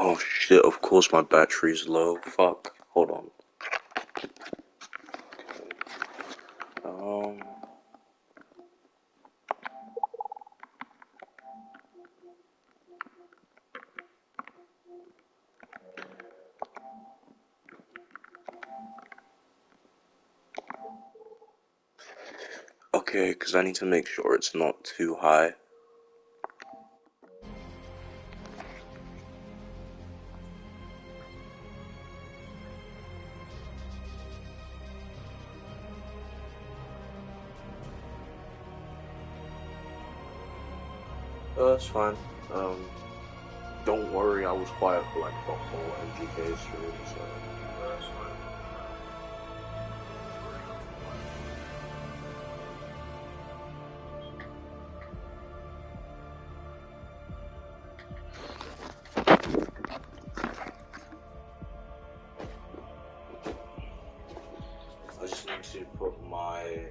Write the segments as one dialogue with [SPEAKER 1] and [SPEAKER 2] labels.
[SPEAKER 1] Oh shit, of course my battery's low. Fuck. Hold on. Um. Okay, because I need to make sure it's not too high. That's fine. Um, don't worry, I was quiet for like the whole MGK stream, so that's fine. I just need to put my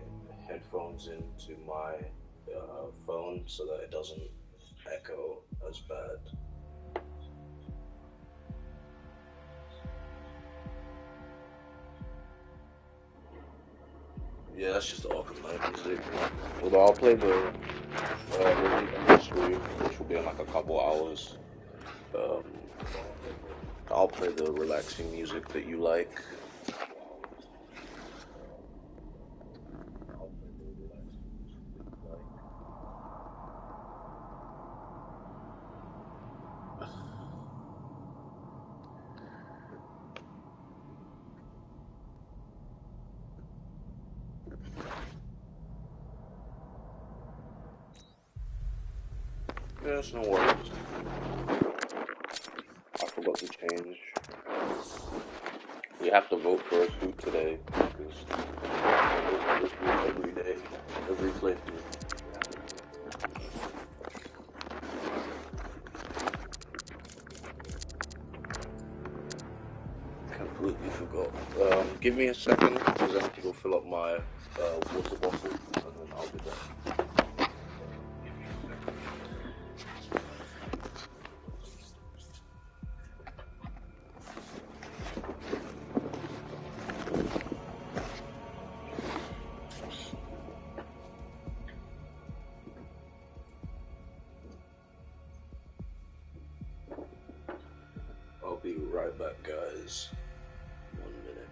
[SPEAKER 1] headphones into my phone so that it doesn't echo as bad. Yeah, that's just the Arkham Knight music. Although I'll play the stream, which will be in like a couple hours. Um, I'll play the relaxing music that you like. Yes, no worries. I forgot to change. We have to vote for a suit today because every day, every playthrough. Completely forgot. Give me a second because I need to go fill up my water bottle and then I'll be back. I'll be right back, guys. 1 minute.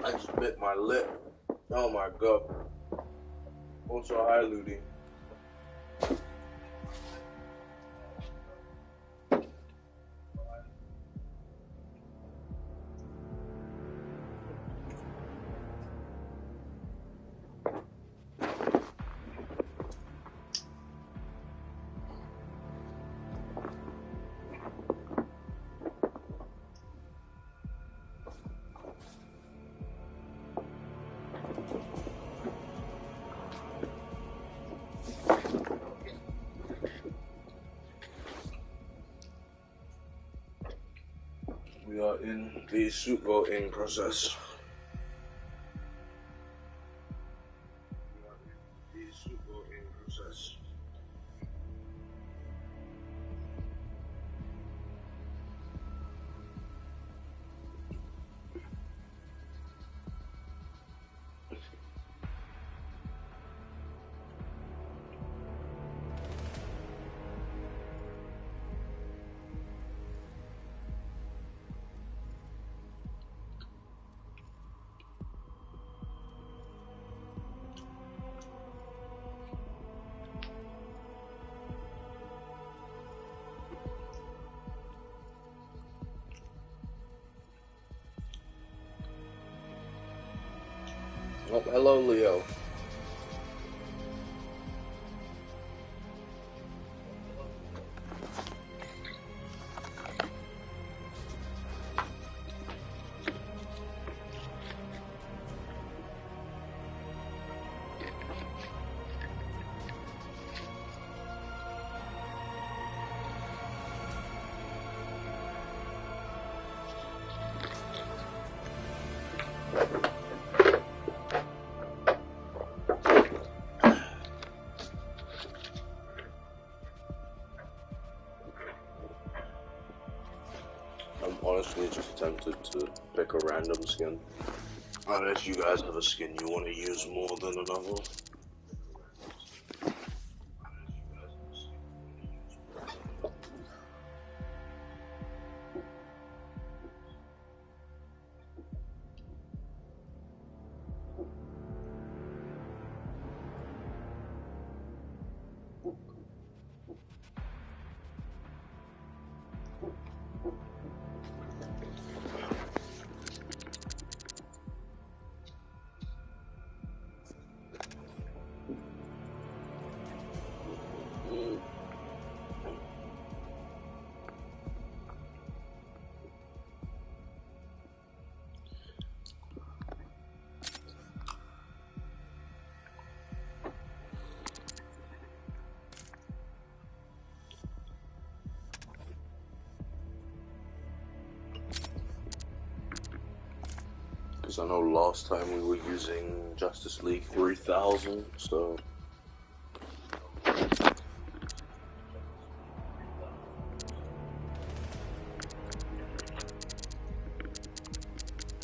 [SPEAKER 1] I just bit my lip. Oh my god. Also, hi, Ludi. We are in the suit voting process. Oh, hello, Leo. I'm honestly just tempted to pick a random skin. Unless you guys have a skin you want to use more than another. Because I know last time we were using Justice League 3000, so... I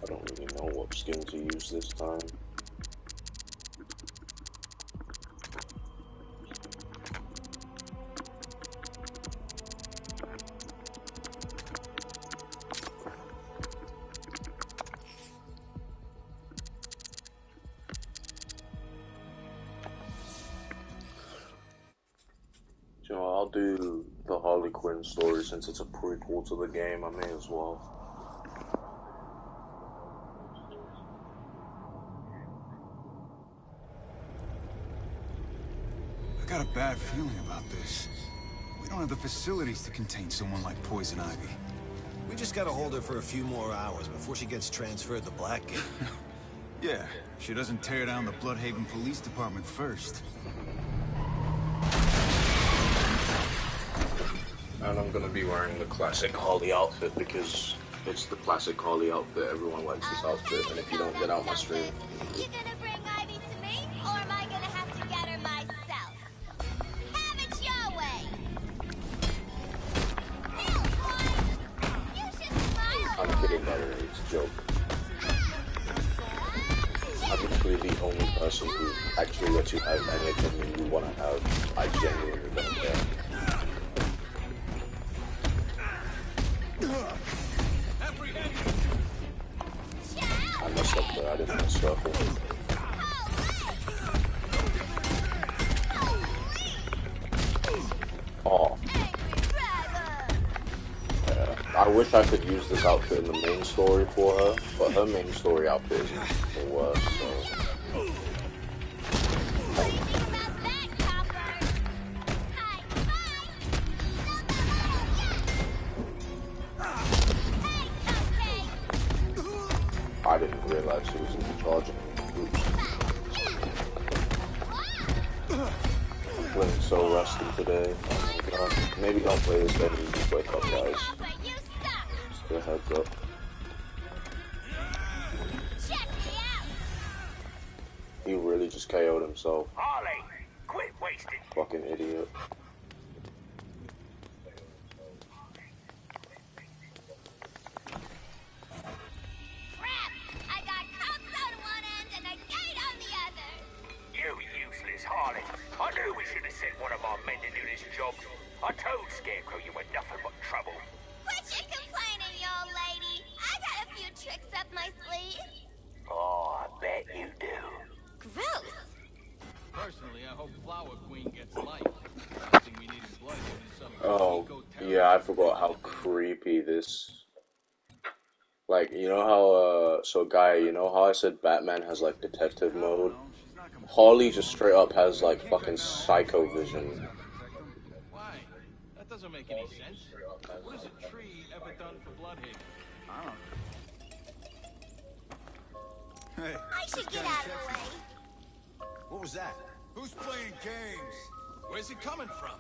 [SPEAKER 1] don't really know what skin to use this time. You know, I'll do the Harley Quinn story since it's a prequel to the game, I may as well.
[SPEAKER 2] I got a bad feeling about this. We don't have the facilities to contain someone like Poison Ivy.
[SPEAKER 3] We just gotta hold her for a few more hours before she gets transferred to Blackgate.
[SPEAKER 2] Yeah, if she doesn't tear down the Bloodhaven Police Department first.
[SPEAKER 1] And I'm gonna be wearing the classic Harley outfit because it's the classic Harley outfit. Everyone likes this outfit, and if you don't get out my stream...
[SPEAKER 4] You gonna bring Ivy to me, or am I gonna have to get her myself? Have it your way! You should smile.
[SPEAKER 1] I'm kidding, by the way, it's a joke. I'm literally the only person who actually lets you have any opinion you want to have. I genuinely don't care. Unless messed up there. I didn't mess up. Oh. Yeah. I wish I could use this outfit in the main story for her, but her main story outfit is the worst, so... I didn't realize she was in charge of groups. I'm feeling so rusty today. Oh my god. Maybe don't play this game and just wake up, guys. Just a heads up. He really just KO'd himself.
[SPEAKER 5] Harley, quit wasting.
[SPEAKER 1] Fucking idiot.
[SPEAKER 5] Harley, I knew we should have sent one of our men to do this job. I told Scarecrow you were nothing but trouble.
[SPEAKER 4] Quit your complaining, you old lady. I got a few tricks up my sleeve.
[SPEAKER 5] Oh, I bet you do.
[SPEAKER 4] Gross.
[SPEAKER 6] Personally, I hope Flower Queen gets life. I think we need blood given some.
[SPEAKER 1] Oh, yeah, I forgot how creepy this... Like, you know how, so Guy, you know how I said Batman has, like, detective mode? Harley just straight up has, like, fucking psycho vision.
[SPEAKER 6] Why? That doesn't make any sense. What has a tree ever done for Bloodhaven? I don't know.
[SPEAKER 2] Hey.
[SPEAKER 4] I should get out of the way.
[SPEAKER 3] What was that?
[SPEAKER 2] Who's playing games?
[SPEAKER 6] Where's it coming from?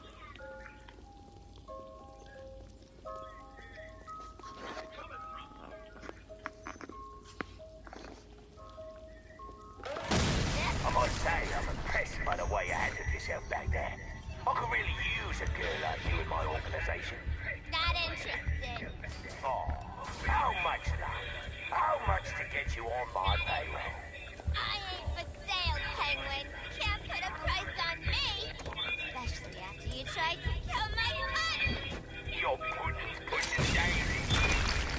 [SPEAKER 5] I must say, I'm impressed by the way you handled yourself back there. I could really use a girl like you in my organization.
[SPEAKER 4] Not interested.
[SPEAKER 5] Oh, how much, love? How much to get you on my payroll?
[SPEAKER 4] I ain't for sale, Penguin. Can't put a price on me. Especially after you tried to kill my putt.
[SPEAKER 5] Your pudding's pushing daisy.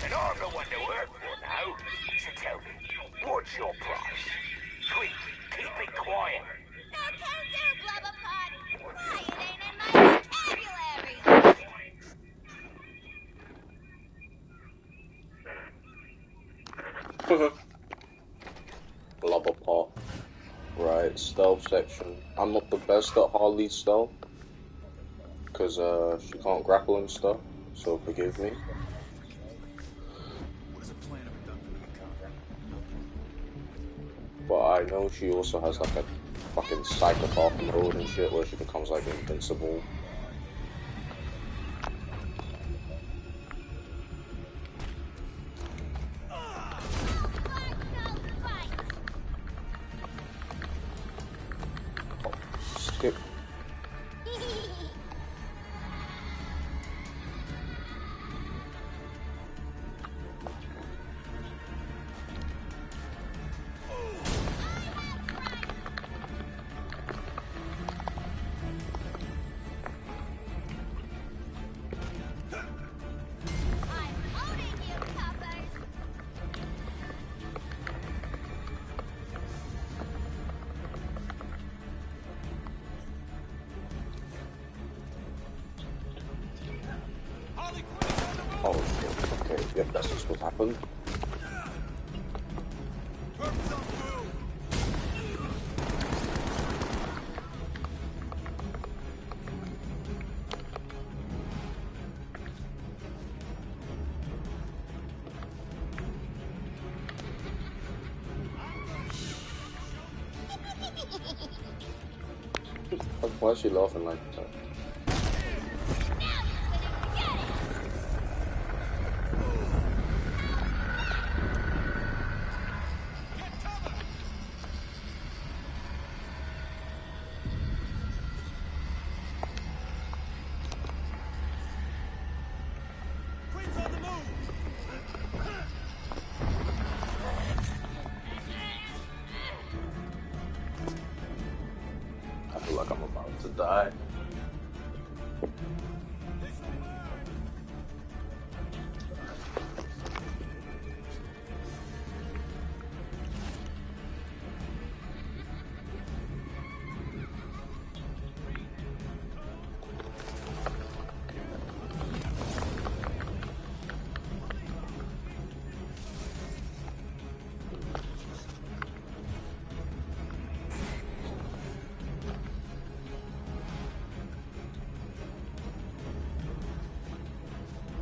[SPEAKER 5] And I'm the one to work for now. So tell me, what's your price? Quick, keep it quiet.
[SPEAKER 4] No can do, Blubberpot. Quiet ain't in my vocabulary.
[SPEAKER 1] Blubberpot. Right, stealth section. I'm not the best at Harley's stealth. Because, she can't grapple and stuff. So forgive me.
[SPEAKER 2] What is the plan of it done for the account?
[SPEAKER 1] But I know she also has, like, a fucking psychopath mode and shit where she becomes, like, invincible. Skip.
[SPEAKER 4] I'm owning you, puppers.
[SPEAKER 6] Harley Quinn's on the move!
[SPEAKER 1] Oh shit, okay, yep, that's just what happened.
[SPEAKER 2] Purpose on move!
[SPEAKER 1] Why is she laughing like that?
[SPEAKER 4] Now you're gonna get it.
[SPEAKER 6] Get cover!
[SPEAKER 2] Queen's on the move!
[SPEAKER 1] I feel like I'm about to die.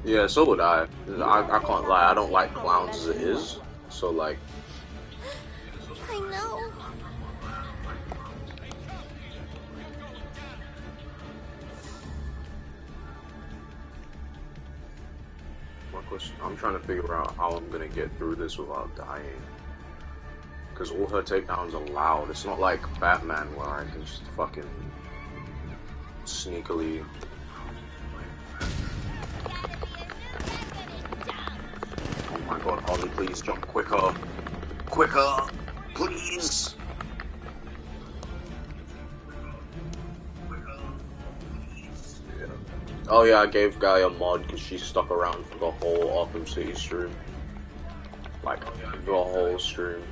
[SPEAKER 1] Yeah, so would I. I can't lie. I don't like clowns as it is. So like,
[SPEAKER 4] I know.
[SPEAKER 1] my question, I'm trying to figure out how I'm gonna get through this without dying. Because all her takedowns are loud. It's not like Batman where I can just fucking sneakily. Oh my god, Holly, please jump quicker. Quicker! Please! Yeah. Oh yeah, I gave Guy a mod because she stuck around for the whole Arkham City stream. Like, the whole stream.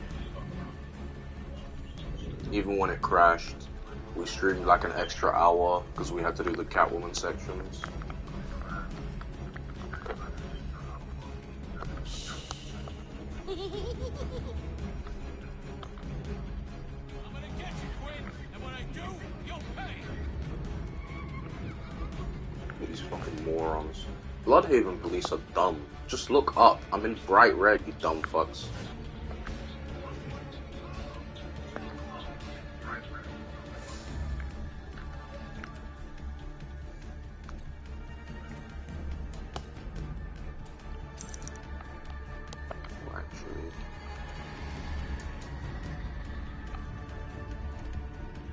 [SPEAKER 1] Even when it crashed, we streamed like an extra hour because we had to do the Catwoman sections.
[SPEAKER 6] I'm gonna get you, Quinn, and when I do, you'll pay.
[SPEAKER 1] These fucking morons. Bloodhaven police are dumb. Just look up. I'm in bright red, you dumb fucks. Actually,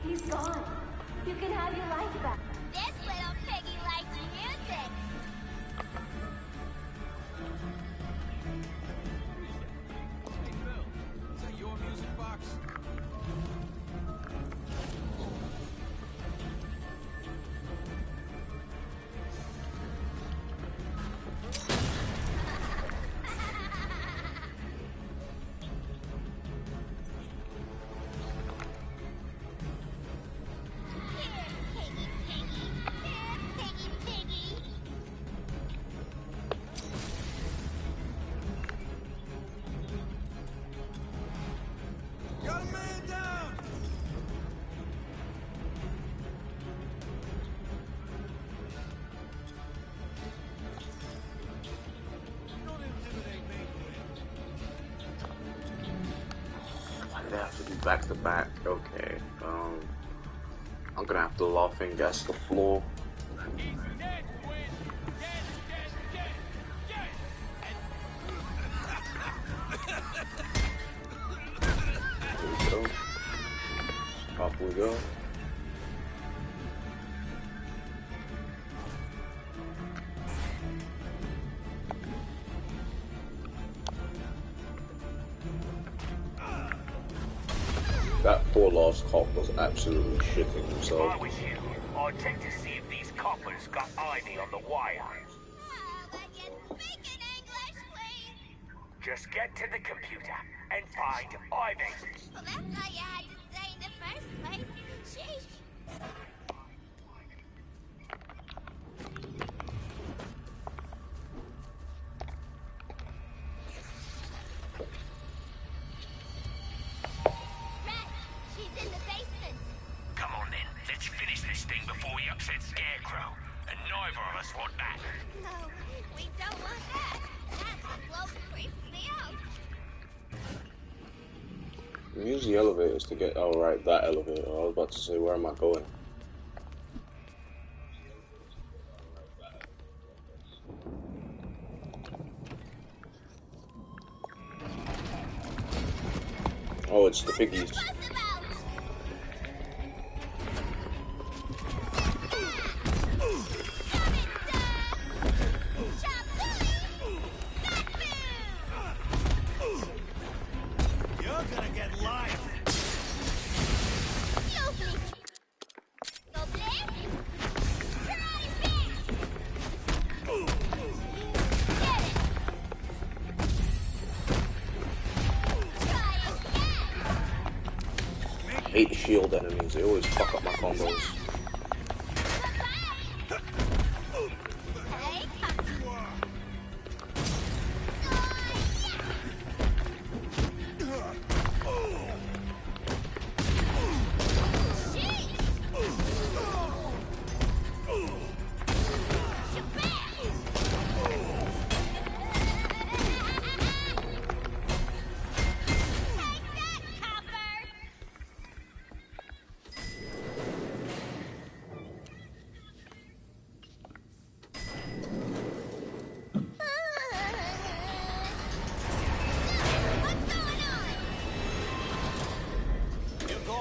[SPEAKER 7] He's gone. You can have your life back.
[SPEAKER 4] This little piggy likes music.
[SPEAKER 6] Hey, Bill, is that your music box?
[SPEAKER 4] Piggy, piggy. Piggy, piggy.
[SPEAKER 3] Got a man down!
[SPEAKER 6] Don't intimidate me,
[SPEAKER 1] why did I have to do back to back? Okay, I'm gonna have to laughing gas the floor.
[SPEAKER 6] Quinn. He's dead, Quinn. Dead, dead, dead, dead.
[SPEAKER 1] Here we go. Off we go. That poor lost cop was absolutely shitting
[SPEAKER 5] If
[SPEAKER 1] himself.
[SPEAKER 5] I was you, I'd check to see if these coppers got ID on the wire.
[SPEAKER 4] When you speak in English, please.
[SPEAKER 5] Just get to the computer and find ID.
[SPEAKER 4] Well, that's all you had to say in the first place. Sheesh. Rat, she's in the basement.
[SPEAKER 5] Come on then, let's finish this thing before we upset Scarecrow. And neither of us want that.
[SPEAKER 4] No, we don't want that. That bloke creeps me out.
[SPEAKER 1] Use the elevators to get. Oh, right, that elevator. I was about to say, where am I going? Oh, it's the piggies.
[SPEAKER 4] Fuss about.
[SPEAKER 3] You're gonna get live!
[SPEAKER 1] I hate shield enemies. They always fuck up my combos.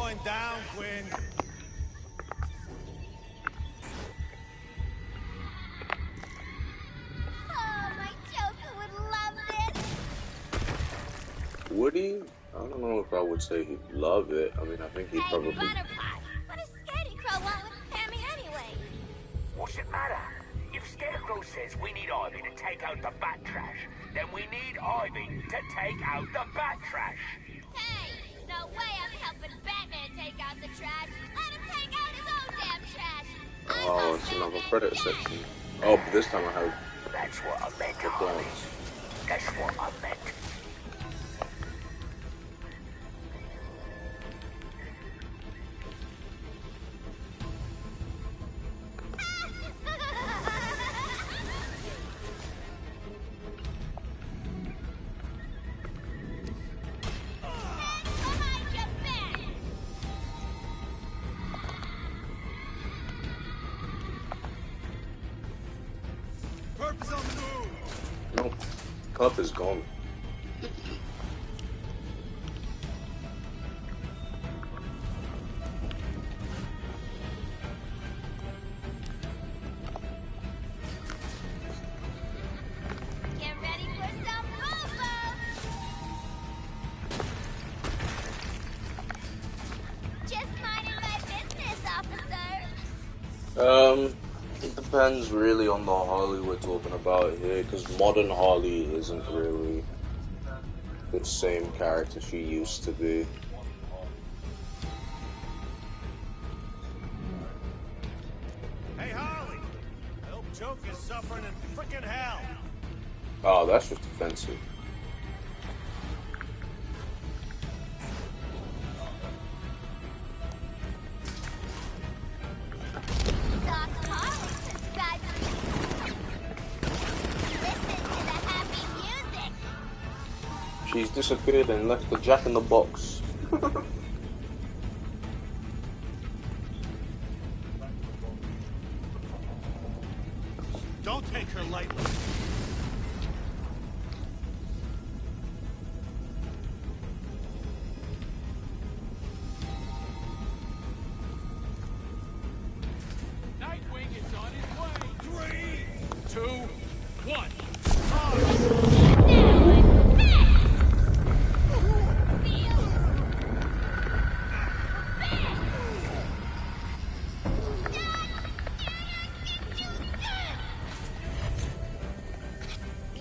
[SPEAKER 3] going down, Quinn.
[SPEAKER 4] Oh, my Joker would love this.
[SPEAKER 1] Would he? I don't know if I would say he'd love it. I mean, I think he'd
[SPEAKER 4] Hey,
[SPEAKER 1] probably.
[SPEAKER 4] Butterpie, what does Scaredy Crow want with Pammy anyway?
[SPEAKER 5] What's it matter? If Scarecrow says we need Ivy to take out the bat trash, then we need Ivy to take out the bat trash.
[SPEAKER 4] Hey, no way I'm helping Batman take out the trash. Let him take out his own damn trash.
[SPEAKER 1] Oh, it's another credit section. Oh, but this time I have
[SPEAKER 5] That's what I meant,
[SPEAKER 1] the
[SPEAKER 5] Harley.
[SPEAKER 1] dance.
[SPEAKER 5] That's what I meant.
[SPEAKER 4] Behind your back.
[SPEAKER 3] Purpose on the move.
[SPEAKER 1] Nope. Cup is gone.
[SPEAKER 4] Get ready for some boo-boo. Just minding my business, officer.
[SPEAKER 1] It depends really on the Harley we're talking about here, because modern Harley isn't really the same character she used to be.
[SPEAKER 3] Hey, Harley. I hope Joker's suffering in frickin' hell.
[SPEAKER 1] Oh, that's just offensive.
[SPEAKER 4] Doc Harley prescribes me. Listen to the happy music.
[SPEAKER 1] She's disappeared and left the Jack in the Box.
[SPEAKER 3] Don't take her lightly.
[SPEAKER 6] Nightwing is on his way. 3, 2, 1.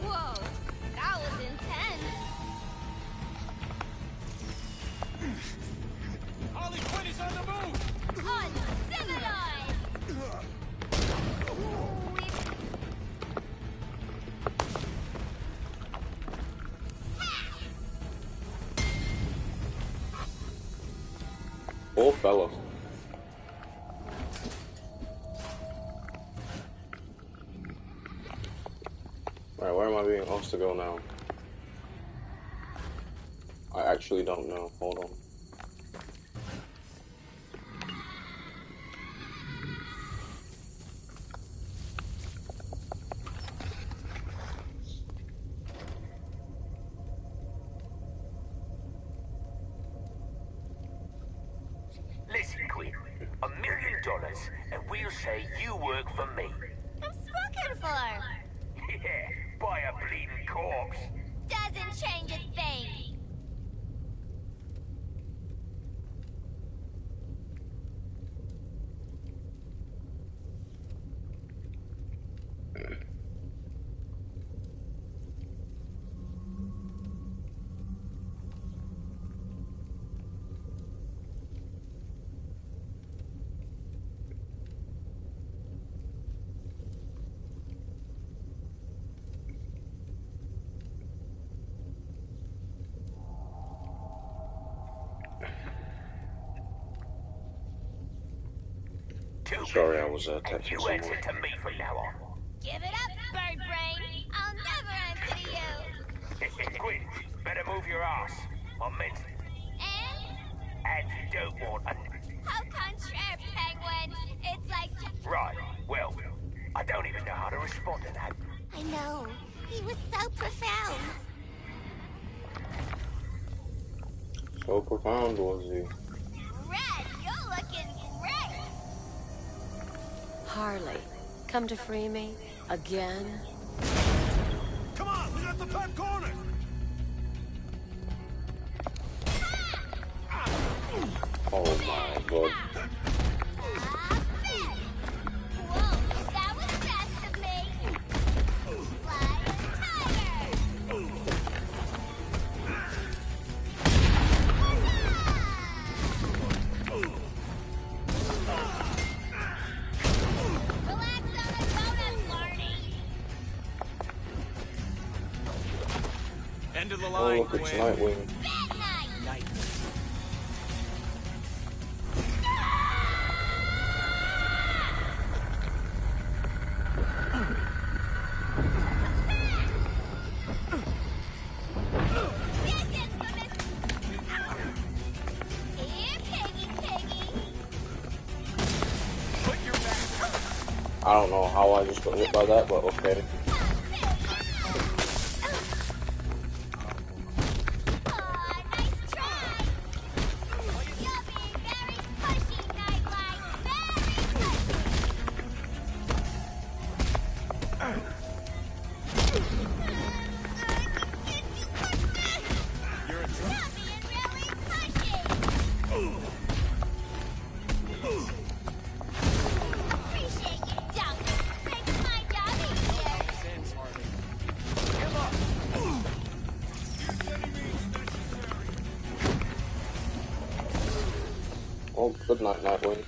[SPEAKER 4] Whoa, that was intense.
[SPEAKER 6] Harley Quinn is on the move.
[SPEAKER 4] Uncivilized.
[SPEAKER 1] Poor fella. Alright, where am I being asked to go now? I actually don't know. Hold on.
[SPEAKER 5] Listen, Quinn. $1 million, and we'll say you work for me.
[SPEAKER 4] I'm smoking for.
[SPEAKER 5] Yeah, by a bleeding corpse.
[SPEAKER 4] Doesn't change a thing.
[SPEAKER 1] Sorry, I was
[SPEAKER 5] And
[SPEAKER 1] texting
[SPEAKER 5] you
[SPEAKER 1] someone.
[SPEAKER 5] answer to me from now on.
[SPEAKER 4] Give it up, bird brain. I'll never answer to you.
[SPEAKER 5] Quinn, better move your ass. I meant,
[SPEAKER 4] And
[SPEAKER 5] and you don't want a...
[SPEAKER 4] how contraire, penguin. It's like...
[SPEAKER 5] Right, well, I don't even know how to respond to that.
[SPEAKER 4] I know. He was so profound.
[SPEAKER 1] So profound was he?
[SPEAKER 4] Right.
[SPEAKER 8] Harley, come to free me? Again?
[SPEAKER 3] Come on, we got the back corner!
[SPEAKER 1] Oh my god.
[SPEAKER 4] Whoa, that was fast of me! Flying tiger! Relax on the donuts, Marty!
[SPEAKER 3] End of the
[SPEAKER 1] Oh
[SPEAKER 3] line,
[SPEAKER 1] look, it's
[SPEAKER 3] Quinn.
[SPEAKER 1] Nightwing.
[SPEAKER 3] Night.
[SPEAKER 4] Here, piggy, piggy!
[SPEAKER 3] Put your back.
[SPEAKER 1] I don't know how I just got hit by that, but okay.
[SPEAKER 4] Aw, nice try! You're being very pushy, Nightlight! Very pushy!
[SPEAKER 3] You're a drunk.
[SPEAKER 4] You're being really pushy! Appreciate you, Dunk! Makes my job easier!
[SPEAKER 3] Sense, Harley. Give up. Use any means necessary.
[SPEAKER 1] Oh, good night, Nightwing.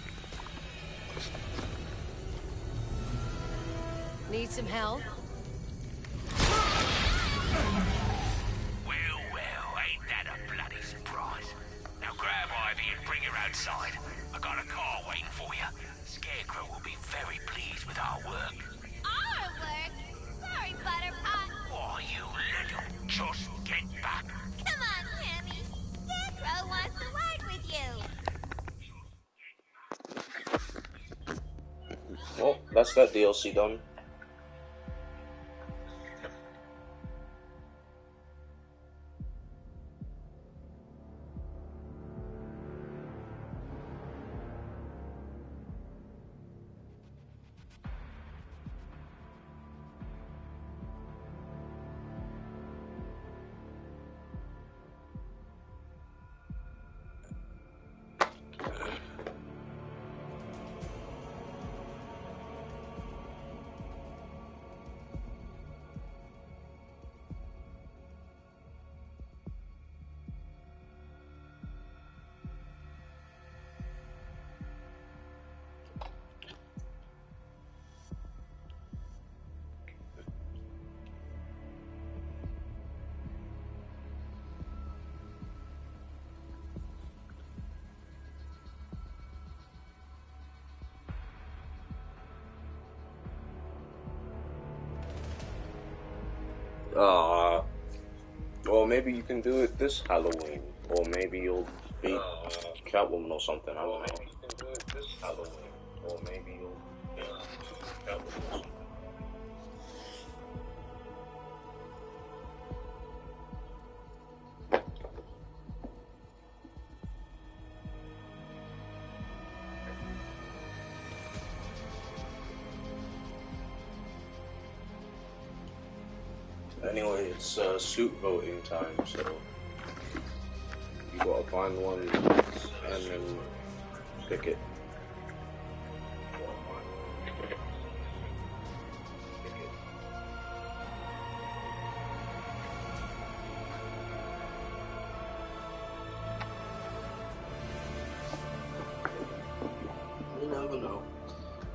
[SPEAKER 8] Need some help?
[SPEAKER 5] Well, ain't that a bloody surprise? Now grab Ivy and bring her outside. I got a car waiting for you. Scarecrow will be very pleased with our work.
[SPEAKER 4] Our work? Sorry, Butterpot.
[SPEAKER 5] Why, you little... Just get back.
[SPEAKER 4] Come on, Cammy. Scarecrow wants to work with you.
[SPEAKER 1] Well, that's that DLC done. Well, maybe you can do it this Halloween, or maybe you'll be Catwoman or something. I don't know. Maybe you can do it this Halloween, or maybe you'll be Catwoman or something. Anyway, it's suit voting time, so you gotta find one and then pick it. You never know.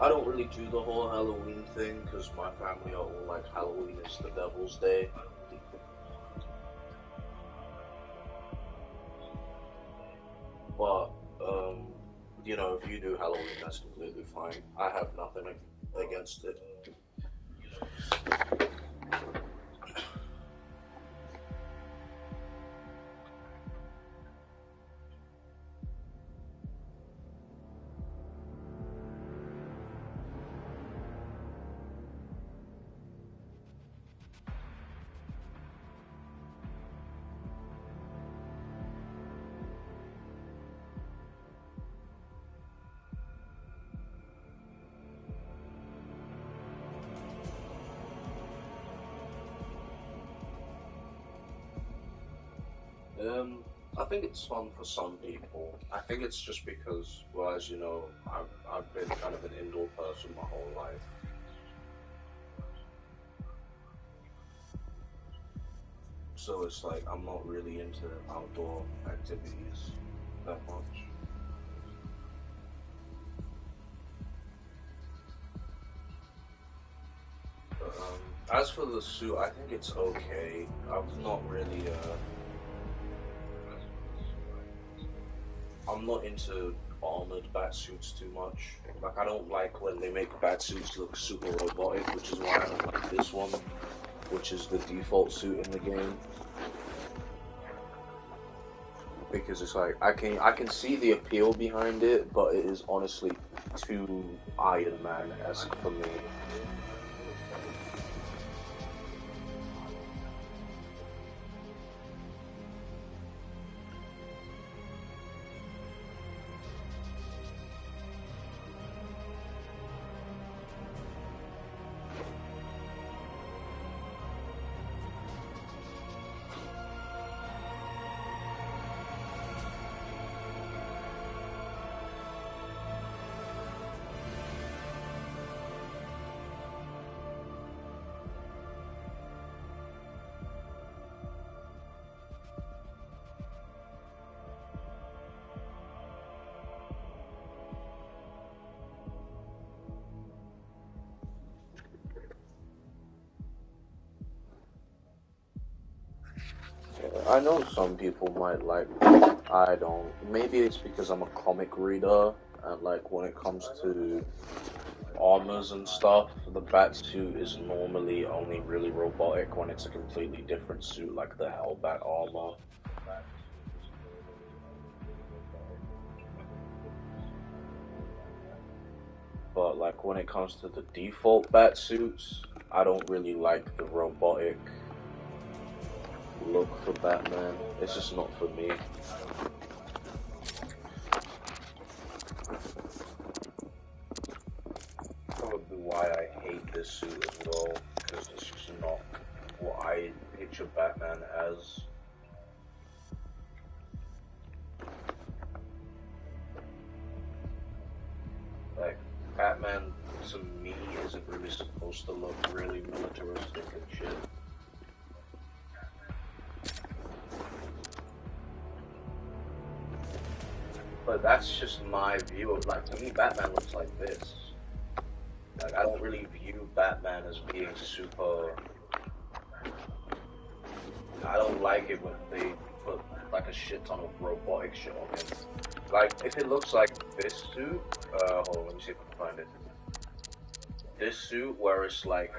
[SPEAKER 1] I don't really do the whole Halloween thing because my family are all like Halloween is the devil's day. But, you know, if you do Halloween, that's completely fine. I have nothing against it. I think it's fun for some people. I think it's just because, well, as you know, I've been kind of an indoor person my whole life. So it's like I'm not really into outdoor activities that much. But, as for the suit, I think it's okay. I'm not really I'm not into armored bat suits too much. Like I don't like when they make bat suits look super robotic, which is why I don't like this one, which is the default suit in the game. Because it's like I can see the appeal behind it, but it is honestly too Iron Man-esque for me. I know some people might like it. I don't. Maybe it's because I'm a comic reader, and like when it comes to armors and stuff, the bat suit is normally only really robotic when it's a completely different suit, like the Hellbat armor. But like when it comes to the default bat suits, I don't really like the robotic look for Batman. It's just not for me. Probably why I hate this suit as well, because it's just not what I picture Batman as. Like, Batman, to me, isn't really supposed to look really militaristic and shit. But that's just my view of, like, to me, Batman looks like this. Like, I don't really view Batman as being super... I don't like it when they put, like, a shit ton of robotic shit on him. Like, if it looks like this suit, hold on, let me see if I can find it. This suit, where it's like,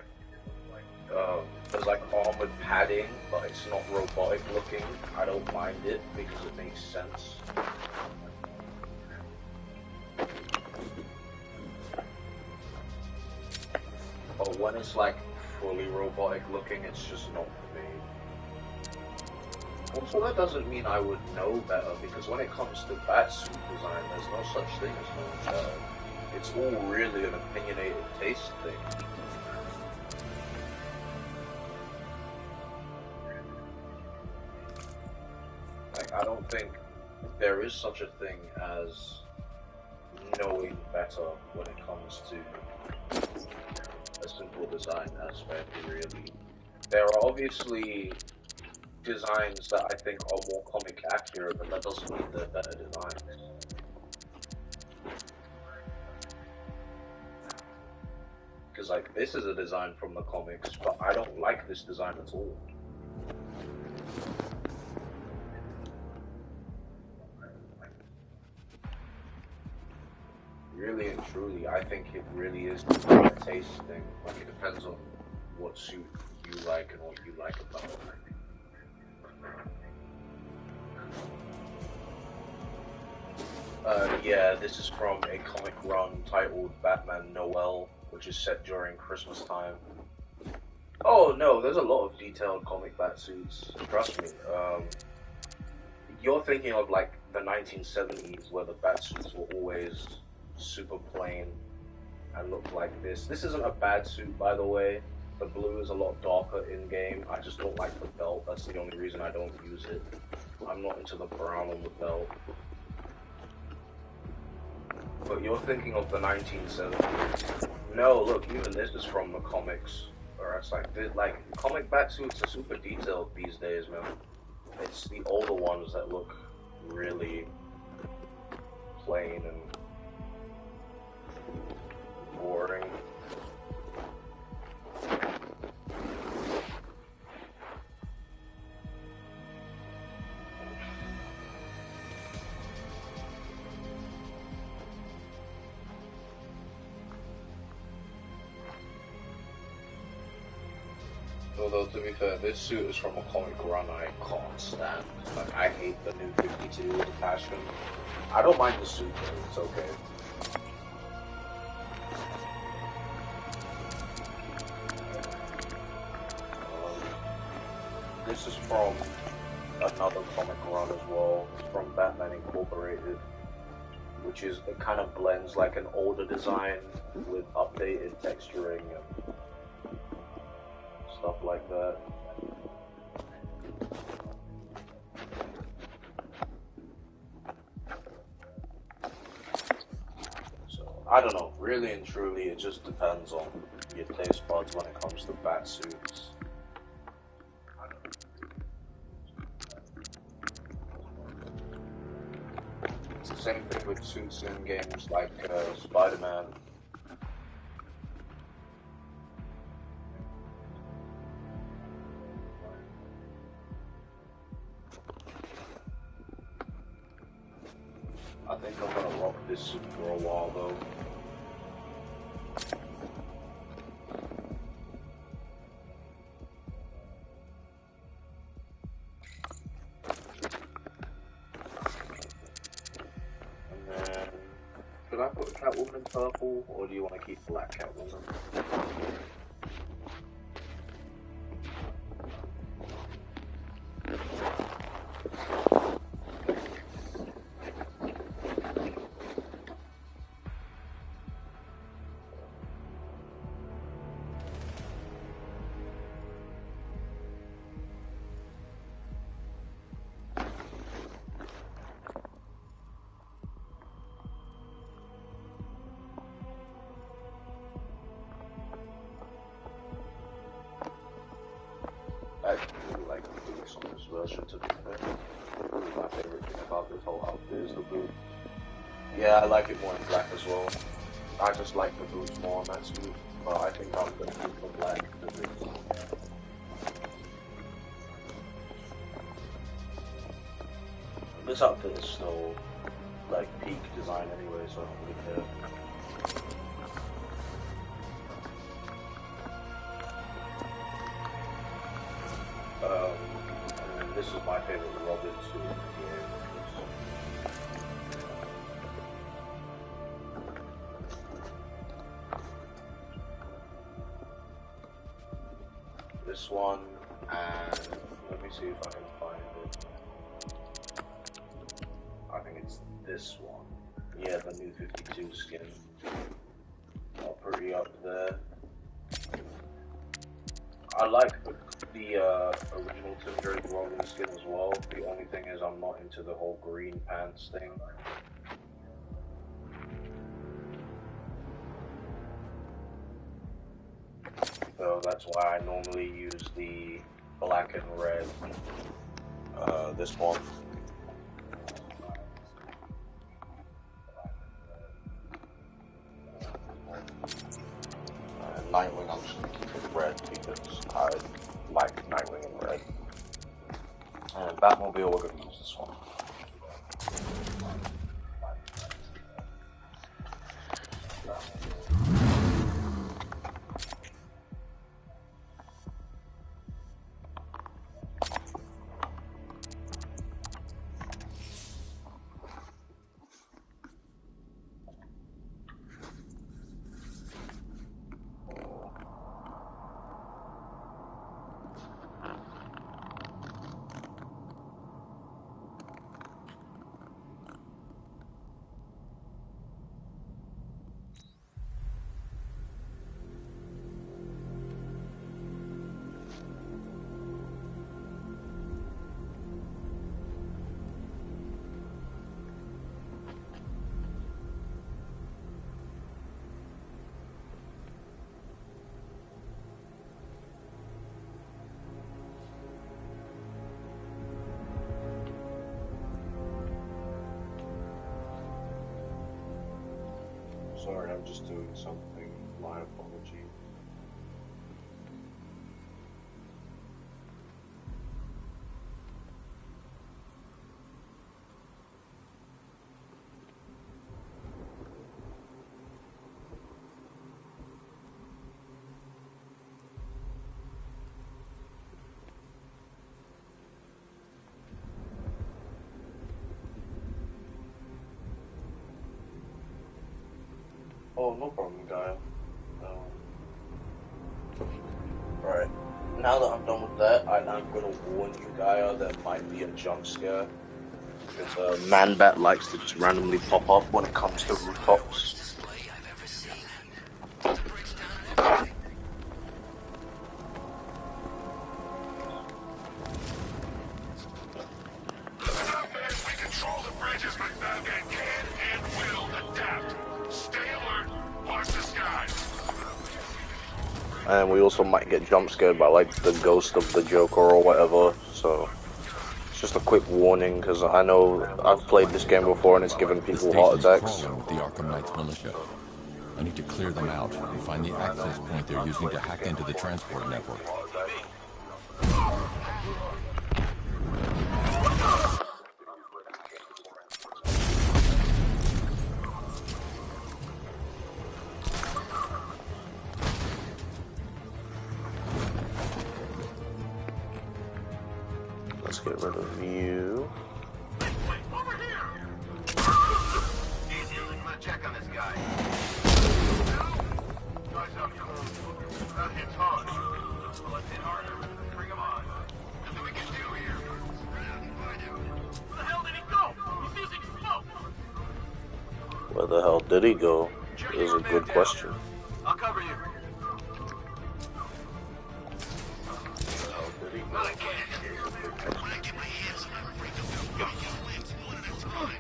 [SPEAKER 1] there's like armored padding, but it's not robotic looking, I don't mind it because it makes sense. But when it's like fully robotic looking, it's just not for me. Also, that doesn't mean I would know better, because when it comes to batsuit design, there's no such thing as knowing better. It's all really an opinionated taste thing. Like, I don't think there is such a thing as knowing better when it comes to a simple design aspect, really. There are obviously designs that I think are more comic accurate, but that doesn't mean they're better designs. Because, like, this is a design from the comics, but I don't like this design at all. Really and truly, I think it really is a taste thing. Like, it depends on what suit you like and what you like about it. Yeah, this is from a comic run titled Batman Noel, which is set during Christmas time. Oh no, there's a lot of detailed comic batsuits. Trust me. You're thinking of like the 1970s, where the batsuits were always super plain and looked like this. This isn't a bad suit, by the way. The blue is a lot darker in game. I just don't like the belt. That's the only reason I don't use it. I'm not into the brown on the belt. But you're thinking of the 1970s. No, look, even this is from the comics. Or it's like comic batsuits are super detailed these days, man. It's the older ones that look really plain and boring. Although, to be fair, this suit is from a comic run I can't stand. Like, I hate the new 52 with a passion. I don't mind the suit, though. It's okay. This is from another comic run as well. It's from Batman Incorporated, which is, it kind of blends like an older design with updated texturing and stuff like that. So, I don't know, really and truly, it just depends on your taste buds when it comes to bat suits. It's the same thing with suits in games like Spider-Man. I think I'm gonna rock this suit for a while though. And then, should I put Catwoman in purple, or do you want to keep black Catwoman? I really like the boots on this version, to be fair. My favorite thing about this whole outfit is the boot. Yeah, I like it more in black as well. I just like the boots more on that suit, but I think I'm gonna keep the black because this outfit is still like peak design anyway, so I don't really care. And then this is my favorite Robin suit in the game. This one, and let me see if I can find it. I think it's this one. Yeah, the new 52 skin. All pretty up there. I like the original Tim Drake Robin skin as well. The only thing is I'm not into the whole green pants thing. So that's why I normally use the black and red. This one. Nightwing, I'm just gonna keep it red because I like Nightwing in red. And Batmobile, we're gonna use this one. Sorry, I'm just doing something. My apology. Oh, no problem, guy. Right. Now that I'm done with that, I'm gonna warn you, Gaia, there might be a jump scare. Because a man bat likes to just randomly pop up when it comes to rooftops.
[SPEAKER 5] We control the bridges, McNutt, and can and will adapt. Stay alert. Watch the skies.
[SPEAKER 1] And we also might get jump scared by like the ghost of the Joker or whatever, so it's just a quick warning because I know I've played this game before and it's given
[SPEAKER 9] The
[SPEAKER 1] people heart
[SPEAKER 9] station's
[SPEAKER 1] attacks.
[SPEAKER 9] crawling with the Arkham Knight's militia. I need to clear them out and find the access point they're using to hack into the transport network.
[SPEAKER 1] Let's get rid of you.
[SPEAKER 5] Over here. Easy. I'm gonna check on this guy. Guys up. That hits hard. So let's hit harder. Bring him on. Nothing we can do here. Where the hell did he go? He's using smoke.
[SPEAKER 1] Where the hell did he go? Is a good question.
[SPEAKER 5] I'll cover you. Not again. When I get my hands on that freak, I'll go limbs one at a time.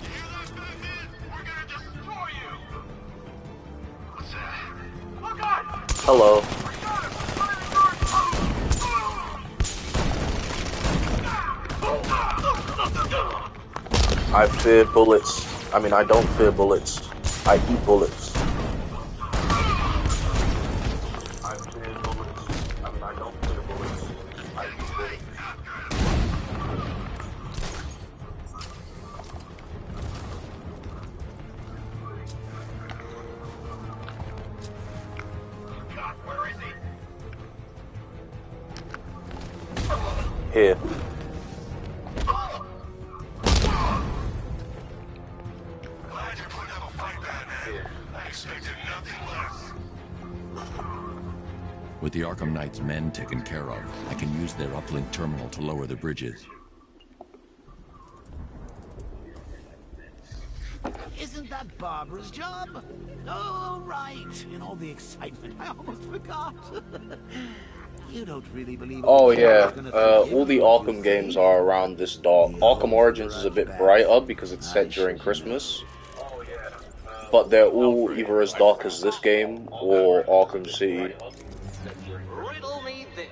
[SPEAKER 5] You hear that, Batman? We're gonna destroy you. What's that? Look out!
[SPEAKER 1] Hello.
[SPEAKER 5] We got him!
[SPEAKER 1] I fear bullets. I mean, I don't fear bullets. I eat bullets. I fear bullets. I mean, I don't fear bullets. I eat bullets.
[SPEAKER 5] God, where is he?
[SPEAKER 1] Here.
[SPEAKER 5] Glad you're putting up a fight, Batman. I expected nothing less.
[SPEAKER 9] With the Arkham Knight's men taken care of, I can use their uplink terminal to lower the bridges.
[SPEAKER 10] Isn't that Barbara's job? Oh, right. In all the excitement, I almost forgot. You don't really believe...
[SPEAKER 1] Oh yeah, all the Arkham games are around this dark. Arkham Origins is a bit brighter because it's set during Christmas. But they're all either as dark as this game or Arkham City.
[SPEAKER 11] Riddle me this.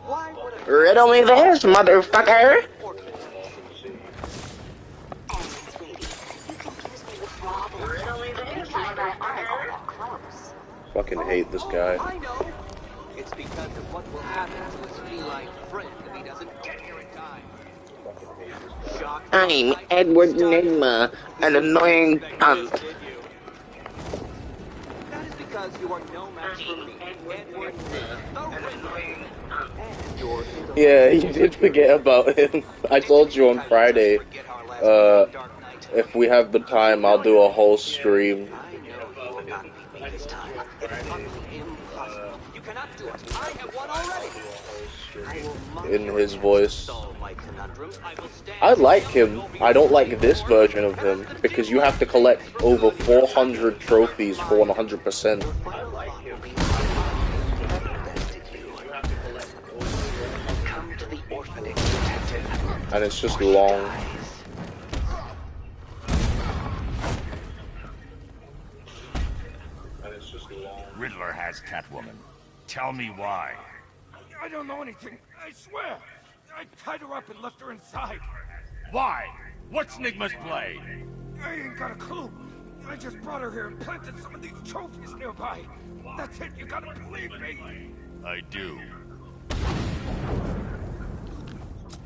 [SPEAKER 11] Why would a
[SPEAKER 1] Riddle me this, motherfucker! Fucking hate this guy.
[SPEAKER 11] I know. It's because of what will happen to his feline friend if he doesn't get here in time.
[SPEAKER 1] I'm Edward Nigma, an annoying cunt.
[SPEAKER 11] That is because you are no match for me, Edward the Riddler. And you're
[SPEAKER 1] Yeah, you did forget about him. I told you on Friday, if we have the time, I'll do a whole stream.
[SPEAKER 11] I know you will not beat me this time. It's utterly impossible. You cannot do it. I have won already.
[SPEAKER 1] In his voice.
[SPEAKER 11] Solve my conundrum. I will stand.
[SPEAKER 1] I like him. I don't like this version of him, because you have to collect over 400 trophies for 100%.
[SPEAKER 11] Come to the orphanage, detective.
[SPEAKER 1] And it's just long.
[SPEAKER 5] Riddler has Catwoman. Tell me why.
[SPEAKER 3] I don't know anything. I swear. I tied her up and left her inside.
[SPEAKER 5] Why? What's Nigma's play?
[SPEAKER 12] I ain't got a clue. I just brought her here and planted some of these trophies nearby. That's it, you gotta believe me.
[SPEAKER 13] I do.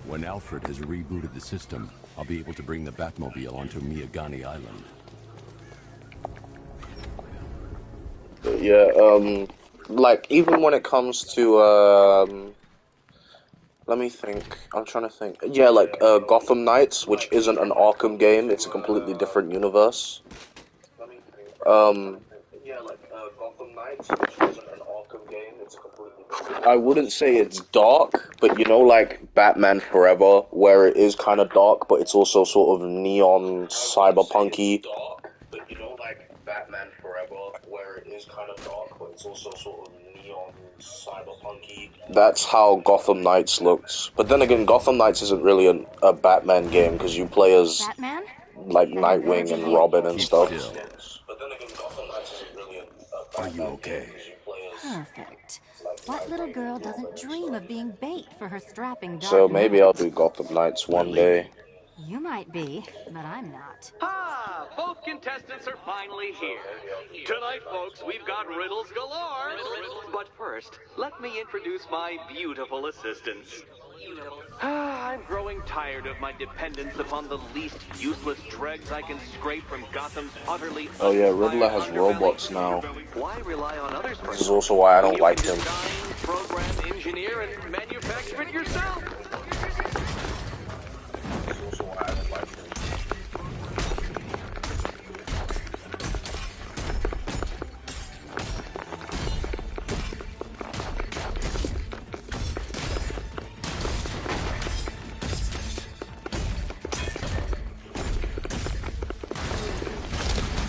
[SPEAKER 9] When Alfred has rebooted the system, I'll be able to bring the Batmobile onto Miyagani Island.
[SPEAKER 1] Yeah, like, even when it comes to, let me think. I'm trying to think. Yeah, like, Gotham Knights, which isn't an Arkham game, it's a completely different universe. Gotham Knights, which isn't an Arkham game, it's a completely different. I wouldn't say it's dark, but you know, like Batman Forever, where it is kind of dark, but it's also sort of neon cyberpunky. But you know, like Batman Forever, where it is kind of dark, but it's also sort of neon cyberpunky. That's how Gotham Knights looks. But then again, Gotham Knights isn't really a Batman game because you play as
[SPEAKER 7] Batman?
[SPEAKER 1] like Nightwing and Robin and
[SPEAKER 9] Keep
[SPEAKER 1] stuff.
[SPEAKER 9] still.
[SPEAKER 1] But then again, Gotham Knights isn't really a
[SPEAKER 9] Are you okay?
[SPEAKER 7] Perfect. What little girl doesn't dream of being bait for her strapping
[SPEAKER 1] So
[SPEAKER 7] dark
[SPEAKER 1] maybe
[SPEAKER 7] knight?
[SPEAKER 1] I'll do Gotham Knights one day.
[SPEAKER 7] You might be, but I'm not.
[SPEAKER 11] Ah, both contestants are finally here. Tonight, folks, we've got riddles galore. But first, let me introduce my beautiful assistants. I'm growing tired of my dependence upon the least useless dregs I can scrape from Gotham's utterly
[SPEAKER 1] Oh yeah, Riddler has robots now.
[SPEAKER 11] Why rely on others for
[SPEAKER 1] This is also why I don't like him.
[SPEAKER 11] design, program, engineer, and manufacture it yourself?
[SPEAKER 1] This is also why I don't like him.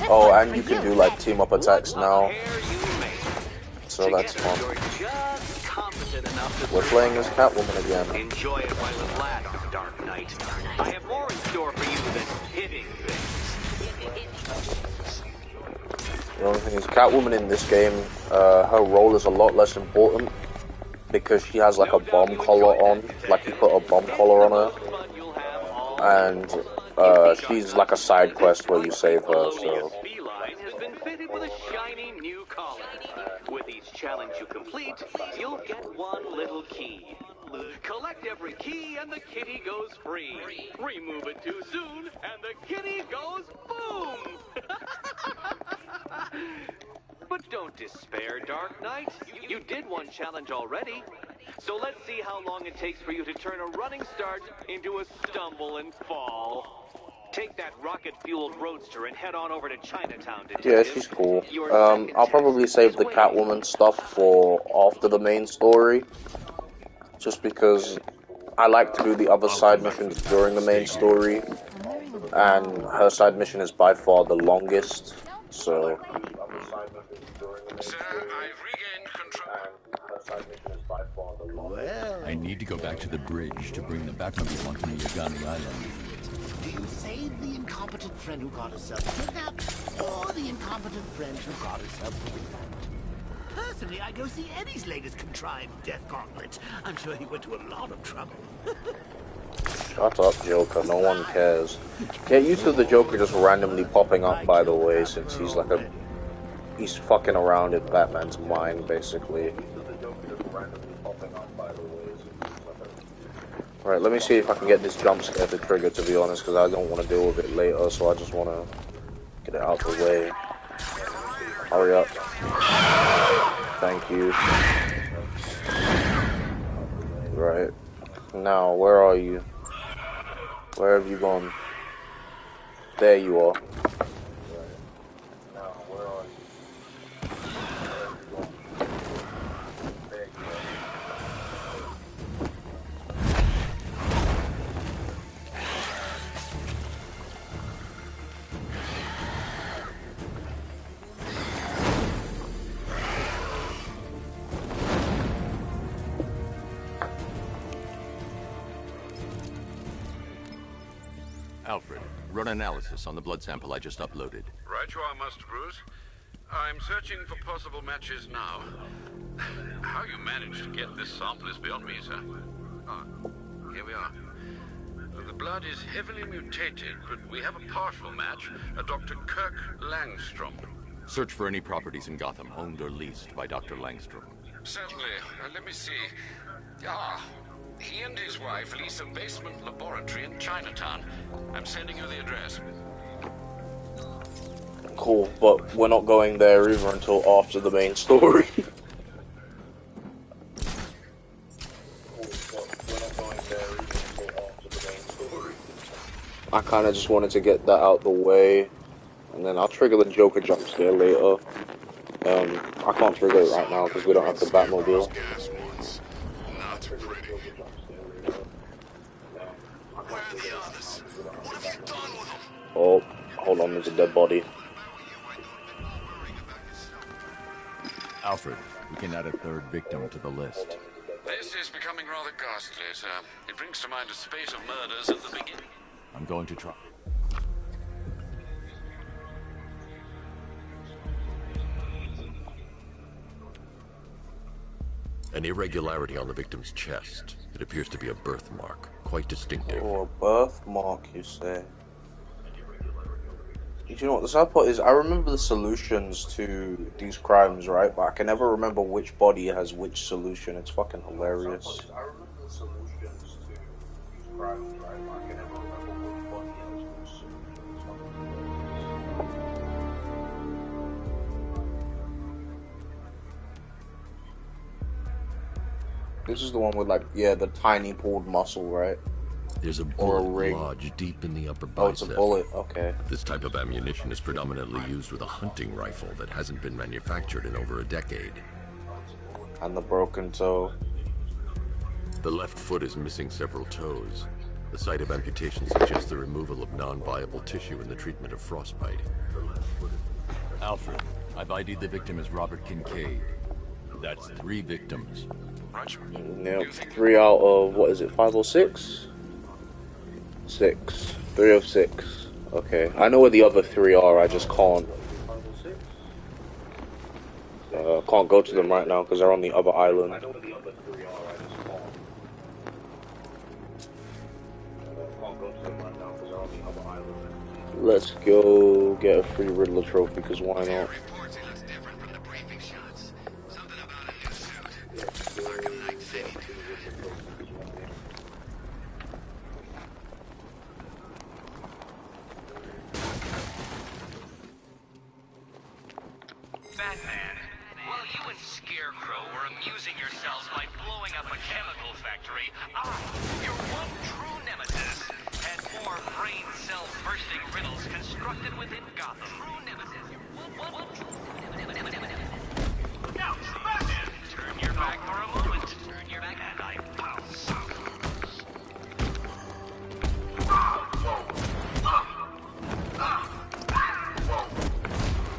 [SPEAKER 1] Oh, and you can do like team up attacks now. So that's fun. We're playing as Catwoman again.
[SPEAKER 11] Enjoy it while it lasts, Dark Knight. I have more in store for you than hitting things.
[SPEAKER 1] The only thing is, Catwoman in this game, her role is a lot less important because she has like a bomb collar on, like you put a bomb collar on her, and she's like a side quest where you save her. So.
[SPEAKER 11] Feline has been fitted with a shiny new collar. With each challenge you complete, you'll get one little key. Collect every key and the kitty goes free. Remove it too soon and the kitty goes boom! But don't despair, Dark Knight. You did one challenge already. So let's see how long it takes for you to turn a running start into a stumble and fall. Take that rocket-fueled roadster and head on over to Chinatown, detective.
[SPEAKER 1] Yeah, she's cool. I'll probably save the Catwoman stuff for after the main story, just because I like to do the other side missions during the main story, and her side mission is by far the longest, so...
[SPEAKER 2] Sir, I've regained control.
[SPEAKER 10] Well,
[SPEAKER 9] I need to go back to the bridge to bring the Batmobile onto Miyagani Island.
[SPEAKER 10] do you save the incompetent friend who got herself kidnapped, or the incompetent friend who got herself kidnapped? Personally, I go see Eddie's latest contrived death gauntlet. I'm sure he went to a lot of trouble.
[SPEAKER 1] Shut up, Joker. No one cares. Get used to the Joker just randomly popping up, by the way, since he's like a... He's fucking around in Batman's mind, basically. Alright, let me see if I can get this jump scare to trigger, to be honest, because I don't want to deal with it later, so I just want to get it out of the way. Hurry up. Thank you. Right. Now, where are you? Where have you gone? There you are.
[SPEAKER 9] Alfred, run analysis on the blood sample I just uploaded.
[SPEAKER 14] Right you are, Master Bruce. I'm searching for possible matches now. How you managed to get this sample is beyond me, sir. Ah, here we are. The blood blood is heavily mutated, but we have a partial match, a Dr. Kirk Langstrom.
[SPEAKER 9] Search for any properties in Gotham owned or leased by Dr. Langstrom.
[SPEAKER 14] Certainly. Let me see. He and his wife lease a basement laboratory in Chinatown. I'm sending you the address.
[SPEAKER 1] Cool, but we're not going there either until after the main story. I kind of just wanted to get that out the way, and then I'll trigger the Joker jump scare later. I can't trigger it right now because we don't have the Batmobile. Oh, hold on, there's a dead body.
[SPEAKER 9] Alfred, we can add a third victim to the list.
[SPEAKER 14] This is becoming rather ghastly, sir. It brings to mind a spate of murders at the beginning.
[SPEAKER 9] I'm going to try.
[SPEAKER 13] An irregularity on the victim's chest. It appears to be a birthmark, quite distinctive.
[SPEAKER 1] Oh, a birthmark, you say? You know what the sad part is? I remember the solutions to these crimes, right? But I can never remember which body has which solution. It's fucking hilarious. I remember the solutions to these crimes, right? But I can never remember which body has which solution. This is the one with, like, yeah, the tiny pulled muscle, right?
[SPEAKER 13] There's a bullet lodged deep in the upper bicep.
[SPEAKER 1] Oh, it's a bullet, okay.
[SPEAKER 13] This type of ammunition is predominantly used with a hunting rifle that hasn't been manufactured in over a decade.
[SPEAKER 1] And the broken toe.
[SPEAKER 13] The left foot is missing several toes. The site of amputation suggests the removal of non-viable tissue in the treatment of frostbite.
[SPEAKER 9] Alfred, I've ID'd the victim as Robert Kincaid. That's 3 victims.
[SPEAKER 1] Yep, 3 out of, what is it, 5 or 6? 6. 3 of 6. Okay, I know where the other 3 are, I just can't. Can't go to them right now because they're on the other island. Let's go get a free Riddler trophy because why not?
[SPEAKER 11] Batman, while you and Scarecrow were amusing yourselves by blowing up a chemical factory, I, your one true nemesis, had more brain cell bursting riddles constructed within Gotham. True nemesis. Now, Batman, turn your back for a moment. Turn your back and I pounce.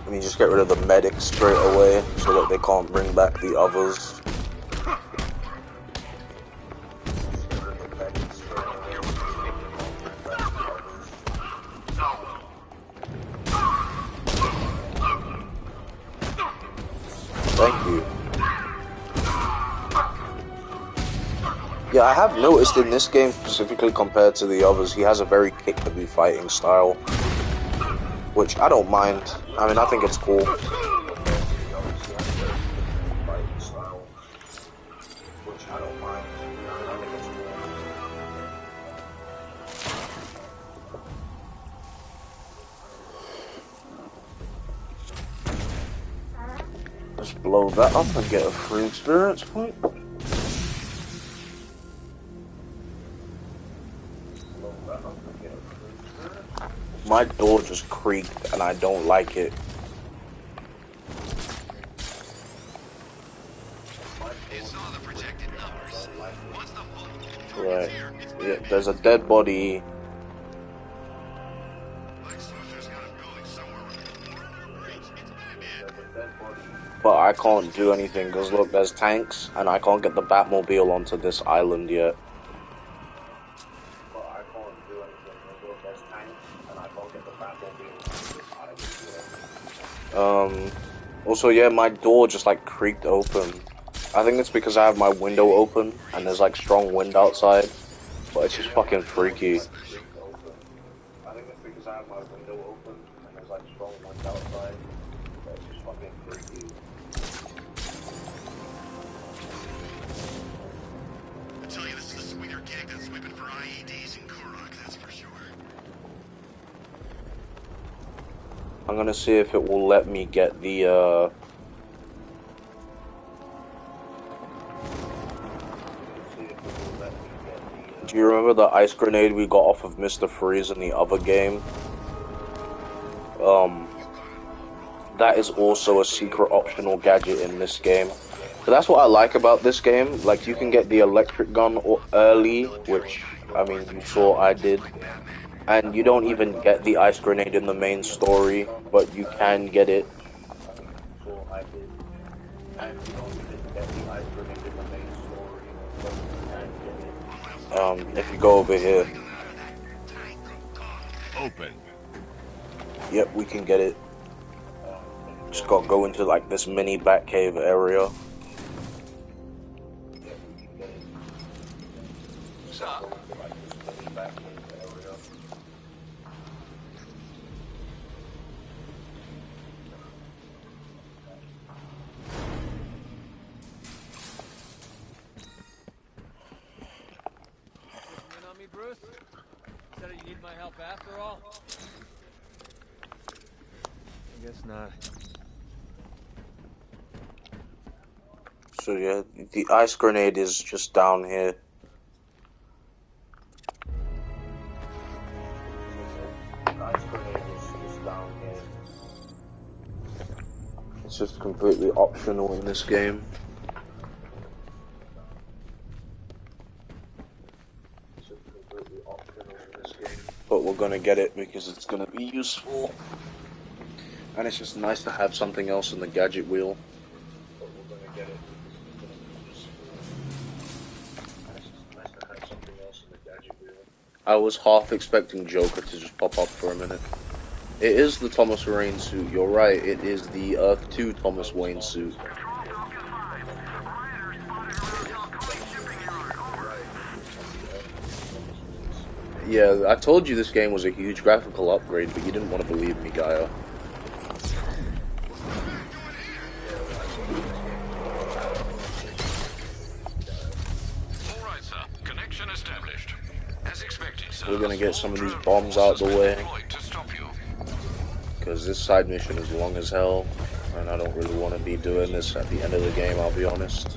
[SPEAKER 1] Let me just get rid of the medic straight away so that they can't bring back the others. Thank you. Yeah, I have noticed in this game specifically compared to the others, he has a very kick-heavy fighting style. Which I don't mind. I mean, I think it's cool. Let's blow that up and get a free experience point. My door just creaked and I don't like it. Right. Yeah, there's a dead body. But I can't do anything because look, there's tanks and I can't get the Batmobile onto this island yet. Also, yeah, my door just, like, creaked open. I think it's because I have my window open, and there's, like, strong wind outside. but it's just fucking freaky. I think it's because I have my window open and there's like strong wind outside, but it's just fucking freaky.
[SPEAKER 5] I tell you, this is a sweeter gig than sweeping for IEDs in Kurok, that's for sure.
[SPEAKER 1] I'm gonna see if it will let me get the Do you remember the ice grenade we got off of Mr. Freeze in the other game? That is also a secret optional gadget in this game. So that's what I like about this game. Like, you can get the electric gun early, which, I mean, you saw I did. And you don't even get the ice grenade in the main story, but you can get it. If you go over here.
[SPEAKER 9] Open.
[SPEAKER 1] Yep, we can get it. Just gotta go into like this mini Batcave area.
[SPEAKER 15] Bruce? Said you need my help after all? I guess not.
[SPEAKER 1] So yeah, the ice grenade is just down here. It's just completely optional in this game. But we're gonna get it because it's gonna be useful. And it's just nice to have something else in the gadget wheel. I was half expecting Joker to just pop up for a minute. It is the Thomas Wayne suit, you're right, it is the Earth 2 Thomas Wayne suit. Yeah, I told you this game was a huge graphical upgrade, but you didn't want to believe me, Gaia.
[SPEAKER 14] Alright, sir. Connection established. As expected, sir.
[SPEAKER 1] We're gonna get some of these bombs out the way. Because this side mission is long as hell, and I don't really want to be doing this at the end of the game, I'll be honest.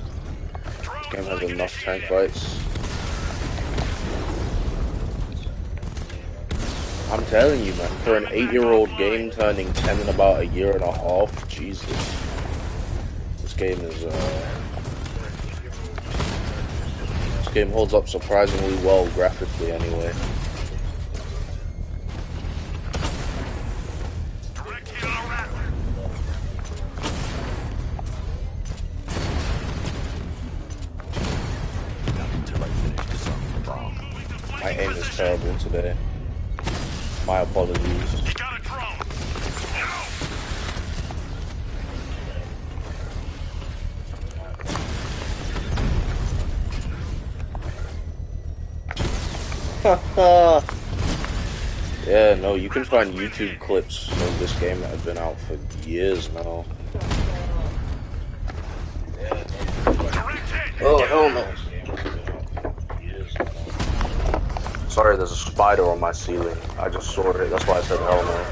[SPEAKER 1] This game has enough tank fights. I'm telling you, man, for an 8-year-old game turning 10 in about a year and a half, Jesus. This game is, this game holds up surprisingly well graphically, anyway. My aim is terrible today. My apologies. Yeah, no, you can find YouTube clips of this game that have been out for years now. Oh, hell no. Sorry, there's a spider on my ceiling. I just saw it, that's why I said hell no.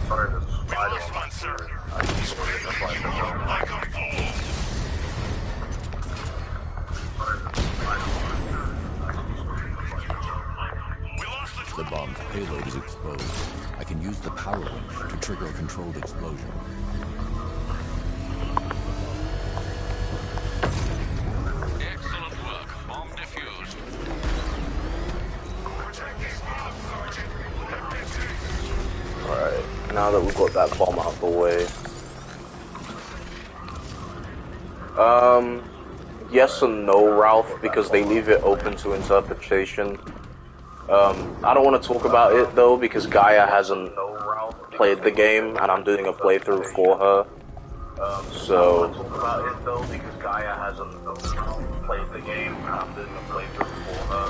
[SPEAKER 1] Sorry, there's a spider on my ceiling. I just saw it, that's why I said hell no.
[SPEAKER 9] The bomb's payload is exposed. I can use the power winch to trigger a controlled explosion.
[SPEAKER 14] Excellent work. Bomb defused.
[SPEAKER 1] Alright, now that we've got that bomb out of the way. Yes and no, Ralph, because they leave it open to interpretation. I don't want to talk about it though, because Gaia hasn't played the game, and I'm doing a playthrough for her. So.
[SPEAKER 5] played the game after the playthrough before her.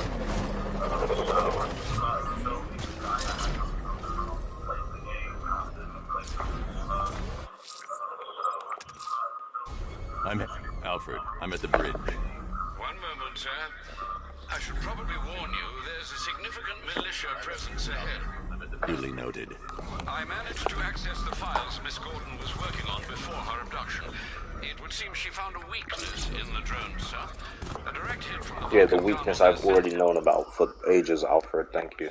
[SPEAKER 9] Alfred, I'm at the bridge.
[SPEAKER 14] One moment, sir. I should probably warn you, there's a significant militia presence ahead.
[SPEAKER 9] Duly noted.
[SPEAKER 14] I managed to access the files Miss Gordon was working on before her abduction. It would seem she found a weakness in the drone, sir. A direct hit from the...
[SPEAKER 1] Yeah, the weakness I've already known about for ages, Alfred. Thank you.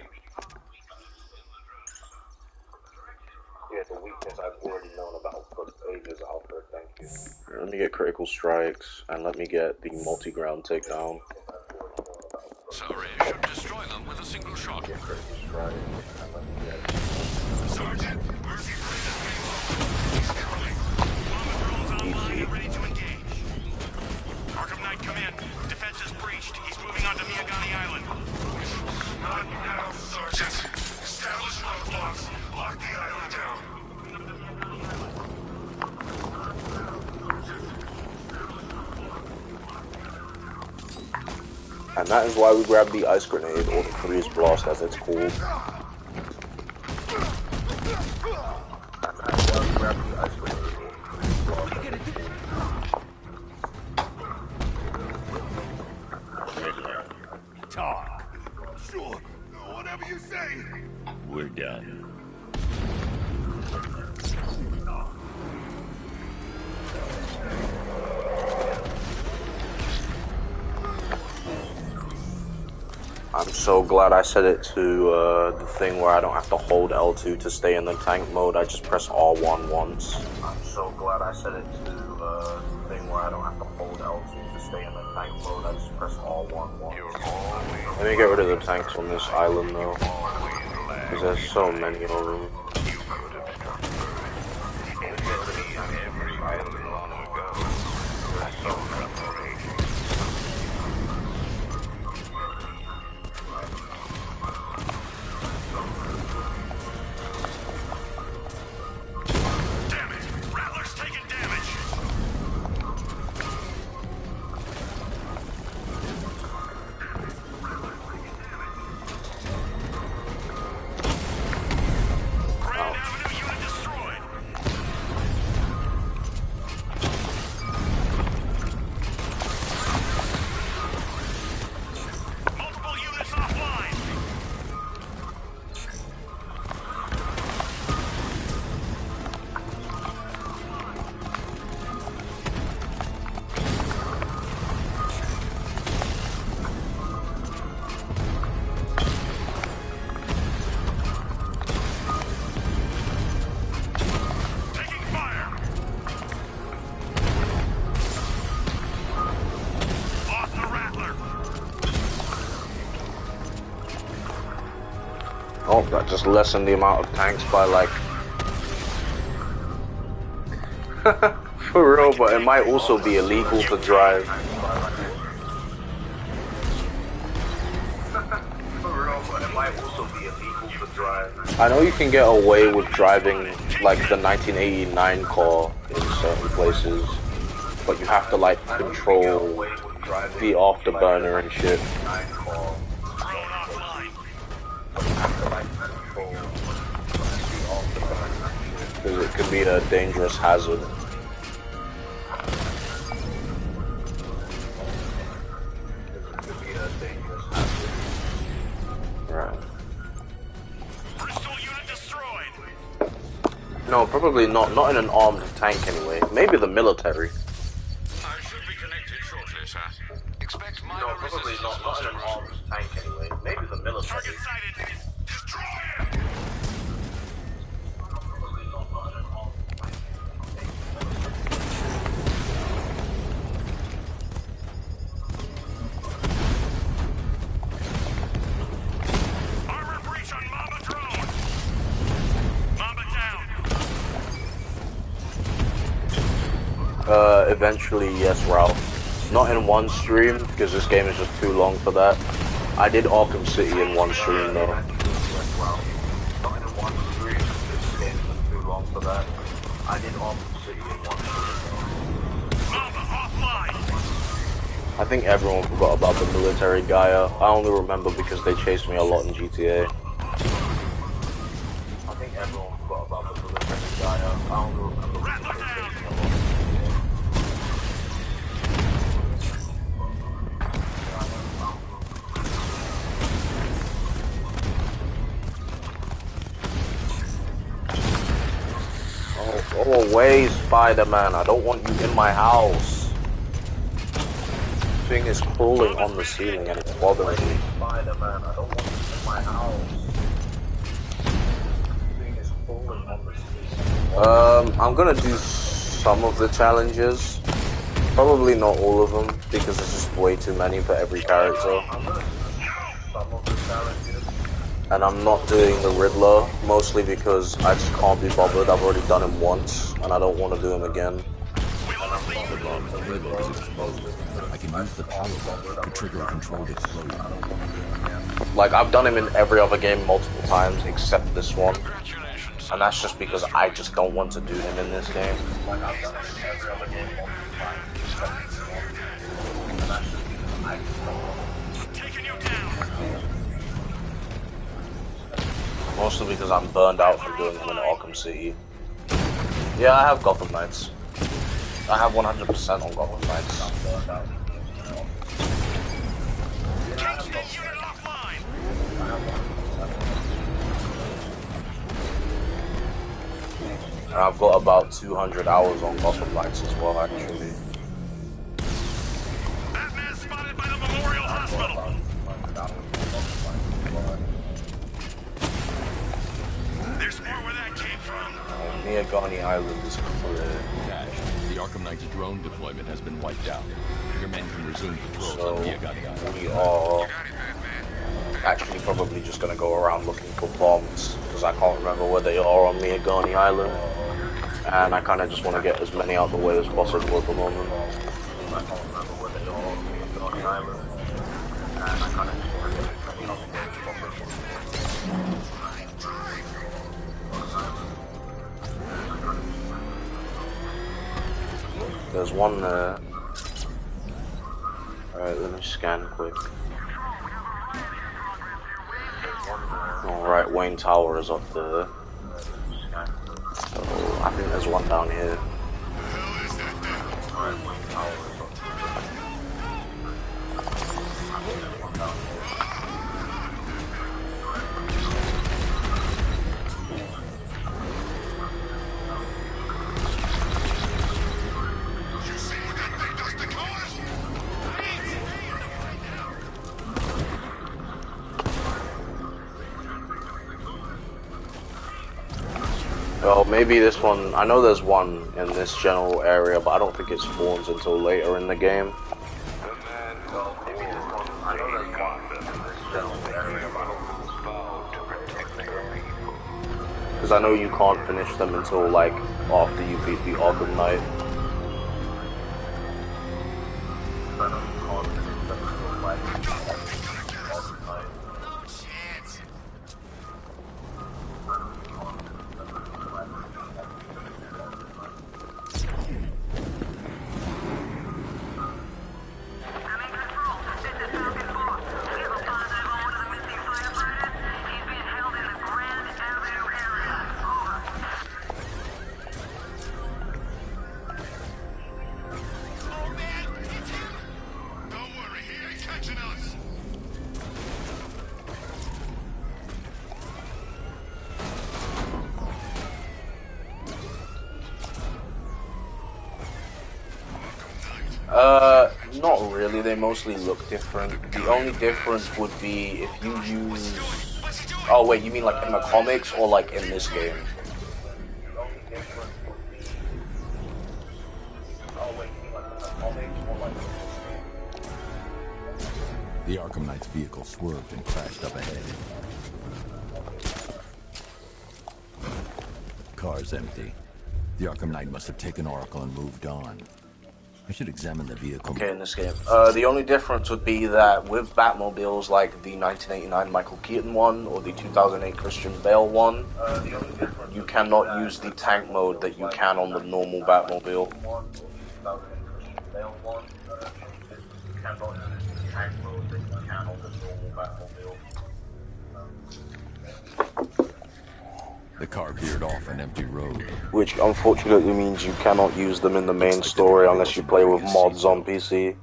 [SPEAKER 1] Yeah, the weakness I've already known about for ages, Alfred. Thank you. Let me get critical strikes, and let me get the multi-ground takedown.
[SPEAKER 14] Sorry, should destroy them with a single shot.
[SPEAKER 5] Sergeant, Mercy He's coming. Mama drone's online and ready to engage. Arkham Knight, come in. Defense is breached. He's moving onto Miyagani Island. Not now, Sergeant. Establish roadblocks. Lock the island down.
[SPEAKER 1] And that is why we grabbed the ice grenade, or the freeze blast as it's called.
[SPEAKER 12] Talk. Sure. Whatever you say.
[SPEAKER 9] We're done.
[SPEAKER 1] I'm so glad I set it to the thing where I don't have to hold L2 to stay in the tank mode. I just press R1 once. I'm so glad I set it to the thing where I don't have to hold L2 to stay in the tank mode. I just press R1 once. Let me get rid of the tanks on this island though, because there's so many of them. Oh, that just lessened the amount of tanks by like... For real, but it might also be illegal to drive. I know you can get away with driving like the 1989 car in certain places, but you have to like control the afterburner and shit. Because it could be a dangerous hazard. Right. No, probably not. Not in an armed tank anyway. Maybe the military.
[SPEAKER 14] I should be connected shortly, sir. Expect minor
[SPEAKER 1] No, probably not in an armed tank anyway. Maybe the military.
[SPEAKER 5] Target sighted. Destroy it! Armor breach on Mamba drone. Mamba down.
[SPEAKER 1] Eventually, yes, Ralph. Not in one stream, because this game is just too long for that. I did Arkham City in one stream, though. Not in one stream, because this game is just too long for that. I did Arkham City in one stream, though.
[SPEAKER 5] Mamba offline.
[SPEAKER 1] I think everyone forgot about the military Gaia. I only remember because they chased me a lot in GTA. I think everyone forgot about the military Gaia. I only remember because they chased me a lot in GTA. Oh, go away, Spider-Man. I don't want you in my house. Thing is crawling on the ceiling and it's bothering me. Spider-Man, I don't want you in my house. Thing is crawling on the ceiling. I'm gonna do some of the challenges. Probably not all of them, because there's just way too many for every character. And I'm not doing the Riddler, mostly because I just can't be bothered. I've already done him once, and I don't want to do him again.
[SPEAKER 9] The Riddler is exposed. I can use the power button to trigger a controlled explosion.
[SPEAKER 1] Like, I've done him in every other game multiple times, except this one. And that's just because I just don't want to do him in this game. Like, I've done him in every other game multiple times, except this one. And that's just because I just don't want to.
[SPEAKER 5] Taking you down.
[SPEAKER 1] Mostly because I'm burned out from doing him in Arkham City. Yeah, I have Gotham Knights. I have 100% on Gotham Knights. I'm burned out. And I've got about 200 hours on Gotham Knights as well, actually.
[SPEAKER 5] Batman spotted by the Memorial Hospital. There's more where that came from.
[SPEAKER 1] Miagani Island is clear.
[SPEAKER 9] Dash, the Arkham Knight's drone deployment has been wiped out. Your men can resume patrols on Miagani Island.
[SPEAKER 1] We are actually probably just going to go around looking for bombs, because I can't remember where they are on Miagani Island. And I kind of just want to get as many out the way as possible at the moment. I can't remember where they are on Miagani Island. And I kind of just want to get as many out the way as possible. There's one there. Alright, let me scan quick. Alright, Wayne Tower is up there. So, I think there's one down here. Alright, Wayne Tower is up there. Oh, maybe this one, I know there's one in this general area, but I don't think it spawns until later in the game. Because I know you can't finish them until, like, after you beat the Arkham Knight. Not really, they mostly look different. The only difference would be if you use... Oh wait, you mean like in the comics or like in this game?
[SPEAKER 9] The Arkham Knight's vehicle swerved and crashed up ahead. Car's empty. The Arkham Knight must have taken Oracle and moved on. I should examine the vehicle.
[SPEAKER 1] Okay, in this game. The only difference would be that with Batmobiles like the 1989 Michael Keaton one or the 2008 Christian Bale one, you cannot use the tank mode that you can on the normal Batmobile.
[SPEAKER 9] The car veered off an empty road.
[SPEAKER 1] Which unfortunately means you cannot use them in the main story unless you play with mods on PC.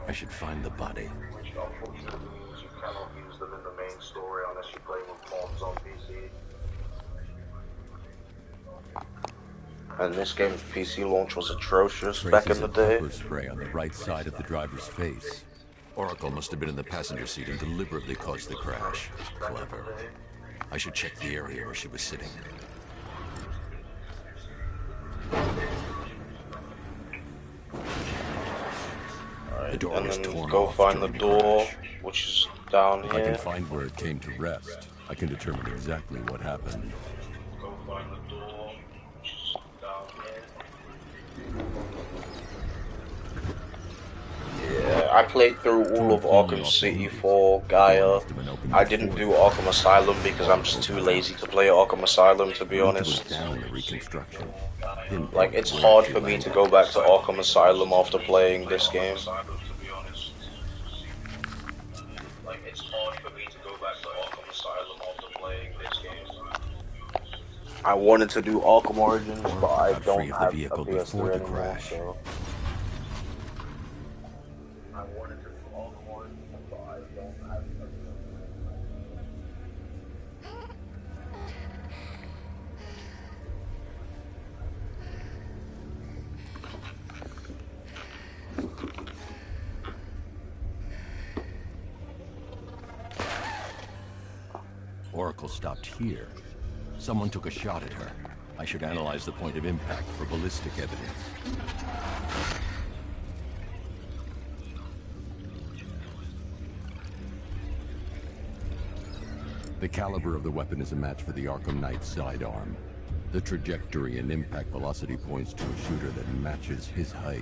[SPEAKER 13] I should find the body.
[SPEAKER 1] Which unfortunately means you cannot use them in the main story unless you play with mods on PC. And this game's PC launch was atrocious back in
[SPEAKER 9] Traces
[SPEAKER 1] the
[SPEAKER 9] of
[SPEAKER 1] day.
[SPEAKER 9] pepper spray on the right side of the driver's face.
[SPEAKER 13] Oracle must have been in the passenger seat and deliberately caused the crash. Clever. I should check the area where she was sitting.
[SPEAKER 1] Alright,
[SPEAKER 13] door
[SPEAKER 1] and
[SPEAKER 13] was
[SPEAKER 1] then
[SPEAKER 13] torn
[SPEAKER 1] go
[SPEAKER 13] off
[SPEAKER 1] find the
[SPEAKER 13] during the
[SPEAKER 1] door,
[SPEAKER 13] crash.
[SPEAKER 1] which is down
[SPEAKER 9] If
[SPEAKER 1] here.
[SPEAKER 9] I can find where it came to rest, I can determine exactly what happened.
[SPEAKER 1] Go find the door, which is down here. Yeah, I played through all of Arkham City for Gaia. I didn't do Arkham Asylum because I'm just too lazy to play Arkham Asylum, to be honest. Like, it's hard for me to go back to Arkham Asylum after playing this game. Like, it's hard for me to go back to Arkham Asylum after playing this game. I wanted to do Arkham Origins, but I don't have a PS3 anymore, so... I wanted to do Arkham Origins, but I don't have a
[SPEAKER 9] Oracle stopped here. Someone took a shot at her. I should analyze the point of impact for ballistic evidence. The caliber of the weapon is a match for the Arkham Knight's sidearm. The trajectory and impact velocity points to a shooter that matches his height.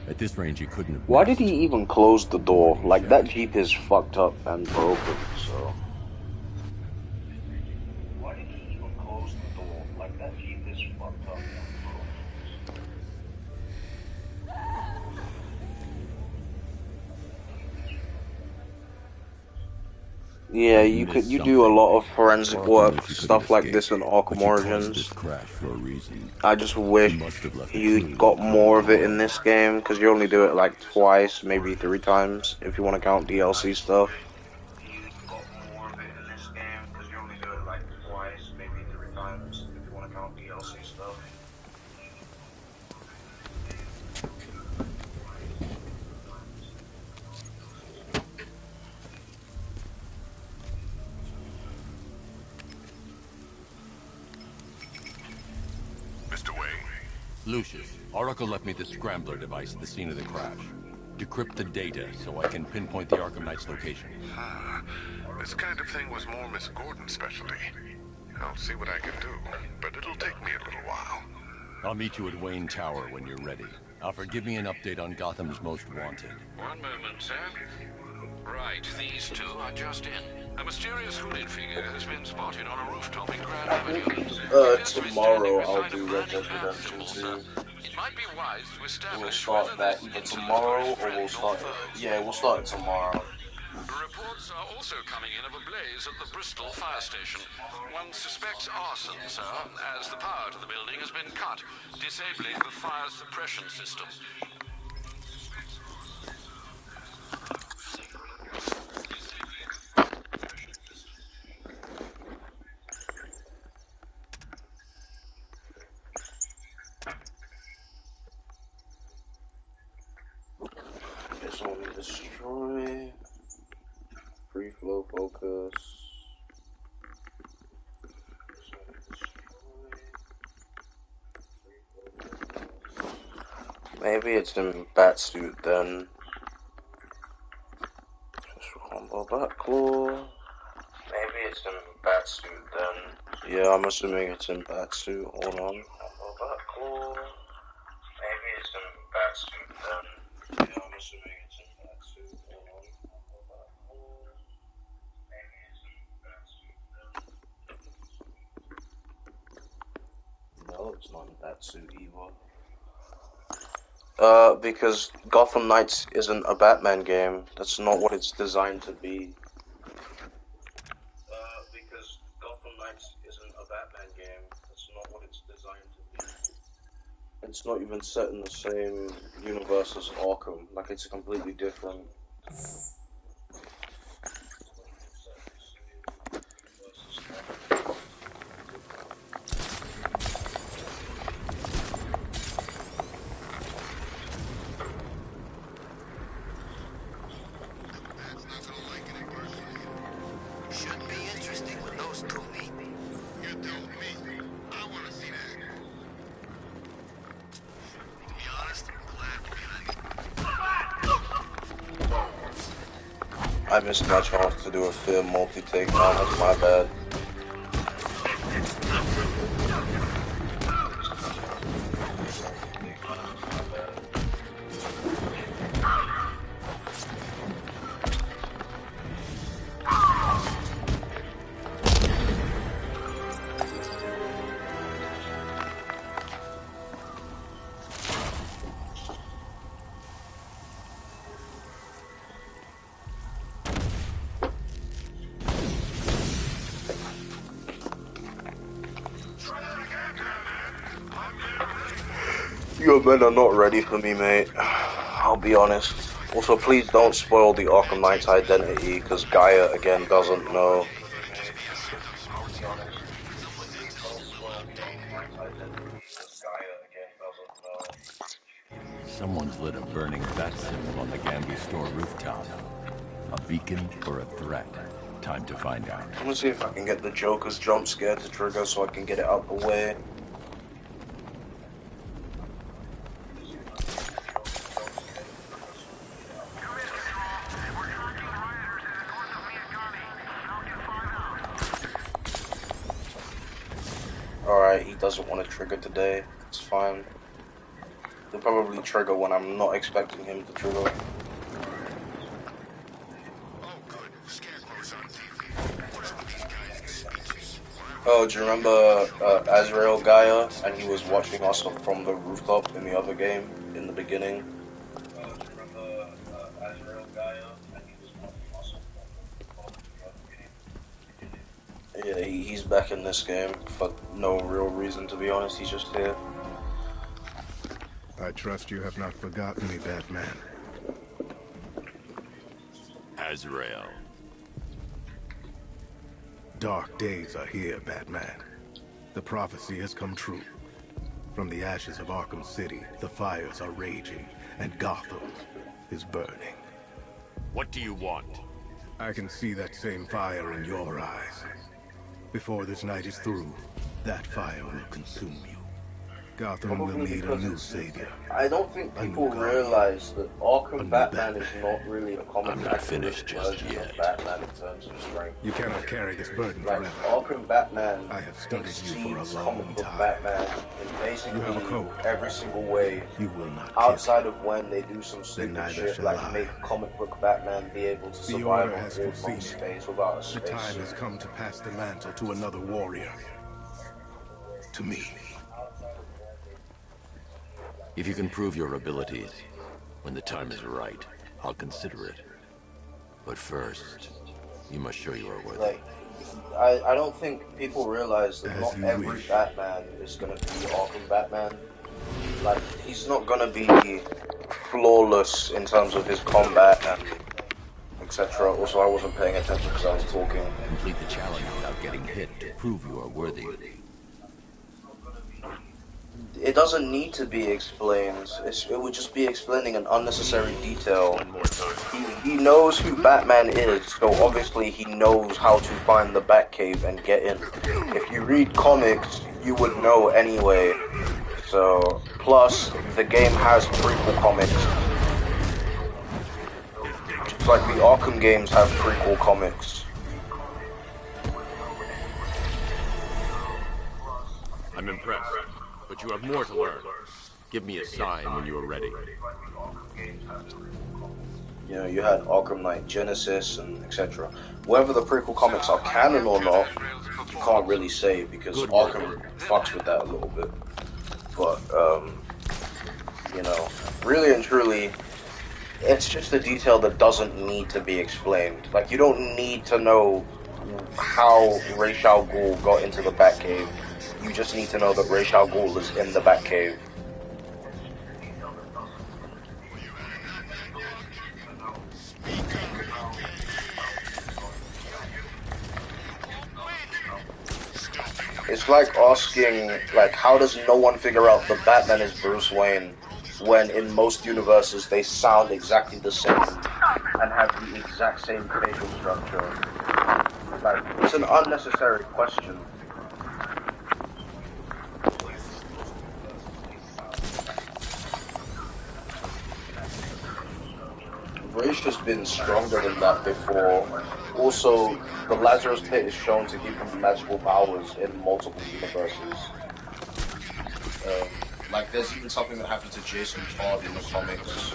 [SPEAKER 9] At this range, he couldn't have...
[SPEAKER 1] Why did he even close the door? Like, that Jeep is fucked up and broken, so... Why did he even close the door? Like, that Jeep is fucked up and broken. Yeah, you do a lot of forensic work, stuff like this in Arkham Origins. I just wish you got more of it in this game, because you only do it like twice, maybe 3 times, if you want to count DLC stuff.
[SPEAKER 9] Lucius, Oracle left me the scrambler device at the scene of the crash. Decrypt the data so I can pinpoint the Arkham Knight's location.
[SPEAKER 16] This kind of thing was more Miss Gordon's specialty. I'll see what I can do, but it'll take me a little while.
[SPEAKER 9] I'll meet you at Wayne Tower when you're ready. Alfred, give me an update on Gotham's Most Wanted.
[SPEAKER 14] One moment, sir. Right, these two are just in. A mysterious hooded figure has been spotted on a rooftop in Grand Avenue.
[SPEAKER 1] Tomorrow I'll do Red Dead Redemption 2.
[SPEAKER 14] It might be wise to establish
[SPEAKER 1] We'll start that either tomorrow or we'll start it tomorrow.
[SPEAKER 14] Reports are also coming in of a blaze at the Bristol fire station. One suspects arson, sir, as the power to the building has been cut, disabling the fire suppression system.
[SPEAKER 1] It's only destroy. Free flow focus. Maybe it's in Batsuit then. Special combo Batclaw. Maybe it's in Batsuit then. Yeah, I'm assuming it's in Batsuit. Hold on. Combo Batclaw. Maybe it's in Batsuit then. Yeah, I'm assuming it's in Batsuit. Hold on. Combo Batclaw. Maybe it's in Batsuit then. No, it's not in Batsuit either. Because Gotham Knights isn't a Batman game. That's not what it's designed to be. Because Gotham Knights isn't a Batman game. That's not what it's designed to be. It's not even set in the same universe as Arkham. Like, it's completely different.
[SPEAKER 10] Should be interesting when those two meet.
[SPEAKER 16] You told me. I want to see that.
[SPEAKER 10] To be honest, I'm glad
[SPEAKER 1] I missed my chance to do a fair multi-takedown. That's my bad. Your men are not ready for me, mate. I'll be honest. Also, please don't spoil the Arkham Knight's identity, because Gaia, again, doesn't know.
[SPEAKER 9] Someone's lit a burning bat symbol on the Gambi store rooftop. A beacon or a threat? Time to find out.
[SPEAKER 1] I'm gonna see if I can get the Joker's jump scare to trigger so I can get it out the way. Alright, he doesn't want to trigger today. It's fine. He'll probably trigger when I'm not expecting him to trigger. Oh, do you remember Azrael Gaia? And he was watching us from the rooftop in the other game, in the beginning? Yeah, he's back in this game for no real reason, to be honest. He's just here.
[SPEAKER 2] I trust you have not forgotten me, Batman.
[SPEAKER 9] Azrael.
[SPEAKER 2] Dark days are here, Batman. The prophecy has come true. From the ashes of Arkham City, the fires are raging, and Gotham is burning.
[SPEAKER 13] What do you want?
[SPEAKER 2] I can see that same fire in your eyes. Before this night is through, that fire will consume you. Gotham will need a new savior.
[SPEAKER 1] I don't think people realize that Arkham Batman is not really a comic accurate version of Batman in terms of strength.
[SPEAKER 2] You cannot carry this burden
[SPEAKER 1] Like,
[SPEAKER 2] forever.
[SPEAKER 1] Arkham Batman
[SPEAKER 2] I have studied you for a
[SPEAKER 1] exceeds
[SPEAKER 2] long
[SPEAKER 1] comic book
[SPEAKER 2] time.
[SPEAKER 1] Batman in basically every single way.
[SPEAKER 2] You will not
[SPEAKER 1] outside of when they do some
[SPEAKER 2] Then
[SPEAKER 1] stupid
[SPEAKER 2] neither
[SPEAKER 1] shit
[SPEAKER 2] shall
[SPEAKER 1] like
[SPEAKER 2] I.
[SPEAKER 1] make comic book Batman be able to
[SPEAKER 2] The
[SPEAKER 1] survive
[SPEAKER 2] Order
[SPEAKER 1] on
[SPEAKER 2] has
[SPEAKER 1] all
[SPEAKER 2] foreseen
[SPEAKER 1] from
[SPEAKER 2] it.
[SPEAKER 1] space without a
[SPEAKER 2] The
[SPEAKER 1] space
[SPEAKER 2] time
[SPEAKER 1] suit.
[SPEAKER 2] has come to pass the mantle to another warrior. To me.
[SPEAKER 13] If you can prove your abilities, when the time is right, I'll consider it. But first, you must show you are worthy.
[SPEAKER 1] Like, I don't think people realize that
[SPEAKER 2] As
[SPEAKER 1] not
[SPEAKER 2] you
[SPEAKER 1] every
[SPEAKER 2] wish.
[SPEAKER 1] Batman is gonna be Arkham Batman. Like, he's not gonna be flawless in terms of his combat and etc. Also, I wasn't paying attention because I was talking.
[SPEAKER 9] Complete the challenge without getting hit to prove you are worthy.
[SPEAKER 1] It doesn't need to be explained. It would just be explaining an unnecessary detail. He knows who Batman is, so obviously he knows how to find the Batcave and get in. If you read comics, you would know anyway. So, plus, the game has prequel comics. Just like the Arkham games have prequel comics.
[SPEAKER 13] I'm impressed, but you have more to learn. Give me a sign when you are ready.
[SPEAKER 1] You know, you had Arkham Knight Genesis and etc. Whether the prequel comics are canon or not, you can't really say because Arkham fucks with that a little bit. But You know, really and truly, it's just a detail that doesn't need to be explained. Like, you don't need to know how Ra's al Ghul got into the Batcave. You just need to know that Ra's al Ghul is in the Batcave. It's like asking, like, how does no one figure out the Batman is Bruce Wayne when in most universes they sound exactly the same and have the exact same facial structure? Like, it's an unnecessary question. Ra's has been stronger than that before. Also, the Lazarus Pit is shown to give him magical powers in multiple universes. Like, there's even something that happened to Jason Todd in the comics.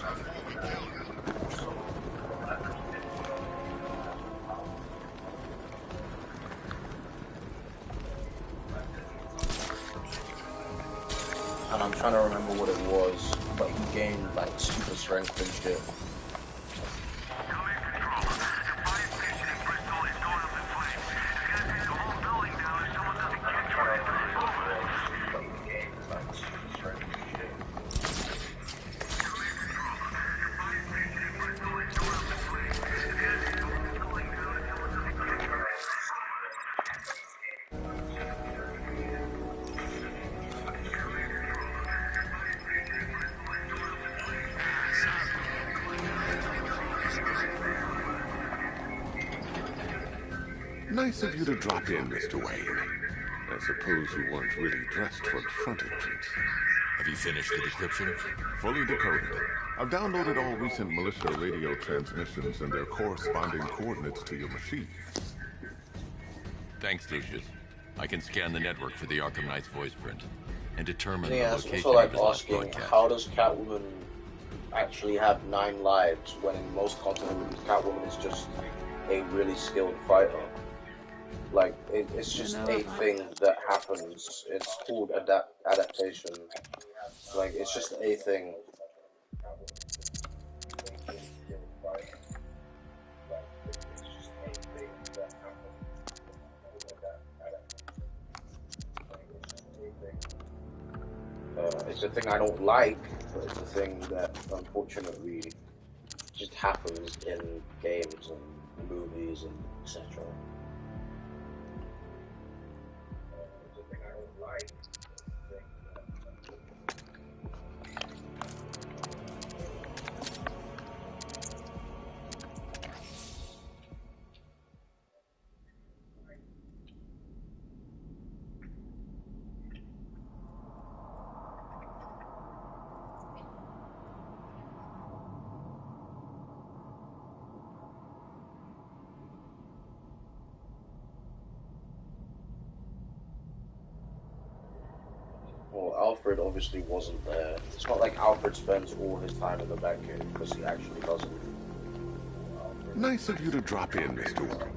[SPEAKER 1] And I'm trying to remember what it was, but he gained, like, super strength and shit.
[SPEAKER 16] Nice of you to drop in, Mr. Wayne. I suppose you weren't really dressed for the front entrance.
[SPEAKER 13] Have you finished the decryption?
[SPEAKER 16] Fully decoded. I've downloaded all recent militia radio transmissions and their corresponding coordinates to your machine.
[SPEAKER 9] Thanks, Lucius. I can scan the network for the Arkham Knight's voice print and determine
[SPEAKER 1] Yeah,
[SPEAKER 9] the
[SPEAKER 1] it's
[SPEAKER 9] location
[SPEAKER 1] also like
[SPEAKER 9] of his last
[SPEAKER 1] asking,
[SPEAKER 9] broadcast.
[SPEAKER 1] how does Catwoman actually have 9 lives when in most continuities Catwoman is just a really skilled fighter? Like, it's just a thing that happens. It's called adaptation. Like, it's just a thing. It's a thing I don't like, but it's a thing that unfortunately just happens in games and movies and etc. It's a thing I don't like. Well, Alfred obviously wasn't there. It's not like Alfred spends all his time in the Batcave, because he actually doesn't.
[SPEAKER 16] Nice of you to drop in, Mr. Wayne.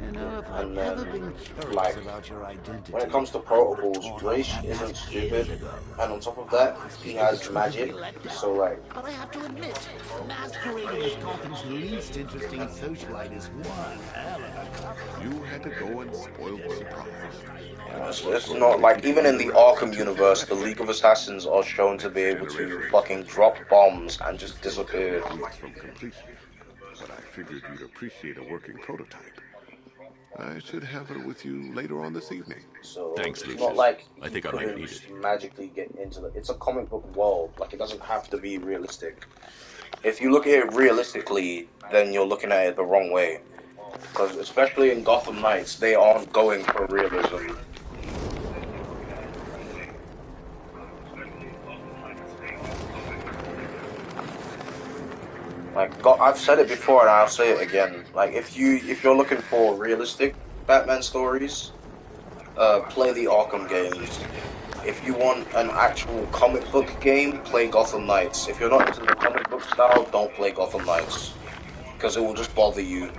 [SPEAKER 10] You know, if I've ever been curious
[SPEAKER 1] like,
[SPEAKER 10] about your identity,
[SPEAKER 1] when it comes to protocols, Ra's isn't stupid, and on top of that, he has magic, so like...
[SPEAKER 10] But I have to admit, masquerading as Gotham's least interesting socialite is one hell of a cover.
[SPEAKER 16] You had to go and spoil the surprise.
[SPEAKER 1] It's not like, even in the Arkham universe, the League of Assassins are shown to be able to fucking drop bombs and just disappear.
[SPEAKER 16] From completion, but I figured you'd appreciate a working prototype. I should have it with you later on this evening.
[SPEAKER 1] So
[SPEAKER 9] Thanks,
[SPEAKER 1] it's
[SPEAKER 9] Lucius.
[SPEAKER 1] not like
[SPEAKER 9] I think I might need it.
[SPEAKER 1] magically get into the... It's a comic book world. Like, it doesn't have to be realistic. If you look at it realistically, then you're looking at it the wrong way. Because especially in Gotham Knights, they aren't going for realism. Like, I've said it before and I'll say it again. Like, if you're looking for realistic Batman stories, play the Arkham games. If you want an actual comic book game, play Gotham Knights. If you're not into the comic book style, don't play Gotham Knights, because it will just bother you.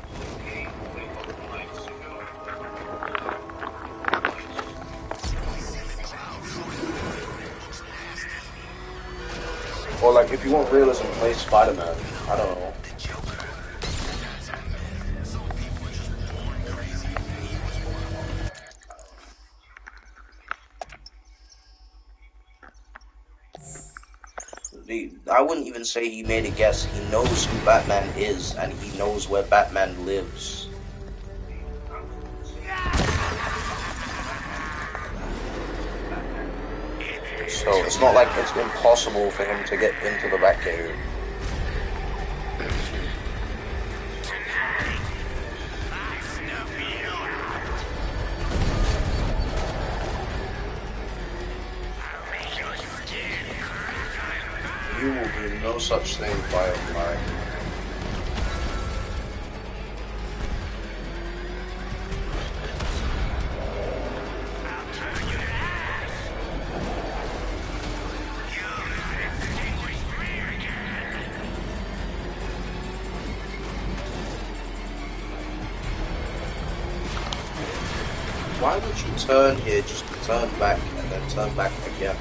[SPEAKER 1] Or like, if you want realism, play Spider-Man. I don't know. I wouldn't even say he made a guess. He knows who Batman is, and he knows where Batman lives. So it's not like it's impossible for him to get into the Batcave. You will do no such thing, Firefly. Why would you turn here just to turn back and then turn back again?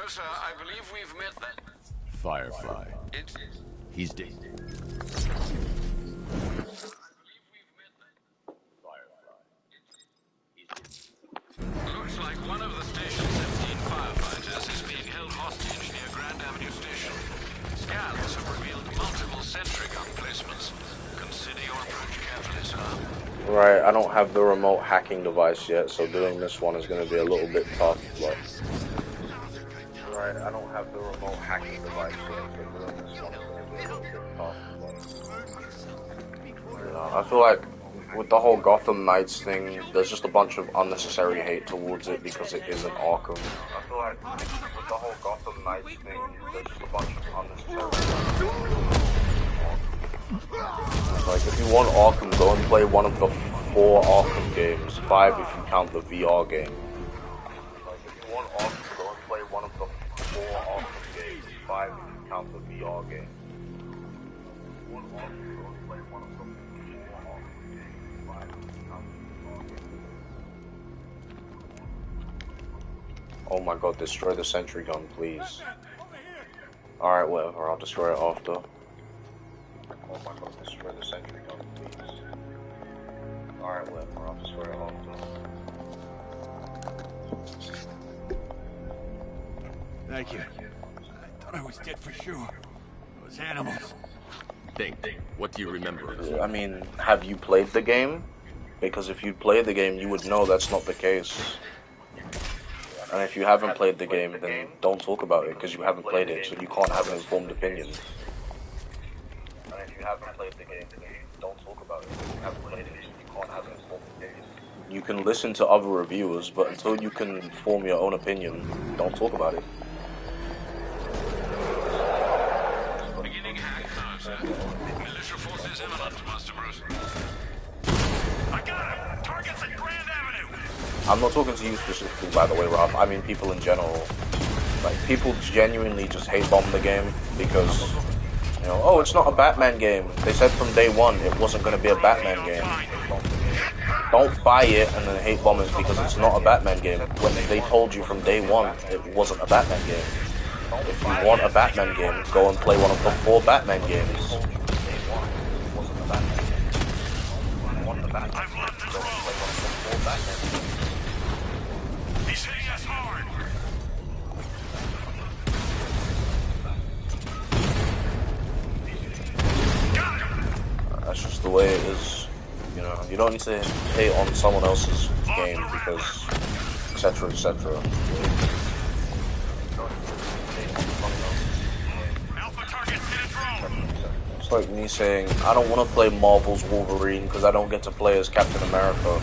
[SPEAKER 14] Sir, I believe we've met that.
[SPEAKER 9] Firefly. He's dead.
[SPEAKER 14] Looks like one of the station's 17 firefighters is being held hostage near Grand Avenue Station. Scans have revealed multiple sentry gun placements. Consider your approach carefully, sir.
[SPEAKER 1] Right, I don't have the remote hacking device yet, so doing this one is going to be a little bit tough, but... Right, I don't have the remote hacking device yet, so doing this one is going to be a little bit tough, but... You know, I feel like with the whole Gotham Knights thing, there's just a bunch of unnecessary hate towards it because it isn't Arkham. I feel like with the whole Gotham Knights thing, there's just a bunch of unnecessary hate. Like, if you want Arkham, go and play one of the 4 Arkham games, 5 if you count the VR game. Like, if you want Arkham, go and play one of the 4 Arkham games, 5 if you count the VR game. If you want Arkham, go and play one of the 4 Arkham games, 5 if you count the VR game. Oh my god, destroy the sentry gun, please. Alright, whatever, I'll destroy it after. Oh my god, destroy the sentry gun, please. Alright, whatever, I'll destroy it after.
[SPEAKER 3] Thank you. I thought I was dead for sure. Those animals.
[SPEAKER 13] Think. What do you remember?
[SPEAKER 1] I mean, have you played the game? Because if you'd played the game, you would know that's not the case. And if you haven't played the game, then don't talk about it, because you haven't played it, so you can't have an informed opinion. And if you haven't played the game, then don't talk about it, because you haven't played it, so you can't have an informed opinion. You can listen to other reviewers, but until you can form your own opinion, don't talk about it.
[SPEAKER 14] Beginning hack now, sir. Militia forces imminent, Master Bruce. I got him! Targets at Grand Avenue!
[SPEAKER 1] I'm not talking to you specifically, by the way, Rob. I mean people in general. Like, people genuinely just hate bomb the game because, you know, oh, it's not a Batman game. They said from day one it wasn't going to be a Batman game. Don't buy it and then hate bomb it because it's not a Batman game. When they told you from day one it wasn't a Batman game. If you want a Batman game, go and play one of the 4 Batman games.
[SPEAKER 14] I've left the drone. He's hitting us hard.
[SPEAKER 1] the way it is. You know, you don't need to hate on someone else's game because, etc., etc. It's like me saying, I don't want to play Marvel's Wolverine because I don't get to play as Captain America.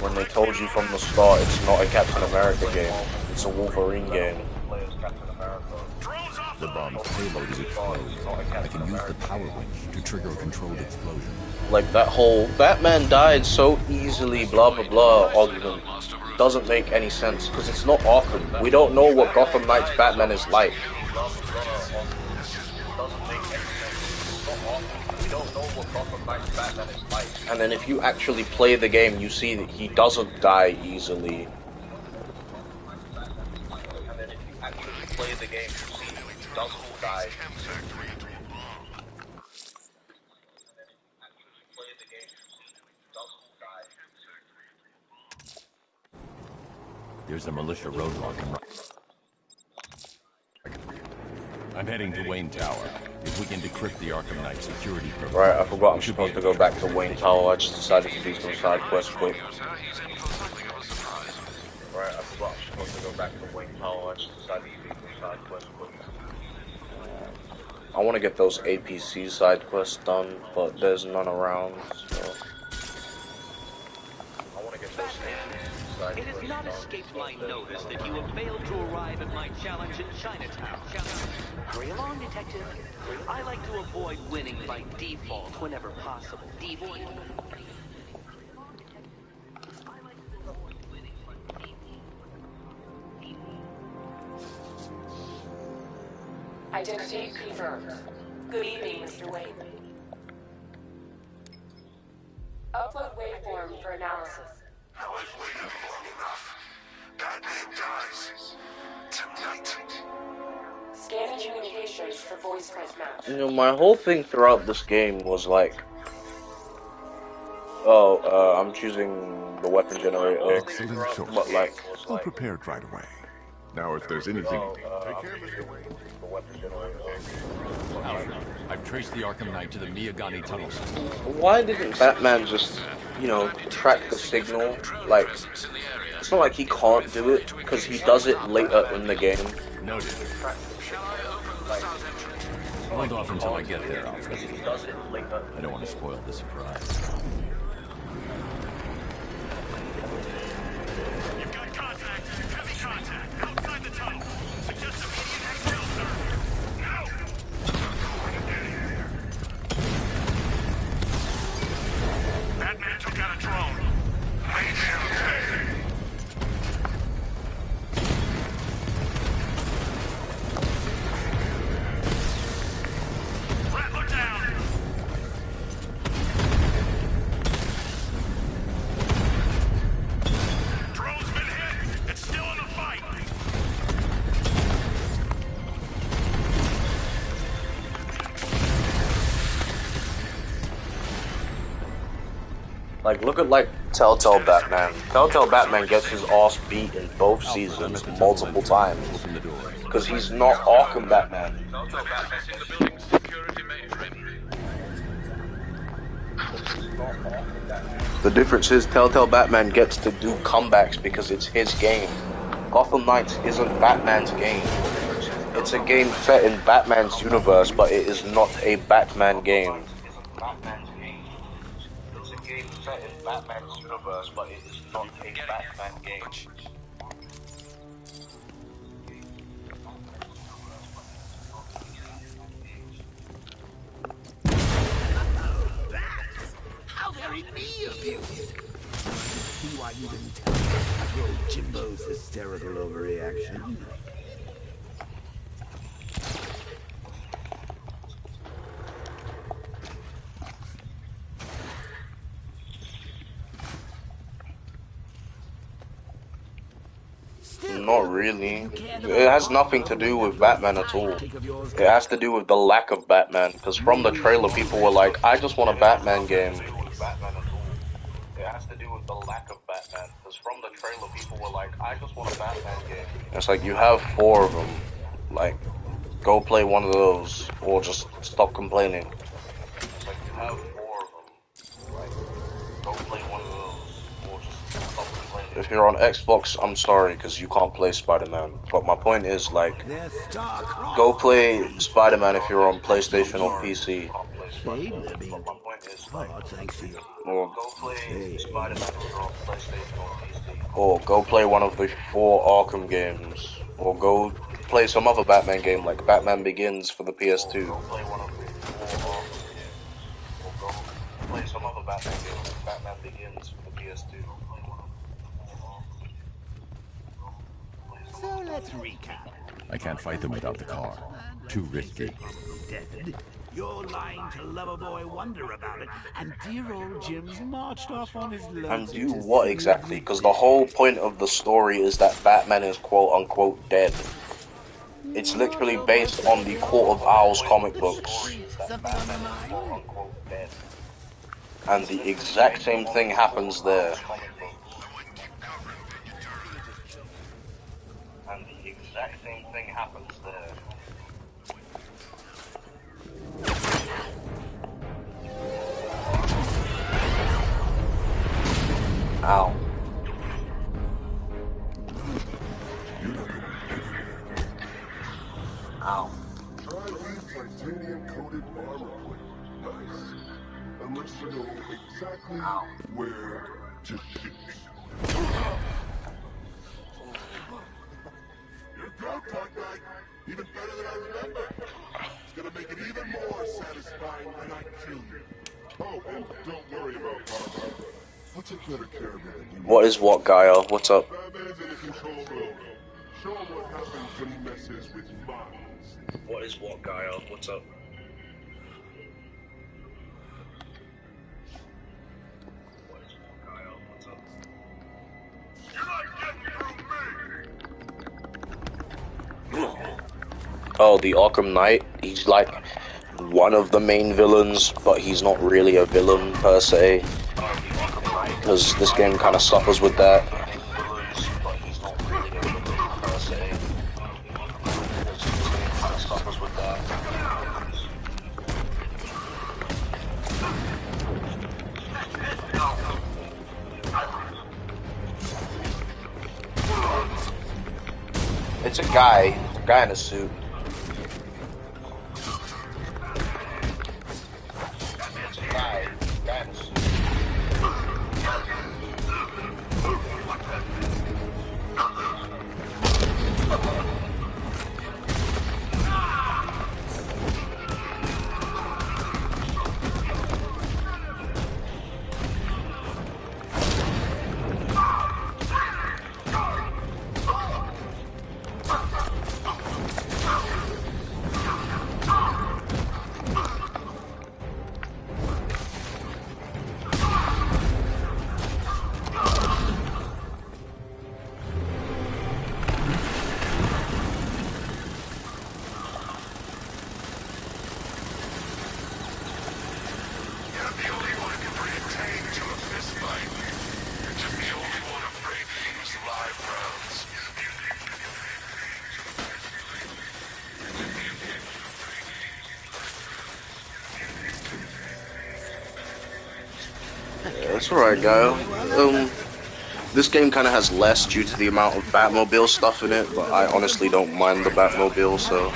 [SPEAKER 1] When they told you from the start it's not a Captain America game, it's a Wolverine game.
[SPEAKER 9] The bomb's payload is exposed. I can use the power winch to trigger a controlled explosion.
[SPEAKER 1] Like that whole Batman died so easily blah blah blah argument doesn't make any sense because it's not Arkham. We don't know what Gotham Knight's Batman is like. And then if you actually play the game, you see that he doesn't die easily. And then if you actually play the game, you see that he doesn't die easily.
[SPEAKER 9] There's a militia roadblock. I'm heading to Wayne Tower. If we can decrypt the Arkham Knight security program.
[SPEAKER 1] Right, I forgot I'm supposed to go back to Wayne Tower. I just decided to do some side quests quick. Right, I forgot I'm supposed to go back to Wayne Tower. I just decided to do some side quests quick. I want to get those APC side quests done, but there's none around, so... I want to get those APC side
[SPEAKER 11] It
[SPEAKER 1] quests
[SPEAKER 11] has not
[SPEAKER 1] done.
[SPEAKER 11] escaped my notice that you have failed to arrive at my challenge in Chinatown. Hurry along, detective. I like to avoid winning by default whenever possible.
[SPEAKER 8] Identity confirmed. Good evening, Mr. Wayne. Upload waveform for analysis.
[SPEAKER 16] Now I've waited long enough. Batman dies. Tonight.
[SPEAKER 8] Scanning communications for voice print match.
[SPEAKER 1] You know, my whole thing throughout this game was like, I'm choosing the weapon generator.
[SPEAKER 16] Excellent choice.
[SPEAKER 1] But like,
[SPEAKER 16] We'll prepare it right away. Now, if there's anything...
[SPEAKER 1] the weapon generator.
[SPEAKER 9] Alfred, I've traced the Arkham Knight to the Miyagani tunnel system.
[SPEAKER 1] Why didn't Batman just, you know, track the signal? Like, it's not like he can't do it, because he does it later in the game.
[SPEAKER 9] Noted. Hold off until I get there, Alfred. I don't want to spoil the surprise.
[SPEAKER 5] You've got contact. Heavy contact. Outside the tunnel. Suggest immediate exfil, sir. Now! Batman took out a drone. Make him pay. Rattler down. Drone's been hit. It's still in the fight.
[SPEAKER 1] Like, look at, like, Telltale Batman. Telltale Batman gets his ass beat in both seasons multiple times. Because he's not Arkham Batman. The difference is Telltale Batman gets to do comebacks because it's his game. Gotham Knights isn't Batman's game. It's a game set in Batman's universe, but it is not a Batman game. It's a game set in Batman's universe, but it is not a Batman game.
[SPEAKER 10] How very me of you! See why you didn't tell me about Jimbo's hysterical overreaction?
[SPEAKER 1] Not really. It has nothing to do with Batman at all. It has to do with the lack of Batman. Because from the trailer, people were like, I just want a Batman game. It has to do with the lack of Batman. Because from the trailer, people were like, I just want a Batman game. It's like, you have 4 of them. Like, go play one of those. Or just stop complaining. It's like, you have 4 of them. if you're on Xbox, I'm sorry because you can't play Spider-Man. But my point is, like, go play Spider-Man if you're on PlayStation or PC.
[SPEAKER 10] Shade, I mean, oh, thanks to you.
[SPEAKER 1] Or or go play one of the 4 Arkham games. Or go play some other Batman game like Batman Begins for the PS2.
[SPEAKER 10] So let's recap.
[SPEAKER 9] I can't fight them without the car. Too risky.
[SPEAKER 10] Dead. You're lying to Loverboy Wonder about it, and dear old Jim's marched off on his
[SPEAKER 1] And
[SPEAKER 10] lonesome
[SPEAKER 1] do
[SPEAKER 10] to
[SPEAKER 1] what
[SPEAKER 10] save
[SPEAKER 1] exactly?
[SPEAKER 10] the
[SPEAKER 1] Because the whole point of the story is that Batman is quote-unquote dead. It's literally based on the Court of Owls comic books.
[SPEAKER 10] Something on your mind?
[SPEAKER 1] And the exact same thing happens there. Ow. Ow.
[SPEAKER 2] Titanium-coated armor plate. Nice. Unless you know exactly where to shoot. You're good, Dark Knight. Even better than I remember. It's gonna make it even more satisfying when I kill you. Oh, and don't worry about Parker. I'll take better care of it than you.
[SPEAKER 1] What is what, Gaia? What's up?
[SPEAKER 2] Batman's in the control room. Show him what happens when he messes with minds.
[SPEAKER 1] What is what, Gaia? What's up? Oh, the Arkham Knight. He's like one of the main villains, but he's not really a villain per se. Because this game kind of suffers with that. It's a guy in a suit. That's alright, guy. This game kind of has less due to the amount of Batmobile stuff in it, but I honestly don't mind the Batmobile, so.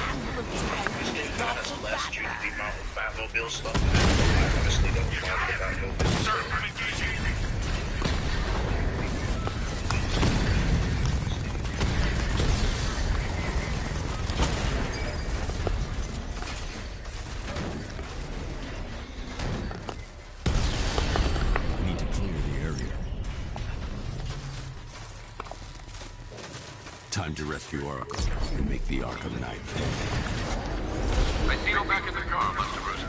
[SPEAKER 9] Time to rescue Arkham and make the Arkham Knight.
[SPEAKER 14] I see you back in the car, Mr. Bruce.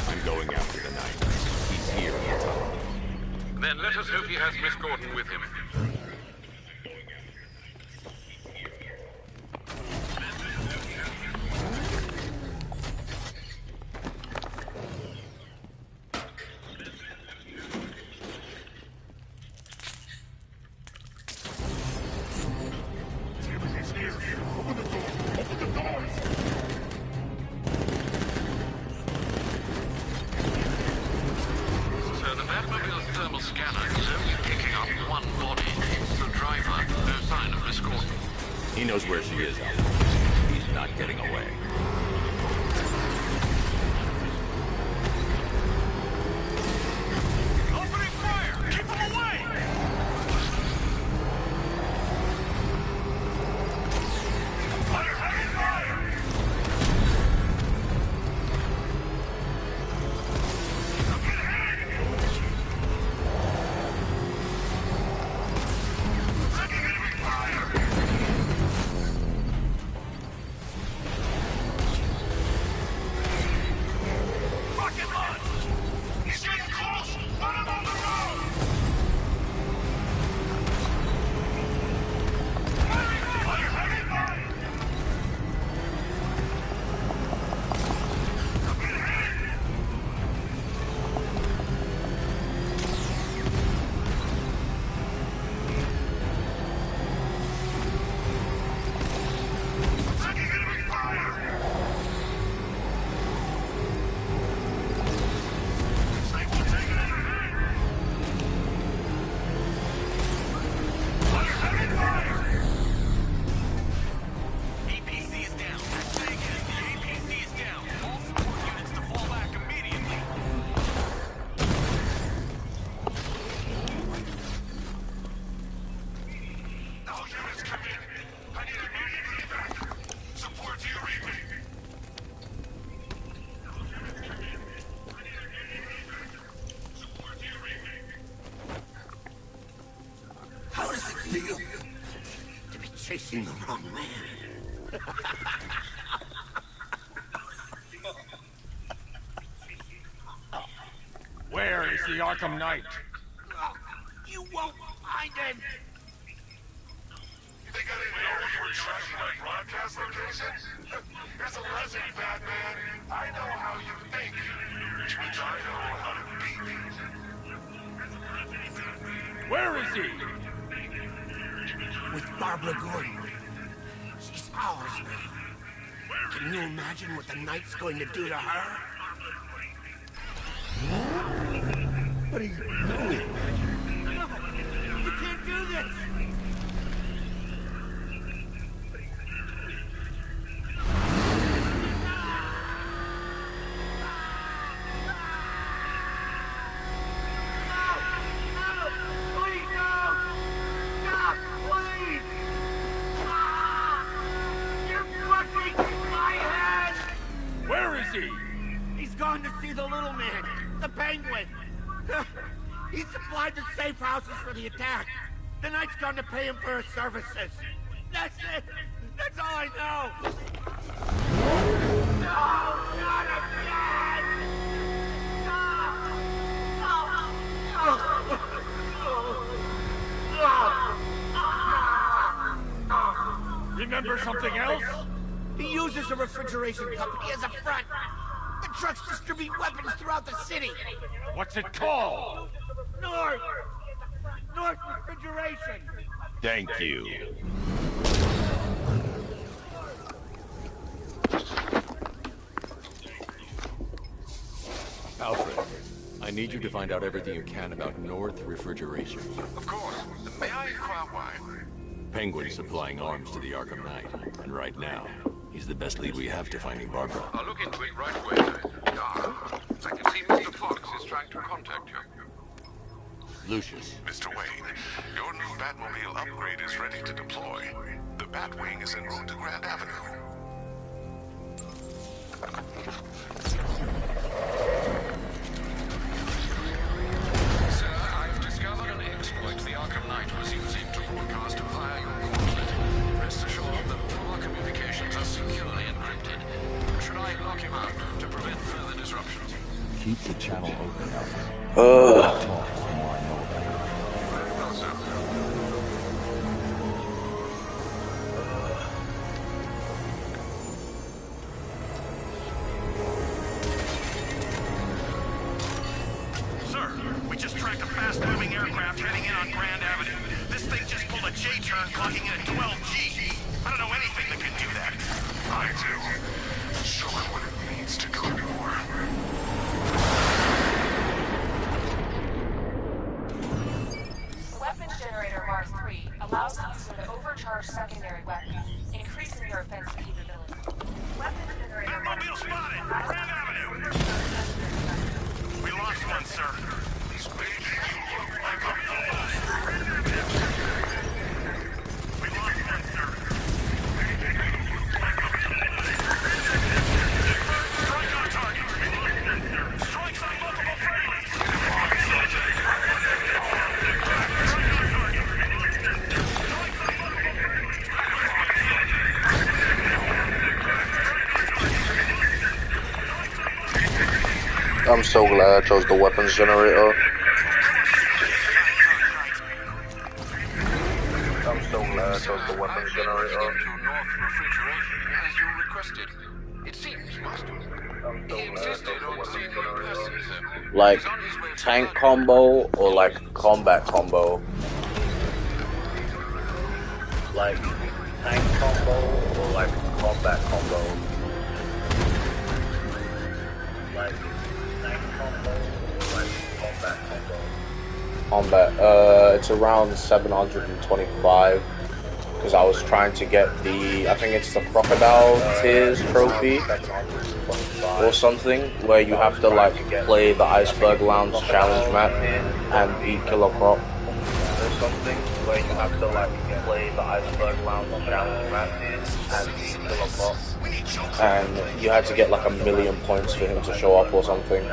[SPEAKER 13] I'm going after the Knight. He's here.
[SPEAKER 14] Then let us hope he has Miss Gordon with him. Sir, the Batmobile's thermal scanner is only picking up one body.
[SPEAKER 9] knows where she is, Alpha. He's not getting away.
[SPEAKER 5] Opening fire! Keep him away! Fire! Heavy fire! Rocket launch! He's getting close! Put him on the road! Fire! Heavy fire! Taking enemy fire! They will take it in hand! Fire! Heavy fire! APC is down. Say again. The APC is down. All support units to fall back immediately. All units come in. I need immediate evac. Support to you, read me.
[SPEAKER 10] How does it feel to be chasing the wrong man?
[SPEAKER 12] Where is the Arkham Knight?
[SPEAKER 10] You won't find him!
[SPEAKER 2] You think I didn't know you were tracking my broadcast location? As a legend, Batman, I know how you think. Which means I know how to beat you.
[SPEAKER 12] Where is he?
[SPEAKER 10] With Barbara Gordon. She's ours now. Can you imagine what the Knight's going to do to her? What are you doing? No! You can't do this!
[SPEAKER 12] Where is he?
[SPEAKER 10] He's gone to see the little man, the Penguin. He supplied the safe houses for the attack. The Knight's gone to pay him for his services. That's it. That's all I know. No, not again.
[SPEAKER 12] Remember something else?
[SPEAKER 10] He uses a refrigeration company as a front. The trucks distribute weapons throughout the city.
[SPEAKER 12] What's it called?
[SPEAKER 10] North Refrigeration.
[SPEAKER 12] Thank you.
[SPEAKER 9] Alfred, I need you to find out everything you can about North Refrigeration.
[SPEAKER 16] Of course. May I inquire why?
[SPEAKER 9] Penguin's supplying arms to the Arkham Knight, and right now, he's the best lead we have to finding Barbara.
[SPEAKER 14] I'll look into it right away. I can see Mr. Fox is trying to contact you.
[SPEAKER 9] Lucius.
[SPEAKER 16] Mr. Wayne, your new Batmobile upgrade is ready to deploy. The Batwing is en route to Grand Avenue.
[SPEAKER 14] Sir, I've discovered an exploit the Arkham Knight was using to broadcast via your gauntlet. Rest assured that all our communications are securely encrypted. Should I lock him out to prevent further disruptions?
[SPEAKER 9] Keep the channel open, Alfred. The more I know about it.
[SPEAKER 14] Very well, sir.
[SPEAKER 5] Sir, we just tracked a fast-moving aircraft heading in on Grand Avenue. This thing just pulled a J-turn clocking in at 12G. I don't know anything that can do that.
[SPEAKER 2] I do. Show him what it means to go to war.
[SPEAKER 17] The weapons generator Mars 3 allows the user to overcharge secondary weapons.
[SPEAKER 1] I'm so glad I chose the weapons generator. I'm so glad I chose the weapons generator.
[SPEAKER 14] Into North refrigeration as you requested. It seems, Master. He insisted on seeing you in person, sir.
[SPEAKER 1] Like
[SPEAKER 14] He's on his way for
[SPEAKER 1] tank
[SPEAKER 14] blood.
[SPEAKER 1] combo or like combat combo? Like tank combo or like combat combo? Like tank combo or like combat combo? Combat. It's around 725 because I was trying to get the, I think it's the Crocodile Tears trophy or something, where you have to like play the Iceberg Lounge challenge map and beat Killer Croc or something, where you have to like play the Iceberg Lounge challenge map and beat Killer Croc, and you had to get like 1,000,000 points for him to show up or something.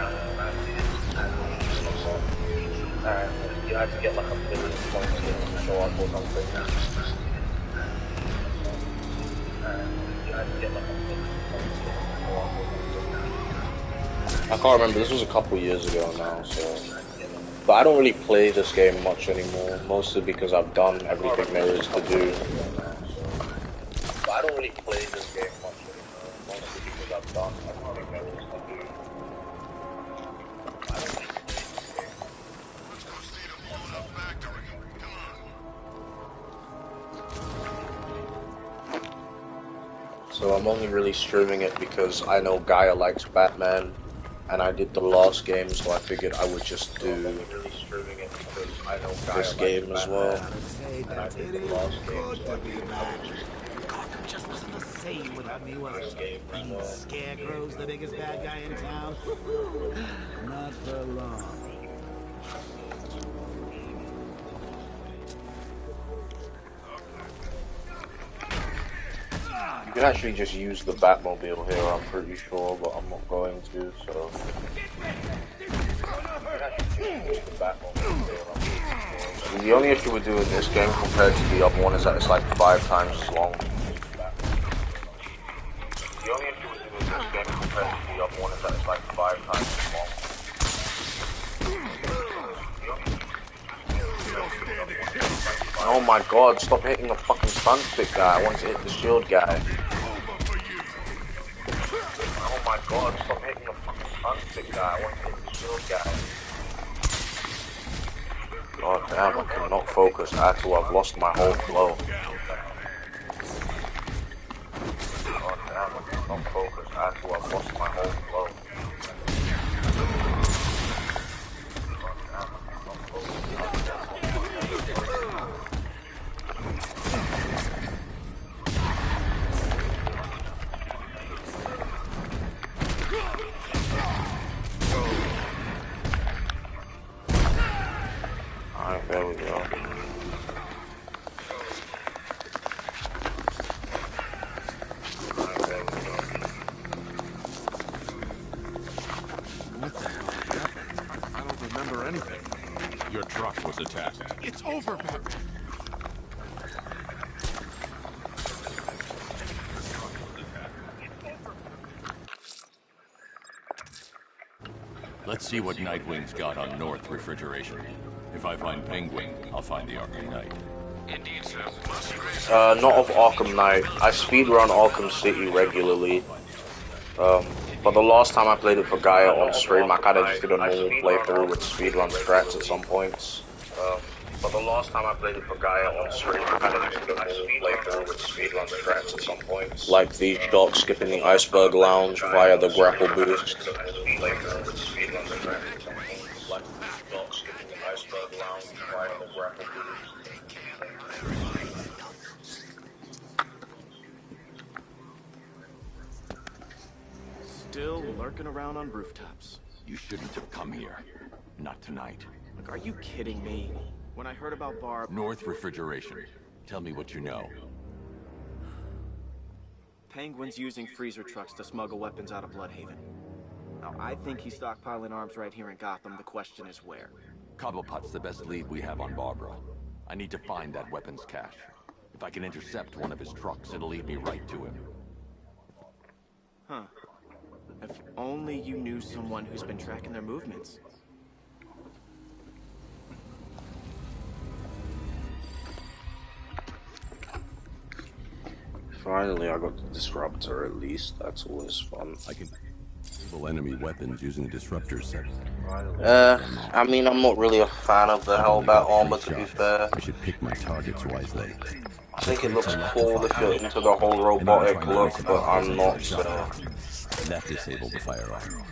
[SPEAKER 1] And you had to get like 1,000,000 points for him to show up or something. I can't remember, this was a couple years ago now, so... But I don't really play this game much anymore, mostly because I've done everything there is to do. But I don't really play this game much anymore, mostly because I've done everything there is to do.
[SPEAKER 16] Let's go see the blown up factory. Come on.
[SPEAKER 1] So I'm only really streaming it because I know Gaia likes Batman, and I did the last game, so I figured I would just do this game as well. And I did the last game, so I figured I would just
[SPEAKER 10] Gotham just wasn't the same without me, was it? Being Scarecrow's the biggest bad guy in town. Not for long.
[SPEAKER 1] You can actually just use the Batmobile here, I'm pretty sure, but I'm not going to, so... The only issue with doing this game compared to the other one is that it's like 5 times as long. The only issue with doing this game compared to the other one is that it's like 5 times as long. Oh my god, stop hitting the fucking stun stick guy, I want to hit the shield guy. Oh my god, stop hitting the fucking stun stick guy, I want to hit the shield guy. God damn, I cannot focus at all, I've lost my whole flow. God damn, I cannot focus at all, I've lost my whole flow. Alright, there we go.
[SPEAKER 13] What the hell happened? I don't remember anything. Your truck was attacked. It's over, Batman. Let's see what Nightwing's got on North refrigeration. If I find Penguin, I'll find the Arkham Knight.
[SPEAKER 14] Indeed, sir.
[SPEAKER 1] Not of Arkham Knight. I speedrun Arkham City regularly. But the last time I played it for Gaia on stream, I kinda just did a normal playthrough with speedrun strats at some points. But the last time I played it for Gaia on stream, I kinda just did a normal playthrough with speedrun strats at some points. Like the shot skipping the Iceberg Lounge via the grapple boost.
[SPEAKER 17] Still lurking around on rooftops.
[SPEAKER 13] You shouldn't have come here. Not tonight.
[SPEAKER 17] Like, are you kidding me? When I heard about Barb...
[SPEAKER 13] North refrigeration. Tell me what you know.
[SPEAKER 17] Penguin's using freezer trucks to smuggle weapons out of Bloodhaven. Now, I think he's stockpiling arms right here in Gotham. The question is where.
[SPEAKER 13] Cobblepot's the best lead we have on Barbara. I need to find that weapons cache. If I can intercept one of his trucks, it'll lead me right to him.
[SPEAKER 17] Huh. If only you knew someone who's been tracking their movements.
[SPEAKER 1] Finally, I got the disruptor at least. That's always fun.
[SPEAKER 9] I can disable enemy weapons using the disruptor set.
[SPEAKER 1] I mean, I'm not really a fan of the Hellbat armor, to be fair.
[SPEAKER 9] I should pick my targets wisely.
[SPEAKER 1] I think it looks cool if you're into the whole robotic look, but I'm not, so...
[SPEAKER 9] That disabled the firearm.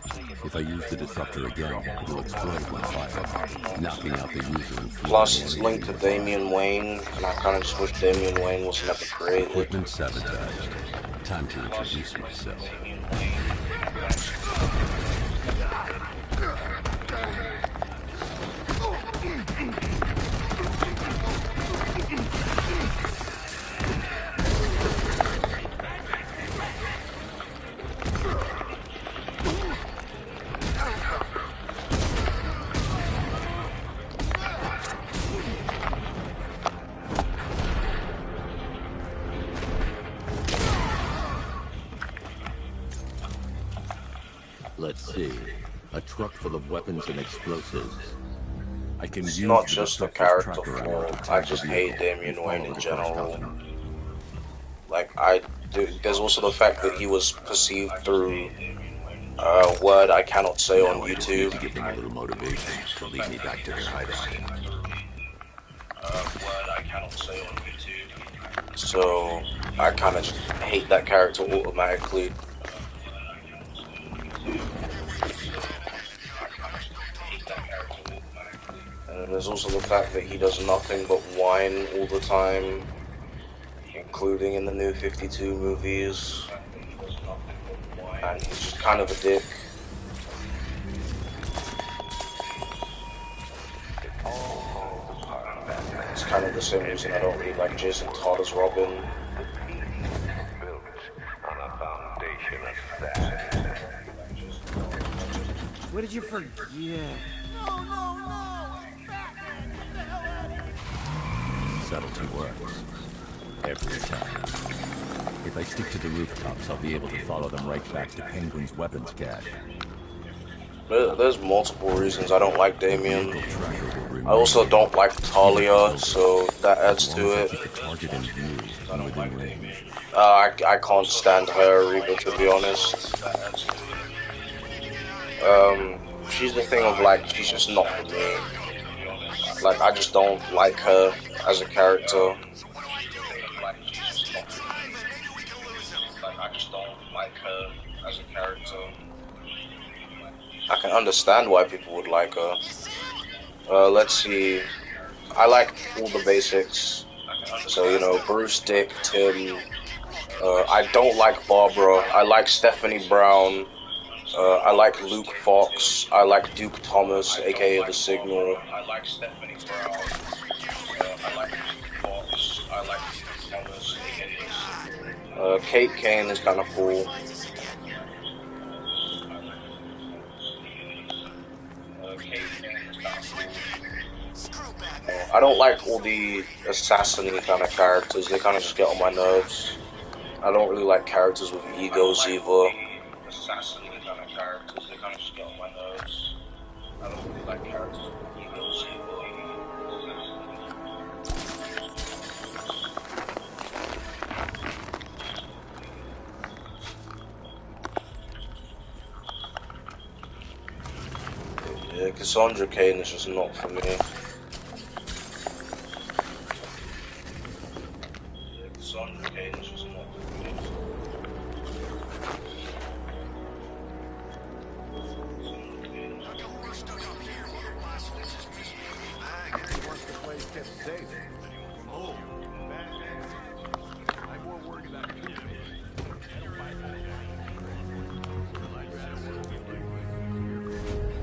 [SPEAKER 9] If I use the disruptor again, it'll explode when fired, knocking out the user and
[SPEAKER 1] plus, it's linked to Damian Wayne, and I kind of just wish Damian Wayne was never created.
[SPEAKER 9] Equipment sabotaged. Time to introduce myself. Let's see. A truck full of weapons and explosives. I can
[SPEAKER 1] it's
[SPEAKER 9] use
[SPEAKER 1] not just a character flaw. I just hate Damian Wayne in general. Like, there's also the fact that he was perceived through word I cannot say on YouTube.
[SPEAKER 13] To give them a little motivation to lead me back to their hideout.
[SPEAKER 1] Word I cannot say on YouTube. So I kind of just hate that character automatically. And there's also the fact that he does nothing but whine all the time, including in the new 52 movies. And he's just kind of a dick. It's kind of the same reason I don't really like Jason Todd as Robin.
[SPEAKER 10] What did you forget?
[SPEAKER 9] Subtlety works. Every time. If I stick to the rooftops, I'll be able to follow them right back to Penguin's weapons cache.
[SPEAKER 1] There's multiple reasons I don't like Damien. I also don't like Talia, so that adds to it. I can't stand her either, to be honest. She's the thing of, like, she's just not for me. Like, I just don't like her as a character. I can understand why people would like her. Let's see. I like all the basics. So, you know, Bruce, Dick, Tim. I don't like Barbara. I like Stephanie Brown. I like Luke Fox. I like Duke Thomas, aka The Signal. I like Stephanie Brown. I like Luke Fox. I like Duke Thomas, aka The Signal. Kate Kane is kind of cool. I don't like all the assassin-y kind of characters. They kind of just get on my nerves. I don't really like characters with egos either. Yeah, Cassandra Cain is just not for me.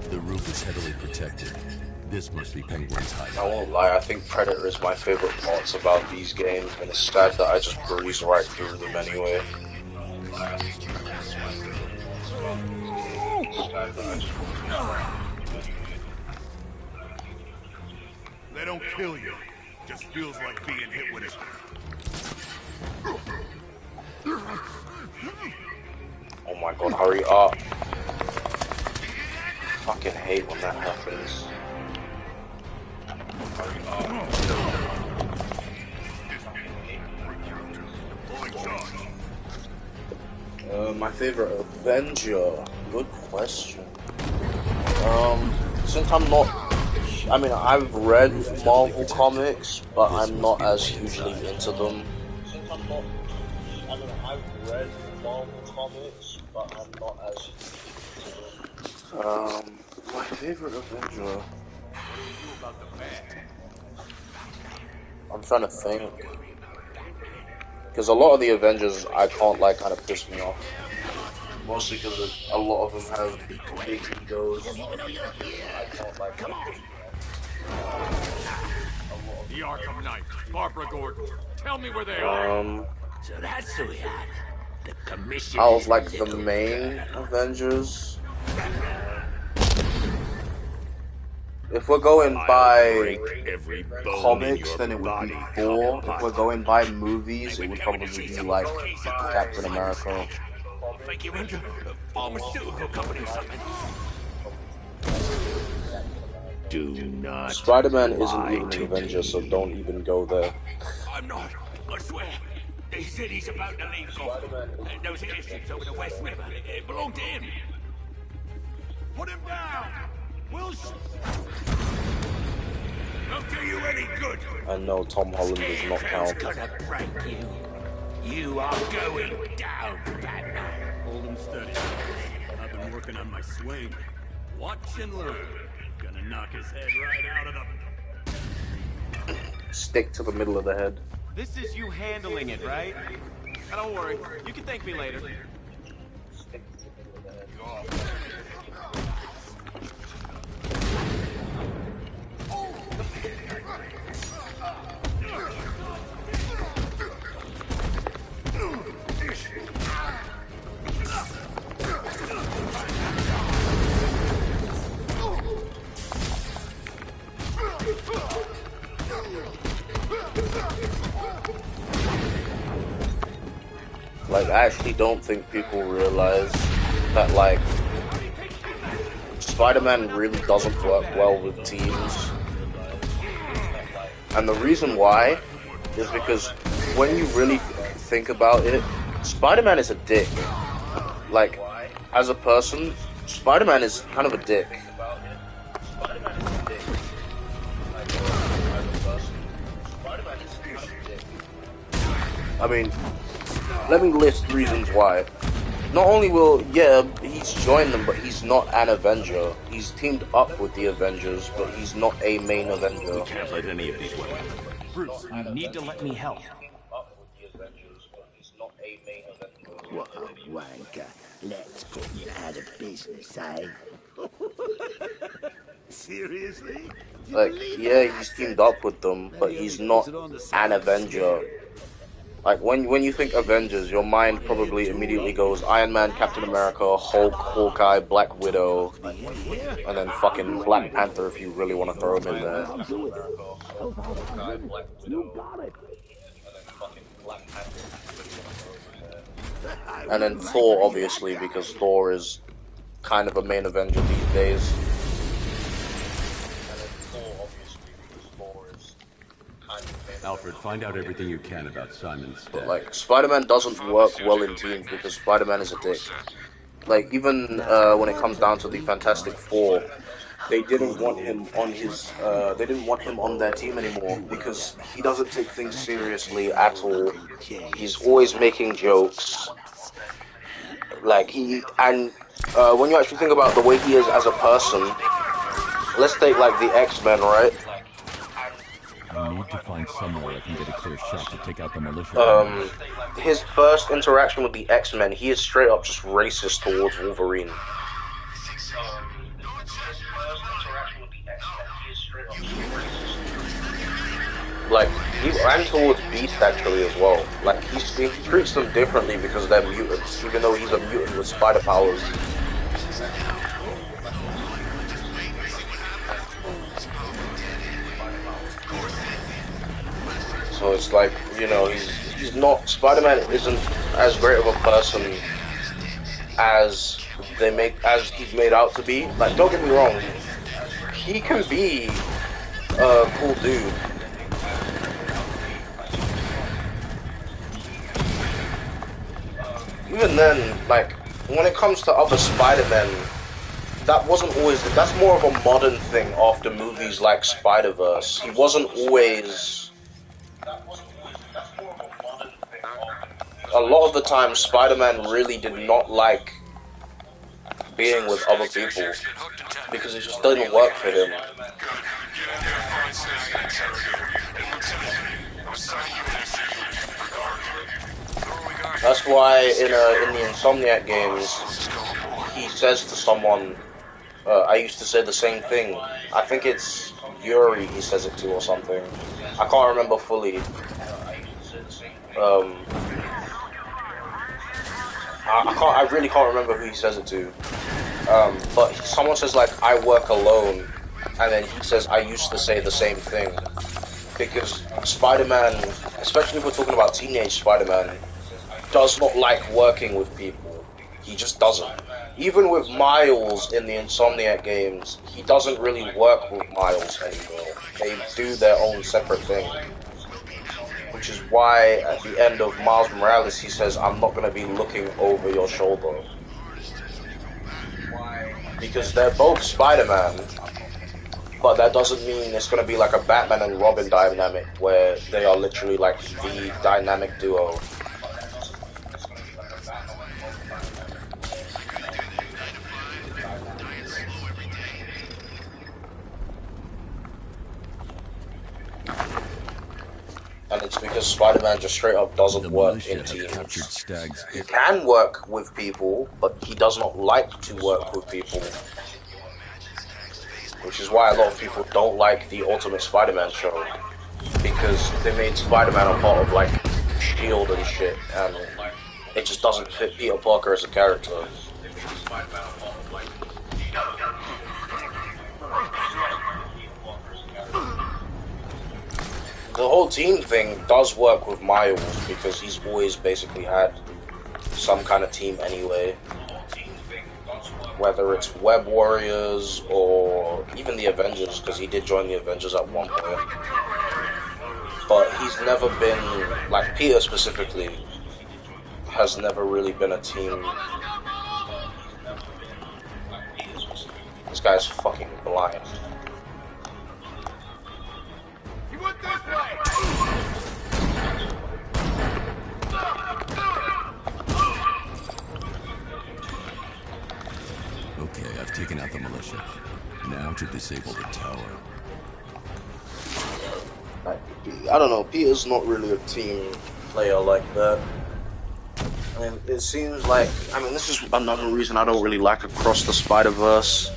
[SPEAKER 9] The roof is heavily protected. This must be Penguin's hideout.
[SPEAKER 1] I won't lie, I think Predator is my favorite parts about these games, and it's sad that I just breeze right through them anyway.
[SPEAKER 2] They don't kill you. Just feels like being hit with it.
[SPEAKER 1] Oh my god, hurry up. Fucking hate when that happens. Hurry up. My favorite Avenger. Good question. Since I'm not, I mean, I've read Marvel comics, but I'm not as hugely into them. Since I'm not, I mean, I've read Marvel comics, but I'm not as hugely into them. My favorite Avenger. I'm trying to think. Because a lot of the Avengers I can't like kind of piss me off. Mostly because a lot of them have big egos. I can't like kind of piss me off.
[SPEAKER 14] The Arkham Knight, Barbara Gordon. Tell me where they are.
[SPEAKER 10] So that's who we had. The commission.
[SPEAKER 1] I was like the main Avengers. If we're going by comics, then it would be Thor. If we're going by movies, it would probably be like Captain America.
[SPEAKER 10] Thank you, Ranger. Pharmaceutical company or something. Do not.
[SPEAKER 1] Spider-Man isn't even an Avenger, so don't even go there.
[SPEAKER 10] I'm not. I swear. They said he's about to leave Gotham. Those airships over the West River. It belonged to him.
[SPEAKER 3] Put him down! We'll
[SPEAKER 10] Don't do you any good.
[SPEAKER 1] I know Tom Holland does not count.
[SPEAKER 10] Gonna break you. You are going down, Batman.
[SPEAKER 18] Hold him steady. I've been working on my swing. Watch and learn. Gonna knock his head right out of the...
[SPEAKER 1] Stick to the middle of the head.
[SPEAKER 17] This is you handling it, right? Don't worry. You can thank me later.
[SPEAKER 1] Like, I actually don't think people realize that, like, Spider-Man really doesn't work well with teams. And the reason why is because when you really think about it, Spider-Man is a dick. Like, as a person, Spider-Man is kind of a dick. I mean, let me list reasons why. Not only will, yeah, he's joined them, but he's not an Avenger. He's teamed up with the Avengers, but he's not a main Avenger.
[SPEAKER 18] We can't let any of these women.
[SPEAKER 17] Bruce, you need to let me help.
[SPEAKER 10] What a wanker. Let's put you out of business, eh? Seriously?
[SPEAKER 1] Like, yeah, he's teamed up with them, but he's not an Avenger. Like, when you think Avengers, your mind probably immediately goes Iron Man, Captain America, Hulk, Hawkeye, Black Widow, and then fucking Black Panther if you really want to throw him in there. And then Thor, obviously, because Thor is kind of a main Avenger these days.
[SPEAKER 9] Alfred, find out everything you can about Simon's death.
[SPEAKER 1] But, like, Spider-Man doesn't work well in teams because Spider-Man is a dick. Like, even when it comes down to the Fantastic Four, they didn't want him on his, they didn't want him on their team anymore because he doesn't take things seriously at all. He's always making jokes. Like, when you actually think about the way he is as a person, let's take, like, the X-Men, right?
[SPEAKER 9] I need to find somewhere I can get a clear shot to take out the militia.
[SPEAKER 1] His first interaction with the X-Men, he is straight up just racist towards Wolverine. Like, and towards Beast actually as well. Like, he treats them differently because they're mutants, even though he's a mutant with spider powers. So it's like, you know, he's not, Spider-Man isn't as great of a person as he's made out to be. Like, don't get me wrong, he can be a cool dude. Even then, like, when it comes to other Spider-Men, that wasn't always. That's more of a modern thing after movies like Spider-Verse. He wasn't always. A lot of the time, Spider-Man really did not like being with other people because it just didn't work for him. That's why in the Insomniac games, he says to someone, I used to say the same thing. I think it's Yuri he says it to or something. I can't remember fully. I really can't remember who he says it to. But someone says, like, I work alone, and then he says, I used to say the same thing. Because Spider-Man, especially if we're talking about teenage Spider-Man, does not like working with people. He just doesn't. Even with Miles in the Insomniac games, he doesn't really work with Miles anymore. They do their own separate thing. Which is why at the end of Miles Morales he says, I'm not going to be looking over your shoulder. Because they're both Spider-Man, but that doesn't mean it's going to be like a Batman and Robin dynamic where they are literally like the dynamic duo. And it's because Spider-Man just straight up doesn't work in teams. He can work with people, but he does not like to work with people. Which is why a lot of people don't like the Ultimate Spider-Man show. Because they made Spider-Man a part of, like, S.H.I.E.L.D. and shit, and it just doesn't fit Peter Parker as a character. The whole team thing does work with Miles, because he's always basically had some kind of team anyway. Whether it's Web Warriors or even the Avengers, because he did join the Avengers at one point. But he's never been, like Peter specifically, has never really been a team. This guy's fucking blind.
[SPEAKER 12] You went this way!
[SPEAKER 9] Okay, I've taken out the militia. Now to disable the tower.
[SPEAKER 1] I don't know, Peter's not really a team player like that. I mean, it seems like, this is another reason I don't really like Across the Spider-Verse.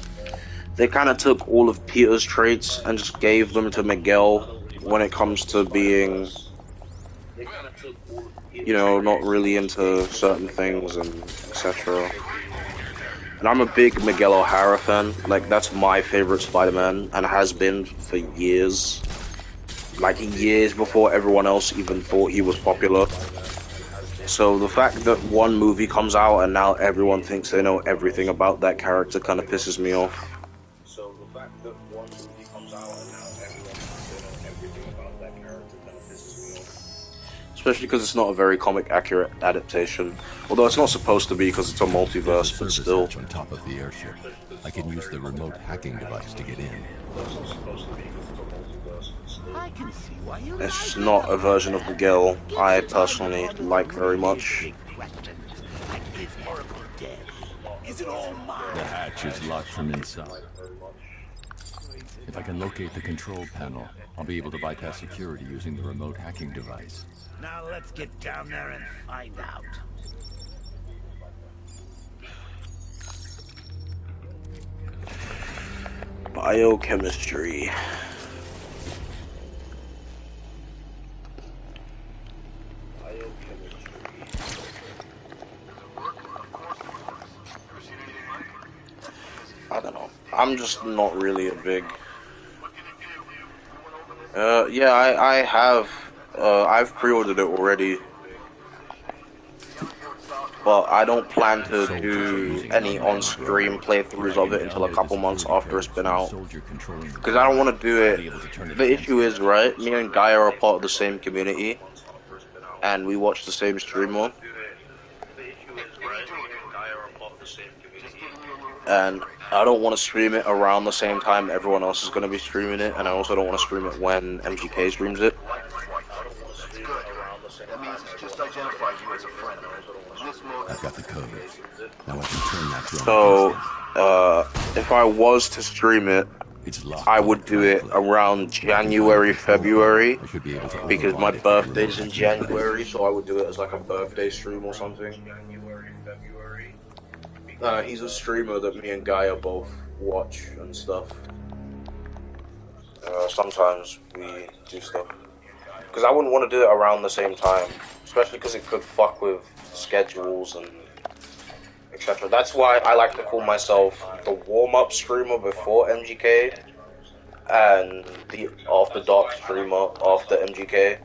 [SPEAKER 1] They kind of took all of Peter's traits and just gave them to Miguel when it comes to being, you know, not really into certain things and etc. And I'm a big Miguel O'Hara fan. Like, that's my favorite Spider-Man and has been for years. Like, years before everyone else even thought he was popular. So the fact that one movie comes out and now everyone thinks they know everything about that character kind of pisses me off. Especially because it's not a very comic-accurate adaptation. Although it's not supposed to be because it's a multiverse, but still.
[SPEAKER 9] On top of the airship, I can use the remote hacking device to get in.
[SPEAKER 1] It's not a version of Miguel I personally like very much.
[SPEAKER 9] The hatch is locked from inside. If I can locate the control panel, I'll be able to bypass security using the remote hacking device.
[SPEAKER 10] Now let's get down there and find out.
[SPEAKER 1] Biochemistry. I don't know. I'm just not really a big... yeah, I have... I've pre-ordered it already. but I don't plan to do any on-stream playthroughs of it until a couple months after it's been out. Because I don't want to do it. The issue is, right, me and Guy are a part of the same community, and we watch the same streamer. And I don't want to stream it around the same time everyone else is going to be streaming it, and I also don't want to stream it when MGK streams it.
[SPEAKER 2] That means it's just identified you as a friend.
[SPEAKER 9] I've got the codes. Now I can turn that drone
[SPEAKER 1] So, if I was to stream it, I would do it around January, February, because my birthday's in January, so I would do it as like a birthday stream or something. He's a streamer that me and Gaia both watch and stuff. Sometimes we do stuff. Because I wouldn't want to do it around the same time, especially because it could fuck with schedules and etc. That's why I like to call myself the warm-up streamer before MGK and the after dark streamer after MGK.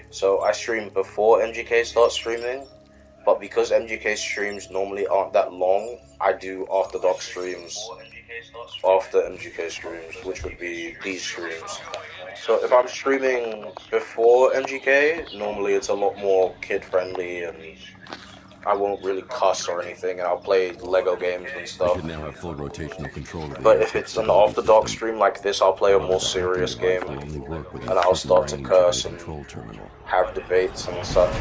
[SPEAKER 1] So I stream before MGK starts streaming, but because MGK streams normally aren't that long, I do after dark streams after MGK streams, which would be these streams. So if I'm streaming before MGK, normally it's a lot more kid-friendly and I won't really cuss or anything, and I'll play Lego games and stuff.
[SPEAKER 9] I should now have full rotational control of the
[SPEAKER 1] But if it's an after dark stream like this, I'll play a more serious game, and I'll start to curse and have debates and such.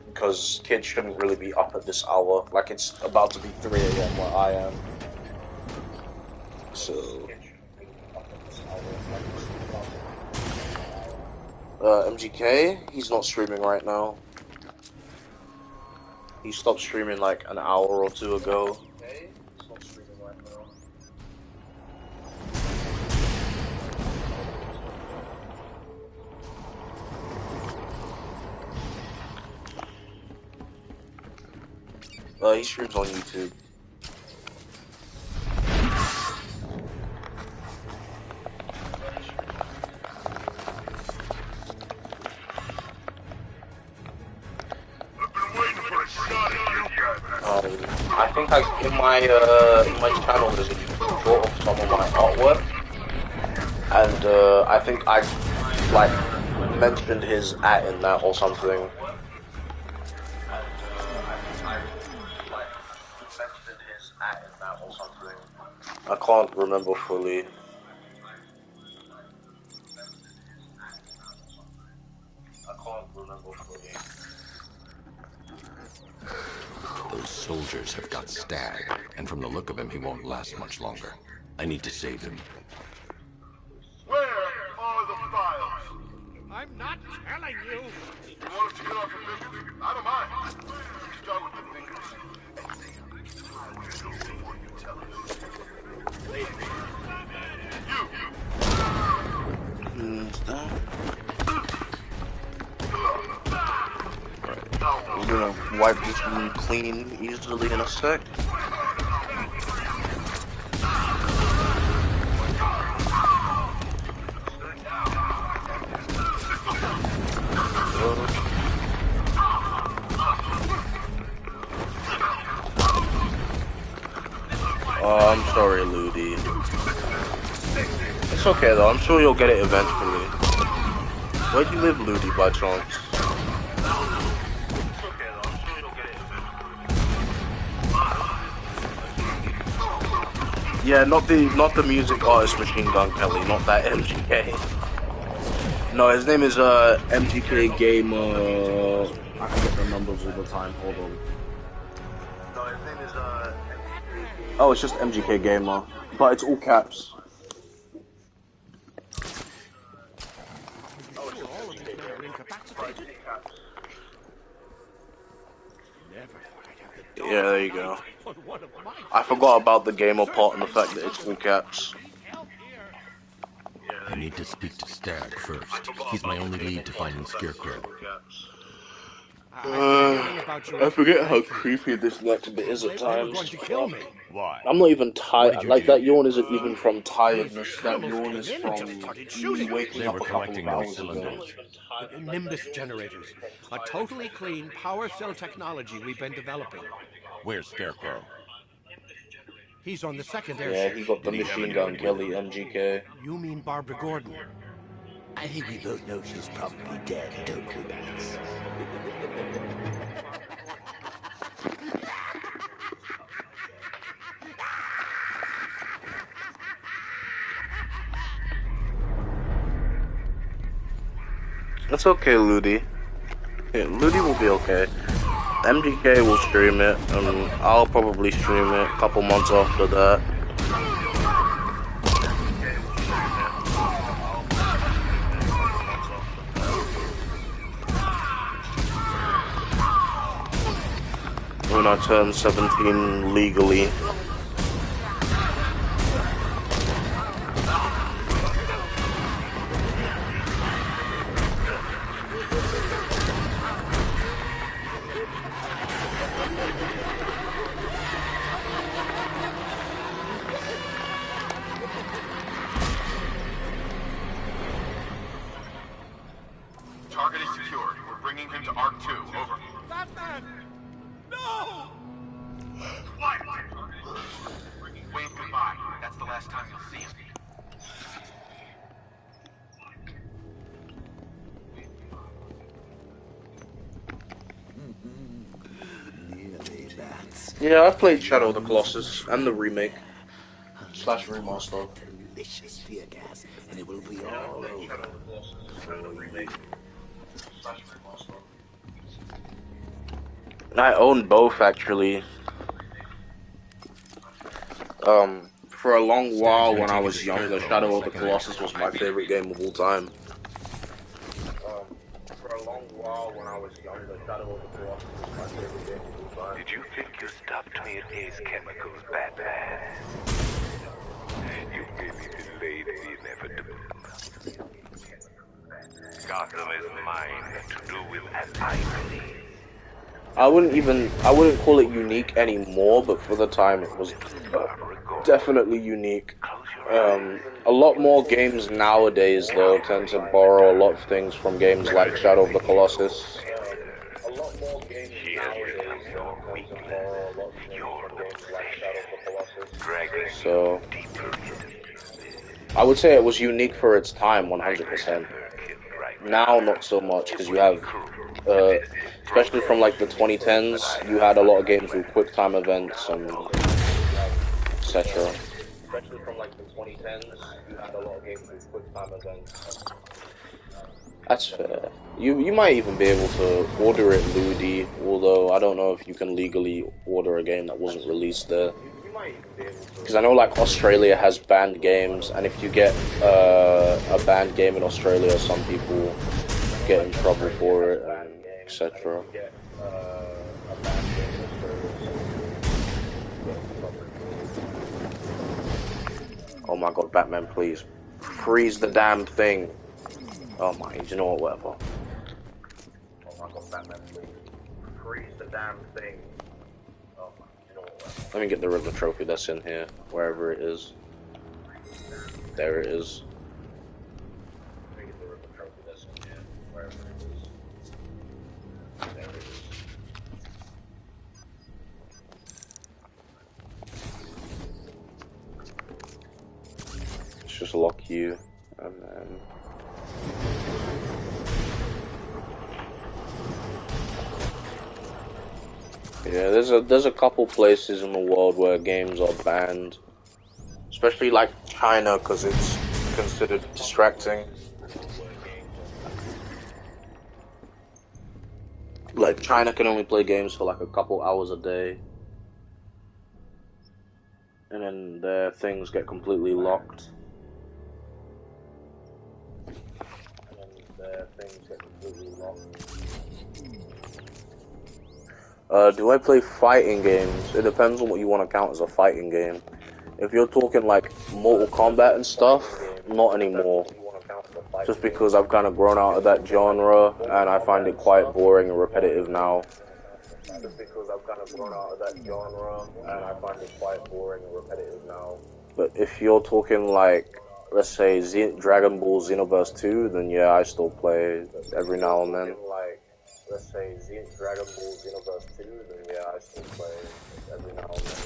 [SPEAKER 1] Because kids shouldn't really be up at this hour. Like, it's about to be 3 AM where I am. So... MGK, he's not streaming right now. He stopped streaming like an hour or two ago. He streams on YouTube. I think in my channel there's a YouTube short of some of my artwork, and I think I like mentioned his @ in that or something. I can't remember fully.
[SPEAKER 13] Those soldiers have got Stag, and from the look of him, he won't last much longer. I need to save him.
[SPEAKER 2] Where are the files?
[SPEAKER 12] I'm not telling you.
[SPEAKER 2] You want us to get off the fingers? I don't mind. Start with the fingers. Before you tell us.
[SPEAKER 1] We're gonna wipe this room clean easily in a sec. Oh, I'm sorry, Ludi. It's okay though, I'm sure you'll get it eventually. Where do you live, Ludi, by chance? Yeah, not the music artist Machine Gun Kelly, not that MGK. No, his name is MGK Gamer. I forget the numbers all the time. Hold on. No, his name is Oh, it's just MGK Gamer, but it's all caps. Yeah, there you go. I forgot about the gamer part and the fact that it's all caps.
[SPEAKER 13] I need to speak to Stag first. He's my only lead to finding Scarecrow.
[SPEAKER 3] I've been hearing about your
[SPEAKER 1] I forget how
[SPEAKER 3] Thank you.
[SPEAKER 1] creepy this next bit is at
[SPEAKER 3] They were
[SPEAKER 1] times.
[SPEAKER 3] going to kill me.
[SPEAKER 18] Why?
[SPEAKER 1] I'm not even
[SPEAKER 18] What
[SPEAKER 1] tired.
[SPEAKER 18] did you
[SPEAKER 1] Like,
[SPEAKER 18] do?
[SPEAKER 1] that yawn isn't even from tiredness. That
[SPEAKER 3] Animals
[SPEAKER 1] yawn
[SPEAKER 3] came
[SPEAKER 1] is
[SPEAKER 3] in and just
[SPEAKER 1] from
[SPEAKER 3] started
[SPEAKER 1] me
[SPEAKER 3] shooting.
[SPEAKER 1] waking
[SPEAKER 18] They
[SPEAKER 1] up
[SPEAKER 18] were
[SPEAKER 1] a couple of
[SPEAKER 18] collecting those
[SPEAKER 1] hours ago.
[SPEAKER 18] cylinders.
[SPEAKER 3] Nimbus generators. A totally clean power cell technology we've been developing.
[SPEAKER 18] Where's Scarecrow?
[SPEAKER 3] He's on the second
[SPEAKER 1] Yeah,
[SPEAKER 3] airship.
[SPEAKER 1] he got the
[SPEAKER 18] Did he have
[SPEAKER 1] machine
[SPEAKER 18] anyone
[SPEAKER 1] gun
[SPEAKER 18] with
[SPEAKER 1] Kelly
[SPEAKER 18] him?
[SPEAKER 1] MGK.
[SPEAKER 3] You mean Barbara Gordon?
[SPEAKER 10] I think we both know she's probably dead, don't we, Bats?
[SPEAKER 1] It's okay, Ludi. Yeah, Ludi will be okay. MGK will stream it, and I'll probably stream it a couple months after that. When I turn 17 legally.
[SPEAKER 5] Target is secured. We're bringing him to Arc 2. Over.
[SPEAKER 3] Batman! No!
[SPEAKER 5] What? Wave goodbye. That's the last time you'll see him.
[SPEAKER 10] Nearly, Bats.
[SPEAKER 1] Yeah, I've played Shadow of the Colossus and the remake / remaster.
[SPEAKER 10] Delicious fear gas, and it will be all over.
[SPEAKER 1] I own both actually. For a long while when I was younger, Shadow of the Colossus was my favorite game of all time. For a long while when I was younger, Shadow of the Colossus was my favorite game of all time.
[SPEAKER 19] Did you think you stopped me at Ace Chemicals, Batman? You merely delayed the inevitable. Gotham is mine to do with as I please.
[SPEAKER 1] I wouldn't call it unique anymore, but for the time it was definitely unique. A lot more games nowadays, though, tend to borrow a lot of things from games like Shadow of the Colossus.
[SPEAKER 19] She has become your weakness, your obsession,
[SPEAKER 1] So, I would say it was unique for its time, 100%. Now, not so much, because you have, especially from like the 2010s, you had a lot of games with quick time events and etc. Especially from like the 2010s, you had a lot of games with quick time events. That's fair. You might even be able to order it, Ludi, although I don't know if you can legally order a game that wasn't released there. Because I know like Australia has banned games, and if you get a banned game in Australia, some people get in trouble for it, and etc. Oh my god, Batman, please. Freeze the damn thing. Oh my, you know what, whatever. Oh my god, Batman, please. Freeze the damn thing. Oh my, you know what, whatever. Let me get the Riddler trophy that's in here, wherever it is. There it is. Let me get the Riddler trophy that's in here, wherever it is. There it is. Let's just lock you, and then... Yeah, there's a couple places in the world where games are banned, especially like China, because it's considered distracting. Like China can only play games for like a couple hours a day, and then their things get completely locked. Do I play fighting games? It depends on what you want to count as a fighting game. If you're talking like Mortal Kombat and stuff, not anymore. just because I've kind of grown out of that genre and I find it quite boring and repetitive now. Just because I've kind of grown out of that genre and I find it quite boring and repetitive now. But if you're talking like, let's say Dragon Ball Xenoverse 2, then yeah, I still play every now and then. Like, let's say Dragon Ball Xenoverse 2, then yeah, I still play every now and then.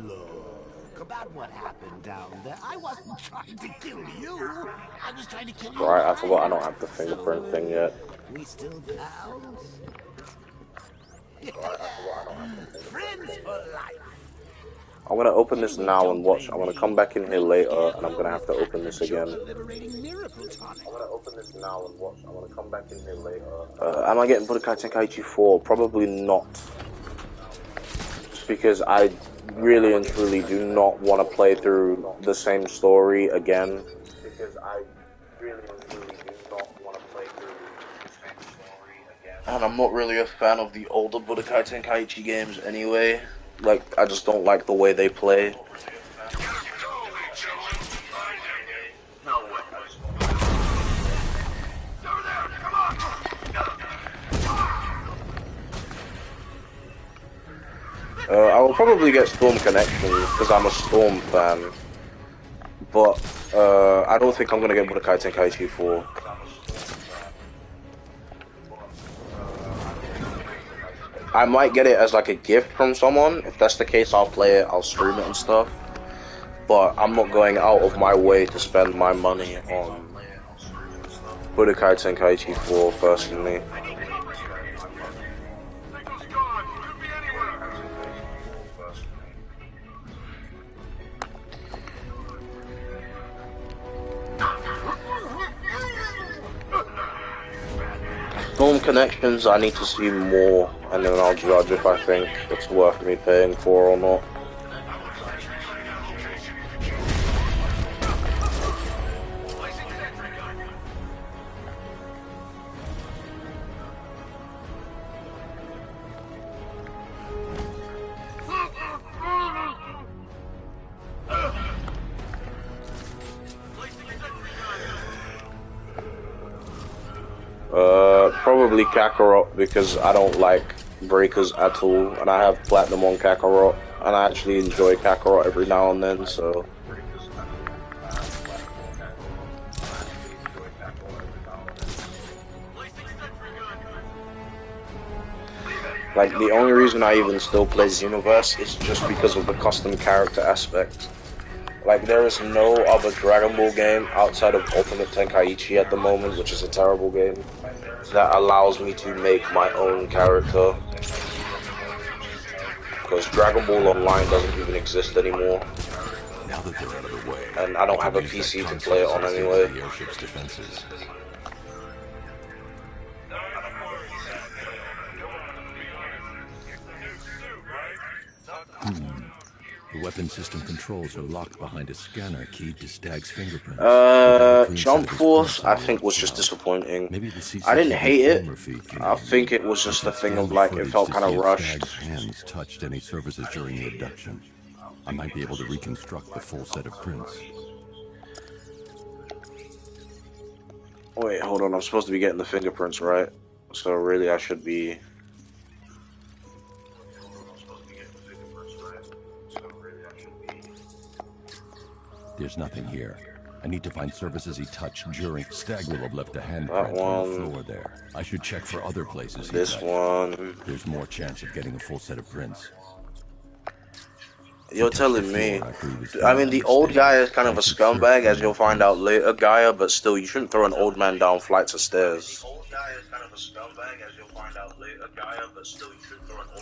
[SPEAKER 10] Look, about what happened down there. I wasn't trying to kill you. I was trying to kill you.
[SPEAKER 1] Right, I forgot I don't have the fingerprint thing yet.
[SPEAKER 10] We still pals? Friends for life.
[SPEAKER 1] I'm gonna open this now and watch. I'm gonna come back in here later and I'm gonna have to open this again. I'm gonna open this now and watch. I'm gonna come back in here later. Am I getting Budokai Tenkaichi 4? Probably not. Just because I really and truly do not want to play through the same story again. Because I really and truly do not want to play through the same story again. And I'm not really a fan of the older Budokai Tenkaichi games anyway. Like, I just don't like the way they play. I will probably get Storm Connection because I'm a Storm fan, but I don't think I'm gonna get Budokai Tenkaichi 4. I might get it as like a gift from someone. If that's the case, I'll play it, I'll stream it and stuff. But I'm not going out of my way to spend my money on Budokai Tenkaichi 4 personally. Storm Connections, I need to see more, and then I'll judge if I think it's worth me paying for or not. Probably Kakarot, because I don't like breakers at all, and I have platinum on Kakarot, and I actually enjoy Kakarot every now and then, so... Like, the only reason I even still play Xenoverse is just because of the custom character aspect. Like, there is no other Dragon Ball game outside of Ultimate Tenkaichi at the moment, which is a terrible game, that allows me to make my own character. Because Dragon Ball Online doesn't even exist anymore.
[SPEAKER 13] Now that they're out of the way,
[SPEAKER 1] and I don't have a PC to play it on anyway.
[SPEAKER 13] The airship's defenses. The weapon system controls are locked behind a scanner keyed to Stag's fingerprint.
[SPEAKER 1] Jump Force, I think, was just disappointing. I didn't hate it. I think it was just a thing of, like, it felt kind of rushed.
[SPEAKER 13] Stag's hands touched any surfaces during the abduction. I might be able to reconstruct the full set of prints.
[SPEAKER 1] Wait, hold on. I'm supposed to be getting the fingerprints, right? So really, I should be...
[SPEAKER 13] There's nothing here. I need to find surfaces he touched during. Stag will have left a handprint on the floor there. I should check for other places.
[SPEAKER 1] This one.
[SPEAKER 13] There's more chance of getting a full set of prints.
[SPEAKER 1] You're telling me. I mean, the old guy is kind of a scumbag, as you'll find out later, Gaia, but still, you shouldn't throw an old man down flights of stairs.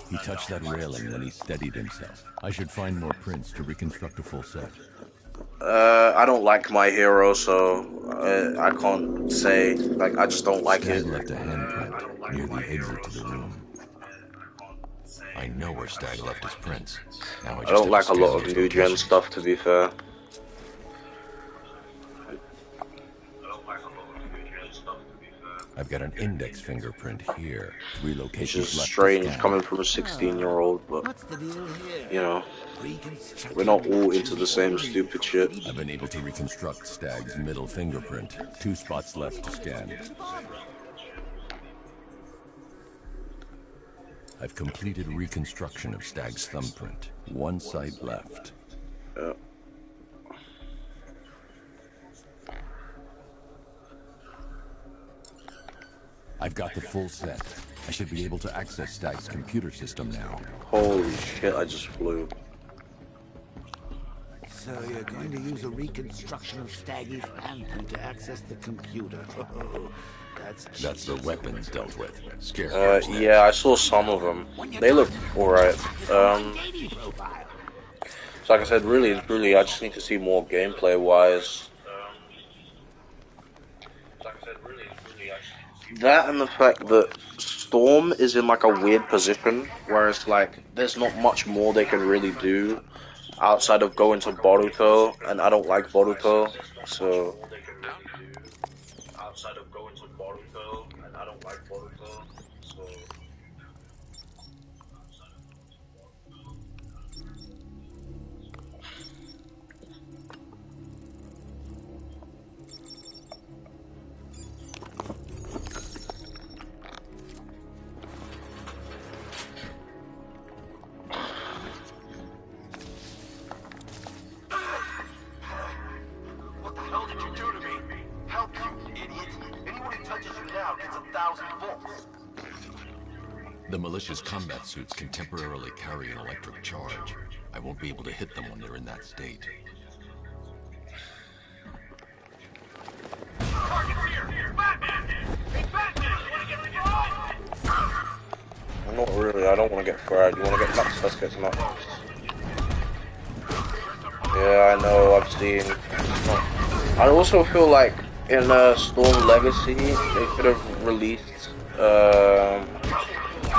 [SPEAKER 13] He touched that railing when he steadied himself. I should find more prints to reconstruct a full set.
[SPEAKER 1] I don't like My Hero, so I can't say. Like, I just don't like it.
[SPEAKER 13] Stag left a handprint near the exit to the room. I know where Stag left his prints. Now I
[SPEAKER 1] don't like a lot of new gen stuff, to be fair.
[SPEAKER 13] I've got an index fingerprint here.
[SPEAKER 1] Which is strange coming from a 16-year-old, but you know. We're not all into the same stupid shit.
[SPEAKER 9] I've been able to reconstruct Stag's middle fingerprint. 2 spots left to scan. I've completed reconstruction of Stag's thumbprint. 1 site left. I've got the full set. I should be able to access Stag's computer system now.
[SPEAKER 1] Holy shit, I just flew.
[SPEAKER 10] So you're going to use a reconstruction of Staggy's handprint to access the computer. Oh,
[SPEAKER 9] that's the weapons dealt with.
[SPEAKER 1] Yeah, I saw some of them. They look alright. So like I said, really, I just need to see more gameplay-wise. That and the fact that Storm is in like a weird position, whereas like there's not much more they can really do outside of going to Boruto, and I don't like Boruto, so.
[SPEAKER 5] What the hell did you do to me? Help, you idiot! Anyone who touches you now gets 1,000 volts.
[SPEAKER 9] The malicious combat suits can temporarily carry an electric charge. I won't be able to hit them when they're in that state.
[SPEAKER 5] Target's here! Batman! Hey, Batman! You wanna get fried?
[SPEAKER 1] Not really, I don't want to get fried. You want to get nuts? Let's get nuts. Yeah, I know, I've seen. I also feel like in Storm Legacy, they could have released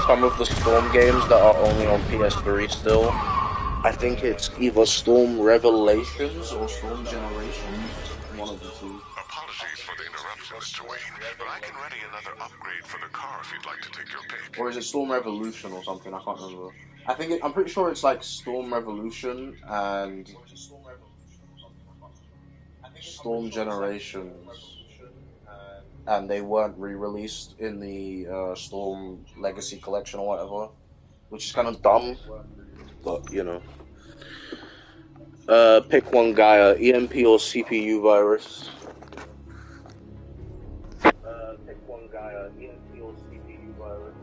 [SPEAKER 1] some of the Storm games that are only on PS3 still. I think it's either Storm Revelations or Storm Generations. One of the two.
[SPEAKER 16] Apologies for the interruption, Mr. Wayne, but I can ready another upgrade for the car if you'd like to take your pick.
[SPEAKER 1] Or is it Storm Revolution or something? I can't remember. I'm pretty sure it's like Storm Revolution and Storm Generations, and they weren't re-released in the Storm Legacy collection or whatever, which is kind of dumb, but you know. Pick one guy, EMP or CPU virus. Pick one guy, EMP or CPU virus.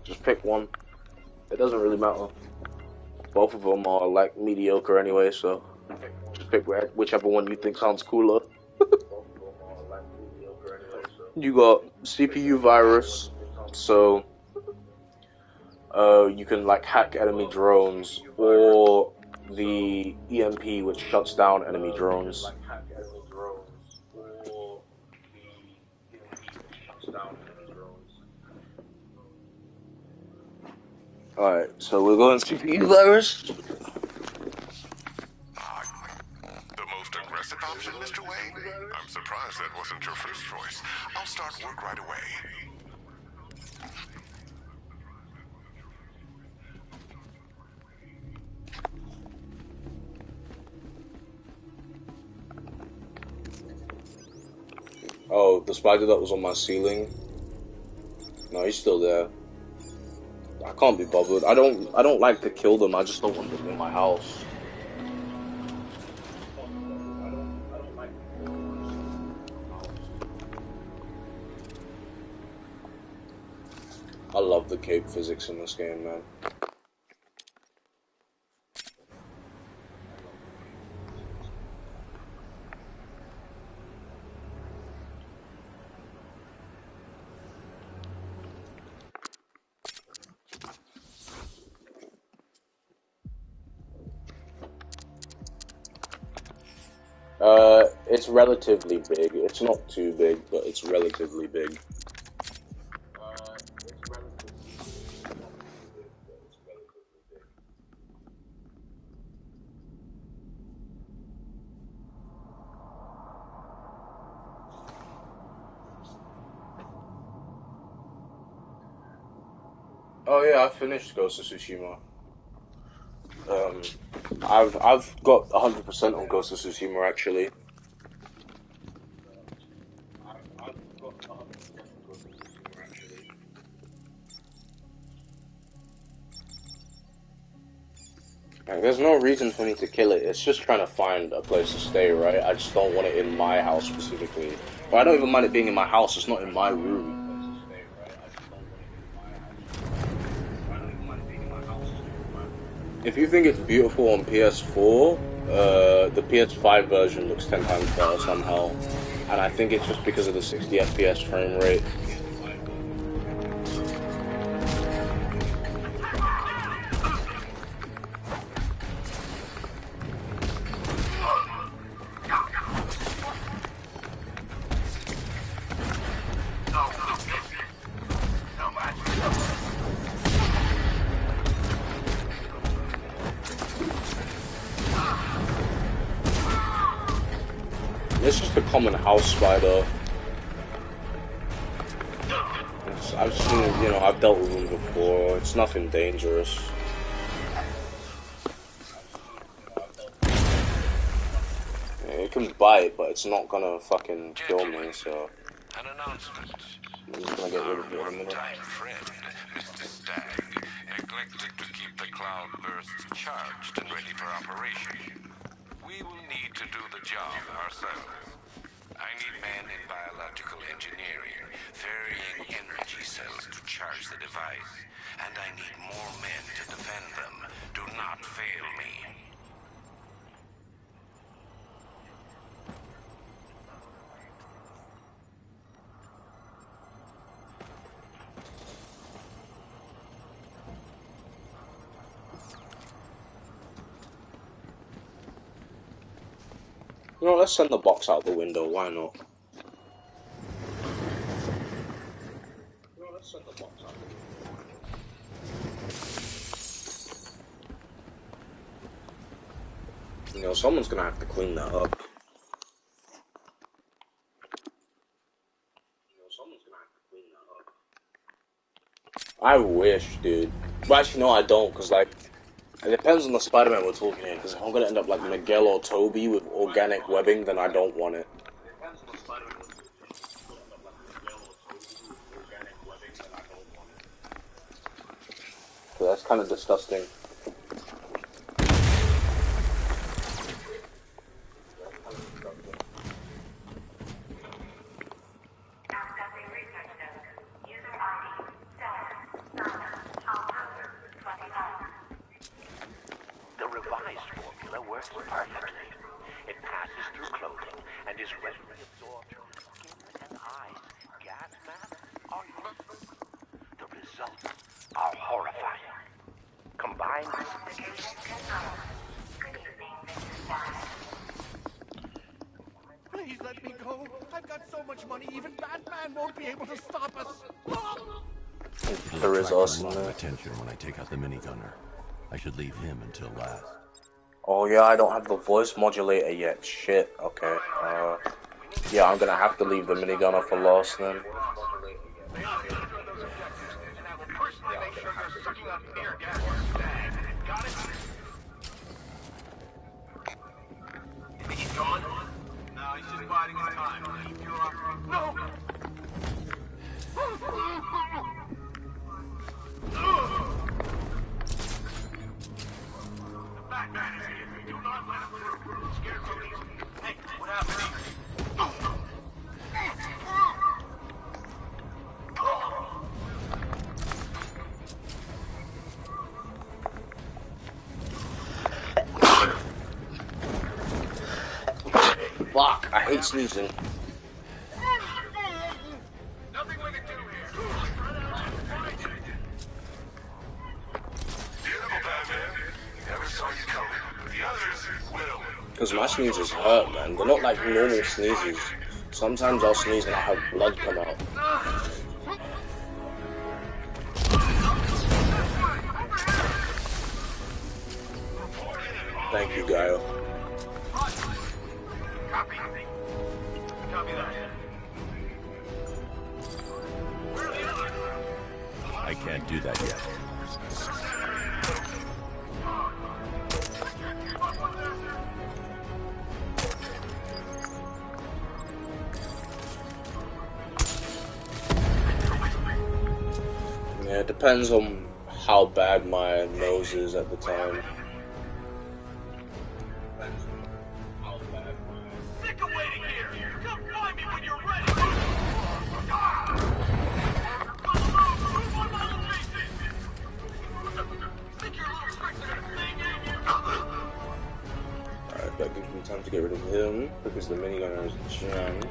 [SPEAKER 1] Just pick one. It doesn't really matter. Both of them are like mediocre anyway, so just pick whichever one you think sounds cooler. You got CPU virus, so you can like hack enemy drones, or the EMP, which shuts down enemy drones. Alright, so we're going CPU virus.
[SPEAKER 16] The most aggressive option, Mr. Wayne? I'm surprised that wasn't your first choice. I'll start work right away.
[SPEAKER 1] Oh, the spider that was on my ceiling. No, he's still there. I can't be bothered. I don't like to kill them. I just don't want them in my house. I love the cape physics in this game, man. It's relatively big. It's not too big, but it's relatively big. Oh yeah, I finished Ghost of Tsushima. I've got 100% on Ghost of Tsushima actually. Like, there's no reason for me to kill it. It's just trying to find a place to stay, right? I just don't want it in my house specifically. But I don't even mind it being in my house. It's not in my room. If you think it's beautiful on PS4, the PS5 version looks 10 times better somehow. And I think it's just because of the 60 FPS frame rate. It's just a common house spider. I've seen, I've dealt with them before. It's nothing dangerous. Yeah, it can bite, but it's not gonna fucking kill me, so
[SPEAKER 14] An announcement.
[SPEAKER 1] I'm just gonna get rid of it in a minute.
[SPEAKER 14] Time friend, Mr. Stagg, neglected to keep the cloud bursts charged and ready for operation. We will need to do the job ourselves. I need men in biological engineering, varying energy cells to charge the device, and I need more men to defend them. Do not fail me.
[SPEAKER 1] Let's send the box out the window, why not? Let's send the box out the window. Someone's gonna have to clean that up. I wish, dude. But actually, no, I don't, because, like, it depends on the Spider-Man we're talking here, because if I'm gonna end up like Miguel or Toby with organic webbing, then I don't want it. So that's kind of disgusting.
[SPEAKER 19] The revised formula works perfectly. It passes through clothing and is readily absorbed through skin and eyes. Gas masks are useless. The results are horrifying. Combined
[SPEAKER 3] Please let me go. I've got so much money, even Batman won't be able to stop us.
[SPEAKER 1] There is us
[SPEAKER 9] a
[SPEAKER 1] in
[SPEAKER 9] lot of
[SPEAKER 1] there.
[SPEAKER 9] attention when I take out the minigunner. I should leave him until last.
[SPEAKER 1] Oh yeah, I don't have the voice modulator yet. Shit. Okay. Yeah, I'm gonna have to leave the minigunner for last then.
[SPEAKER 3] He's gone? No, he's just biding his time. Keep your no! Batman is here. Do not let him through. Scarecrow needs me. Hey, what happened?
[SPEAKER 1] Fuck, I hate sneezing.
[SPEAKER 3] Nothing we can do here.
[SPEAKER 16] Never saw you coming. The others will.
[SPEAKER 1] Because my sneezes hurt, man. They're not like normal sneezes. Sometimes I'll sneeze and I'll have blood come out. Thank you, Guile.
[SPEAKER 3] Copy. Copy that.
[SPEAKER 9] I can't do that yet.
[SPEAKER 1] Yeah, it depends on how bad my nose is at the time.
[SPEAKER 5] Sick of waiting here! Come find me when you're ready!
[SPEAKER 1] Alright, that gives me time to get rid of him, because the minigunner is jammed.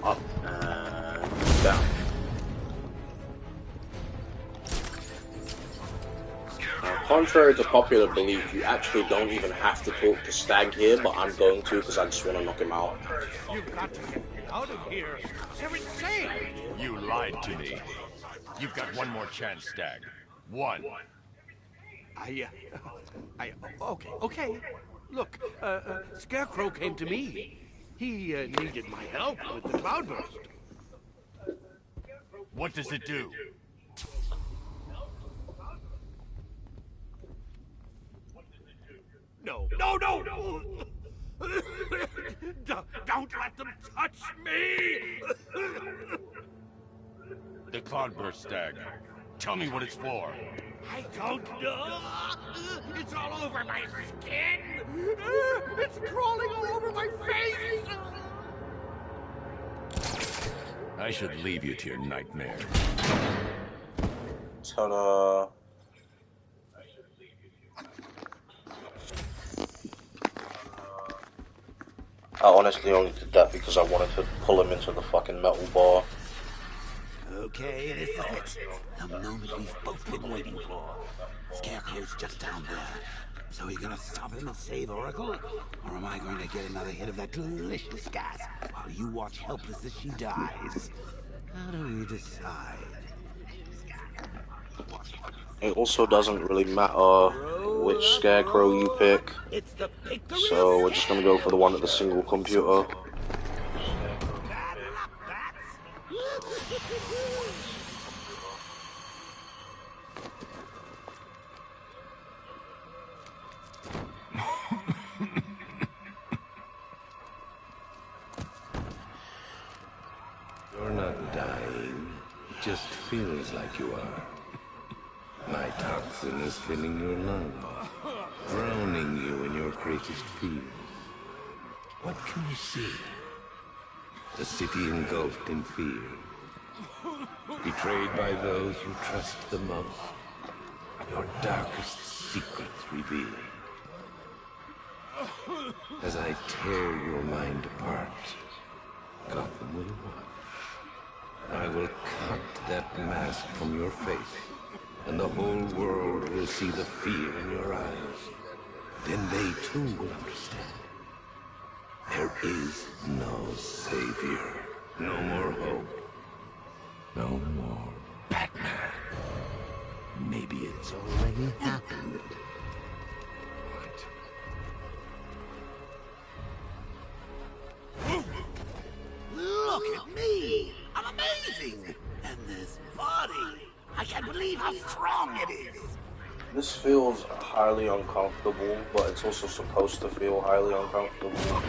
[SPEAKER 1] Up and down. Contrary to popular belief, you actually don't even have to talk to Stag here, but I'm going to because I just want to knock him out.
[SPEAKER 3] You've got to get me out of here. They're insane.
[SPEAKER 9] You lied to me. You've got one more chance, Stag. One.
[SPEAKER 3] Okay. Look, Scarecrow came to me. He needed my help with the cloudburst.
[SPEAKER 9] What does it do?
[SPEAKER 3] No! Don't let them touch me!
[SPEAKER 9] The cloudburst, Stag. Tell me what it's for.
[SPEAKER 3] I don't know. It's all over my skin. It's crawling all over my face.
[SPEAKER 9] I should leave you to your nightmare.
[SPEAKER 1] Ta-da. I honestly only did that because I wanted to pull him into the fucking metal bar.
[SPEAKER 10] Okay, this is it. The moment we've both been waiting for. Scarecrow's just down there. So are you gonna stop him and save Oracle? Or am I going to get another hit of that delicious gas while you watch helpless as she dies? How do we decide?
[SPEAKER 1] It also doesn't really matter which Scarecrow you pick, so we're just gonna go for the one at the single computer.
[SPEAKER 20] You're not dying. It just feels like you are. My toxin is filling your lungs, drowning you in your greatest fears. What can you see? A city engulfed in fear. Betrayed by those you trust the most. Your darkest secrets revealed. As I tear your mind apart, Gotham will watch. I will cut that mask from your face, and the whole world will see the fear in your eyes. Then they too will understand. There is no savior, no more hope, no more Batman. Maybe it's already happened.
[SPEAKER 10] Look at me! I'm amazing! And this body! I can't believe how strong it is!
[SPEAKER 1] This feels highly uncomfortable, but it's also supposed to feel highly uncomfortable.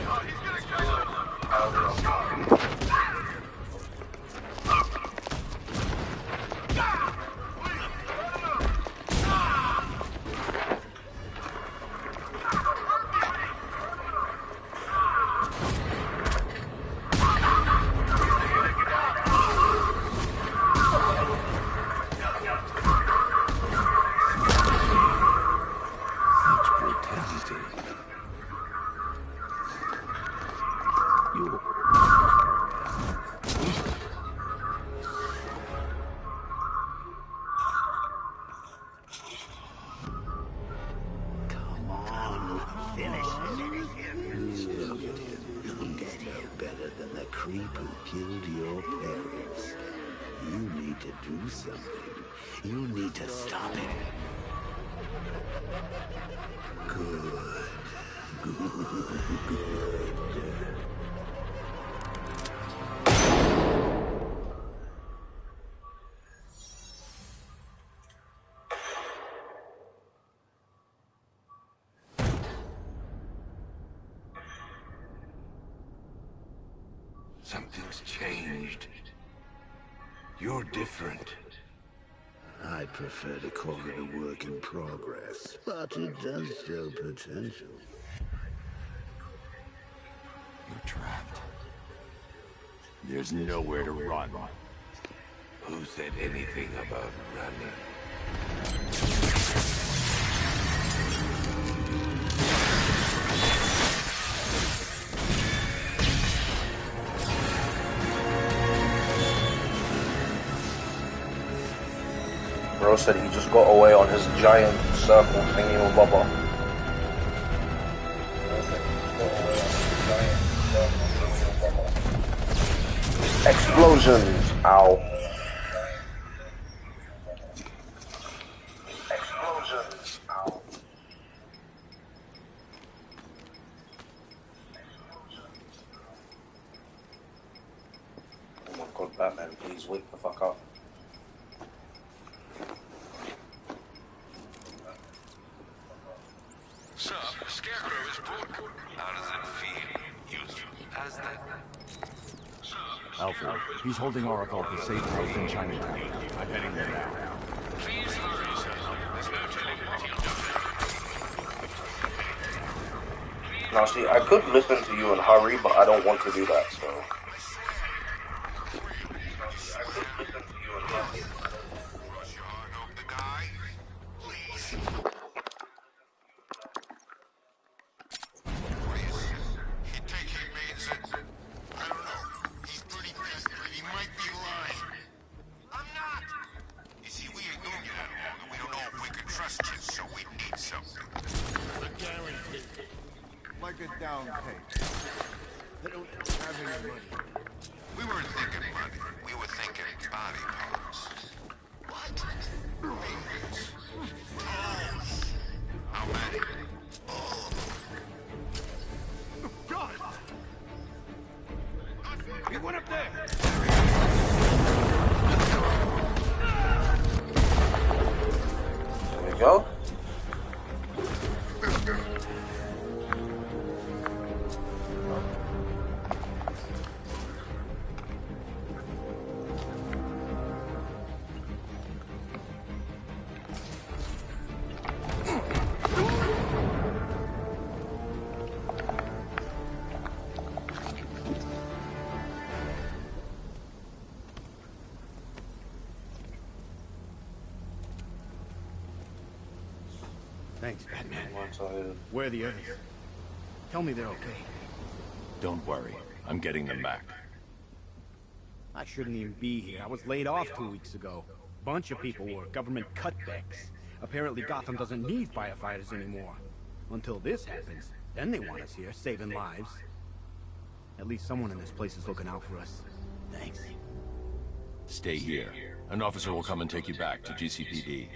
[SPEAKER 10] Creep who killed your parents. You need to do something. You need to stop it. Good. Good.
[SPEAKER 20] Something's changed. You're different.
[SPEAKER 10] I'd prefer to call it a work in progress, but it does show potential.
[SPEAKER 9] You're trapped. There's nowhere to run.
[SPEAKER 20] Who said anything about running?
[SPEAKER 1] Bro said he just got away on his giant circle thingy with Bubba. Explosions! Ow. Explosions! Ow. Oh my god, Batman, please wake the fuck up.
[SPEAKER 14] Sir, Scarecrow is broke. How does it feel? Used as that?
[SPEAKER 9] Alfred, he's holding Oracle at the safe house in Chinatown. I'm heading there now.
[SPEAKER 14] Please hurry, sir. There's no telling what he'll do.
[SPEAKER 1] Now see, I could listen to you and hurry, but I don't want to do that, so...
[SPEAKER 2] Like a down payment. They don't have any money.
[SPEAKER 16] We weren't thinking money. We were thinking body parts. What? Fingers. Toes. How many? All.
[SPEAKER 12] God! He went up there!
[SPEAKER 1] There we go.
[SPEAKER 17] Thanks, Batman. Where are the others? Tell me they're okay.
[SPEAKER 9] Don't worry. I'm getting them back.
[SPEAKER 17] I shouldn't even be here. I was laid off 2 weeks ago. Bunch of people were. Government cutbacks. Apparently Gotham doesn't need firefighters anymore. Until this happens. Then they want us here, saving lives. At least someone in this place is looking out for us. Thanks.
[SPEAKER 9] Stay here. An officer will come and take you back to GCPD.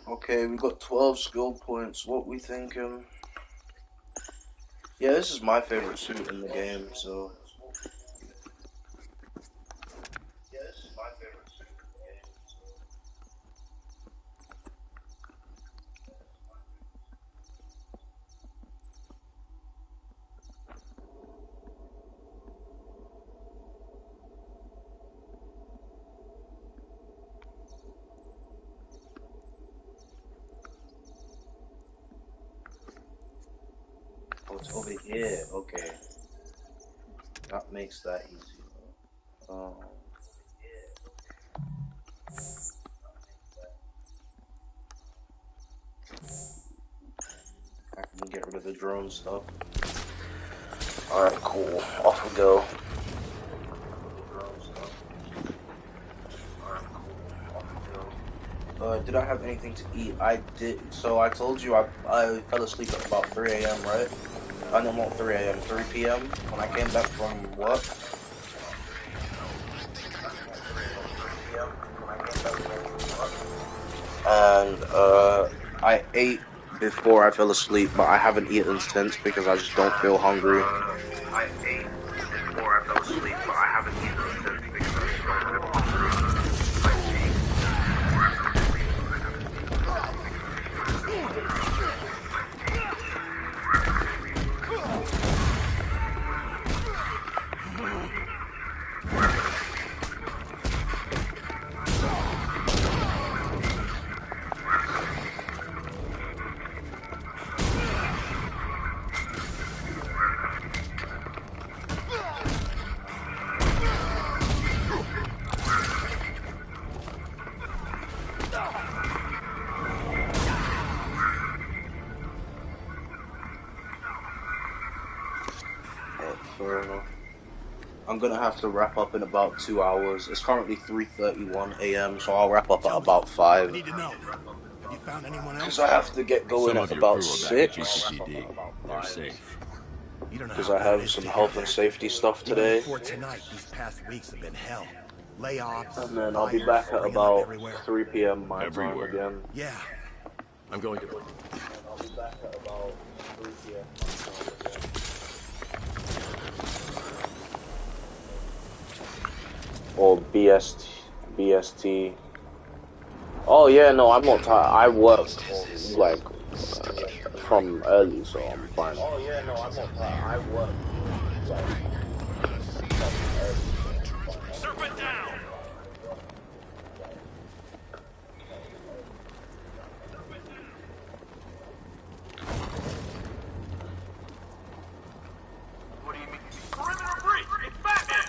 [SPEAKER 1] Okay, we got 12 skill points. What we thinking? Yeah, this is my favorite suit in the game, so... Oh, it's over here. Okay. That makes that easy. I can get rid of the drone stuff. Alright, cool. Off we go. Did I have anything to eat? I did. So I told you I fell asleep at about 3 a.m., right? No, not 3 a.m., 3 p.m. when I came back from work. And I ate before I fell asleep, but I haven't eaten since because I just don't feel hungry. I ate before I fell asleep, but I haven't eaten since because I just don't feel hungry. Fair enough. I'm gonna have to wrap up in about 2 hours. It's currently 3:31 a.m., so I'll wrap up at about 5.
[SPEAKER 17] I need to know. Have you found anyone else?
[SPEAKER 1] Because I have to get going
[SPEAKER 9] Some
[SPEAKER 1] at
[SPEAKER 9] of your
[SPEAKER 1] about
[SPEAKER 9] crew are back at
[SPEAKER 1] 6.
[SPEAKER 9] GCPD. They're safe.
[SPEAKER 17] You don't know
[SPEAKER 1] Because
[SPEAKER 17] how
[SPEAKER 1] I
[SPEAKER 17] good it
[SPEAKER 1] have
[SPEAKER 17] is
[SPEAKER 1] some
[SPEAKER 17] to hear
[SPEAKER 1] health and
[SPEAKER 17] that.
[SPEAKER 1] safety stuff
[SPEAKER 17] Even
[SPEAKER 1] today.
[SPEAKER 17] before tonight, these past weeks have been hell. Layoffs,
[SPEAKER 1] And then I'll be
[SPEAKER 17] fires,
[SPEAKER 1] back at
[SPEAKER 17] springing up
[SPEAKER 1] about
[SPEAKER 17] everywhere.
[SPEAKER 1] 3 p.m. my time
[SPEAKER 9] Everywhere.
[SPEAKER 1] again.
[SPEAKER 17] Yeah.
[SPEAKER 13] I'm going to...
[SPEAKER 1] I'll be back at about 3 p.m. my time again. Or BST. Oh yeah, no, I'm not tired. I work like from early, so I'm fine. Oh yeah, no, I'm not tired. I work like from early.
[SPEAKER 5] Serpent down! What do you mean? Perimeter breach! It's Batman!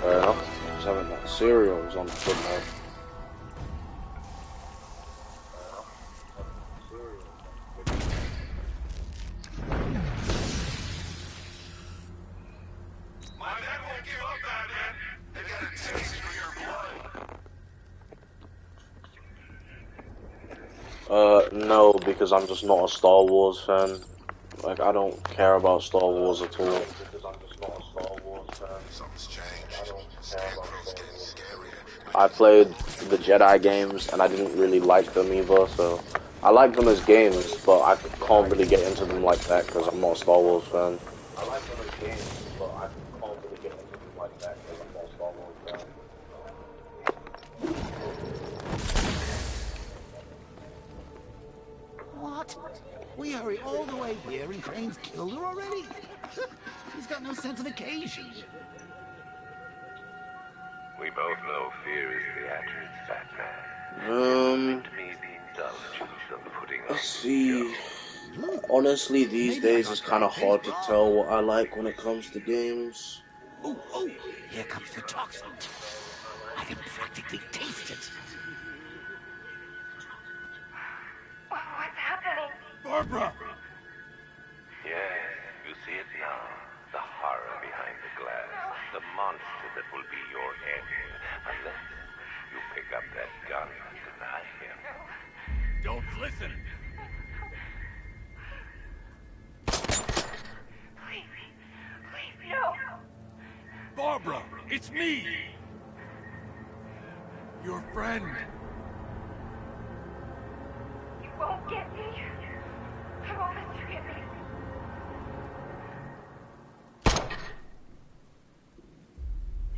[SPEAKER 1] Fair enough. I was having that cereal was on the footnote.
[SPEAKER 5] My men won't give up, Batman! They got a taste for your blood!
[SPEAKER 1] No, because I'm just not a Star Wars fan. Like, I don't care about Star Wars at all. Because I'm just not a Star Wars fan.
[SPEAKER 16] Something's changed. Scarecrow's getting scarier.
[SPEAKER 1] I played the Jedi games, and I didn't really like them either, so... I like them as games, but I can't really get into them like that, because I'm not a Star Wars fan. I like them as games, but I can't really get into them like that, because I'm not a Star Wars fan.
[SPEAKER 10] What? We hurry all the way here and Crane's killed her already? He's got no sense of occasion.
[SPEAKER 19] We both know fear is theatrics, Batman. Permit me the indulgence of putting on
[SPEAKER 1] See, honestly, these days it's kind of hard to tell what I like when it comes to games.
[SPEAKER 10] Oh, oh, here comes the toxin. I can practically taste it.
[SPEAKER 4] What's happening?
[SPEAKER 12] Barbara!
[SPEAKER 19] Yes, you see it now. The horror behind the glass. The monster that will be your end. Unless you pick up that gun and deny him.
[SPEAKER 18] Don't listen.
[SPEAKER 4] Please, no.
[SPEAKER 12] Barbara, it's me! Your friend.
[SPEAKER 4] You won't get me. I promise you get me.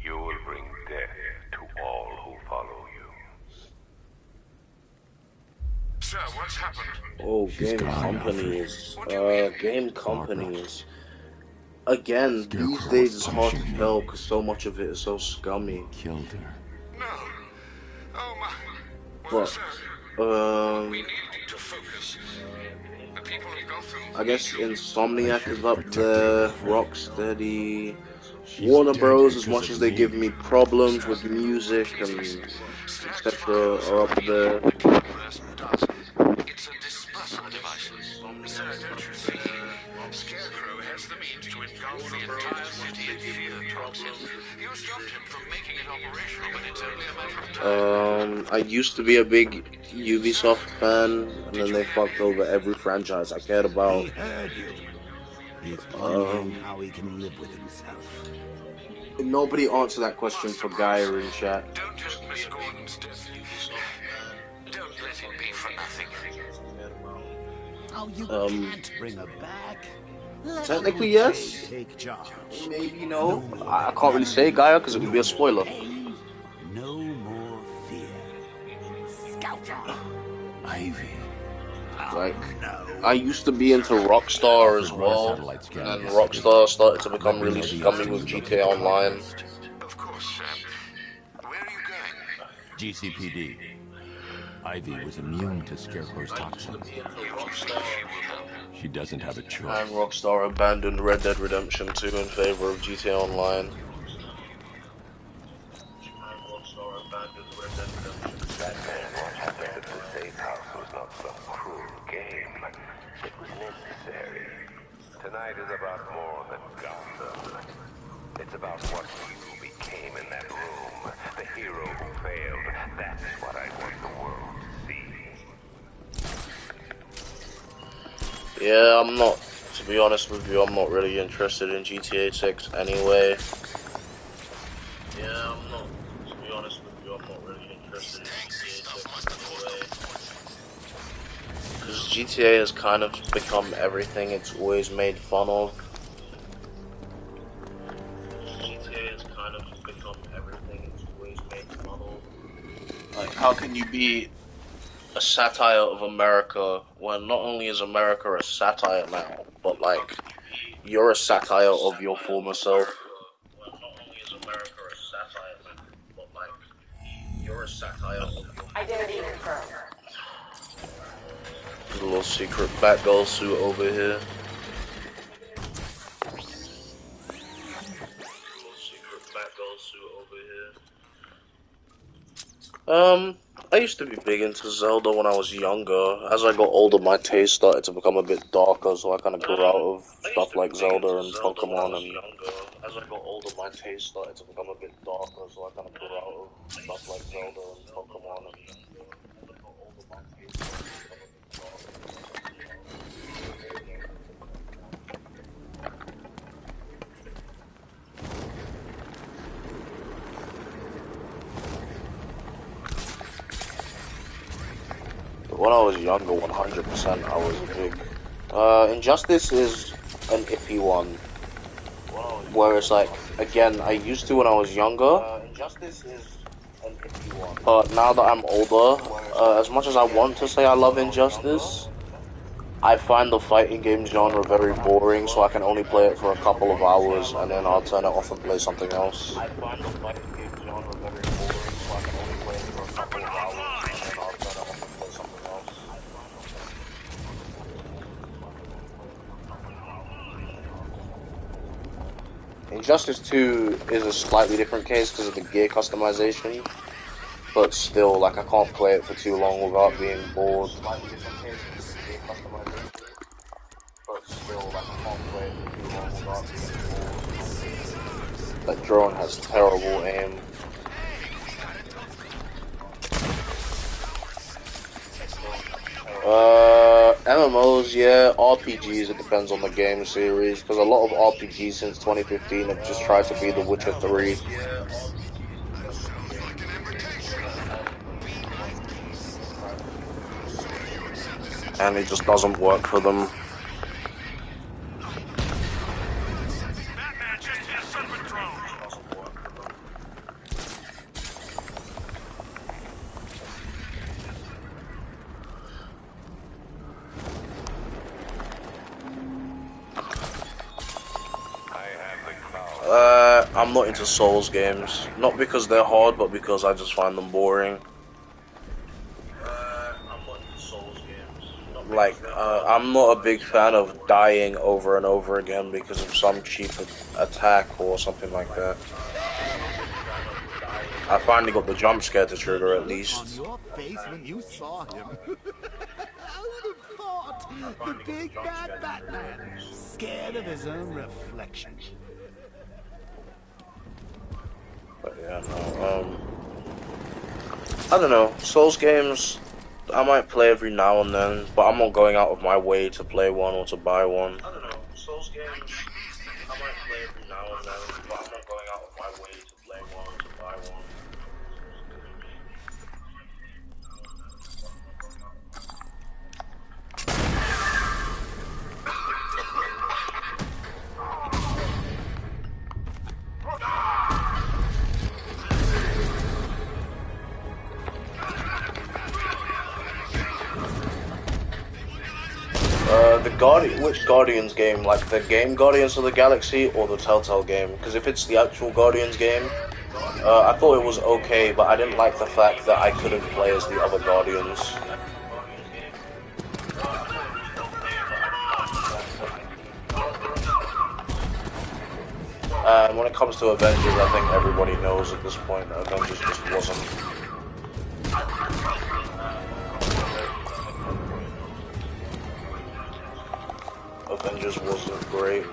[SPEAKER 19] You will bring death to all who follow you.
[SPEAKER 16] Sir, what's happened?
[SPEAKER 1] Oh, game companies. Game companies. Again, these days it's hard to tell because so much of it is so scummy.
[SPEAKER 9] Killed her.
[SPEAKER 16] No. Oh my.
[SPEAKER 1] But,
[SPEAKER 16] We need to focus. The people of Gotham.
[SPEAKER 1] I guess Insomniac is up there, Rocksteady, Warner Bros. As much as they give me problems with music and etc. are up there.
[SPEAKER 14] Sir, don't you see? Scarecrow has the means to engulf the entire city in fear toxin. You stopped him from making it operational, but it's only a matter of time.
[SPEAKER 1] I used to be a big Ubisoft fan, and then they fucked over every franchise I cared about.
[SPEAKER 10] He heard you. He's wondering how he can live with himself.
[SPEAKER 1] Nobody answer that question for Gaia in chat.
[SPEAKER 14] Don't just miss Gordon's death. Don't let it be for nothing.
[SPEAKER 10] Oh, you can't bring her back.
[SPEAKER 1] Technically, yes.
[SPEAKER 10] Take charge.
[SPEAKER 1] Maybe no. I can't really say Gaia because it would be a spoiler.
[SPEAKER 10] No more fear. Scouter. Ivy.
[SPEAKER 1] Like, I used to be into Rockstar as well, and then Rockstar started to become really scummy with GTA Online.
[SPEAKER 14] Of course, where are you going?
[SPEAKER 9] GCPD. Ivy was immune to Scarecrow's toxin. She doesn't have a choice.
[SPEAKER 1] And Rockstar abandoned Red Dead Redemption 2 in favor of GTA Online.
[SPEAKER 19] That man what happened at the safe house was not some cruel game. It was necessary. Tonight is about more than Gotham. It's about what you became in that room. The hero who failed. That's what I want the world to see.
[SPEAKER 1] Yeah, I'm not, to be honest with you, I'm not really interested in GTA 6 anyway. Yeah, I'm not, to be honest with you, I'm not really interested in GTA 6 anyway. Because GTA has kind of become everything it's always made fun of. GTA has kind of become everything it's always made fun of. Like, how can you be a satire of America when not only is America a satire now, but like, you're a satire of your former self. You're a satire of your
[SPEAKER 8] identity confirmed.
[SPEAKER 1] There's a little secret Batgirl suit over here. I used to be big into Zelda when I was younger. As I got older, my taste started to become a bit darker, so I kind of grew out of stuff like Zelda and Pokemon. And as I got older, my taste started to become a bit darker, so I kind of grew out of stuff like Zelda and Pokemon. When I was younger, 100% I was big. Injustice is an iffy one. Where it's like, again, I used to when I was younger. Injustice is an iffy one. But now that I'm older, as much as I want to say I love Injustice, I find the fighting game genre very boring, so I can only play it for a couple of hours, and then I'll turn it off and play something else. I find the fighting game genre very boring, so I can only play it for a couple of hours, and then I'll turn it off and play something else. Injustice 2 is a slightly different case because of the gear customization, but still, like, I can't play it for too long without being bored. That drone has terrible aim. MMOs, yeah, RPGs, it depends on the game series, because a lot of RPGs since 2015 have just tried to be The Witcher 3. And it just doesn't work for them. I'm not into Souls games. Not because they're hard, but because I just find them boring. Like, I'm not a big fan of dying over and over again because of some cheap attack or something like that. I finally got the jump scare to trigger at least.
[SPEAKER 10] On your face when you saw him. I would have thought. The big bad Batman, scared of his own reflection.
[SPEAKER 1] But yeah, no, I don't know. Souls games, I might play every now and then, but I'm not going out of my way to play one or to buy one. I don't know. Souls games, I might play every now and then, but I'm not going out of my way to play one or to buy one. Which Guardians game? Like the game Guardians of the Galaxy or the Telltale game? Because if it's the actual Guardians game, I thought it was okay, but I didn't like the fact that I couldn't play as the other Guardians. And when it comes to Avengers, I think everybody knows at this point that Avengers just wasn't. Avengers wasn't great.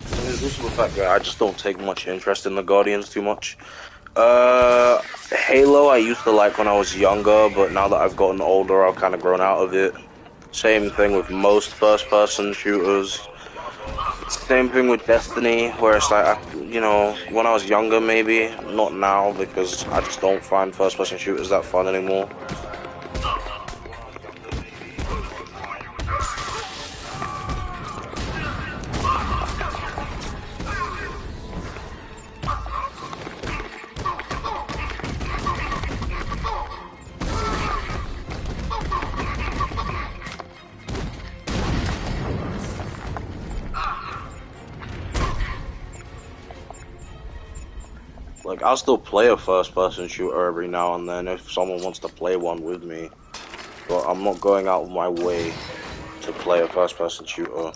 [SPEAKER 1] And there's also the fact that I just don't take much interest in the Guardians too much. Halo I used to like when I was younger, but now that I've gotten older, I've kind of grown out of it. Same thing with most first-person shooters. Same thing with Destiny, where it's like, you know, when I was younger maybe, not now, because I just don't find first-person shooters that fun anymore. Like, I'll still play a first-person shooter every now and then if someone wants to play one with me, but I'm not going out of my way to play a first-person shooter.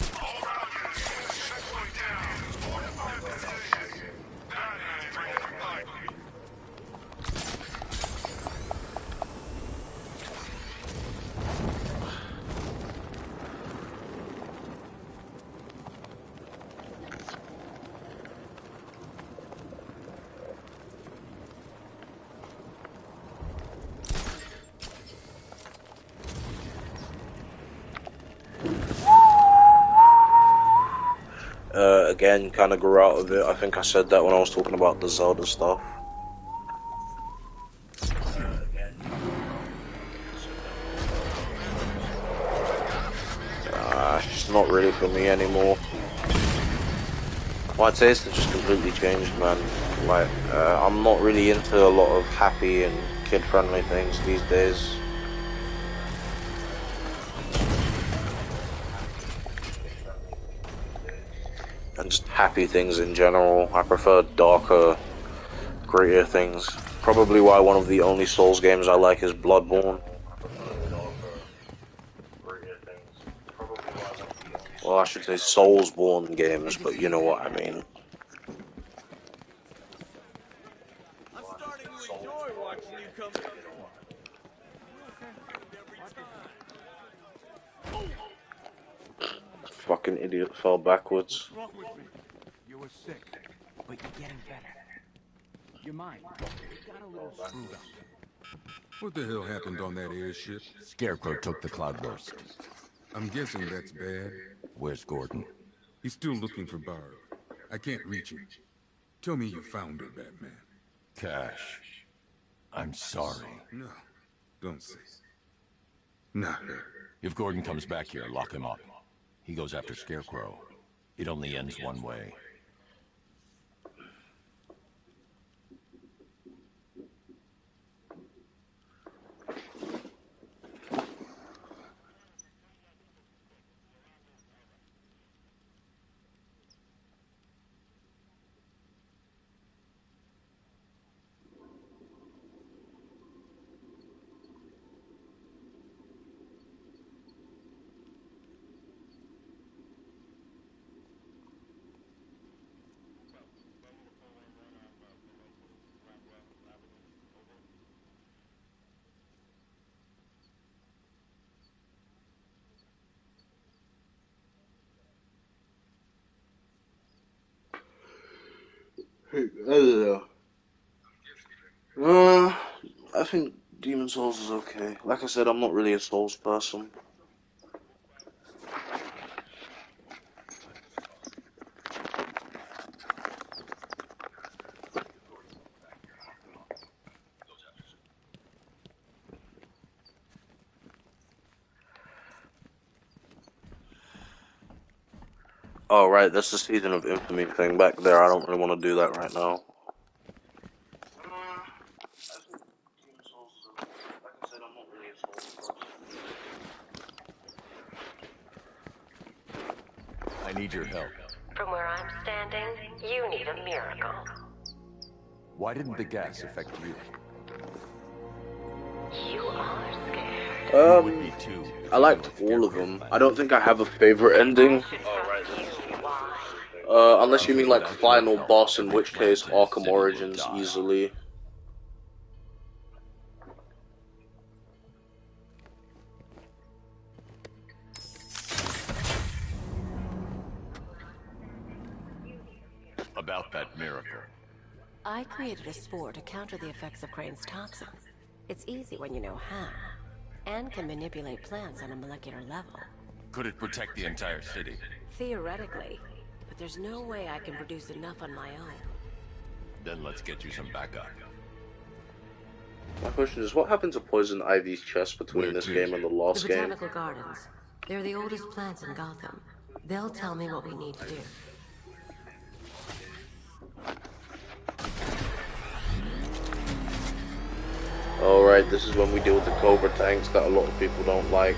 [SPEAKER 1] Again, kind of grew out of it. I think I said that when I was talking about the Zelda stuff. It's not really for me anymore. My taste has just completely changed, man. Like, I'm not really into a lot of happy and kid-friendly things these days. And just happy things in general. I prefer darker, grittier things. Probably why one of the only Souls games I like is Bloodborne. Well, I should say Soulsborne games, but you know what I mean.
[SPEAKER 15] I'm starting to enjoy watching you come to the door.
[SPEAKER 1] Fucking idiot fell backwards.
[SPEAKER 17] What's wrong with me? You were sick, but you're getting better. Your mind, it got a little screwed up.
[SPEAKER 2] What the hell happened on that airship?
[SPEAKER 9] Scarecrow took the cloudburst.
[SPEAKER 2] I'm guessing that's bad.
[SPEAKER 9] Where's Gordon?
[SPEAKER 2] He's still looking for Barb. I can't reach him. Tell me you found her, Batman.
[SPEAKER 9] Cash. I'm sorry.
[SPEAKER 2] No, don't say. Not her.
[SPEAKER 9] If Gordon comes back here, lock him up. He goes after Scarecrow. It only ends one way.
[SPEAKER 1] don't know. I think Demon Souls is okay. Like I said, I'm not really a Souls person. Oh, right, that's the Season of Infamy thing back there. I don't really want to do that right now.
[SPEAKER 13] I need your help.
[SPEAKER 8] From where I'm standing, you need a miracle.
[SPEAKER 13] Why didn't the gas affect you?
[SPEAKER 8] You are scared.
[SPEAKER 1] I liked all of them. I don't think I have a favorite ending. Unless you mean like final boss, in which case Arkham Origins easily.
[SPEAKER 13] About that miracle.
[SPEAKER 8] I created a spore to counter the effects of Crane's toxin. It's easy when you know how, and can manipulate plants on a molecular level.
[SPEAKER 13] Could it protect the entire city?
[SPEAKER 8] Theoretically, but there's no way I can produce enough on my own.
[SPEAKER 13] Then let's get you some backup.
[SPEAKER 1] My question is, what happened to Poison Ivy's chest between this game and the last
[SPEAKER 8] The
[SPEAKER 1] game?
[SPEAKER 8] botanical gardens. They're the oldest plants in Gotham. They'll tell me what we need to do.
[SPEAKER 1] Alright, this is when we deal with the Cobra tanks that a lot of people don't like.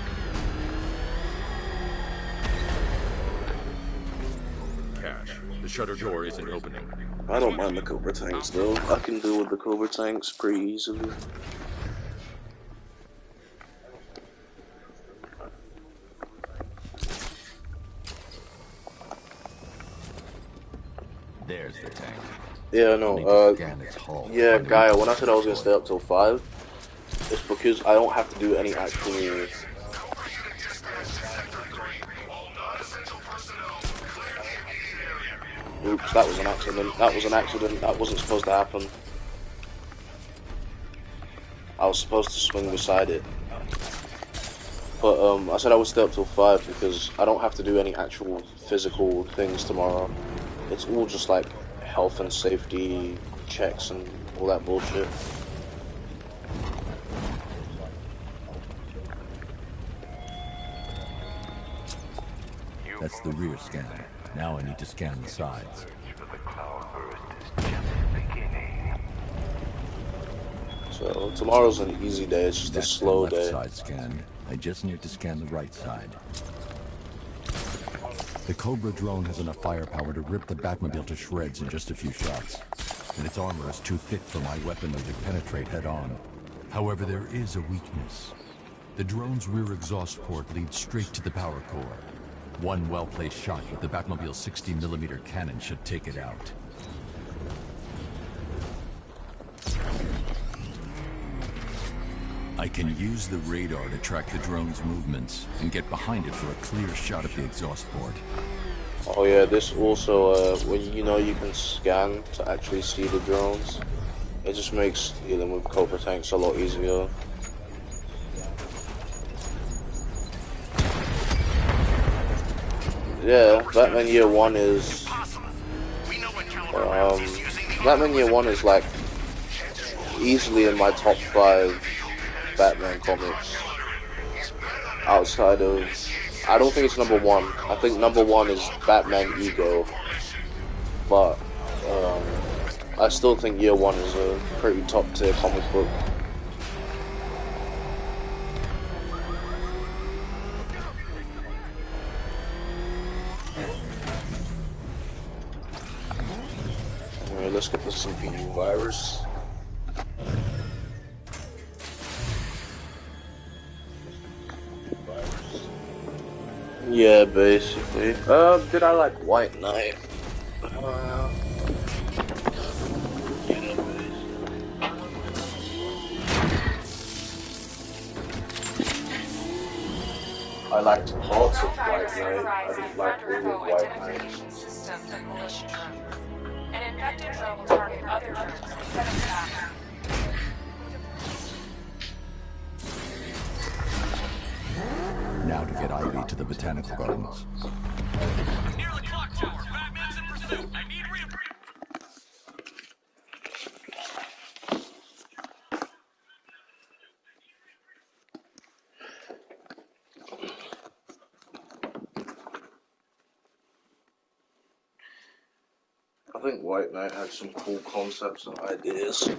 [SPEAKER 13] Cash. The shutter door isn't opening.
[SPEAKER 1] I don't mind the Cobra tanks though. I can deal with the Cobra tanks pretty easily.
[SPEAKER 13] There's the tank.
[SPEAKER 1] Yeah, no, yeah, Gaia, when I said I was gonna stay up till 5, it's because I don't have to do any actual... Oops, that was an accident. That was an accident. That wasn't supposed to happen. I was supposed to swing beside it. But, I said I would stay up till 5 because I don't have to do any actual physical things tomorrow. It's all just like health and safety checks and all that bullshit.
[SPEAKER 9] That's the rear scan. Now I need to scan the sides.
[SPEAKER 1] So tomorrow's an easy day, it's just a slow
[SPEAKER 9] the left
[SPEAKER 1] day.
[SPEAKER 9] side scanned. I just need to scan the right side. The Cobra drone has enough firepower to rip the Batmobile to shreds in just a few shots. And its armor is too thick for my weaponry to penetrate head-on. However, there is a weakness. The drone's rear exhaust port leads straight to the power core. One well-placed shot with the Batmobile's 60mm cannon should take it out. I can use the radar to track the drone's movements and get behind it for a clear shot at the exhaust port.
[SPEAKER 1] Oh yeah, this also, when you know you can scan to actually see the drones, it just makes dealing with Cobra tanks a lot easier. Yeah, Batman Year One is, Batman Year One is like easily in my top 5 Batman comics. Outside of, I don't think it's number 1. I think number 1 is Batman Ego, but I still think Year One is a pretty top tier comic book. Alright, let's get the CPU virus. Yeah, basically. Did I like White Knight? I liked parts of White Knight. I didn't like all of White Knight.
[SPEAKER 21] An infected drone will
[SPEAKER 9] Now to get Ivy to the botanical gardens.
[SPEAKER 14] Near the clock tower. Batman's in pursuit. I need
[SPEAKER 1] I think White Knight had some cool concepts and ideas.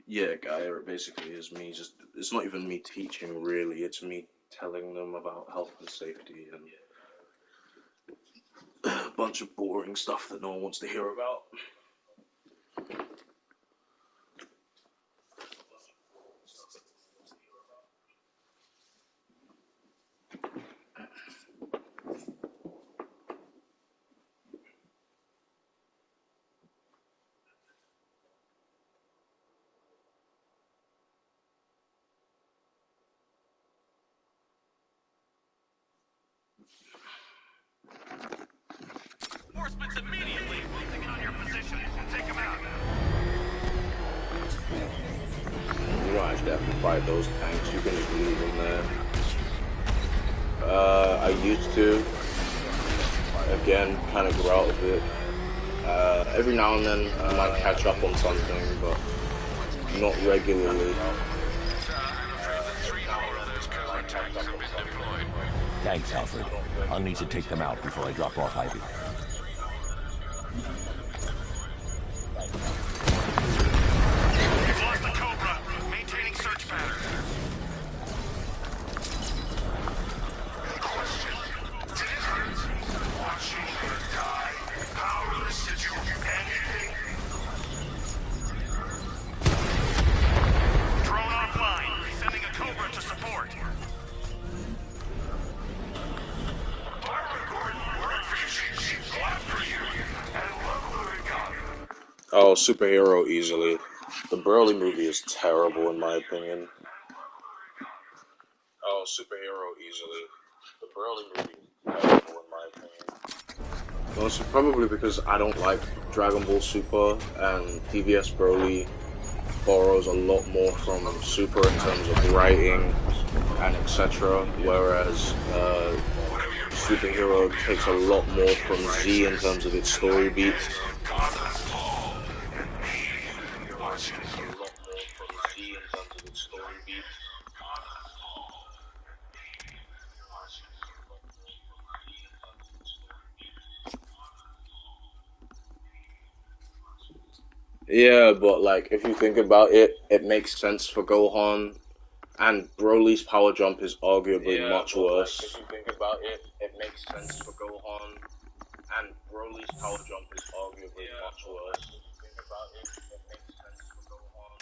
[SPEAKER 1] Yeah, Guy, it basically is me just, it's not even me teaching really, it's me telling them about health and safety and a bunch of boring stuff that no one wants to hear about.
[SPEAKER 14] reinforcements immediately. Closing in on your position. Take them out.
[SPEAKER 1] You don't actually have to fight those tanks, you can just leave them there. I used to. Again, kind of grew out of it. Every now and then I might catch up on something, but not regularly.
[SPEAKER 9] Thanks, Alfred. I'll need to take them out before I drop off Ivy.
[SPEAKER 14] We've lost the Cobra. Maintaining search pattern.
[SPEAKER 2] Question. Did it hurt? Watching her die? Powerless to do anything?
[SPEAKER 14] Drone offline. Sending a Cobra to support.
[SPEAKER 1] Oh, superhero easily. The Burley movie is terrible in my opinion. Oh, superhero easily. The Burley movie is terrible in my opinion. Also, probably because I don't like Dragon Ball Super, and TVS Broly borrows a lot more from Super in terms of writing and etc. Whereas Superhero takes a lot more from Z in terms of its story beats. Yeah, but like if you think about it, it makes sense for Gohan, and Broly's power jump is arguably much worse. Like, if you think about it, it makes sense for Gohan, and Broly's power jump is arguably much worse. If you think about it, it makes sense for Gohan,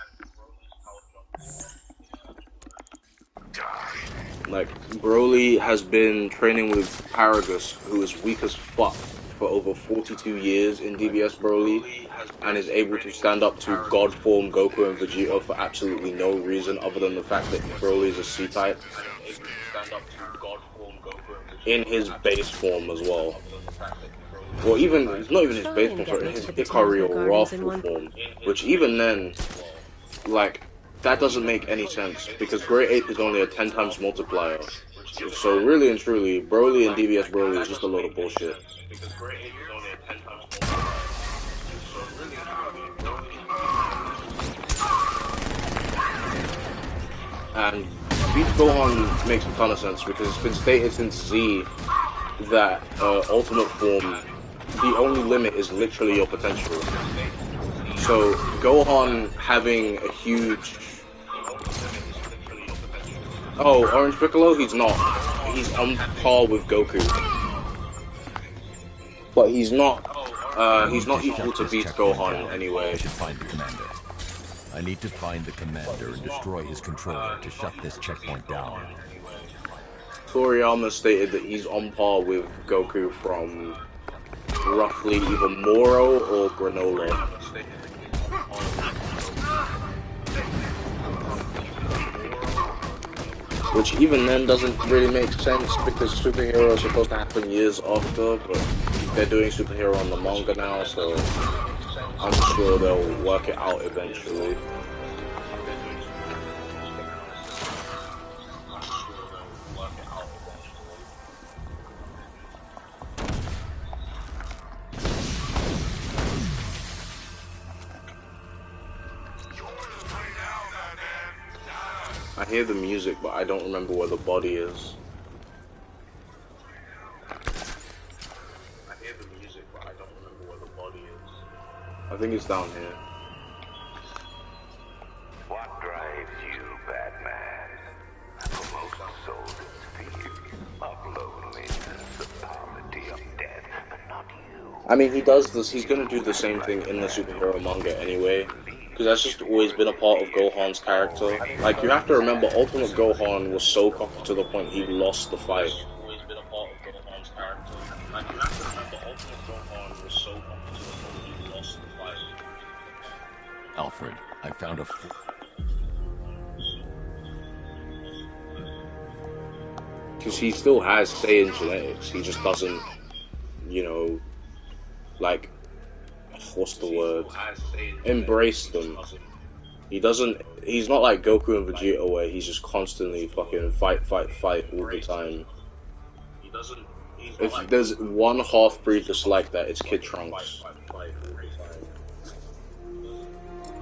[SPEAKER 1] and Broly's power jump is like, Broly has been training with Paragus, who is weak as fuck, for over 42 years in DBS Broly, and is able to stand up to God form Goku and Vegeta for absolutely no reason other than the fact that Broly is a C-type. In his base form as well. Well, even, it's not even his base form, sorry, his Ikari or Wrathful form, which even then, like, that doesn't make any sense, because Great Ape is only a 10 times multiplier. So really and truly, Broly and DBS Broly is just a load of bullshit. And Beat Gohan makes a ton of sense, because it's been stated since Z that Ultimate Form, the only limit is literally your potential. So Gohan having a huge... Oh, Orange Piccolo? He's not. He's on par with Goku. But he's not equal to Beat Gohan anyway.
[SPEAKER 9] I should find the commander. I need to find the commander and destroy his controller to shut this checkpoint down.
[SPEAKER 1] Toriyama stated that he's on par with Goku from roughly either Moro or Granola. Which even then doesn't really make sense because superhero is supposed to happen years after, but they're doing superhero on the manga now, so I'm sure they'll work it out eventually. I hear the music, but I don't remember where the body is. I think it's down here.
[SPEAKER 19] What drives you, Batman? Promote souls in fear of loneliness, of poverty, of death, but not you.
[SPEAKER 1] I mean, he does this. He's gonna do the same thing in the superhero manga anyway, because that's just always been a part of Gohan's character. Like, you have to remember, Ultimate Gohan was so cocky to the point he lost the fight.
[SPEAKER 9] Alfred, I found a...
[SPEAKER 1] Because he still has Saiyan genetics, he just doesn't, you know, like, what's the word? Embrace them. He's not like Goku and Vegeta where he's just constantly fucking fight all the time. If there's one half-breed that's like that, it's Kid Trunks.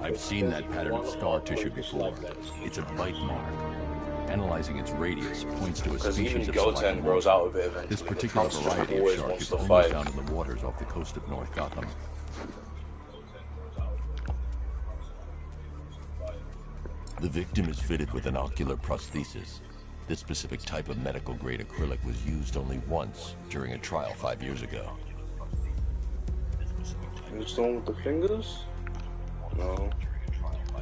[SPEAKER 9] I've seen that pattern of scar tissue before. It's a bite mark. Analyzing its radius points to a species of
[SPEAKER 1] Goten grows out of it eventually.
[SPEAKER 9] This particular variety of shark is only found in the waters off the coast of North Gotham. The victim is fitted with an ocular prosthesis. This specific type of medical-grade acrylic was used only once during a trial 5 years ago.
[SPEAKER 1] Is the one with the fingers? No.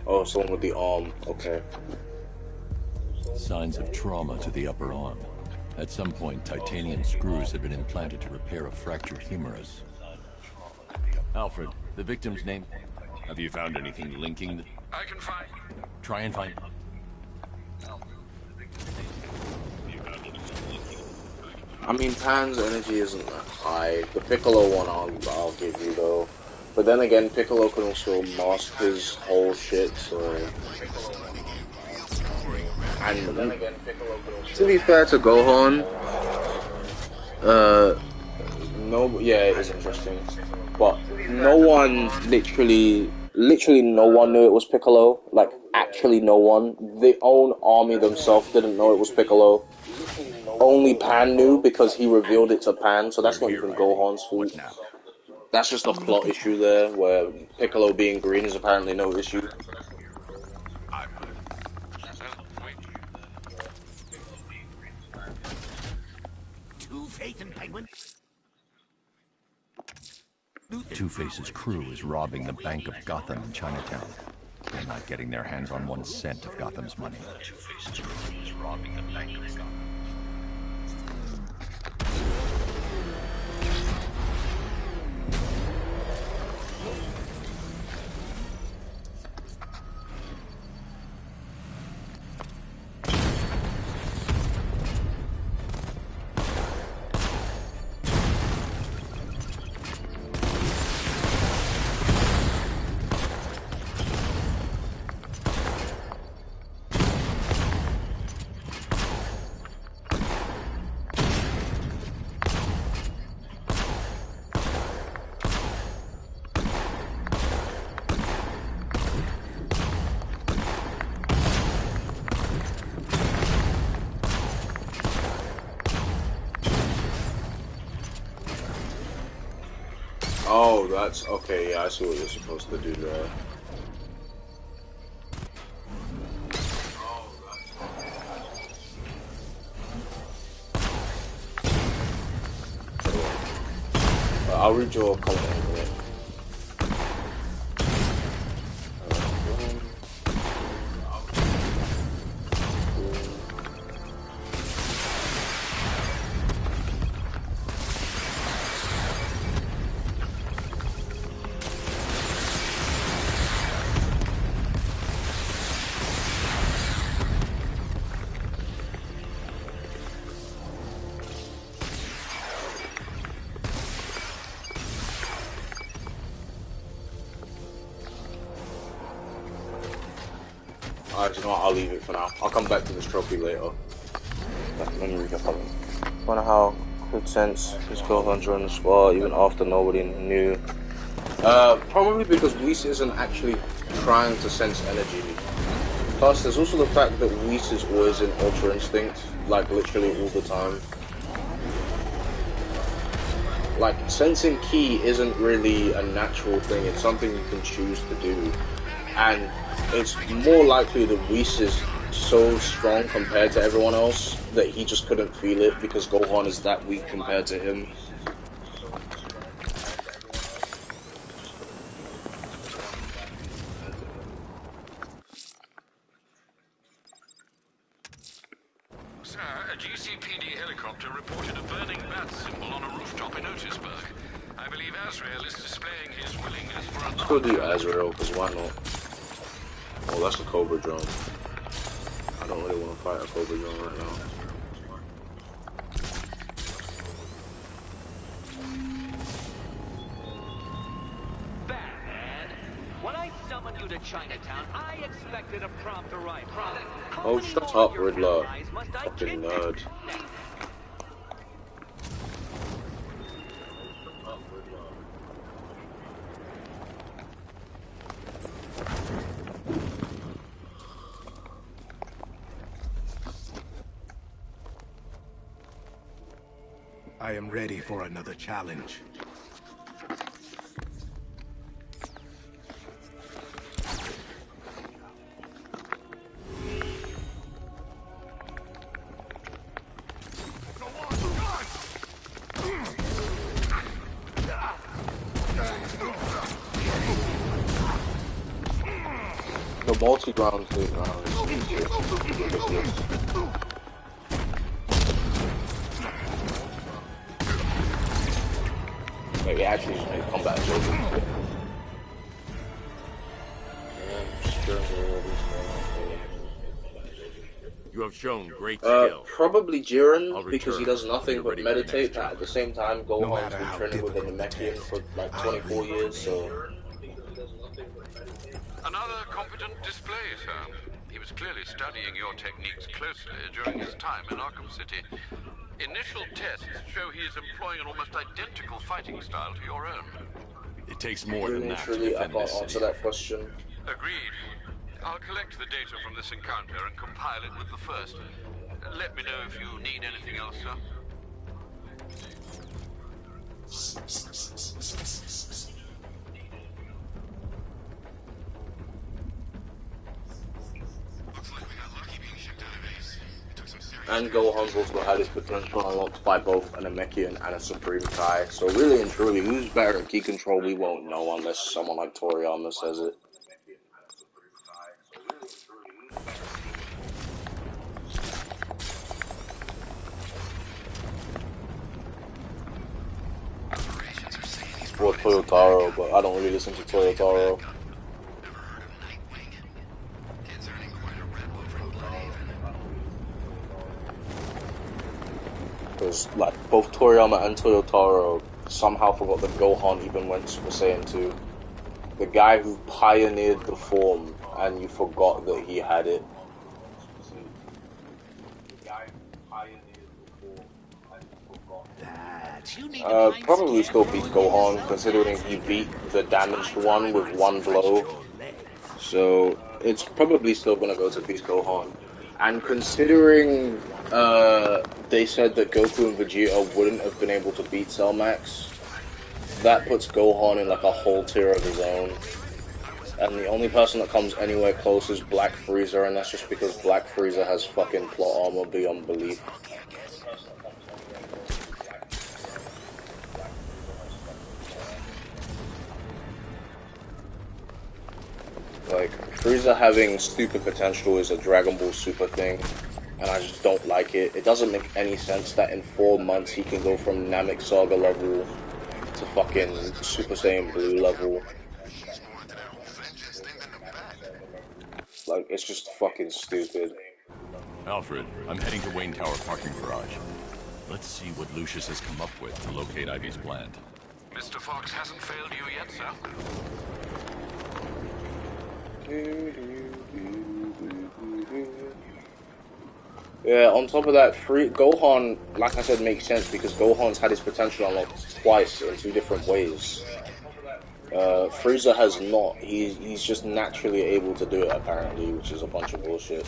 [SPEAKER 1] Oh, it's the one with the arm. Okay.
[SPEAKER 9] Signs of trauma to the upper arm. At some point, titanium screws had been implanted to repair a fractured humerus. Alfred, the victim's name? Have you found anything linking the...
[SPEAKER 14] I can find...
[SPEAKER 9] Try and find...
[SPEAKER 1] I mean, Pan's energy isn't that high. The Piccolo one I'll give you, though. But then again, Piccolo can also mask his whole shit, so... And to be fair to Gohan, yeah, it is interesting. But no one, literally no one knew it was Piccolo. Like, actually no one. The own army themselves didn't know it was Piccolo. Only Pan knew because he revealed it to Pan, so that's not even Gohan's fault. That's just a plot issue there, where Piccolo being green is apparently no issue.
[SPEAKER 10] Two-Face and Penguin.
[SPEAKER 9] Two-Face's crew is robbing the Bank of Gotham in Chinatown. They're not getting their hands on 1 cent of Gotham's money. Two-Face's crew is robbing the Bank of Gotham.
[SPEAKER 1] Oh, that's okay. Yeah, I see what you're supposed to do there. I'll read your comment in a minute. Alright, you know what? I'll leave it for now. I'll come back to this trophy later. Let me read the comment. Wonder how good sense his Gohan joined the squad even after nobody knew. Probably because Whis isn't actually trying to sense energy. Plus, there's also the fact that Whis is always in Ultra Instinct, like literally all the time. Like, sensing ki isn't really a natural thing, it's something you can choose to do. And it's more likely that Whis is so strong compared to everyone else that he just couldn't feel it because Gohan is that weak compared to him.
[SPEAKER 14] Sir, a GCPD helicopter reported a burning bat symbol on a rooftop in Otisburg. I believe Azrael is displaying his willingness for another.
[SPEAKER 1] Let's go do Azrael, because why not? Oh, that's a Cobra drone. I don't really want to fight a Cobra drone right now.
[SPEAKER 11] Batman, when I summoned you to Chinatown, I expected a prompt arrival.
[SPEAKER 1] Oh, shut up, Riddler. Fucking nerd.
[SPEAKER 17] I am ready for another challenge.
[SPEAKER 1] The multi-ground thing is ridiculous. Maybe actually just made combat joke.
[SPEAKER 13] You have shown great skill.
[SPEAKER 1] Probably Jiren, because he does nothing but meditate, but at the same time Gohan's been training with the Namekian for like 24 years, so...
[SPEAKER 14] Another competent display, sir. He was clearly studying your techniques closely during his time in Arkham City. Initial tests show he is employing an almost identical fighting style to your own.
[SPEAKER 13] It takes more than that to
[SPEAKER 1] Truly, I
[SPEAKER 13] defend
[SPEAKER 1] can't
[SPEAKER 13] this
[SPEAKER 1] answer
[SPEAKER 13] city.
[SPEAKER 1] that question.
[SPEAKER 14] Agreed. I'll collect the data from this encounter and compile it with the first. Let me know if you need anything else, sir.
[SPEAKER 1] And Gohan's also had his potential unlocked by both a Namekian and a Supreme Kai. So really and truly, who's better at ki control we won't know unless someone like Toriyama says it. Or Toyotaro, but I don't really listen to Toyotaro. Because like both Toriyama and Toyotaro somehow forgot that Gohan even went Super Saiyan 2. The guy who pioneered the form, and you forgot that he had it. Probably still beats Gohan, considering he beat the damaged one with one blow. So it's probably still gonna go to beat Gohan. And considering they said that Goku and Vegeta wouldn't have been able to beat Cell Max, that puts Gohan in like a whole tier of his own. And the only person that comes anywhere close is Black Frieza, and that's just because Black Frieza has fucking plot armor beyond belief. Like, Frieza having super potential is a Dragon Ball Super thing, and I just don't like it. It doesn't make any sense that in 4 months he can go from Namek Saga level to fucking Super Saiyan Blue level. Like, it's just fucking stupid.
[SPEAKER 9] Alfred, I'm heading to Wayne Tower parking garage. Let's see what Lucius has come up with to locate Ivy's plant.
[SPEAKER 14] Mr. Fox hasn't failed you yet, sir?
[SPEAKER 1] Yeah, on top of that, Gohan, like I said, makes sense because Gohan's had his potential unlocked twice in 2 different ways. Frieza has not. He's just naturally able to do it, apparently, which is a bunch of bullshit.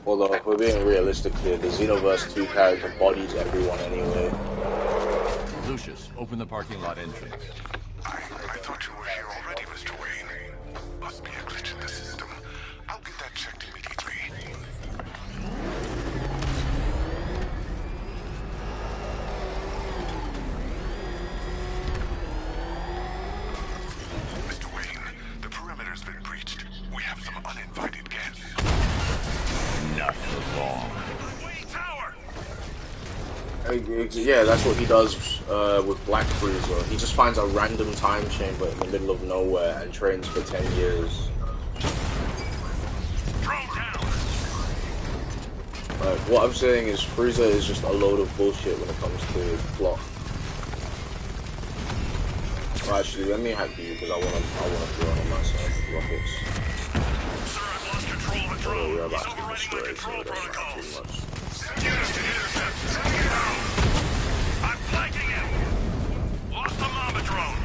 [SPEAKER 1] Although, if we're being realistic here, the Xenoverse 2 character bodies everyone anyway.
[SPEAKER 9] Lucius, open the parking lot entrance.
[SPEAKER 16] I thought you were here already, Mr. Wayne. Must be a glitch in the system. I'll get that checked immediately. Mr. Wayne, the perimeter's been breached. We have some uninvited guests.
[SPEAKER 9] Not for long.
[SPEAKER 1] Yeah, that's what he does with Black Frieza. He just finds a random time chamber in the middle of nowhere and trains for 10 years. What I'm saying is Frieza is just a load of bullshit when it comes to plot. Well, actually, let me hack you because I wanna throw on myself rockets. Oh, we're about to get destroyed, so we don't have too much.
[SPEAKER 5] I'm flanking him! Lost the Mamba drone!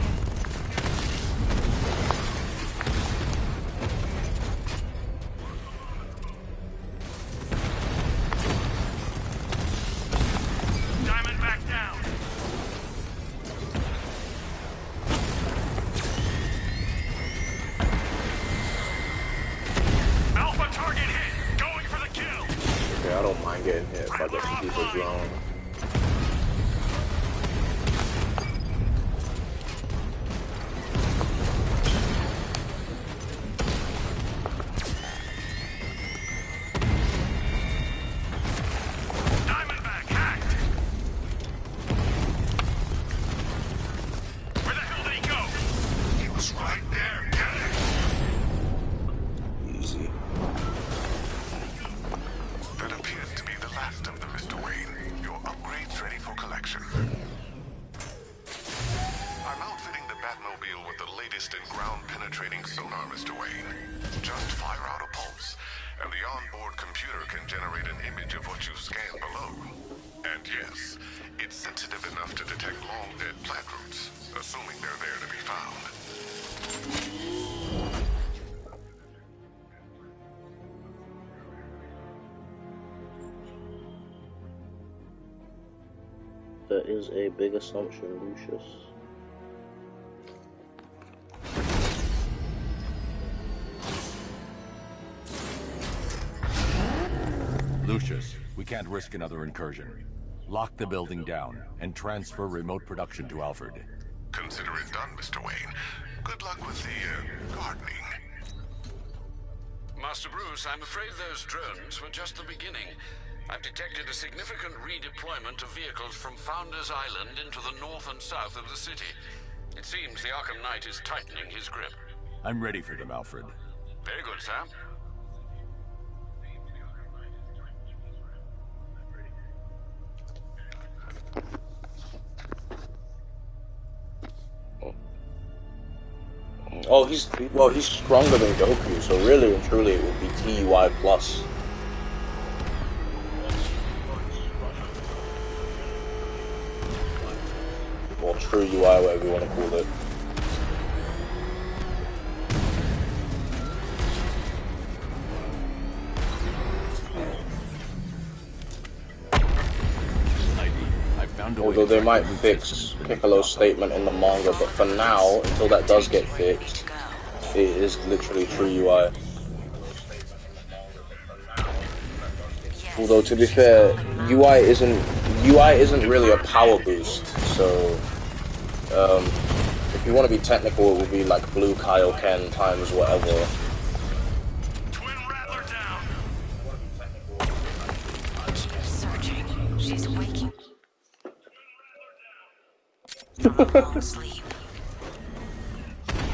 [SPEAKER 5] Diamondback down! Alpha target hit! Going for the kill!
[SPEAKER 1] Okay, I don't mind getting hit if I get to keep a drone. That is a big assumption, Lucius.
[SPEAKER 9] Lucius, we can't risk another incursion. Lock the building down and transfer remote production to Alfred.
[SPEAKER 16] Consider it done, Mr. Wayne. Good luck with the gardening.
[SPEAKER 14] Master Bruce, I'm afraid those drones were just the beginning. I've detected a significant redeployment of vehicles from Founders Island into the north and south of the city. It seems the Arkham Knight is tightening his grip.
[SPEAKER 9] I'm ready for them, Alfred.
[SPEAKER 14] Very good, sir.
[SPEAKER 1] Oh, he's stronger than Goku, so really and truly it would be TUI plus. Or true UI, whatever you want to call it. Although they might fix Piccolo's statement in the manga, but for now, until that does get fixed, it is literally true UI. Although to be fair, UI isn't really a power boost, so if you want to be technical, it would be like Blue Kaioken times whatever.
[SPEAKER 8] She's waking.
[SPEAKER 1] I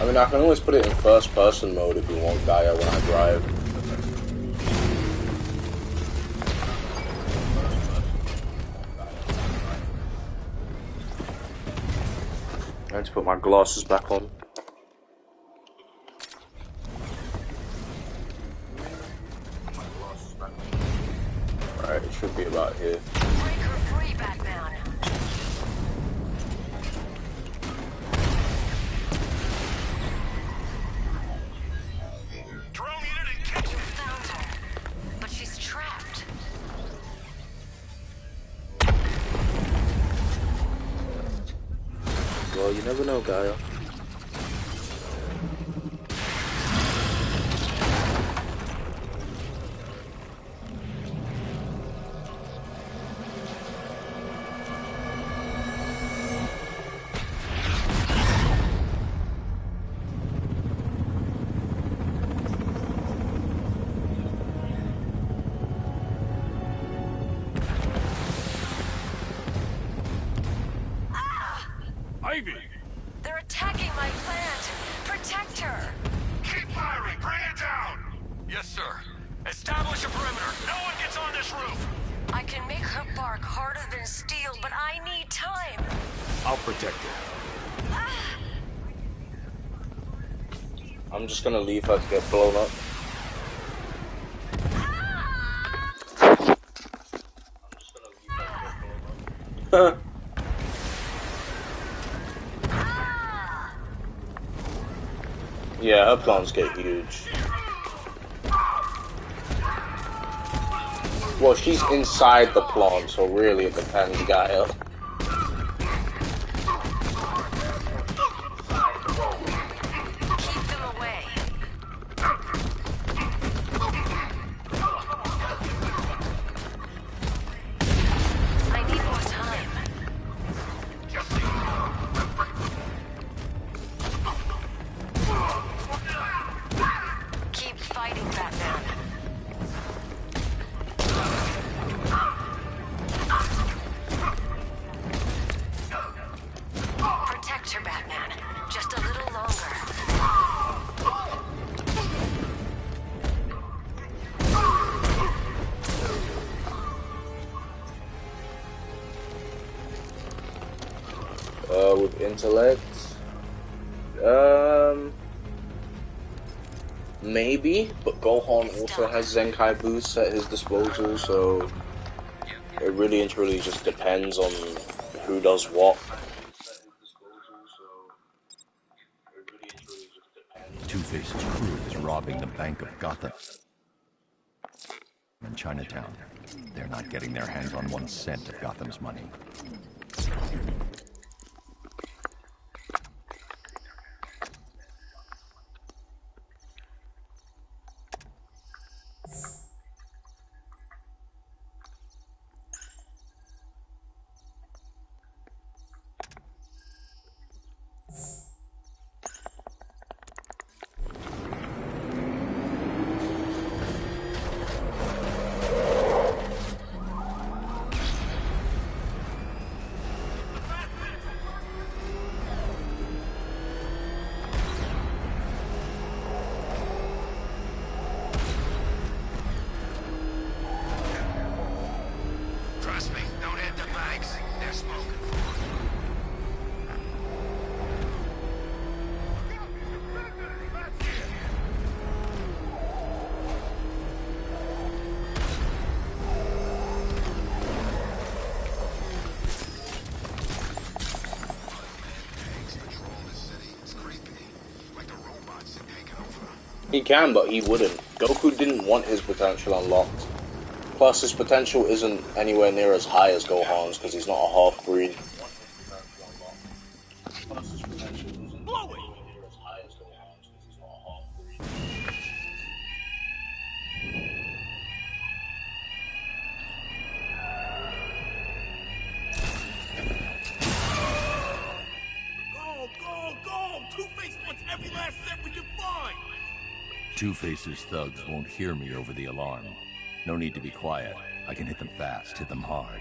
[SPEAKER 1] mean, I can always put it in first person mode if you want, Gaia, when I drive. I had to put my glasses back on. Alright, it should be about here.
[SPEAKER 8] Break her free, Batman.
[SPEAKER 5] Drone unit and catch
[SPEAKER 8] You found her, but she's trapped.
[SPEAKER 1] Well, you never know, Gaia.
[SPEAKER 14] Ivy!
[SPEAKER 8] They're attacking my plant. Protect her.
[SPEAKER 5] Keep firing! Bring it down!
[SPEAKER 14] Yes, sir. Establish a perimeter. No one gets on this roof.
[SPEAKER 8] I can make her bark harder than steel, but I need time.
[SPEAKER 14] I'll protect her.
[SPEAKER 1] I'm just gonna leave her to get blown up. Yeah, her plans get huge. Well, she's inside the plant, so really it depends, Gaia.
[SPEAKER 8] Keep them away. I need more time. Keep fighting, Batman. Protect her, Batman. Just a little longer.
[SPEAKER 1] With intellect, maybe, but Gohan also has Zenkai boosts at his disposal, so it really and truly just depends on who does what.
[SPEAKER 9] Two-Face's crew is robbing the Bank of Gotham in Chinatown. They're not getting their hands on 1 cent of Gotham's money.
[SPEAKER 5] Trust me, don't hit the banks. They're smoking for
[SPEAKER 1] He can, but he wouldn't. Goku didn't want his potential unlocked. Plus, his potential isn't anywhere near as high as Gohan's because he's not a half-breed.
[SPEAKER 5] Blow it! Go! Two-Face wants every last cent we can find!
[SPEAKER 9] Two-Face's thugs won't hear me over the alarm. No need to be quiet. I can hit them fast, hit them hard.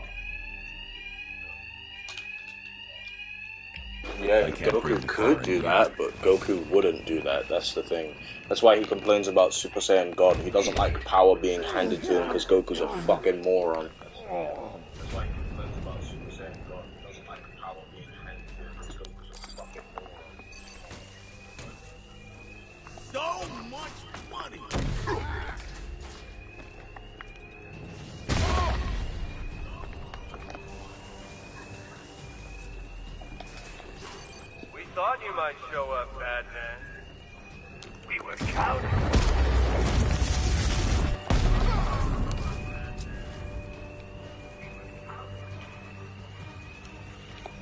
[SPEAKER 1] Yeah, Goku could do that, but Goku wouldn't do that. That's the thing. That's why he complains about Super Saiyan God. He doesn't like power being handed to him because Goku's a fucking moron.
[SPEAKER 15] thought you might show up, Batman. We were counting.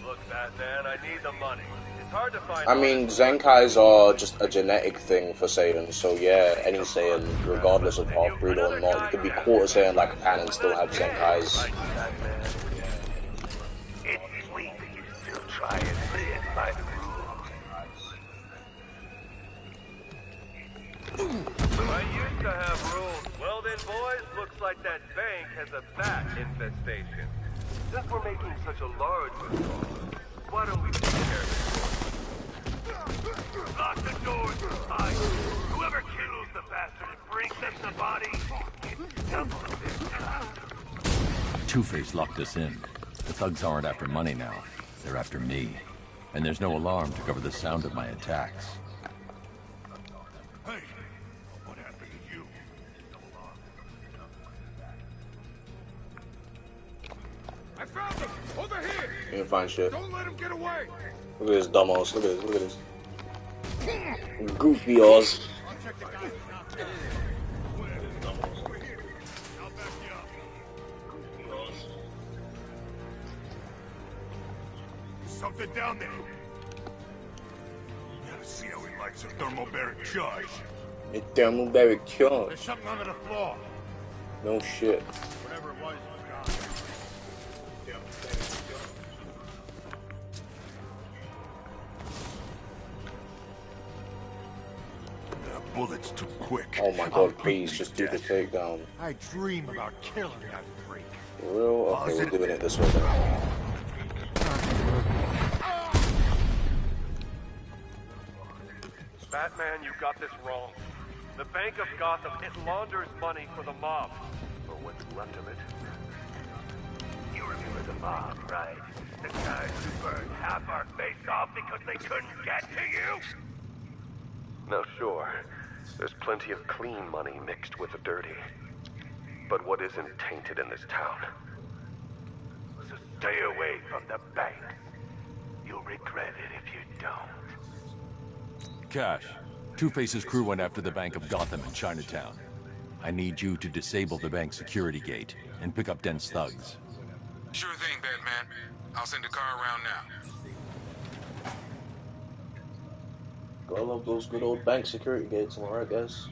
[SPEAKER 15] Look, Batman, I need the money. It's hard to find.
[SPEAKER 1] I mean, Zenkais are just a genetic thing for Saiyans, so yeah, any Saiyan, regardless of half-breed or not, you could be quarter Saiyan like a pan and still have Zenkais.
[SPEAKER 19] It's sweet that you still try and live by the rules.
[SPEAKER 15] I used to have rules. Well then, boys, looks like that bank has a bat infestation. Since we're making such a large withdrawal, why don't we take care of it? Lock the doors behind you. Whoever kills the bastard and brings them the body gets double this time.
[SPEAKER 9] Two-Face locked us in. The thugs aren't after money now. They're after me. And there's no alarm to cover the sound of my attacks.
[SPEAKER 2] Hey, what happened to you?
[SPEAKER 12] I found him! Over here!
[SPEAKER 1] You can find shit.
[SPEAKER 12] Don't let him get away!
[SPEAKER 1] Look at this dumbos. Look at this. Look at this. Goofy Oz.
[SPEAKER 2] Something down there. Gotta see how he likes a thermobaric charge.
[SPEAKER 1] A thermobaric charge.
[SPEAKER 2] There's something under the floor.
[SPEAKER 1] No shit.
[SPEAKER 2] Whatever it was gone. That bullet's too quick.
[SPEAKER 1] Oh my god, please, just do the takedown.
[SPEAKER 2] I dream about killing that freak.
[SPEAKER 1] For real? Okay, we're doing it this way then.
[SPEAKER 15] Batman, you got this wrong. The Bank of Gotham, it launders money for the mob. Or what's left of it.
[SPEAKER 19] You remember the mob, right? The guys who burned half our face off because they couldn't get to you?
[SPEAKER 11] Now sure, there's plenty of clean money mixed with the dirty. But what isn't tainted in this town?
[SPEAKER 19] So stay away from the bank. You'll regret it if you don't.
[SPEAKER 9] Cash, Two-Face's crew went after the Bank of Gotham in Chinatown. I need you to disable the bank security gate and pick up Dent's thugs.
[SPEAKER 21] Sure thing, Batman. I'll send a car around now.
[SPEAKER 1] Gotta love those good old bank security gates, alright, guys.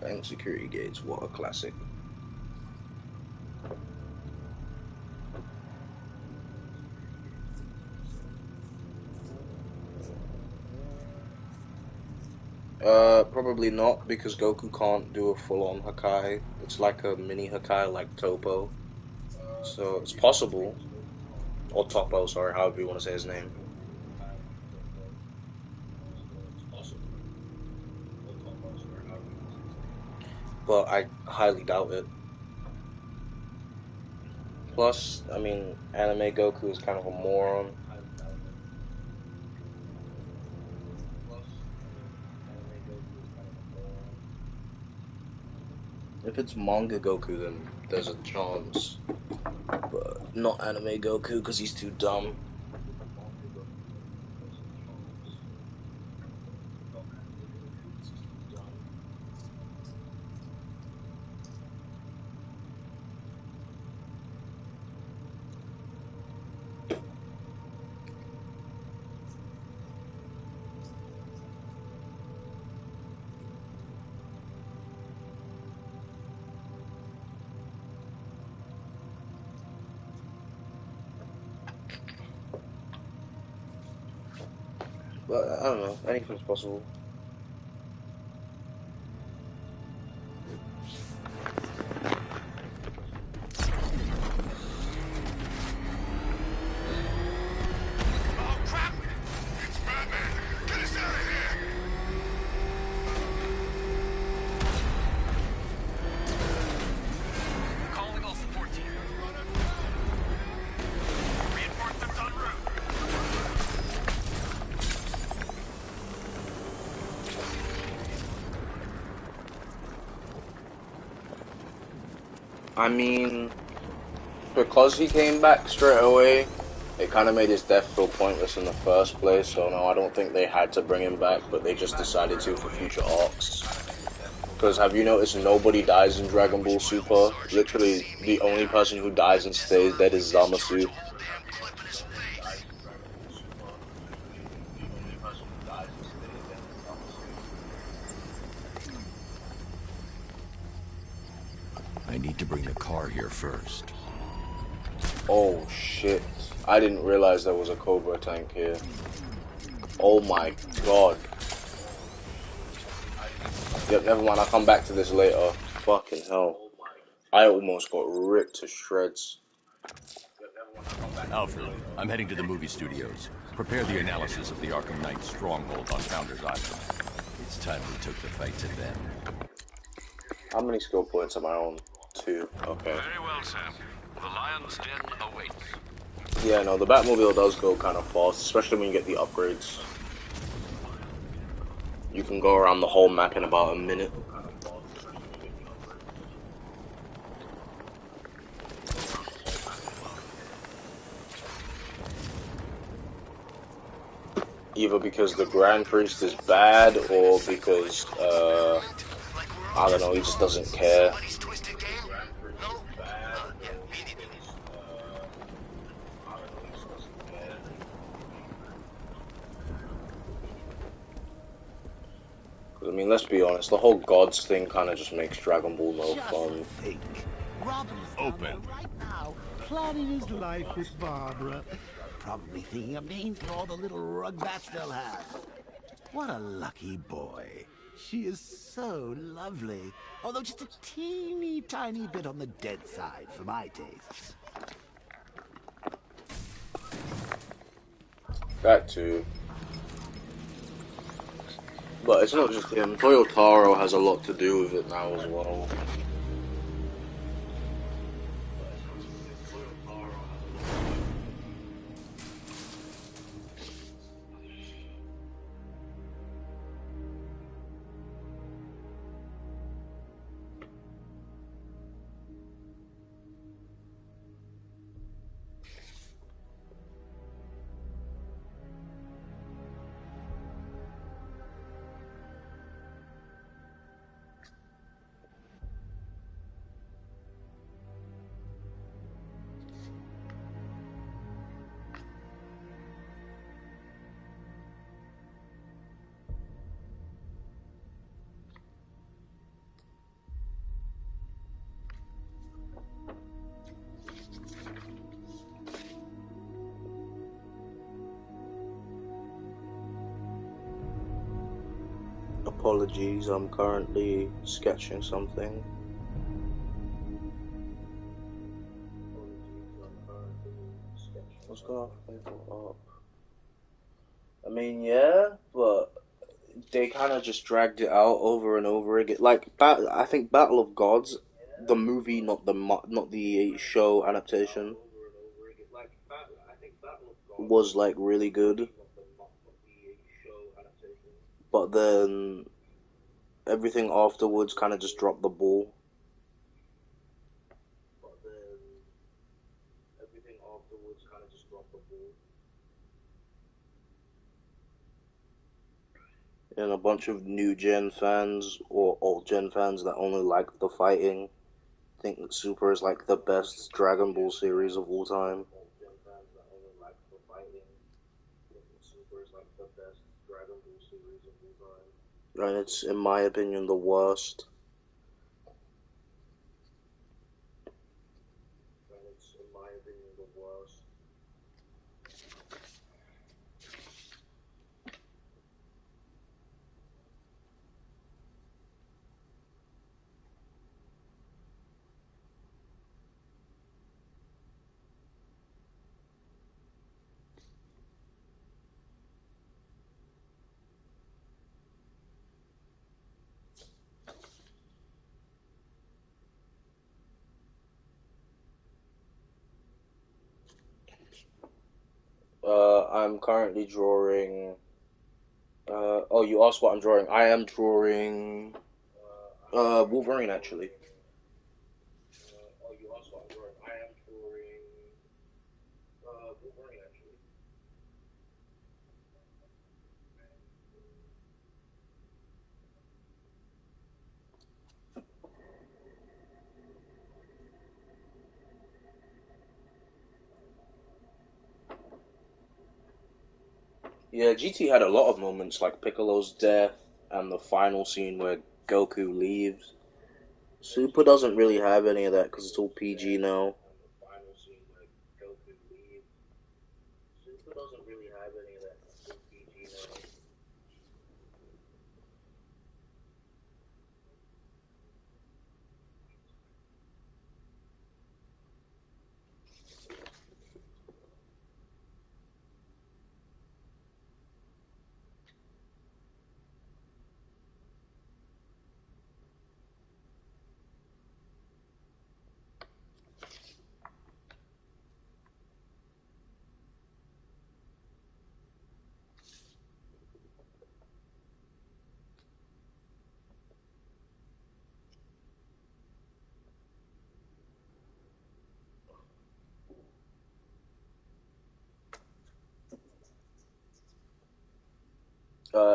[SPEAKER 1] Bank security gates, what a classic. Probably not, because Goku can't do a full-on Hakai. It's like a mini Hakai, like Topo. So, it's possible. Or Topo, sorry, however you want to say his name. But I highly doubt it. Plus, I mean, anime Goku is kind of a moron. If it's manga Goku, then there's a chance. But not anime Goku, because he's too dumb. But I don't know, anything's possible.
[SPEAKER 2] Oh crap! It's Batman! Get us out of here!
[SPEAKER 5] Calling all support team. Reinforcements en route.
[SPEAKER 1] I mean, because he came back straight away, it kind of made his death feel pointless in the first place. So no, I don't think they had to bring him back, but they just decided to for future arcs. Because have you noticed nobody dies in Dragon Ball Super? Literally, the only person who dies and stays dead is Zamasu.
[SPEAKER 9] I need to bring the car here first.
[SPEAKER 1] Oh shit. I didn't realize there was a Cobra tank here. Oh my god. Yep, never mind, I'll come back to this later. Fucking hell. I almost got ripped to shreds.
[SPEAKER 9] Alfred, I'm heading to the movie studios. Prepare the analysis of the Arkham Knight stronghold on Founders Island. It's time we took the fight to them.
[SPEAKER 1] How many skill points am I on? 2. Okay.
[SPEAKER 14] Very well, Sam. The Lion's Den awaits.
[SPEAKER 1] Yeah, no, the Batmobile does go kind of fast, especially when you get the upgrades. You can go around the whole map in about a minute. Either because the Grand Priest is bad, or because, I don't know, he just doesn't care. I mean, let's be honest, the whole gods thing kind of just makes Dragon Ball no fun.
[SPEAKER 10] Think. Robin's
[SPEAKER 9] Open.
[SPEAKER 10] right now, planning his life with Barbara. Probably thinking of names for all the little rugbats they'll have. What a lucky boy. She is so lovely. Although just a teeny tiny bit on the dead side for my tastes.
[SPEAKER 1] That too. But it's not just him. Toyotaro has a lot to do with it now as well. Apologies, I'm currently sketching something. What's going on? I mean, yeah, but they kind of just dragged it out over and over again. Like, I think Battle of Gods, the movie, not the show adaptation, was like really good. But then everything afterwards kind of just dropped the ball. And a bunch of new gen fans or old gen fans that only like the fighting think that Super is like the best Dragon Ball series of all time. And it's, in my opinion, the worst. I'm currently drawing. Oh, you asked what I'm drawing. I am drawing. Wolverine actually. Yeah, GT had a lot of moments like Piccolo's death and the final scene where Goku leaves. Super doesn't really have any of that because it's all PG now.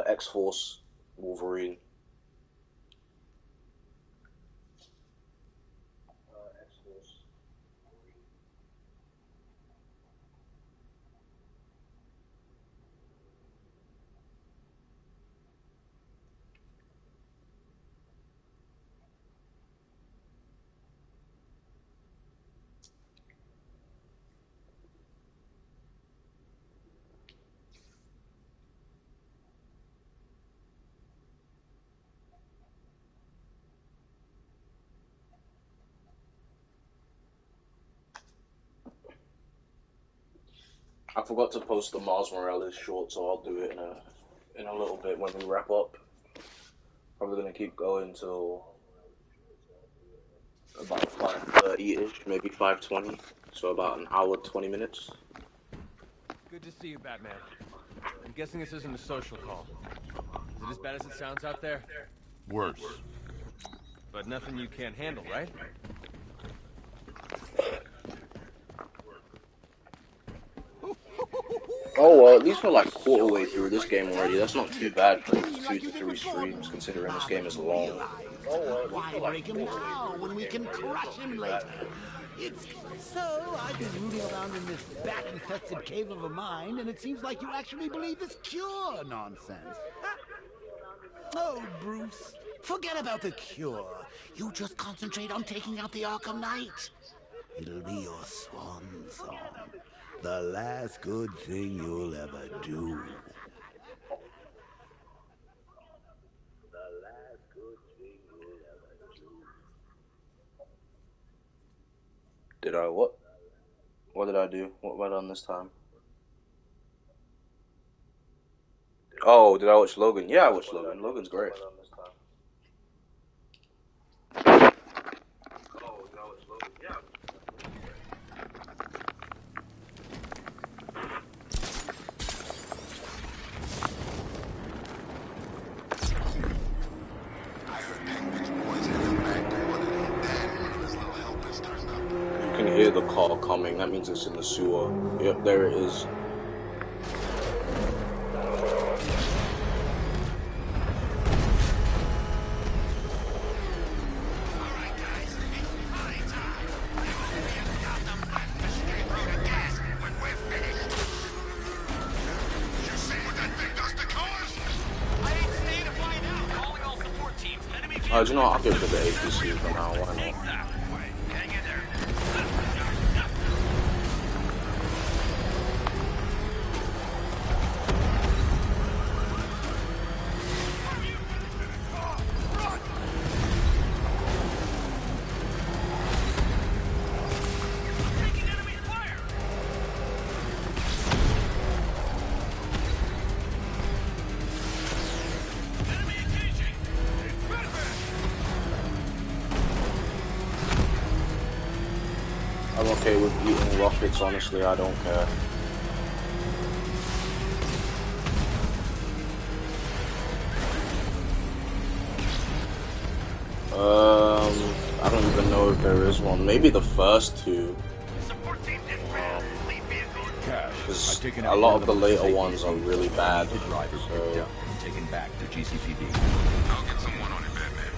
[SPEAKER 1] X-Force, Wolverine. I forgot to post the Miles Morales short, so I'll do it in a little bit when we wrap up. Probably gonna keep going till about 5:30ish, maybe 5:20. So about an hour 20 minutes.
[SPEAKER 6] Good to see you, Batman. I'm guessing this isn't a social call. Is it as bad as it sounds out there?
[SPEAKER 9] Worse.
[SPEAKER 6] But nothing you can't handle, right?
[SPEAKER 1] Oh well, at least we're like quarter way through this game already. That's not too bad for 2 to 3 streams, considering this game is long.
[SPEAKER 10] Why break him now when we can crush him later? It's so I've been rooting around in this bat-infested cave of a mind, and it seems like you actually believe this cure nonsense. Oh, Bruce, forget about the cure. You just concentrate on taking out the Arkham Knight. It'll be your swan song. The last good thing you'll ever do.
[SPEAKER 1] Did I what? What did I do? What have I done this time? Oh, did I watch Logan? Yeah, I watched Logan. Logan's great. You can hear the car coming. That means it's in the sewer. Yep, there it is. Do you know what? I'll give it to the APC for now. Why not? I'm okay with eating rockets, honestly, I don't care. I don't even know if there is one. Maybe the first two. Because a lot of the later ones are really bad. So.
[SPEAKER 9] Taken back to GCPD.
[SPEAKER 16] I'll get someone on it, Batman.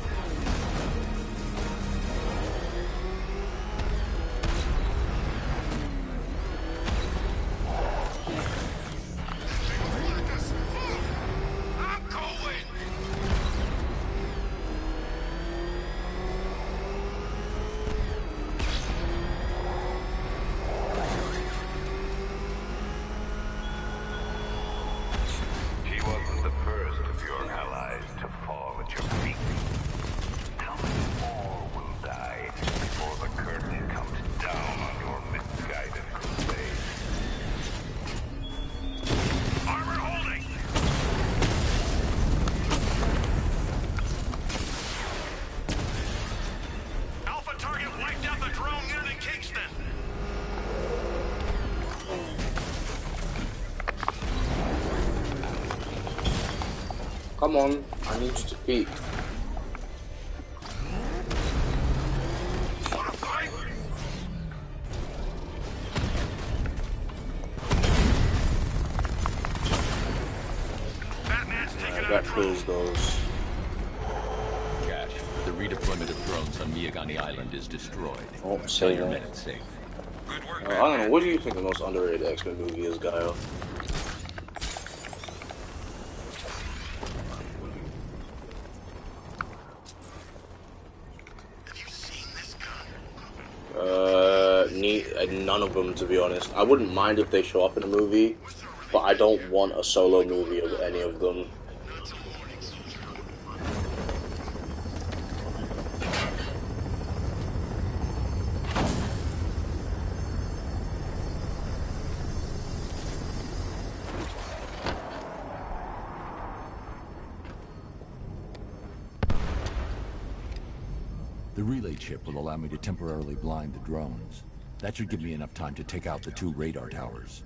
[SPEAKER 1] Come on, I need you to peek. That kills those.
[SPEAKER 9] Cash, the redeployment of drones on Miyagani Island is destroyed.
[SPEAKER 1] Oh,
[SPEAKER 9] Tell
[SPEAKER 1] say
[SPEAKER 9] your
[SPEAKER 1] that.
[SPEAKER 9] men it's safe.
[SPEAKER 1] I don't know, what do you think the most underrated X-Men movie is, Gaio? None of them, to be honest. I wouldn't mind if they show up in a movie, but I don't want a solo movie of any of them.
[SPEAKER 9] The relay chip will allow me to temporarily blind the drones. That should give me enough time to take out the 2 radar towers.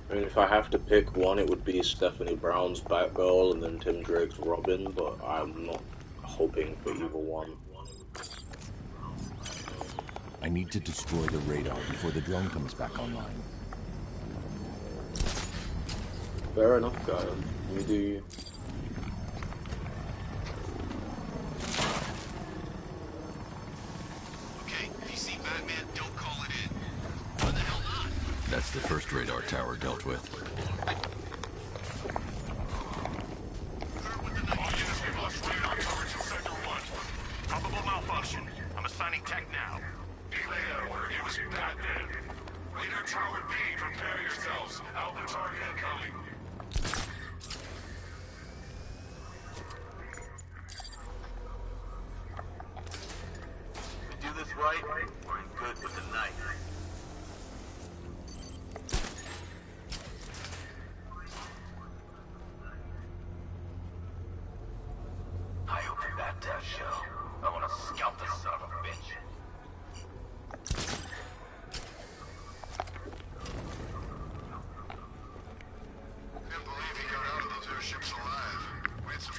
[SPEAKER 1] I mean, if I have to pick one, it would be Stephanie Brown's Batgirl and then Tim Drake's Robin, but I'm not hoping for either one.
[SPEAKER 9] I need to destroy the radar before the drone comes back online.
[SPEAKER 1] Fair enough, guys. You do you.
[SPEAKER 5] Okay, if you see Batman, don't call it in. Why the hell not?
[SPEAKER 9] That's the first radar tower dealt with.
[SPEAKER 5] Probable malfunction. I'm assigning tech now.
[SPEAKER 2] Delay that order. It was Batman. Radar Tower B, prepare yourselves. Alpha target incoming.
[SPEAKER 19] We do this right, we're in good with the night. I opened that death shell. I want to scalp the son of a bitch.
[SPEAKER 16] Can't believe he got out of those airships alive. Wait some...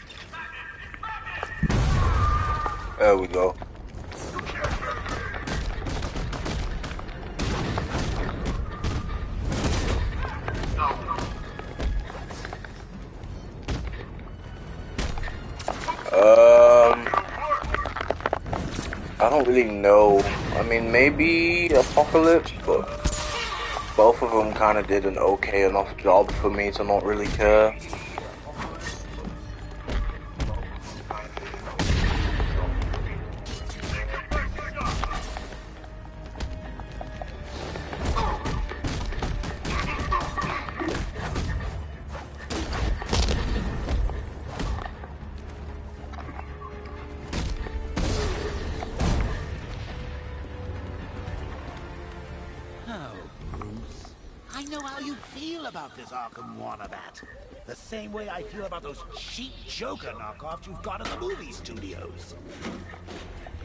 [SPEAKER 1] There we go. I don't really know. I mean, maybe Apocalypse, but both of them kind of did an okay enough job for me to not really care.
[SPEAKER 10] I know how you feel about this Arkham Wannabat. The same way I feel about those cheap Joker knockoffs you've got in the movie studios.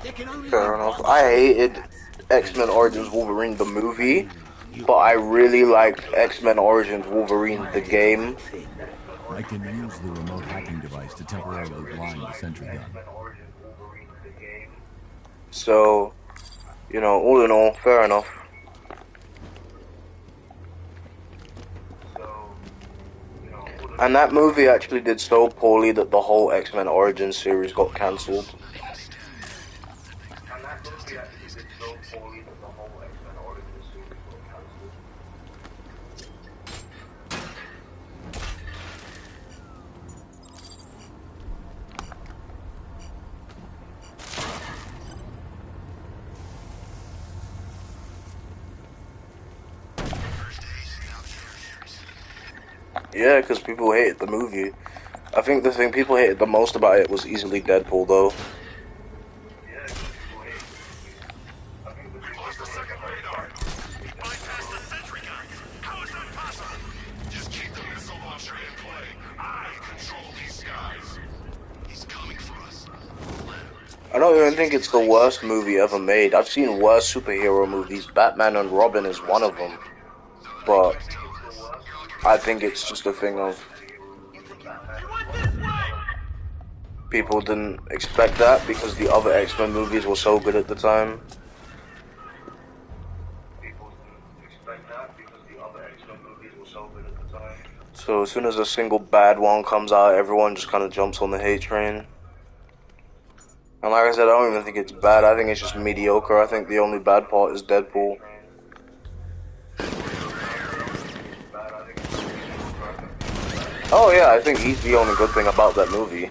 [SPEAKER 10] There can only
[SPEAKER 1] Fair
[SPEAKER 10] be
[SPEAKER 1] enough.
[SPEAKER 10] one
[SPEAKER 1] I hated X-Men Origins Wolverine the movie, but I really liked X-Men Origins Wolverine the game.
[SPEAKER 9] I can use the remote hacking device to temporarily blind the sentry gun.
[SPEAKER 1] So, you know, all in all, fair enough. And that movie actually did so poorly that the whole X-Men Origins series got cancelled. Yeah, because people hated the movie. I think the thing people hated the most about it was easily Deadpool, though.
[SPEAKER 2] Just keep the missile launcher in play. I control these skies.
[SPEAKER 1] I don't even think it's the worst movie ever made. I've seen worse superhero movies. Batman and Robin is one of them. But I think it's just a thing of people didn't expect that because the other X-Men movies were so good at the time. So as soon as a single bad one comes out, everyone just kind of jumps on the hate train. And like I said, I don't even think it's bad. I think it's just mediocre. I think the only bad part is Deadpool. Oh yeah, I think he's the only good thing about that movie.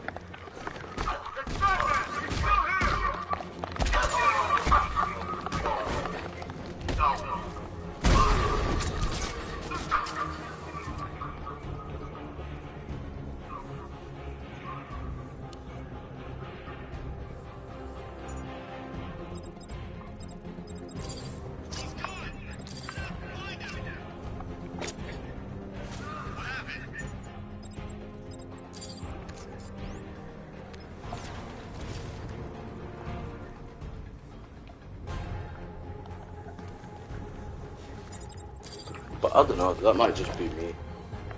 [SPEAKER 1] But I don't know, that might just be me.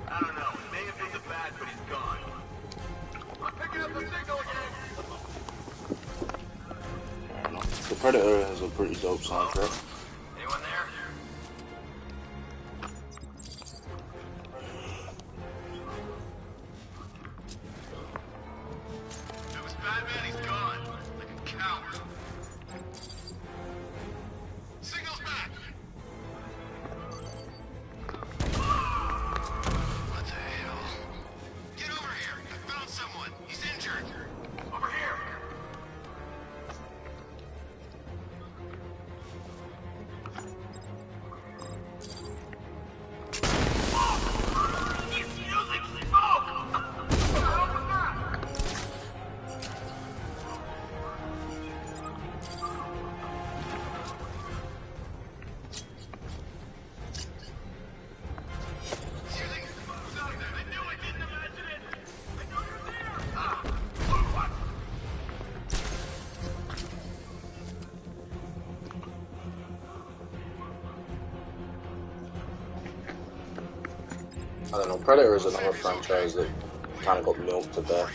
[SPEAKER 15] I don't know. It may have been the bat, but he's gone. I'm picking up the signal again.
[SPEAKER 1] The Predator has a pretty dope soundtrack.
[SPEAKER 15] Anyone there? It was Batman, he's gone. Like a coward. Signal's back. What the hell? Get over here. I found someone. He's injured. Over here. He's using smoke.
[SPEAKER 1] I don't know, Predator is another franchise that kind of got milked to death.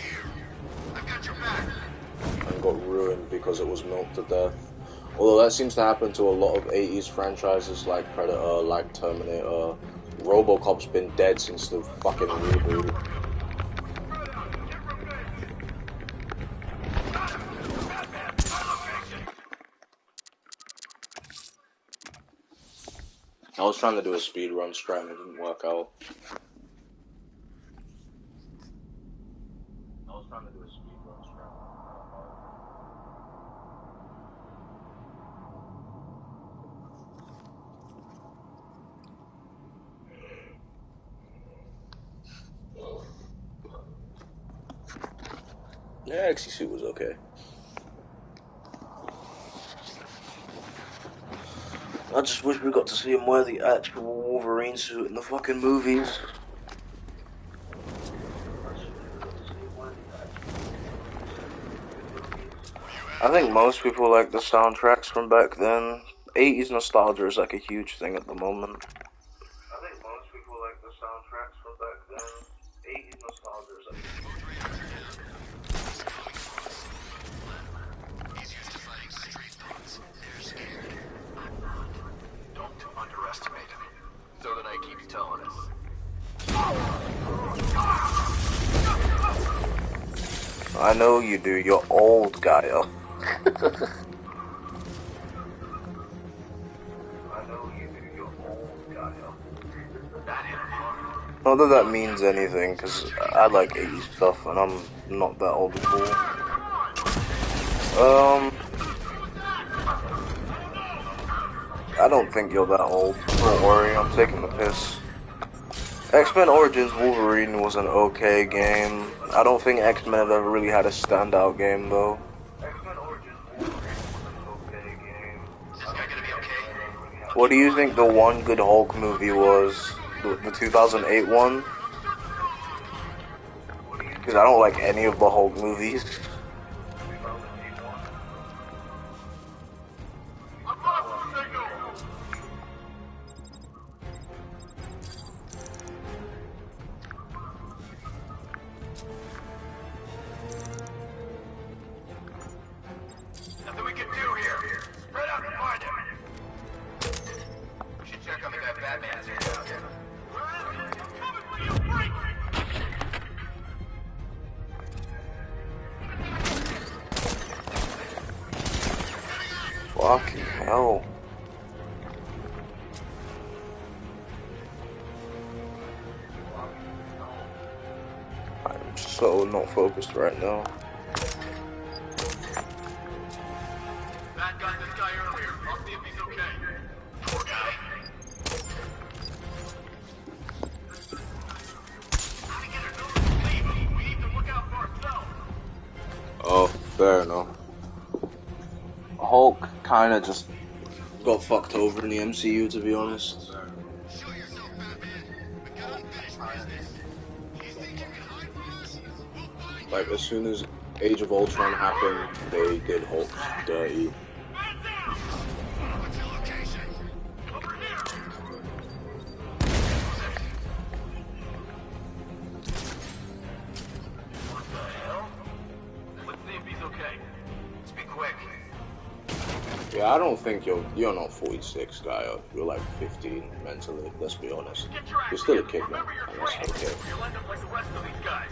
[SPEAKER 1] And got ruined because it was milked to death. Although that seems to happen to a lot of 80s franchises like Predator, like Terminator. RoboCop's been dead since the fucking reboot. I was trying to do a speedrun strat and it didn't work out. Yeah, Exy-Suit was okay. I just wish we got to see him wear the actual Wolverine suit in the fucking movies. I think most people like the soundtracks from back then. 80s nostalgia is like a huge thing at the moment. I think most people like the soundtracks from back then. 80s nostalgia is like a huge
[SPEAKER 15] He's used to fighting street thugs. They're scared. I'm not. Don't underestimate him. So the night keeps telling us.
[SPEAKER 1] I know you do, you're old, Gaia. Not that that means anything, because I like 80s stuff, and I'm not that old at all. I don't think you're that old. Don't worry, I'm taking the piss. X-Men Origins Wolverine was an okay game. I don't think X-Men have ever really had a standout game, though. What do you think the one good Hulk movie was? The 2008 one? Because I don't like any of the Hulk movies.
[SPEAKER 5] Nothing we can do here. Spread out and find him. We should check on that Batman's here down here. Coming for you, freak!
[SPEAKER 1] Fucking hell. I'm so not focused right now.
[SPEAKER 5] Bat got this guy earlier. I'll see if he's okay. Poor guy. We need to look out for ourselves.
[SPEAKER 1] Oh, fair enough. Hulk kinda just got fucked over in the MCU, to be honest. Like, as soon as Age of Ultron happened, they did Hulk dirty.
[SPEAKER 5] Let's see if he's okay. Let's be quick.
[SPEAKER 1] Yeah, I don't think you're not 46, guy. You're like 15 mentally. Let's be honest. You're still a kid, man. And that's okay.
[SPEAKER 5] You'll end up like the rest of these guys.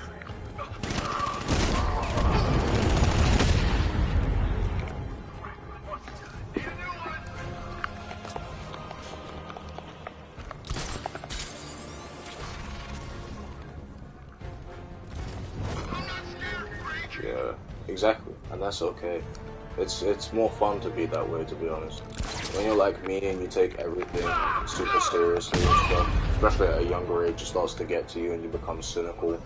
[SPEAKER 1] Yeah, exactly, and that's okay. It's more fun to be that way, to be honest. When you're like me and you take everything super seriously and stuff, especially at a younger age, it starts to get to you and you become cynical.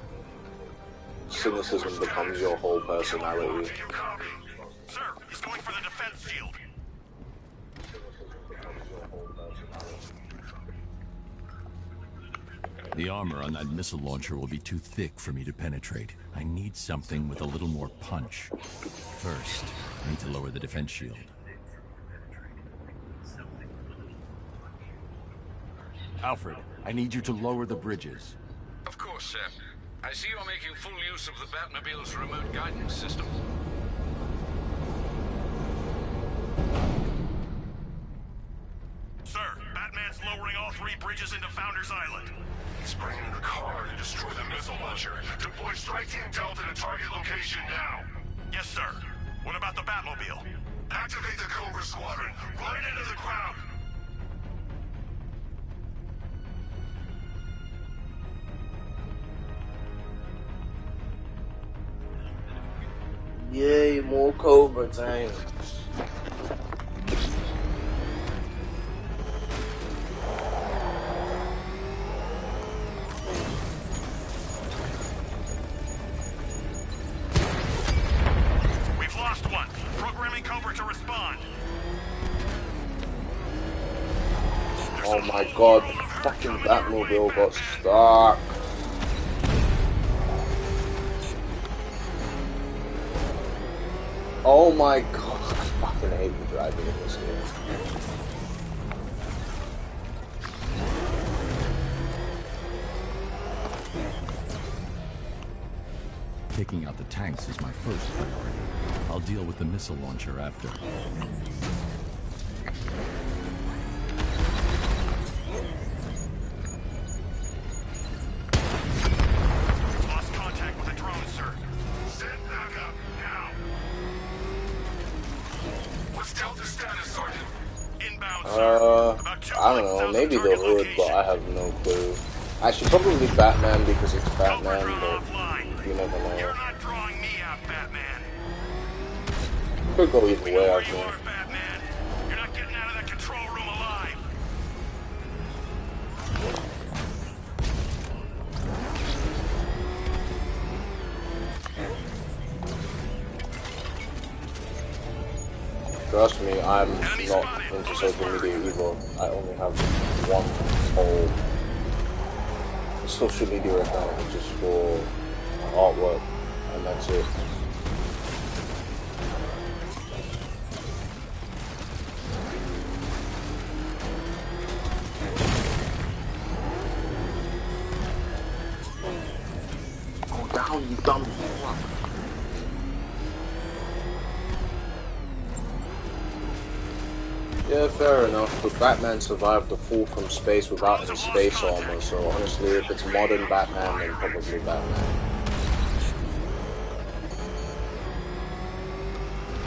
[SPEAKER 1] Cynicism becomes your whole personality.
[SPEAKER 5] Sir, he's going for the defense shield.
[SPEAKER 9] The armor on that missile launcher will be too thick for me to penetrate. I need something with a little more punch. First, I need to lower the defense shield. Alfred, I need you to lower the bridges.
[SPEAKER 14] Of course, sir. I see you're making full use of the Batmobile's remote guidance system.
[SPEAKER 5] Sir, Batman's lowering all 3 bridges into Founders Island.
[SPEAKER 2] He's bringing the car to destroy the missile launcher. Deploy Strike Team Delta to target location now.
[SPEAKER 5] Yes, sir. What about the Batmobile?
[SPEAKER 2] Activate the Cobra Squadron. Run it into the crowd.
[SPEAKER 1] Yay, more Cobra time.
[SPEAKER 5] We've lost one. Programming Cobra to respond.
[SPEAKER 1] Oh my god, the fucking Batmobile got stuck. Oh my god, I fucking hate the driving in this game.
[SPEAKER 9] Taking out the tanks is my first priority. I'll deal with the missile launcher after.
[SPEAKER 5] Lost contact with a drone, sir.
[SPEAKER 2] Send backup now. What's Delta's status, Sergeant?
[SPEAKER 5] Inbound,
[SPEAKER 1] I don't know, maybe the Hood, but I have no clue. Actually, probably Batman because it's Batman, but you never know.
[SPEAKER 5] You're not drawing me out, Batman.
[SPEAKER 1] Could go either way, I think.
[SPEAKER 5] Batman. You're not getting out of that control room alive.
[SPEAKER 1] Trust me, I'm not into social media either. I only have one whole social media account, which is for artwork, and that's it. Go down, you
[SPEAKER 10] done before.
[SPEAKER 1] Yeah, fair enough, but Batman survived the fall from space without any space armor, so honestly, if it's modern Batman, then probably Batman.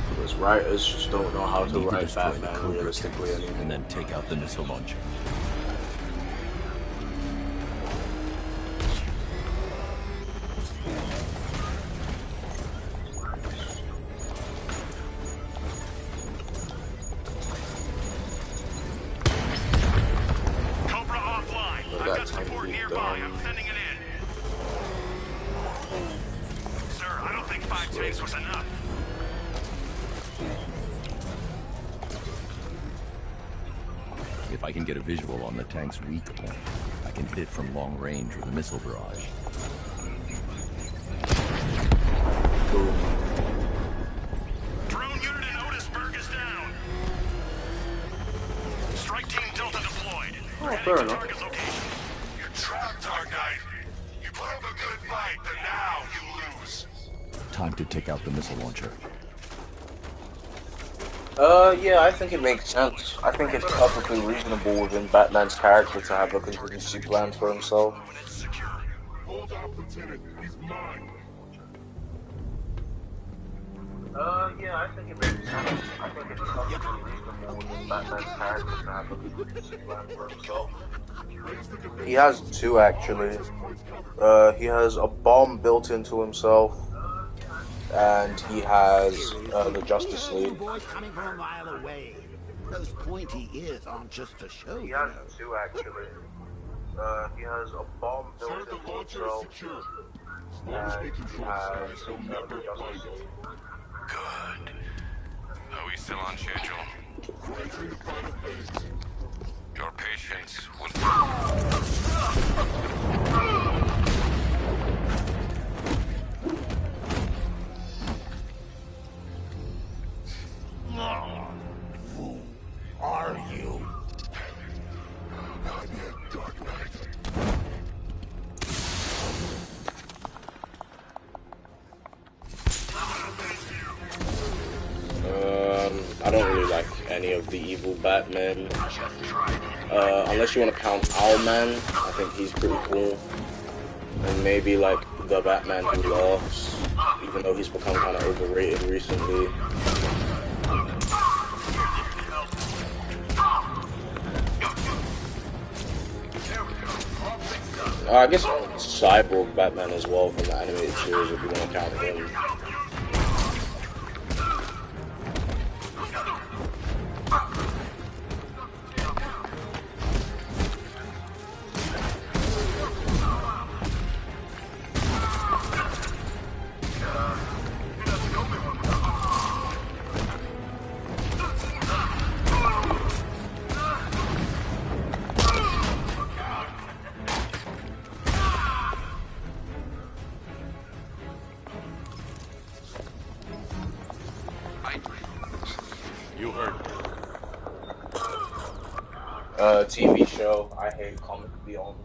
[SPEAKER 1] Because writers just don't know how to write Batman realistically anymore.
[SPEAKER 9] And then take out the missile launcher. If I can get a visual on the tank's weak point, I can hit it from long range with a missile barrage.
[SPEAKER 5] Drone unit in Otisburg is down. Strike team Delta deployed.
[SPEAKER 1] Oh, fair enough.
[SPEAKER 5] Target location.
[SPEAKER 16] You're trapped, Dark Knight. You put up a good fight, but now you lose.
[SPEAKER 9] Time to take out the missile launcher.
[SPEAKER 1] Yeah, I think it makes sense. I think it's perfectly reasonable within Batman's character to have a contingency plan for himself.
[SPEAKER 2] Hold up, Lieutenant. He's mine.
[SPEAKER 1] Yeah, I think it makes sense. I think it's perfectly reasonable within Batman's character to have a contingency plan for himself. He has two, actually. He has a bomb built into himself, and he has the Justice League.
[SPEAKER 10] Boys coming from a mile away. Those pointy ears aren't just for show.
[SPEAKER 1] He has two, actually. He has a bomb built into himself, and he has the Justice League.
[SPEAKER 14] Good. Are we still on schedule? Your patience will...
[SPEAKER 10] Who are you?
[SPEAKER 2] Not yet, Dark Knight.
[SPEAKER 1] I don't really like any of the evil Batmen. Unless you want to count Owlman, I think he's pretty cool. And maybe like the Batman who laughs, even though he's become kind of overrated recently. I guess Cyborg Batman as well from the animated series if you want to count him.
[SPEAKER 3] You heard.
[SPEAKER 1] TV show. I hate Comic Beyond.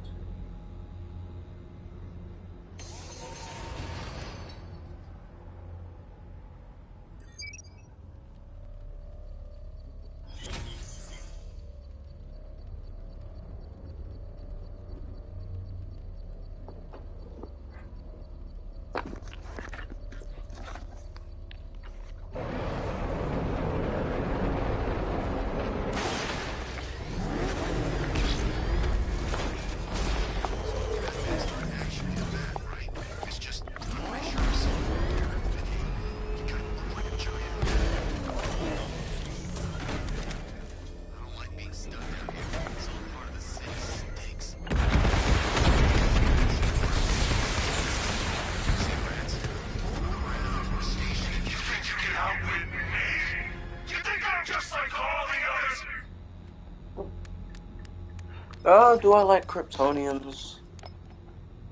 [SPEAKER 1] Do I like Kryptonians?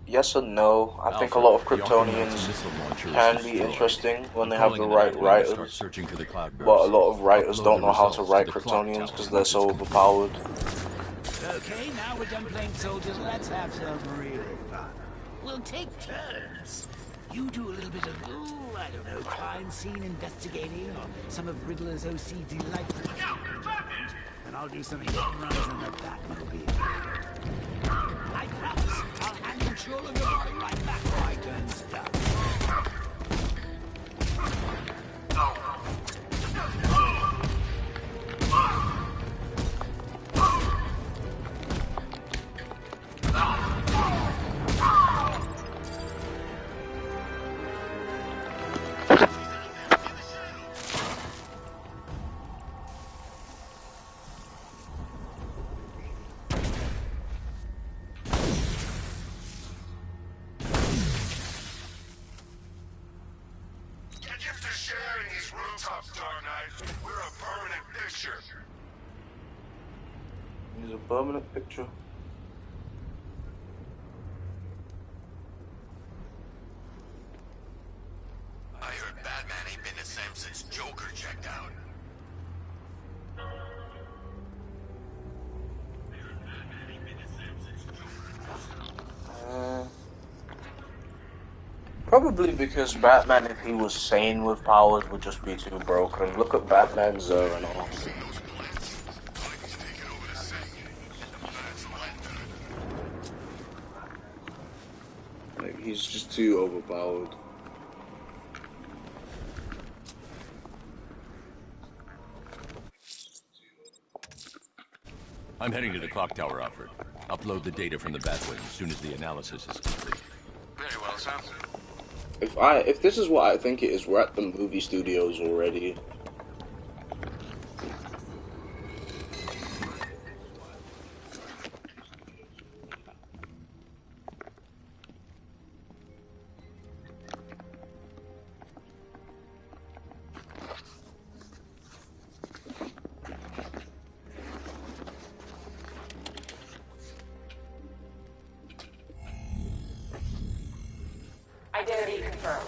[SPEAKER 1] Yes and no. I think a lot of Kryptonians can be interesting when they have the right writers, but a lot of writers don't know how to write Kryptonians because they're so overpowered.
[SPEAKER 10] Okay, now we're done playing soldiers. Let's have some real fun. We'll take turns. You do a little bit of, I don't know, crime scene investigating, or some of Riddler's OC delightful. And I'll do some hit and runs in the Batmobile. I promise, I'll hand control of your body right back before I turn stuff.
[SPEAKER 1] He's a permanent picture.
[SPEAKER 13] I heard Batman ain't been the same since Joker checked out.
[SPEAKER 1] Probably because Batman, if he was sane with powers, would just be too broken. Look at Batman's and all. Like, he's just too overpowered.
[SPEAKER 9] I'm heading to the clock tower, Alfred. Upload the data from the Batwing as soon as the analysis is complete.
[SPEAKER 14] Very well, sir.
[SPEAKER 1] If this is what I think it is, we're at the movie studios already.
[SPEAKER 8] Identity confirmed.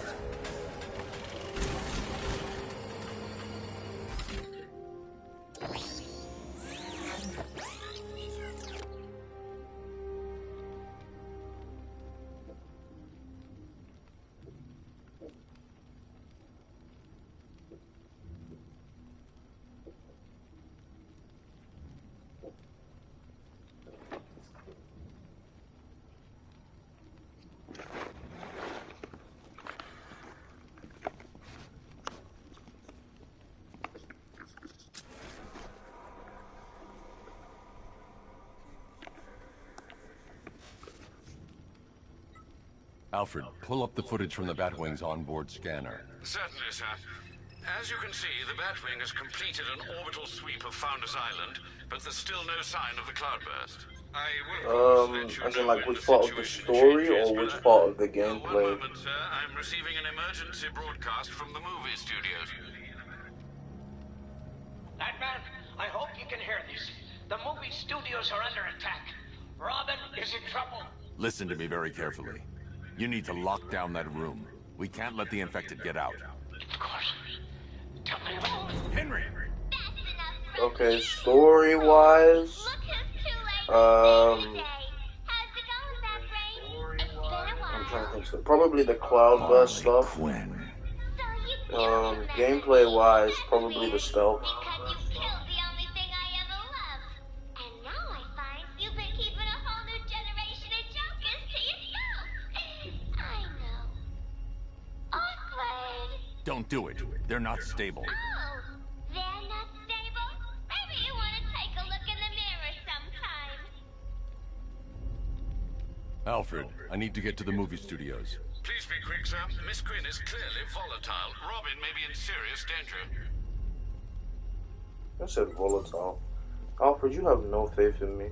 [SPEAKER 9] Alfred, pull up the footage from the Batwing's onboard scanner.
[SPEAKER 14] Certainly, sir. As you can see, the Batwing has completed an orbital sweep of Founders Island, but there's still no sign of the cloudburst. I will
[SPEAKER 1] As in, like, which part of the story or which part of the gameplay?
[SPEAKER 14] One moment, sir. I'm receiving an emergency broadcast from the movie studios.
[SPEAKER 7] Batman, I hope you can hear this. The movie studios are under attack. Robin is in trouble.
[SPEAKER 9] Listen to me very carefully. You need to lock down that room. We can't let the infected get out.
[SPEAKER 7] Of course. Tell me about Henry.
[SPEAKER 1] Okay, story-wise, I'm trying to think. So probably the cloudburst stuff. Gameplay-wise, probably the stealth.
[SPEAKER 9] Don't do it. They're not stable.
[SPEAKER 4] Oh, they're not stable? Maybe you want to take a look in the mirror sometime.
[SPEAKER 9] Alfred, I need to get to the movie studios.
[SPEAKER 14] Please be quick, sir. Miss Quinn is clearly volatile. Robin may be in serious danger.
[SPEAKER 1] I said volatile. Alfred, you have no faith in me.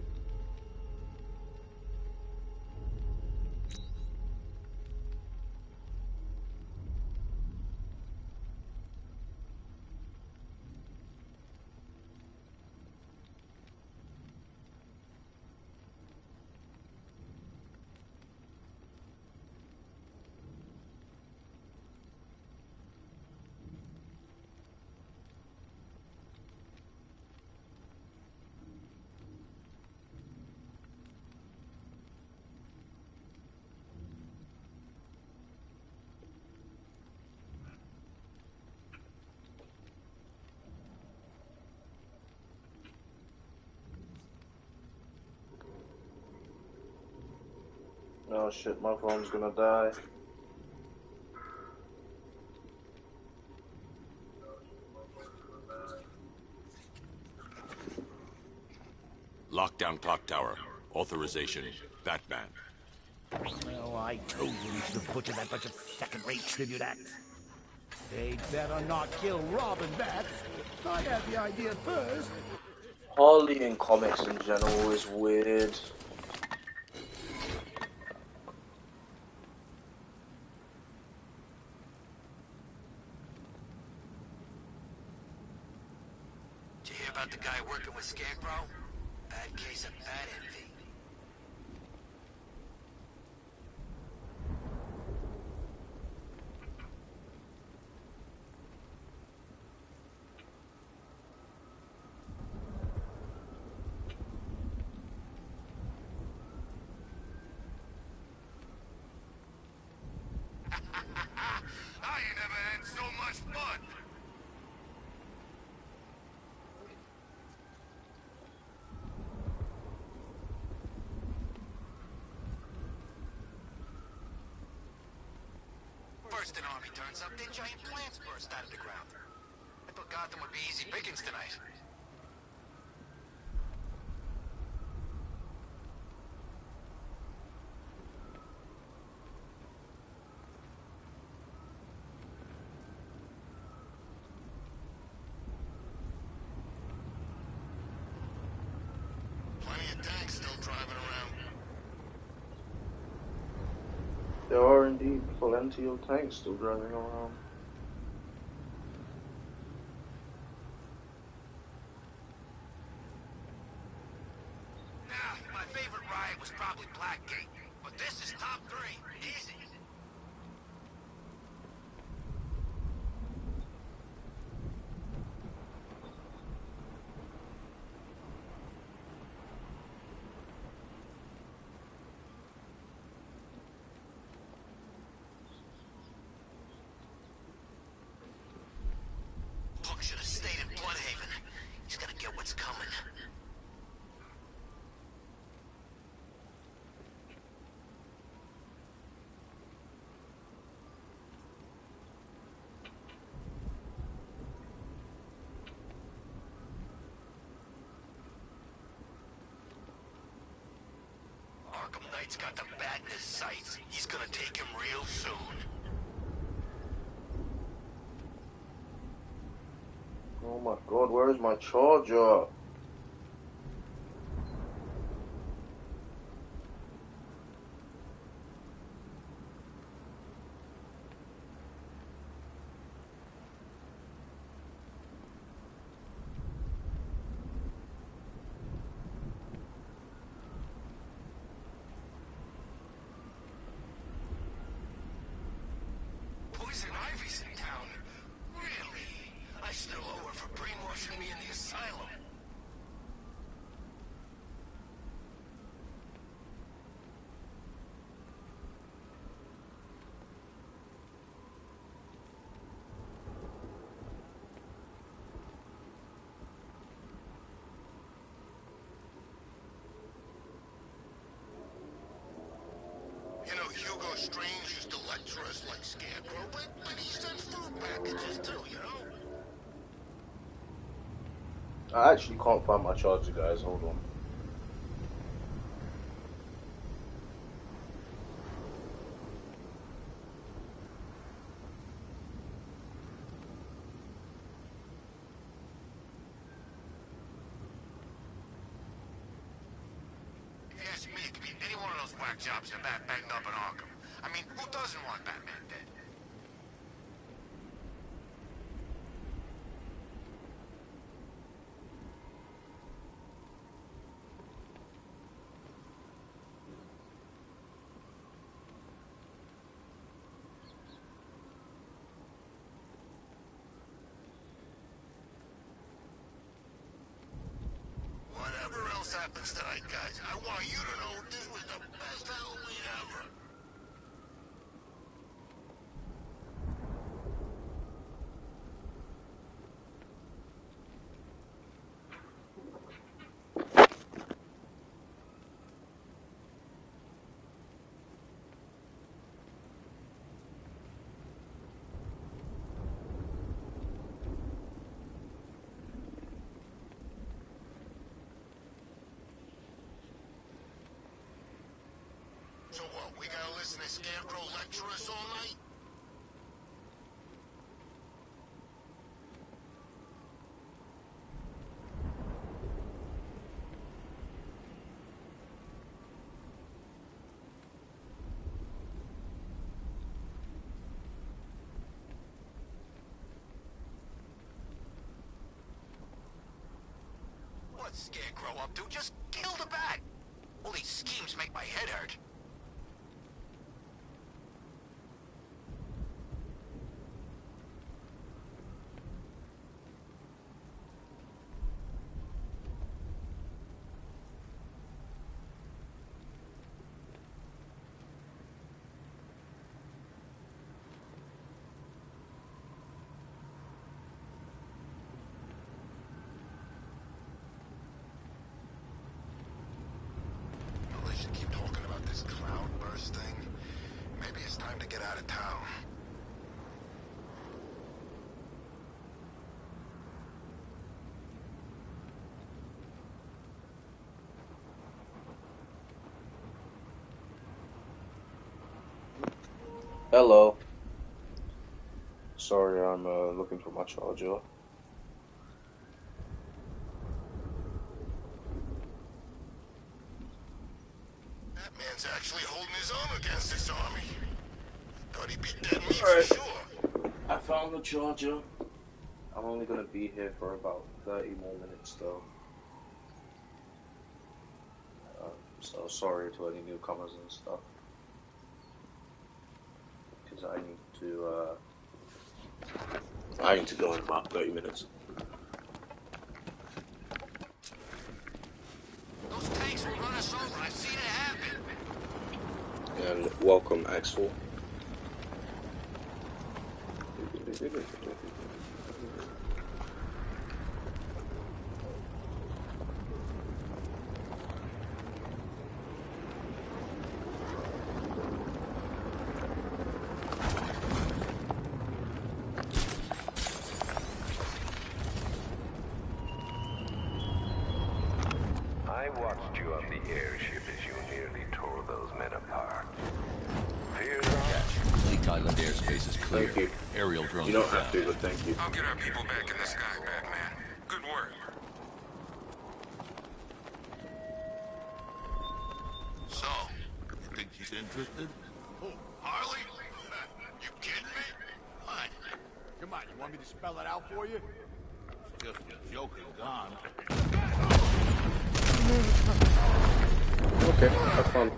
[SPEAKER 1] Oh shit, my phone's gonna die.
[SPEAKER 9] Lockdown clock tower. Authorization, Batman.
[SPEAKER 10] Oh, I told you we should have butchered that bunch of second-rate tribute acts. They'd better not kill Robin Bats. I had the idea first.
[SPEAKER 1] Harley in comics in general is weird.
[SPEAKER 5] Did you hear about the guy working with Scarecrow? Bad case of bat envy.
[SPEAKER 16] I ain't never had so much fun.
[SPEAKER 5] First an army turns up, then giant plants burst out of the ground. I thought Gotham would be easy pickings tonight.
[SPEAKER 16] Plenty of tanks still driving around.
[SPEAKER 1] There are indeed plenty of tanks still driving around.
[SPEAKER 5] Nah, my favorite ride was probably Blackgate, but this is top 3. Easy. Punk should have stayed in Bloodhaven. He's gonna get what's coming. Arkham Knight's got the bat in his sights. He's gonna take him real soon.
[SPEAKER 1] Oh my god, where is my charger?
[SPEAKER 5] Poison Ivy's in town. Really? I still owe her for brainwashing me in the asylum.
[SPEAKER 16] You know, Hugo Strange used to lecture us like Scarecrow, but he sent food packages too, you know?
[SPEAKER 1] I actually can't find my charger, guys. Hold on.
[SPEAKER 5] If you ask me, it could be any one of those whack jobs that Bat banged up in Arkham. I mean, who doesn't want Batman dead?
[SPEAKER 16] Whatever else happens tonight, guys, I want you to know this was the best Halloween ever.
[SPEAKER 2] So what, we gotta listen to Scarecrow lecture us all night?
[SPEAKER 19] What's Scarecrow up to? Just kill the bat! All these schemes make my head hurt.
[SPEAKER 2] We should keep talking about this cloudburst thing. Maybe it's time to get out of town.
[SPEAKER 1] Hello. Sorry, I'm looking for my charger.
[SPEAKER 2] That man's actually holding his own against this army. Thought he'd be dead meat
[SPEAKER 1] Alright.
[SPEAKER 2] for sure.
[SPEAKER 1] I found the charger. I'm only gonna be here for about 30 more minutes though. So sorry to any newcomers and stuff. Because I need to go in about 30 minutes.
[SPEAKER 19] Those tanks will run us over. I've seen it happen.
[SPEAKER 1] And welcome, Axel.
[SPEAKER 20] I watched you on the airship as you nearly tore those men apart. Fears on.
[SPEAKER 9] Leak Island airspace is clear.
[SPEAKER 1] Thank you.
[SPEAKER 9] Aerial drones.
[SPEAKER 1] You don't have to, but thank you.
[SPEAKER 21] I'll get our people back in the sky, Batman. Good work.
[SPEAKER 2] So, you think she's interested? Oh, Harley? You kidding me? What?
[SPEAKER 17] Come on, you want me to spell it out for you?
[SPEAKER 2] It's just your joking gone.
[SPEAKER 1] Okay, have fun.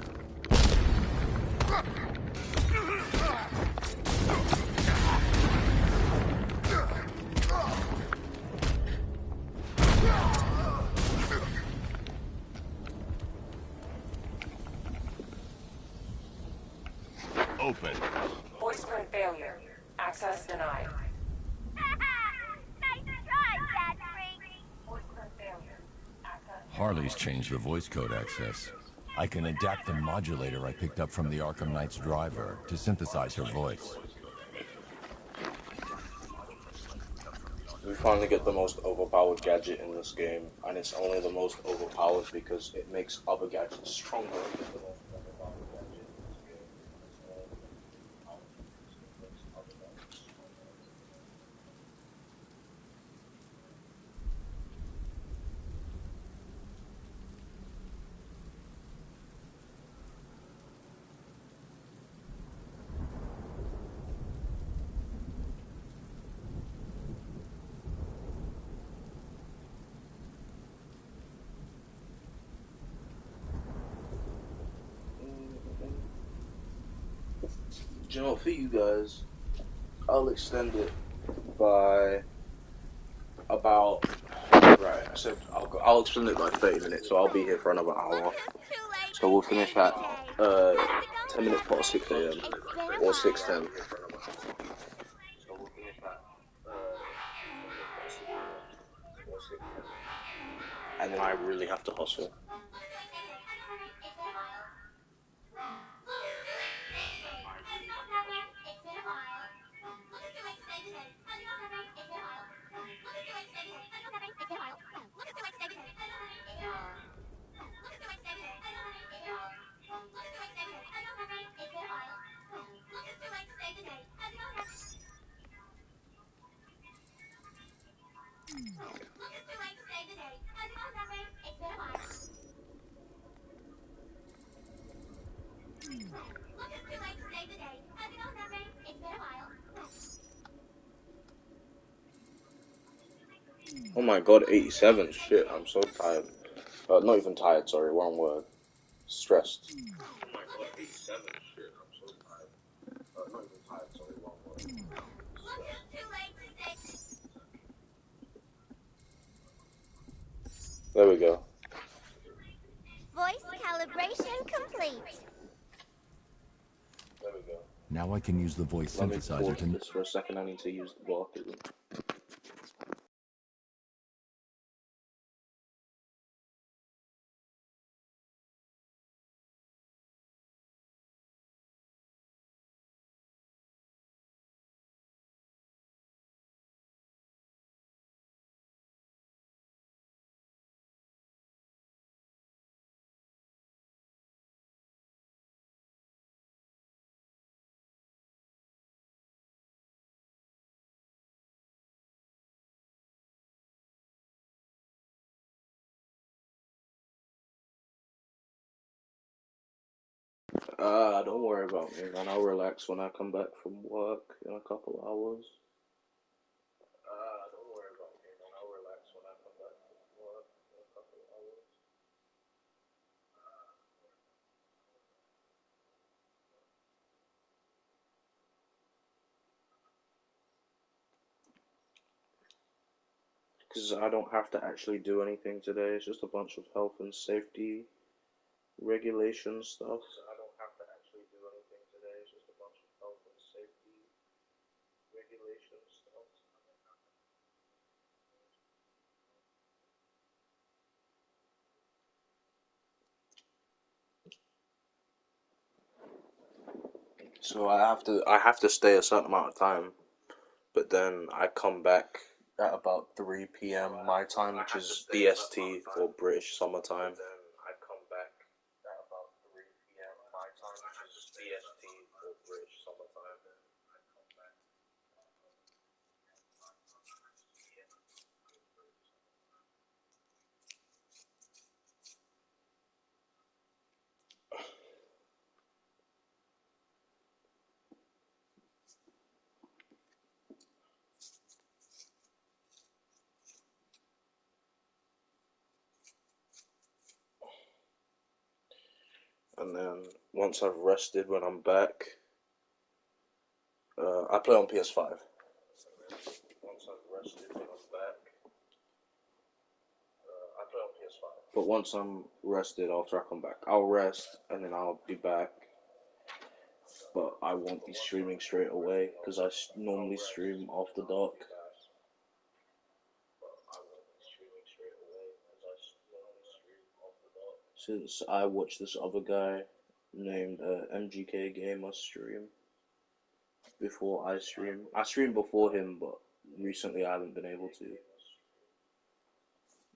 [SPEAKER 2] Open.
[SPEAKER 8] Voice print failure. Access denied.
[SPEAKER 4] Nice try, Bad Freak.
[SPEAKER 8] Voice print failure. Access.
[SPEAKER 9] Harley's changed the voice code access. I can adapt the modulator I picked up from the Arkham Knight's driver to synthesize her voice.
[SPEAKER 1] We finally get the most overpowered gadget in this game, and it's only the most overpowered because it makes other gadgets stronger. You know, for you guys, I'll extend it by about, right, I said I'll extend it by 30 minutes, so I'll be here for another hour. So we'll finish at 10 minutes past 6 a.m. or 6:10. And then I really have to hustle. Oh my god, 87. Shit, I'm so tired. Not even tired, sorry, wrong word. Stressed. Oh my god, 87. Shit, I'm so tired. Not even tired, sorry, wrong word. There we go.
[SPEAKER 4] Voice calibration complete.
[SPEAKER 1] There we go.
[SPEAKER 9] Now I can use the voice
[SPEAKER 1] Let me
[SPEAKER 9] synthesizer
[SPEAKER 1] pause
[SPEAKER 9] to...
[SPEAKER 1] this for a second, I need to use the bathroom. Don't worry about me, man. I'll relax when I come back from work in a couple hours. Don't worry about me, man. I'll relax when I come back from work in a couple hours. Because I don't have to actually do anything today. It's just a bunch of health and safety regulation stuff. I don't have to actually do anything today. It's just a bunch of health and safety regulation stuff. So I have to stay a certain amount of time, but then I come back at about 3 p.m. my time, which is BST or British Summer Time. I come back at about 3 p.m. my time, which is BST or British Summer Time. And then once I've rested, when I'm back, I play on PS5. Once I've rested, when I'm back, I play on PS5. But once I'm rested after I come back, I'll rest and then I'll be back. But I won't be streaming straight away because I normally stream after dark. Since I watch this other guy named MGK Gamer stream before I stream. I streamed before him, but recently I haven't been able to.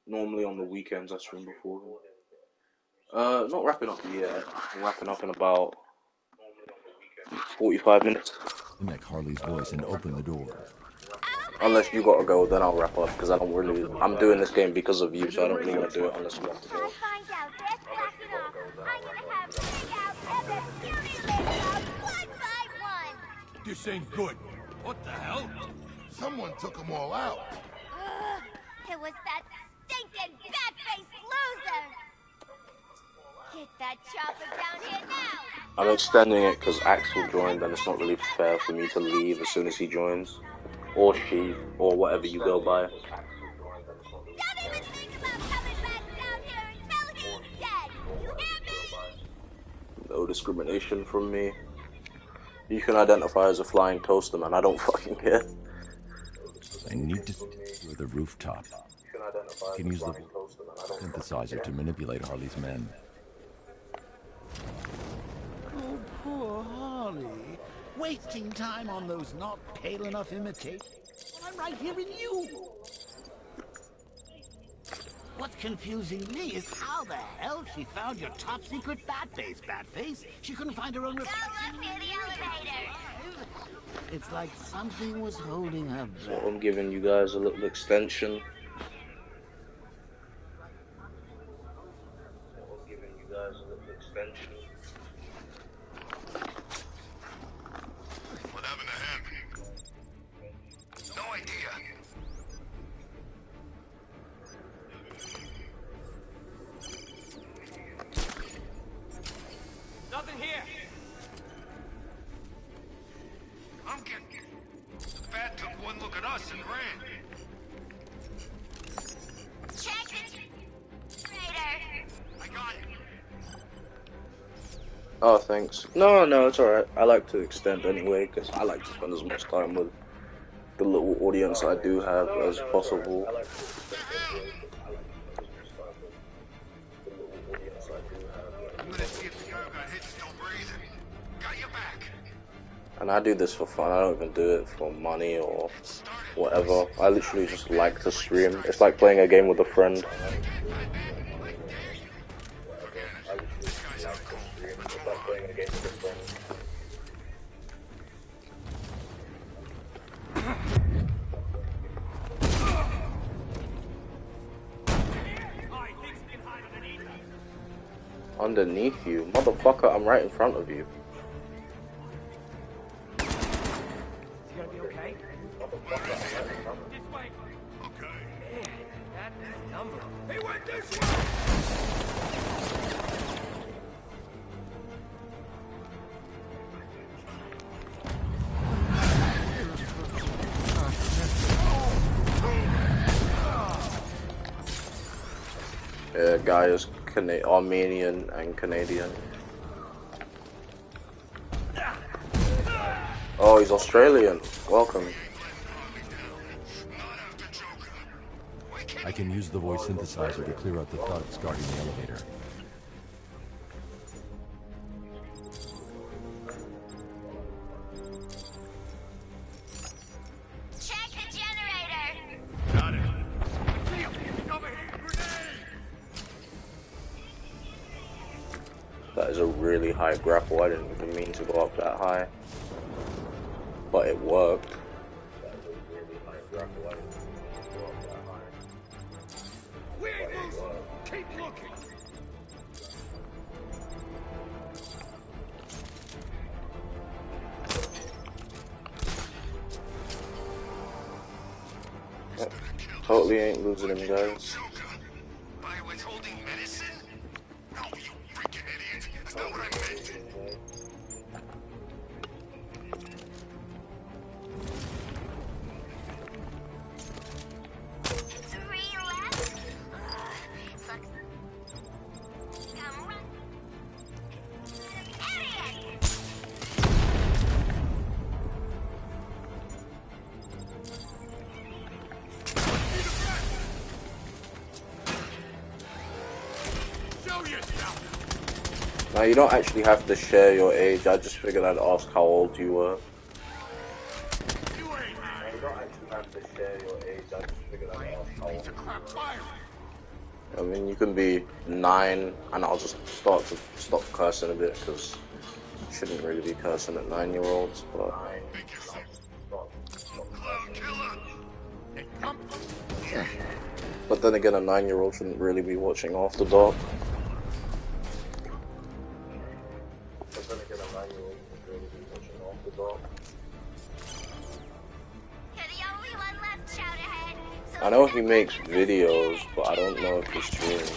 [SPEAKER 1] Normally on the weekends I stream before him. Not wrapping up yet. I'm wrapping up in about 45 minutes.
[SPEAKER 9] Mimic Harley's voice and open the door.
[SPEAKER 1] Unless you gotta go, then I'll wrap up because I don't really. I'm doing this game because of you, so I don't really want to do it unless you have to go.
[SPEAKER 12] This ain't good. What the hell?
[SPEAKER 2] Someone took them all out.
[SPEAKER 4] It was that stinking bat-faced loser! Get that chopper down here now!
[SPEAKER 1] I'm extending it because Axel joined, and it's not really fair for me to leave as soon as he joins, or she, or whatever you go by.
[SPEAKER 4] Don't even think about coming back down here until he's dead! You hear me?
[SPEAKER 1] No discrimination from me. You can identify as a flying toaster, man. I don't fucking care.
[SPEAKER 9] I need to secure the rooftop. I can use the synthesizer to manipulate Harley's men.
[SPEAKER 10] Oh, poor Harley. Wasting time on those not pale enough imitations. Well, I'm right here with you. What's confusing me is how the hell she found your top secret bat base, Batface. She couldn't find her own reflection.
[SPEAKER 4] Go up near the elevator.
[SPEAKER 10] It's like something was holding her back.
[SPEAKER 1] So I'm giving you guys a little extension.
[SPEAKER 16] What happened to him? No idea.
[SPEAKER 6] Nothing here.
[SPEAKER 16] I'm getting... The bat took one look at us and ran.
[SPEAKER 4] Check the generator.
[SPEAKER 16] I got it.
[SPEAKER 1] Oh, thanks. No, it's alright. I like to extend anyway, because I like to spend as much time with the little audience I do have as possible. And I do this for fun. I don't even do it for money or whatever. I literally just like to stream. It's like playing a game with a friend. Underneath you? Motherfucker, I'm right in front of you.
[SPEAKER 12] Is he gonna be okay? This way.
[SPEAKER 16] Okay.
[SPEAKER 12] Man, that number. He went this way!
[SPEAKER 1] Yeah, guy is Armenian and Canadian. Oh, he's Australian. Welcome.
[SPEAKER 9] I can use the voice synthesizer to clear out the thugs guarding the elevator.
[SPEAKER 4] Check the generator.
[SPEAKER 16] Got it.
[SPEAKER 1] That is a really high grapple. I didn't even mean to go up that high. But it worked.
[SPEAKER 12] We ain't losing. Keep looking.
[SPEAKER 1] Totally ain't losing him, guys.
[SPEAKER 16] By withholding medicine? No, you freaking idiot. That's not what I meant.
[SPEAKER 4] Three left. Sucks. Come run. Idiot!
[SPEAKER 1] Now, you don't actually have to share your age. I just figured I'd ask how old you were. You don't actually have to share your age. I just figured I'd ask how old you were. I mean, you can be 9, and I'll just stop cursing a bit, because you shouldn't really be cursing at 9-year-olds, but... But then again, a 9-year-old shouldn't really be watching After Dark. I know he makes videos, but I don't know if he streams.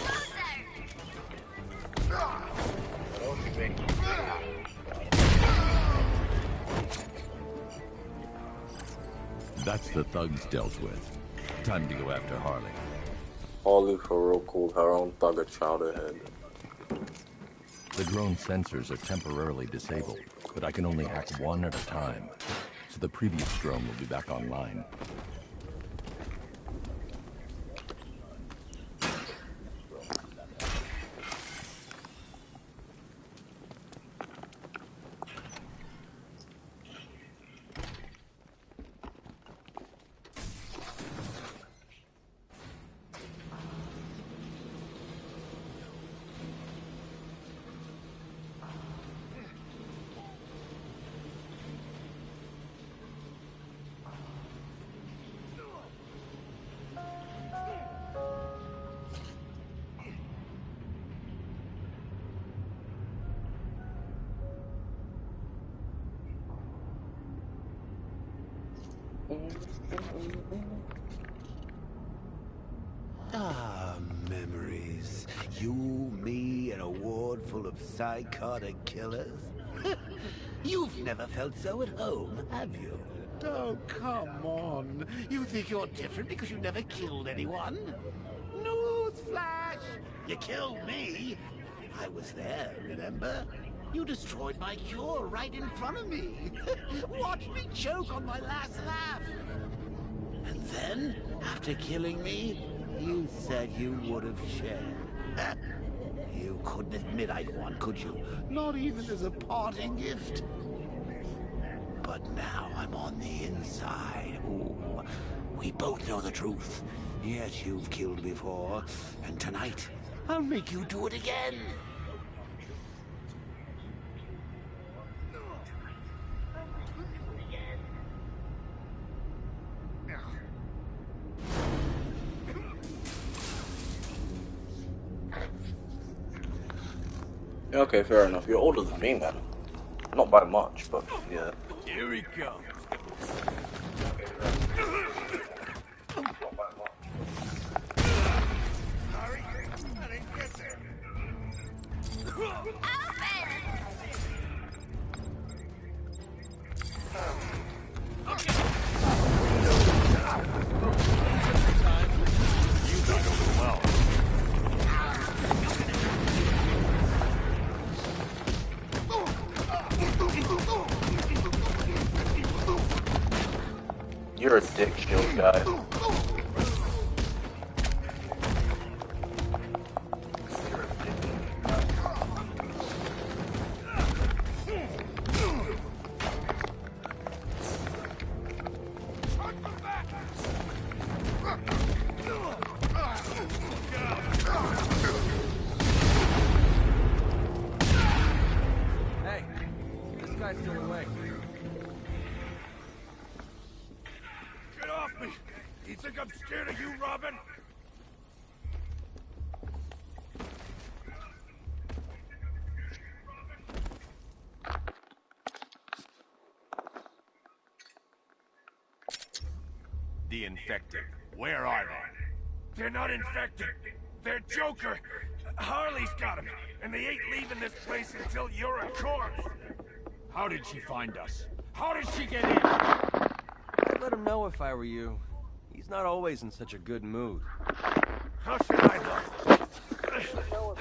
[SPEAKER 9] That's the thugs dealt with. Time to go after Harley.
[SPEAKER 1] Harley for real called her own thug a chowderhead.
[SPEAKER 9] The drone sensors are temporarily disabled, but I can only hack one at a time. So the previous drone will be back online.
[SPEAKER 10] Ah, memories. You, me, and a ward full of psychotic killers. You've never felt so at home, have you? Oh, come on. You think you're different because you never killed anyone? Newsflash! You killed me. I was there, remember? You destroyed my cure right in front of me. Watch me choke on my last laugh. And then, after killing me, you said you would have shared. You couldn't admit I'd won, could you? Not even as a parting gift. But now I'm on the inside. Ooh, we both know the truth. Yes, you've killed before. And tonight, I'll make you do it again.
[SPEAKER 1] Okay, fair enough. You're older than me, man. Not by much, but yeah.
[SPEAKER 6] Here he comes.
[SPEAKER 12] Sorry, I didn't get there.
[SPEAKER 1] You're a dick shield guy.
[SPEAKER 6] Hey, this guy's still awake.
[SPEAKER 12] Get off me! You think I'm scared of you, Robin?
[SPEAKER 17] The infected. Where are they?
[SPEAKER 12] They're not infected. They're Joker. Harley's got him, and they ain't leaving this place until you're a corpse.
[SPEAKER 17] How did she find us? How did she get in?
[SPEAKER 6] I'd let him know if I were you. He's not always in such a good mood.
[SPEAKER 12] How should I know?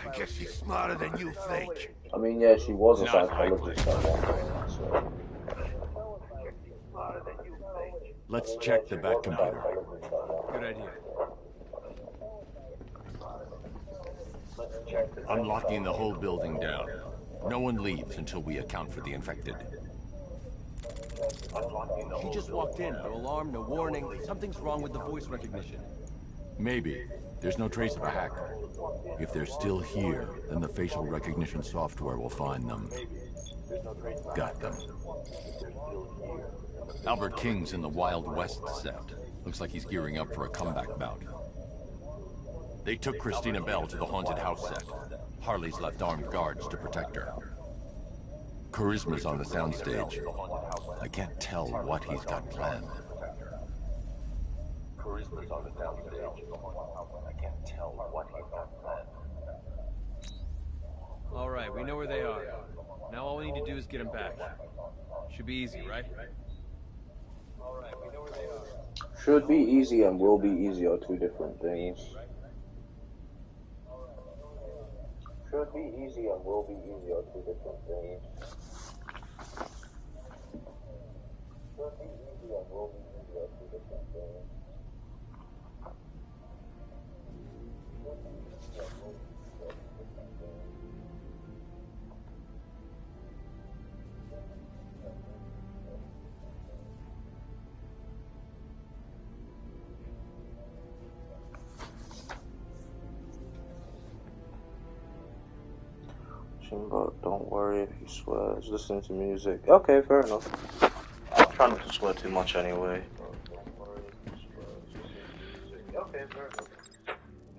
[SPEAKER 12] I guess she's smarter than you think.
[SPEAKER 1] I mean, yeah, she was a
[SPEAKER 17] Not
[SPEAKER 1] psychologist at one point, so.
[SPEAKER 9] Let's check the back computer.
[SPEAKER 6] Good idea.
[SPEAKER 9] Unlocking the whole building down. No one leaves until we account for the infected.
[SPEAKER 6] She just walked in. No alarm, no warning. Something's wrong with the voice recognition.
[SPEAKER 9] Maybe. There's no trace of a hack. If they're still here, then the facial recognition software will find them. Got them. Albert King's in the Wild West set. Looks like he's gearing up for a comeback bout. They took Christina Bell to the haunted house set. Harley's left armed guards to protect her. Charisma's on the soundstage. I can't tell what he's got planned.
[SPEAKER 20] Charisma's on the soundstage. I can't tell what he's got planned.
[SPEAKER 6] All right, we know where they are. Now all we need to do is get them back. Should be easy, right? All right, we know where they are.
[SPEAKER 1] Should be easy and will be easy are two different things. Should be easy and will be easy are two different things. Should be easy and will be easy are two different things. But don't worry if he swears. Listen to music. Okay, fair enough. I'm trying not to swear too much anyway. Okay, fair enough.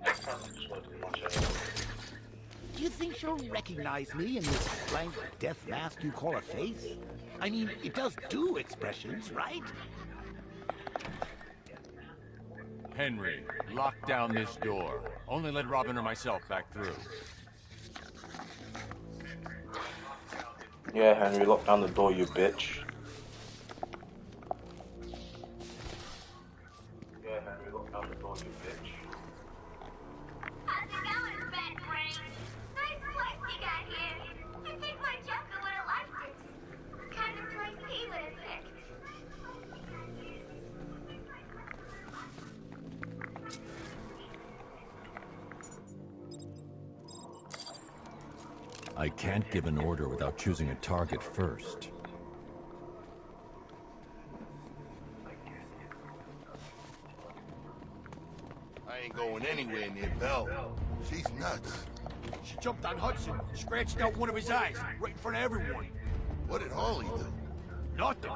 [SPEAKER 1] I'm trying not to swear too much anyway.
[SPEAKER 10] Do you think she'll recognize me in this blank death mask you call a face? I mean, it does do expressions, right?
[SPEAKER 9] Henry, lock down this door. Only let Robin or myself back through.
[SPEAKER 1] Yeah, Henry, lock down the door, you bitch. Yeah, Henry, lock down the door, you bitch.
[SPEAKER 4] How's it going, Fat Brain? Nice place you got here. I think my Joker would have liked it. Kind of place he would have picked.
[SPEAKER 9] I can't give an order without choosing a target first.
[SPEAKER 2] I ain't going anywhere near Belle. She's nuts.
[SPEAKER 12] She jumped on Hudson, scratched out one of his eyes, right in front of everyone.
[SPEAKER 2] What did Harley do?
[SPEAKER 12] Nothing.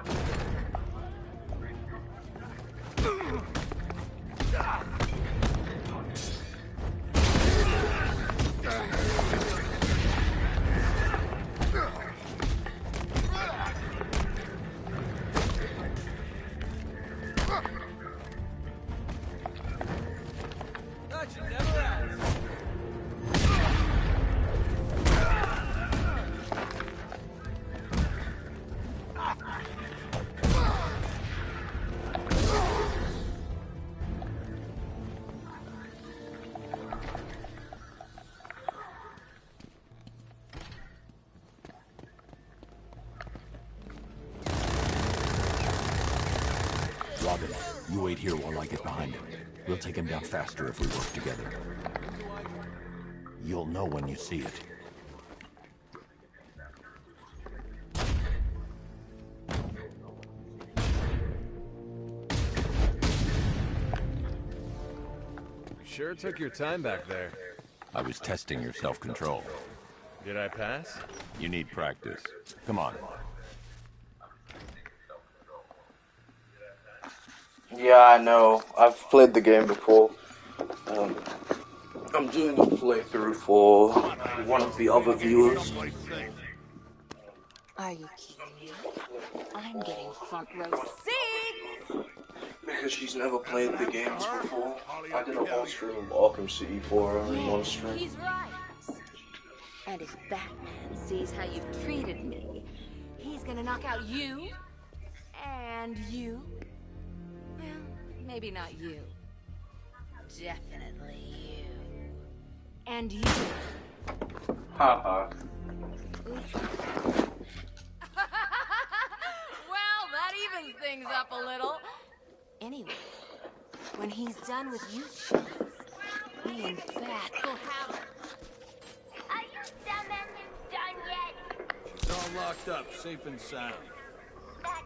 [SPEAKER 6] That should never ask.
[SPEAKER 9] Robin, you wait here while I get behind him. We'll take him down faster if we work together. You'll know when you see it.
[SPEAKER 6] Sure took your time back there.
[SPEAKER 9] I was testing your self-control.
[SPEAKER 6] Did I pass?
[SPEAKER 9] You need practice. Come on.
[SPEAKER 1] Yeah, I know. I've played the game before. I'm doing a playthrough for one of the other viewers.
[SPEAKER 18] Are you kidding me? I'm getting front row seats!
[SPEAKER 1] Because she's never played the games before. I did a whole stream of Arkham City for her in one stream.
[SPEAKER 18] He's right. And if Batman sees how you've treated me, he's gonna knock out you, and you. Well, maybe not you. Definitely you. And you.
[SPEAKER 1] Haha.
[SPEAKER 18] Well, that evens things up a little. Anyway, when he's done with you chummies, me and Bat will have it.
[SPEAKER 4] Are you dumb done yet?
[SPEAKER 3] It's all locked up, safe and sound.
[SPEAKER 4] That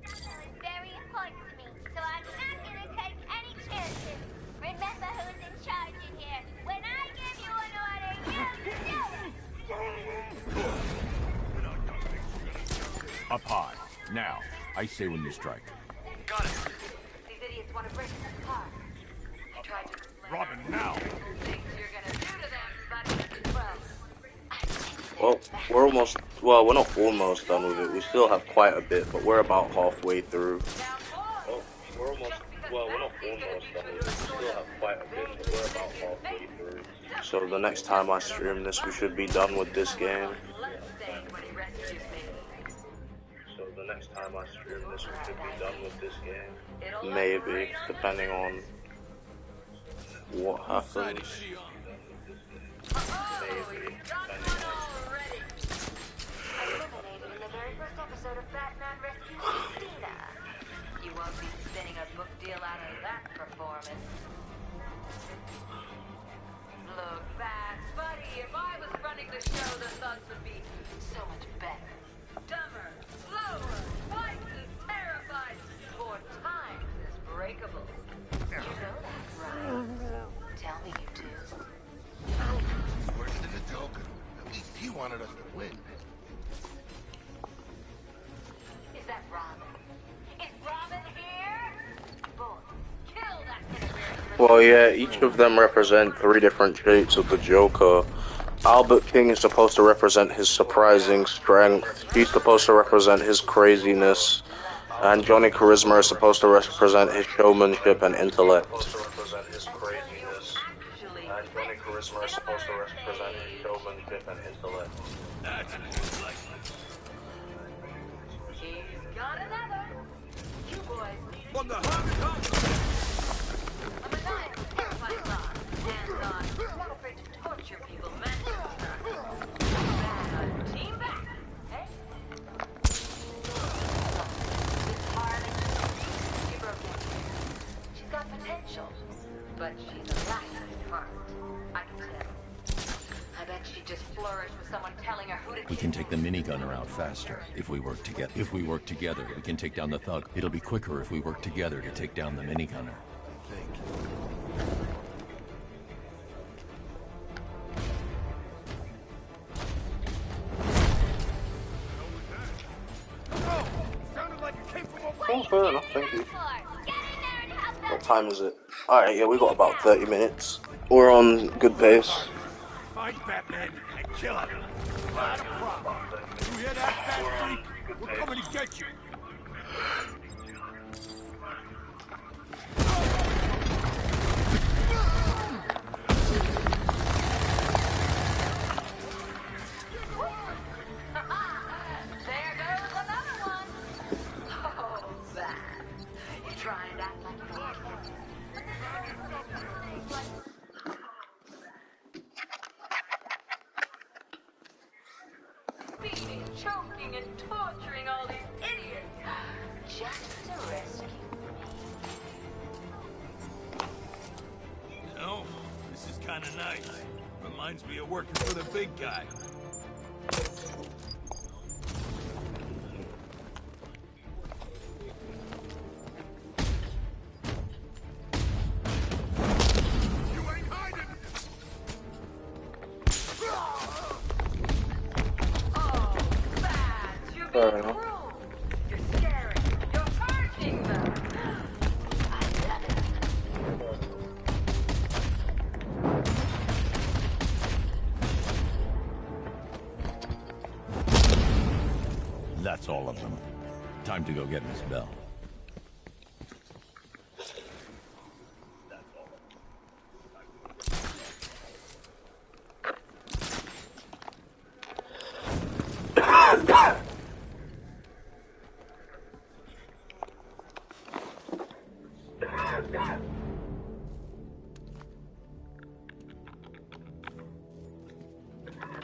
[SPEAKER 4] is very important to me, so I'm not gonna take any chances. Remember who's in charge in here. When I give you an order, you do it!
[SPEAKER 9] Up high. Now. I say when you strike.
[SPEAKER 5] Got it.
[SPEAKER 18] These idiots want to break into the car. I tried to explain
[SPEAKER 9] Robin, now!
[SPEAKER 18] things you're gonna do to them, but,
[SPEAKER 1] Well, we're almost, well, we're not almost done with it. We still have quite a bit, but we're about halfway through. Well, we're almost, well, we're not almost done with it. We still have quite a bit, but we're about halfway through. So the next time I stream this, we should be done with this game. So the next time I stream this, we should be done with this game. Maybe, depending on what happens. Maybe, depending on...
[SPEAKER 18] eliminated in the very first episode of Batman Rescues Christina. You won't be spinning a book deal out of that performance. Look back, buddy. If I was running the show, the thugs would be so much better. Dumber, slower, twice as terrified, 4 times as breakable. You know that, right? Tell me you do.
[SPEAKER 2] He's worse than the Joker. At least he wanted us to win.
[SPEAKER 18] Is that Robin? Is Robin here? Boy, kill that interference.
[SPEAKER 1] Well, yeah, each of them represent 3 different traits of the Joker. Albert King is supposed to represent his surprising strength. He's supposed to represent his craziness. And Johnny Charisma is supposed to represent his showmanship and intellect.
[SPEAKER 4] And Johnny Charisma is supposed to represent his showmanship and intellect.
[SPEAKER 3] That's more like it.
[SPEAKER 18] He's got another. You boys need
[SPEAKER 3] From the Arkham.
[SPEAKER 18] a maniacal terrifying boss. Hands-on, not afraid to torture people mentally. Bad team back, hey? This Harley, she broke in. She's got potential, but she's a lackey at heart. I can tell. I bet she just flourished with someone telling her who to
[SPEAKER 9] We can take the minigunner out faster if we work together. If we work together, we can take down the thug. It'll be quicker if we work together to take down the minigunner. I think.
[SPEAKER 1] Oh, fair enough, thank you. What time is it? Alright, yeah, we got about 30 minutes. We're on good pace.
[SPEAKER 3] Find Batman and kill him. Not a problem. You hear that, Bat Freak? We're coming to get you.
[SPEAKER 18] There goes another one. Oh, Bat. You try and act like you don't care. Beating, choking, and torturing all these idiots just to rescue
[SPEAKER 3] You know, this is kind of nice. Reminds me of working for the big guy.
[SPEAKER 1] Fair enough.
[SPEAKER 18] You're scary. You're hurting them. I love it.
[SPEAKER 9] That's all of them. Time to go get Miss Bell.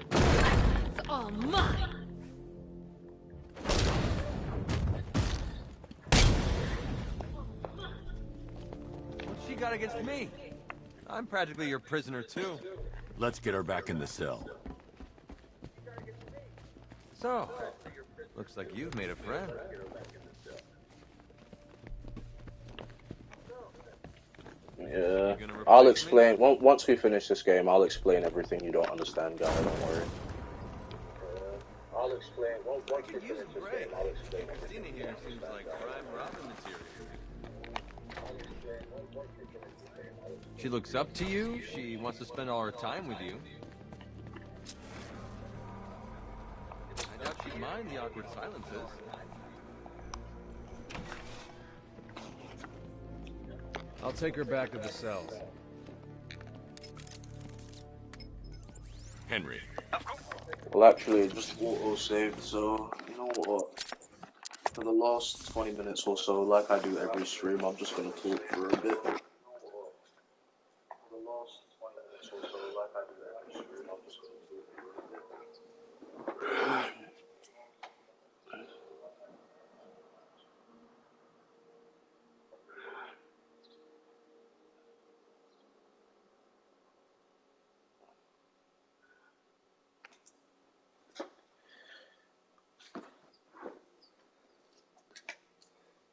[SPEAKER 18] It's all mine.
[SPEAKER 6] What's she got against me? I'm practically your prisoner, too.
[SPEAKER 9] Let's get her back in the cell.
[SPEAKER 6] So, looks like you've made a friend.
[SPEAKER 1] Yeah, I'll explain. Once we finish this game, I'll explain everything you don't understand, guy. Don't worry. I'll explain. Once we finish this game, I'll explain everything.
[SPEAKER 6] Christina here seems like prime Robin material. She looks up to you. She wants to spend all her time with you. I doubt she'd mind the awkward silences.
[SPEAKER 17] I'll take her back to the cells.
[SPEAKER 13] Henry.
[SPEAKER 1] Well, actually, it just auto-saved, so, you know what? For the last 20 minutes or so, like I do every stream, I'm just gonna talk for a bit.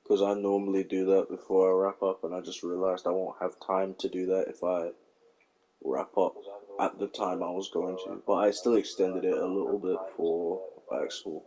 [SPEAKER 1] Because I normally do that before I wrap up, and I just realized I won't have time to do that if I wrap up at the time I was going to. But I still extended it a little bit for actual.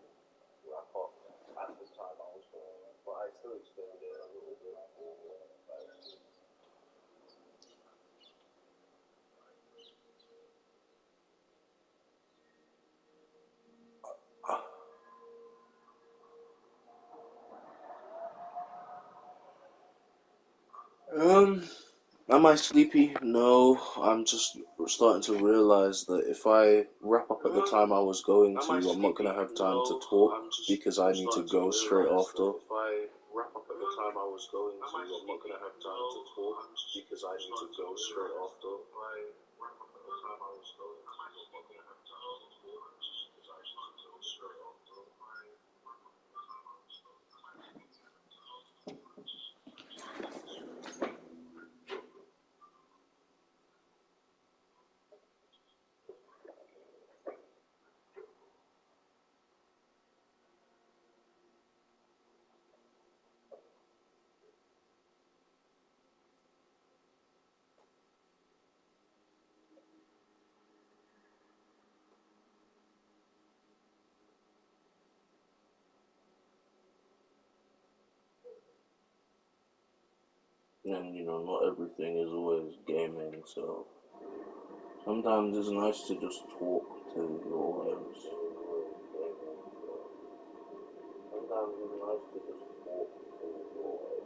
[SPEAKER 1] Am I sleepy? No, I'm just starting to realize that if I wrap up at the time I was going to, I'm not gonna have time to talk because I need to go straight after. If I wrap up at the time I was going to, I'm not gonna have time to talk because I need to go straight after. If I wrap up at the time I was going to, I'm not gonna have time to talk because I need to go straight after. And not everything is always gaming, so sometimes it's nice to just talk to your audience. Sometimes it's nice to just talk to your audience.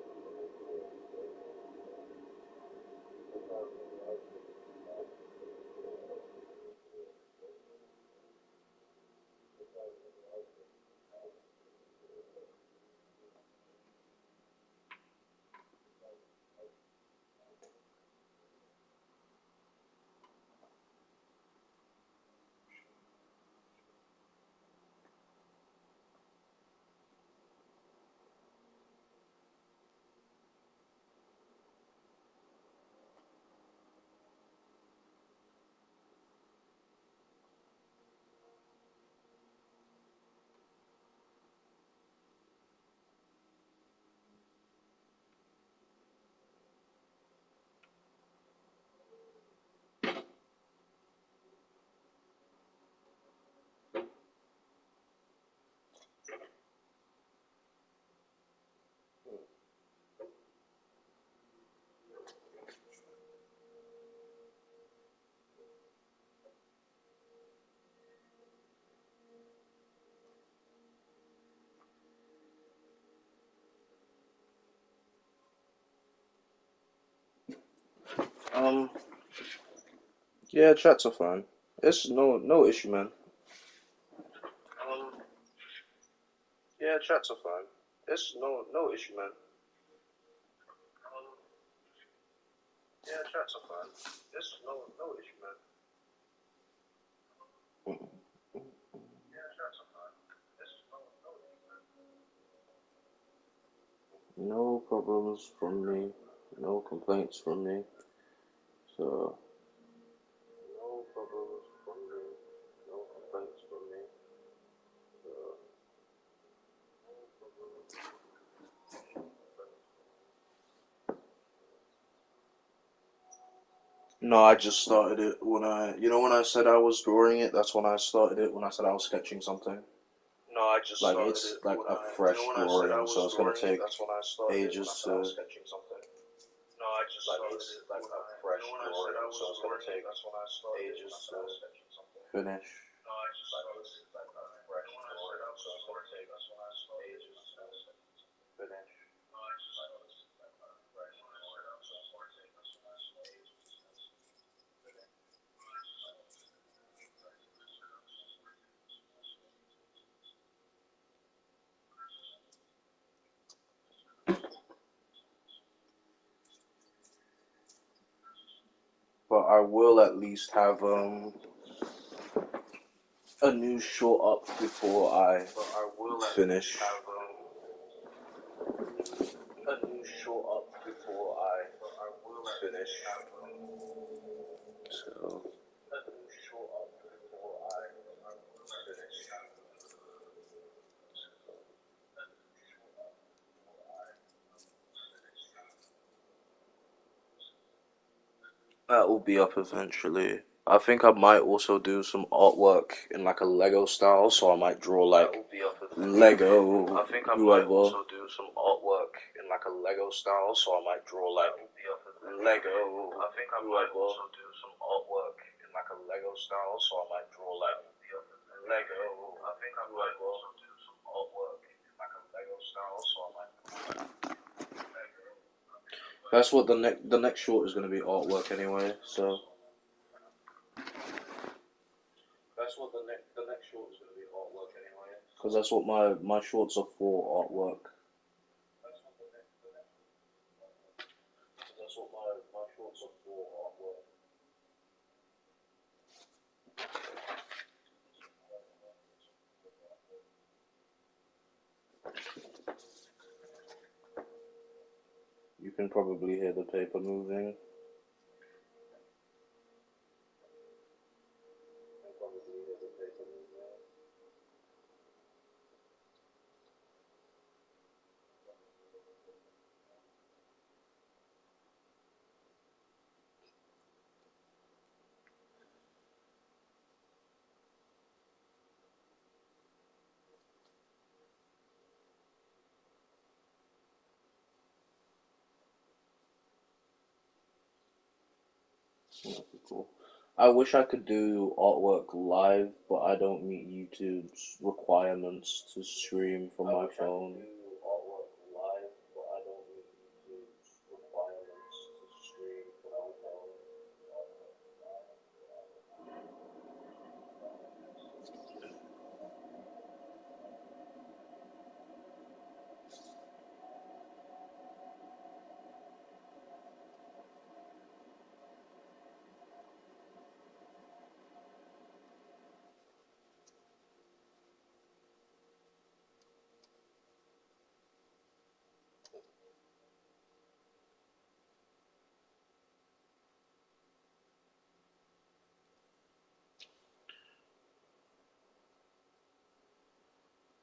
[SPEAKER 1] Yeah, chats are fine. It's no issue, man. Um, yeah, chats are fine. It's no issue, man. Yeah, chats are fine. It's no issue, man. Yeah, chats are fine. It's no issue, man. No problems from me. No complaints from me. So no problems from me. No complaints from me. So no, I just started it when when I said I was drawing it, that's when I started it, when I said I was sketching something. No, I just like started it's it like a fresh drawing, so it's gonna take ages to. No, I just like it's like a fresh drawing, so it's gonna take ages to finish. No, I just like it's like a fresh drawing, so it's gonna take ages to finish. No, I just like it's like a fresh drawing, so it's gonna take ages to finish. But I will at least have a new short up before I finish. A new short up before I finish. So a new short up before I finish. That will be up eventually. I think I might also do some artwork in like a Lego style, so I might draw like Lego I think I might also do some artwork in like a Lego style, so I might draw like Lego I think I might also do some artwork in like a Lego style, so I might draw like Lego I think I might also do some artwork in like a Lego style, so I might draw like Lego. That's what the next short is going to be, artwork anyway. So that's what the next short is going to be, artwork anyway. Because that's what my shorts are for, artwork. That's what my shorts are for, artwork. You can probably hear the paper moving. Cool. I wish I could do artwork live, but I don't meet YouTube's requirements to stream from my phone.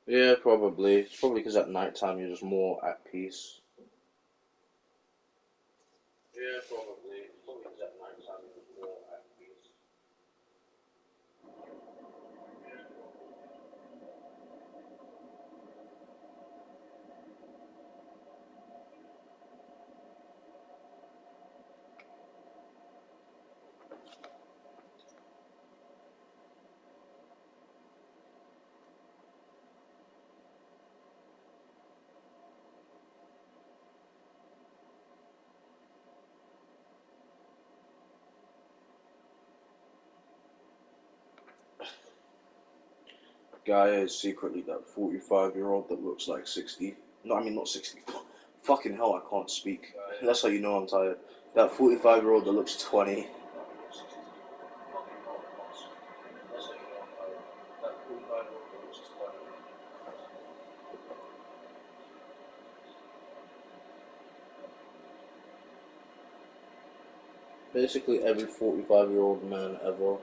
[SPEAKER 1] Yeah, probably. It's probably because at nighttime you're just more at peace. Yeah, probably. It's probably because at nighttime you're just more at peace. Guy is secretly that 45-year-old that looks like 60. No, I mean not 60. Fucking hell, I can't speak. That's how you know I'm tired. That 45-year-old that looks 20. Basically every 45-year-old man ever.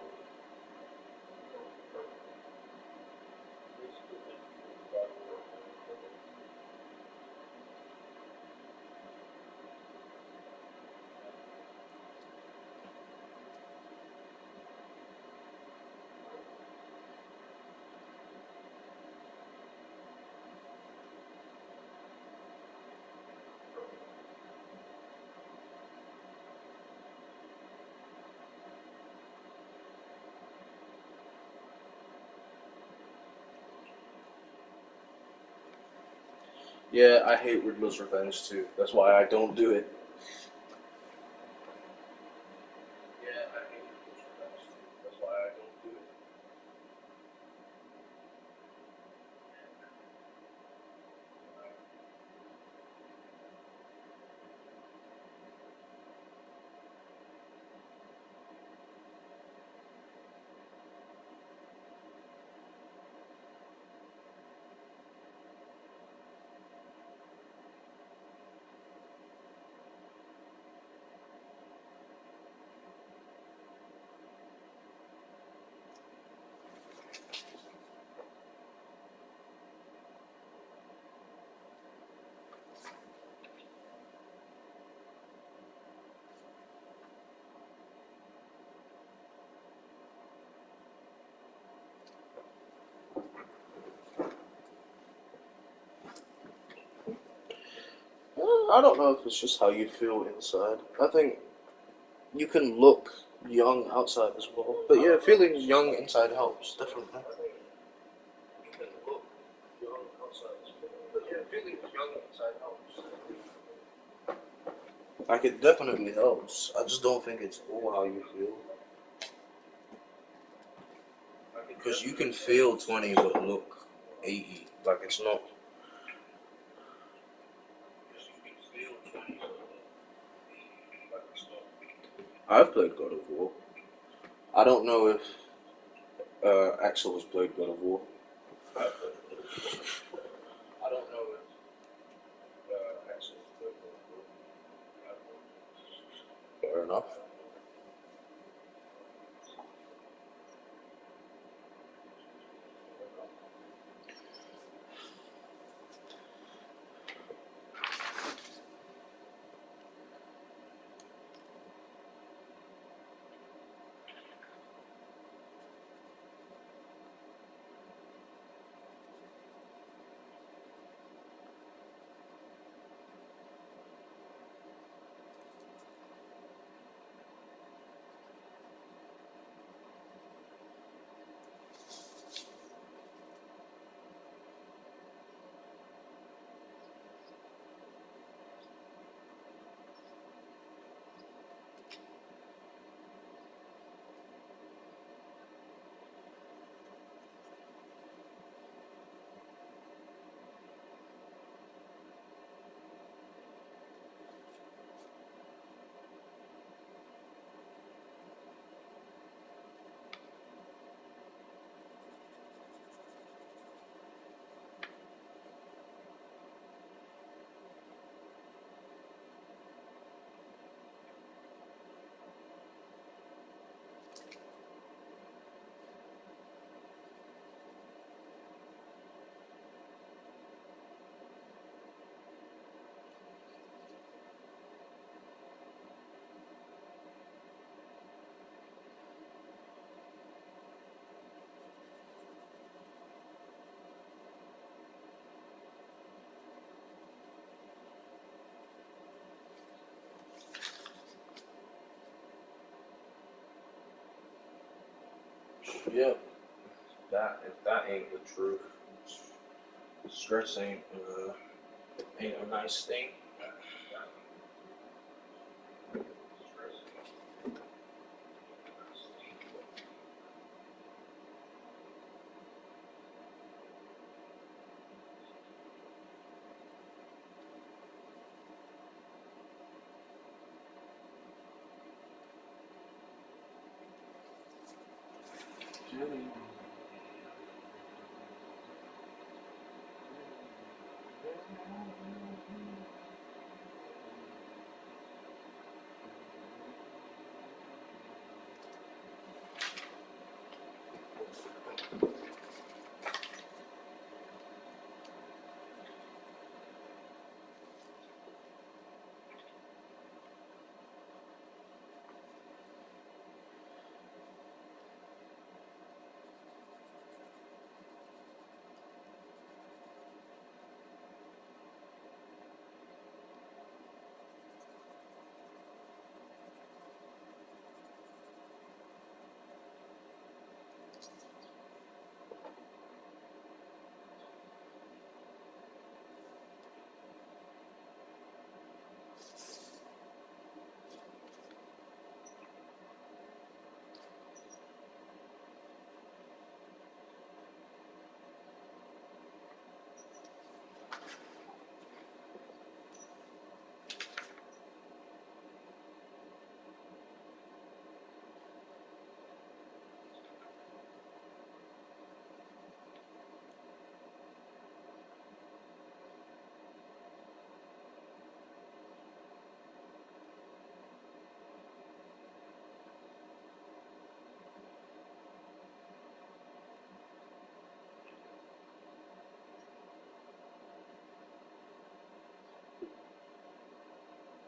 [SPEAKER 1] Yeah, I hate Riddler's Revenge too. That's why I don't do it. Yeah, I hate Riddler's Revenge too. That's why I don't do it. I don't know if it's just how you feel inside. I think you can look young outside as well. But yeah, feeling young inside helps, definitely. You can look young outside as well. But yeah, feeling young inside helps. Like, it definitely helps. I just don't think it's all how you feel. Because you can feel 20 but look 80. Like, it's not. I've played God of War. I don't know if Axel has played God of War. I don't know if Axel has played God of War. Fair enough. Yeah, if that ain't the truth, stress ain't a nice thing.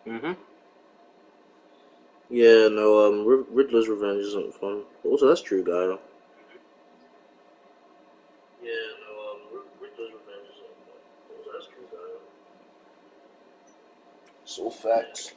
[SPEAKER 1] Mhm. Yeah, no, Riddler's Revenge isn't fun. Also, that's true, guy. Yeah, no, Riddler's Revenge isn't fun. Also, that's true, guy. It's all facts.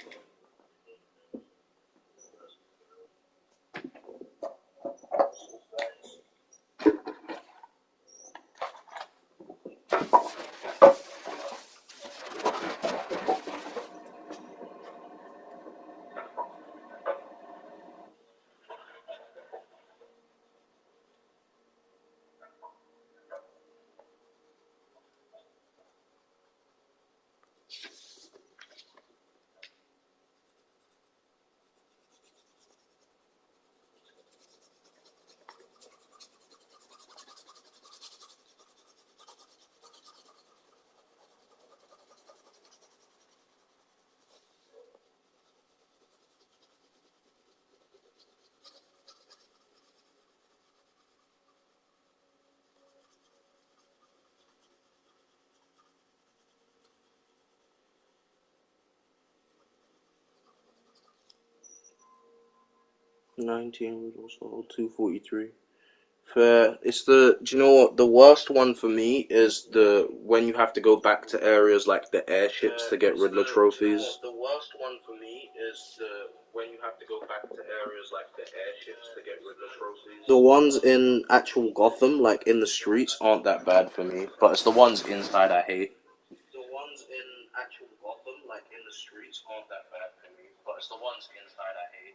[SPEAKER 1] 19 riddles solved, 243. Fair. It's the. Do you know what? The worst one for me is the when you have to go back to areas like the airships to get Riddler trophies. The worst one for me is the when you have to go back to areas like the airships to get Riddler trophies. The ones in actual Gotham, like in the streets, aren't that bad for me, but it's the ones inside I hate. The ones in actual Gotham, like in the streets, aren't that bad for me, but it's the ones inside I hate.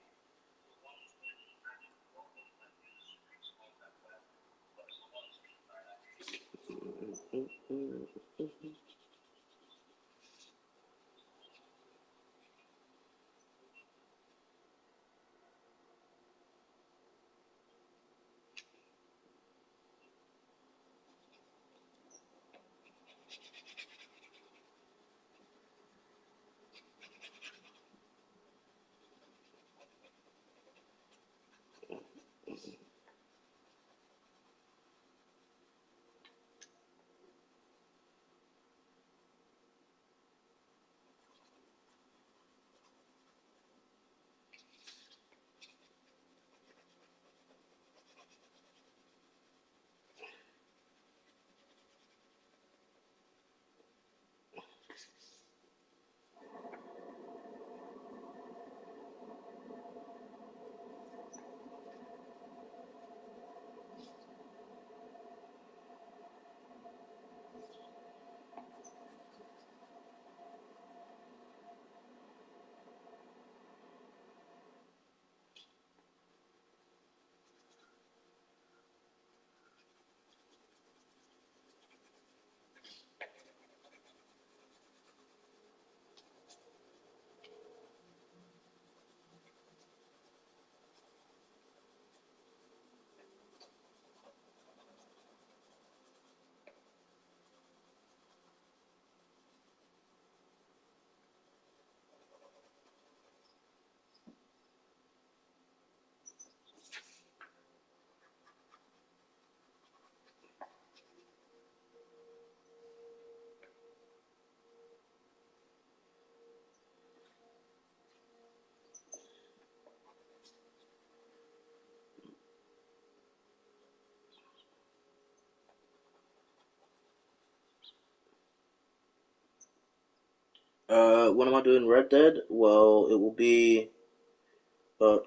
[SPEAKER 1] When am I doing Red Dead? Well, it will be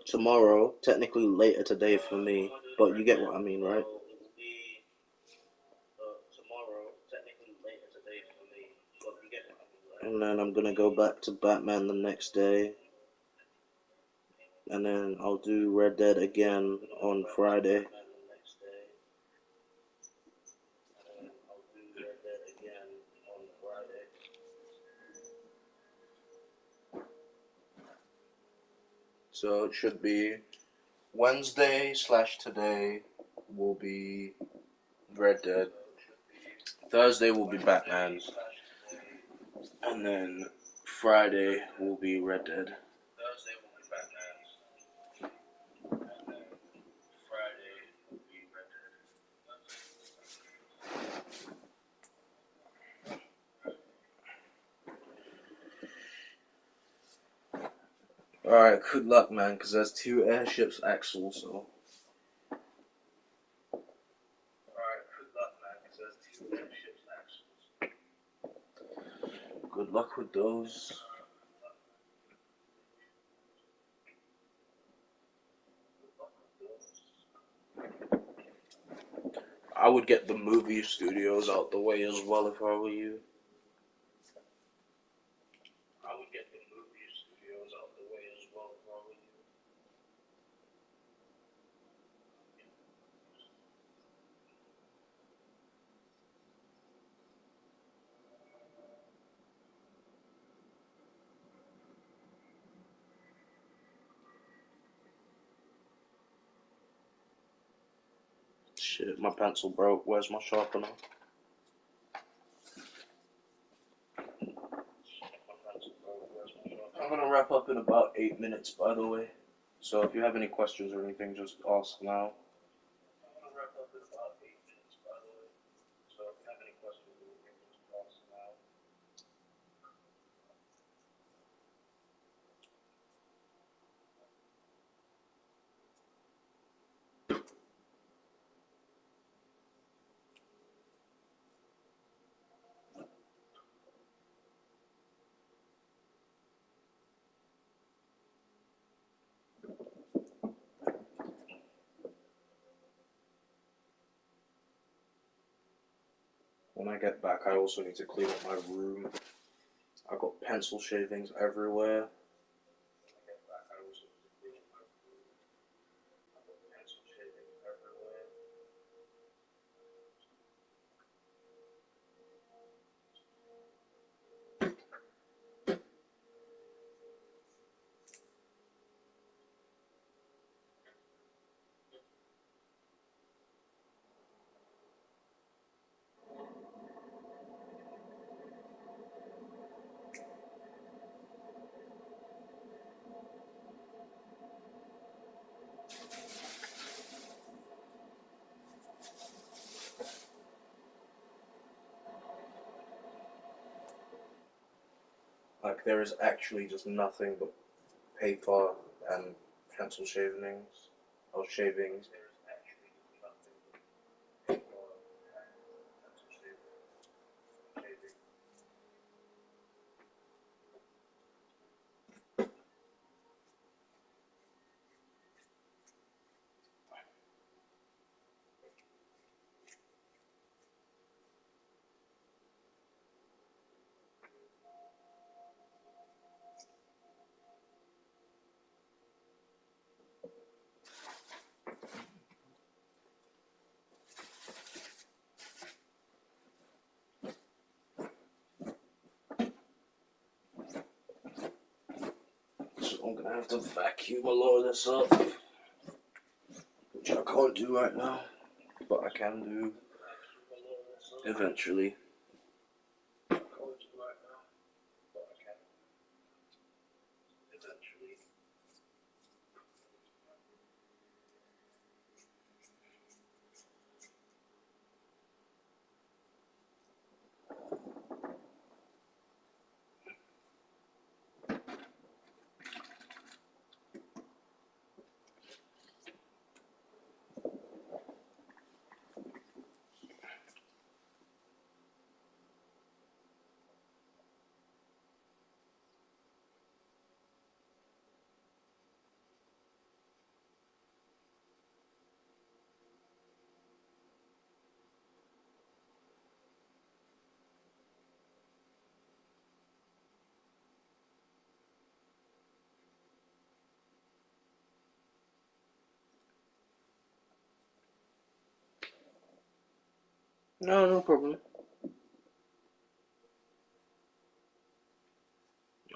[SPEAKER 1] tomorrow, technically later today for me, but you get what I mean, right? And then I'm gonna go back to Batman the next day, and then I'll do Red Dead again on Friday. So it should be Wednesday / today will be Red Dead. Thursday will be Batman's, and then Friday will be Red Dead. Alright, good luck, man, because there's 2 airships, Axel, so. Good luck with those. I would get the movie studios out the way as well if I were you. I would get the movie studios out the way as well if I were you. Shit, my pencil broke. Where's my sharpener? I'm gonna wrap up in about 8 minutes, by the way. So if you have any questions or anything, just ask now. When I get back, I also need to clean up my room. I got pencil shavings everywhere. Like, there is actually just nothing but paper and pencil shavings. Or shavings. So I'm gonna have to vacuum a lot of this up, which I can't do right now, but I can do eventually. No, no problem.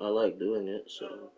[SPEAKER 1] I like doing it, so.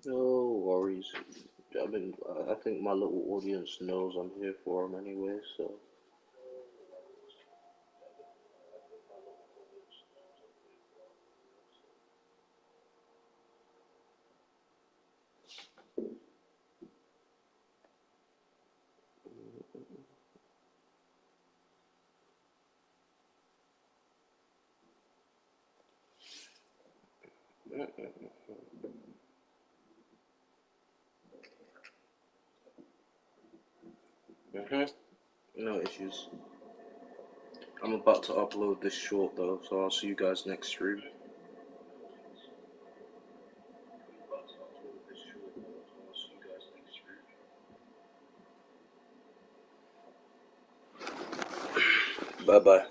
[SPEAKER 1] No worries. I mean, I think my little audience knows I'm here for them anyway, so. No issues. I'm about to upload this short though, so I'll see you guys next stream. Bye bye.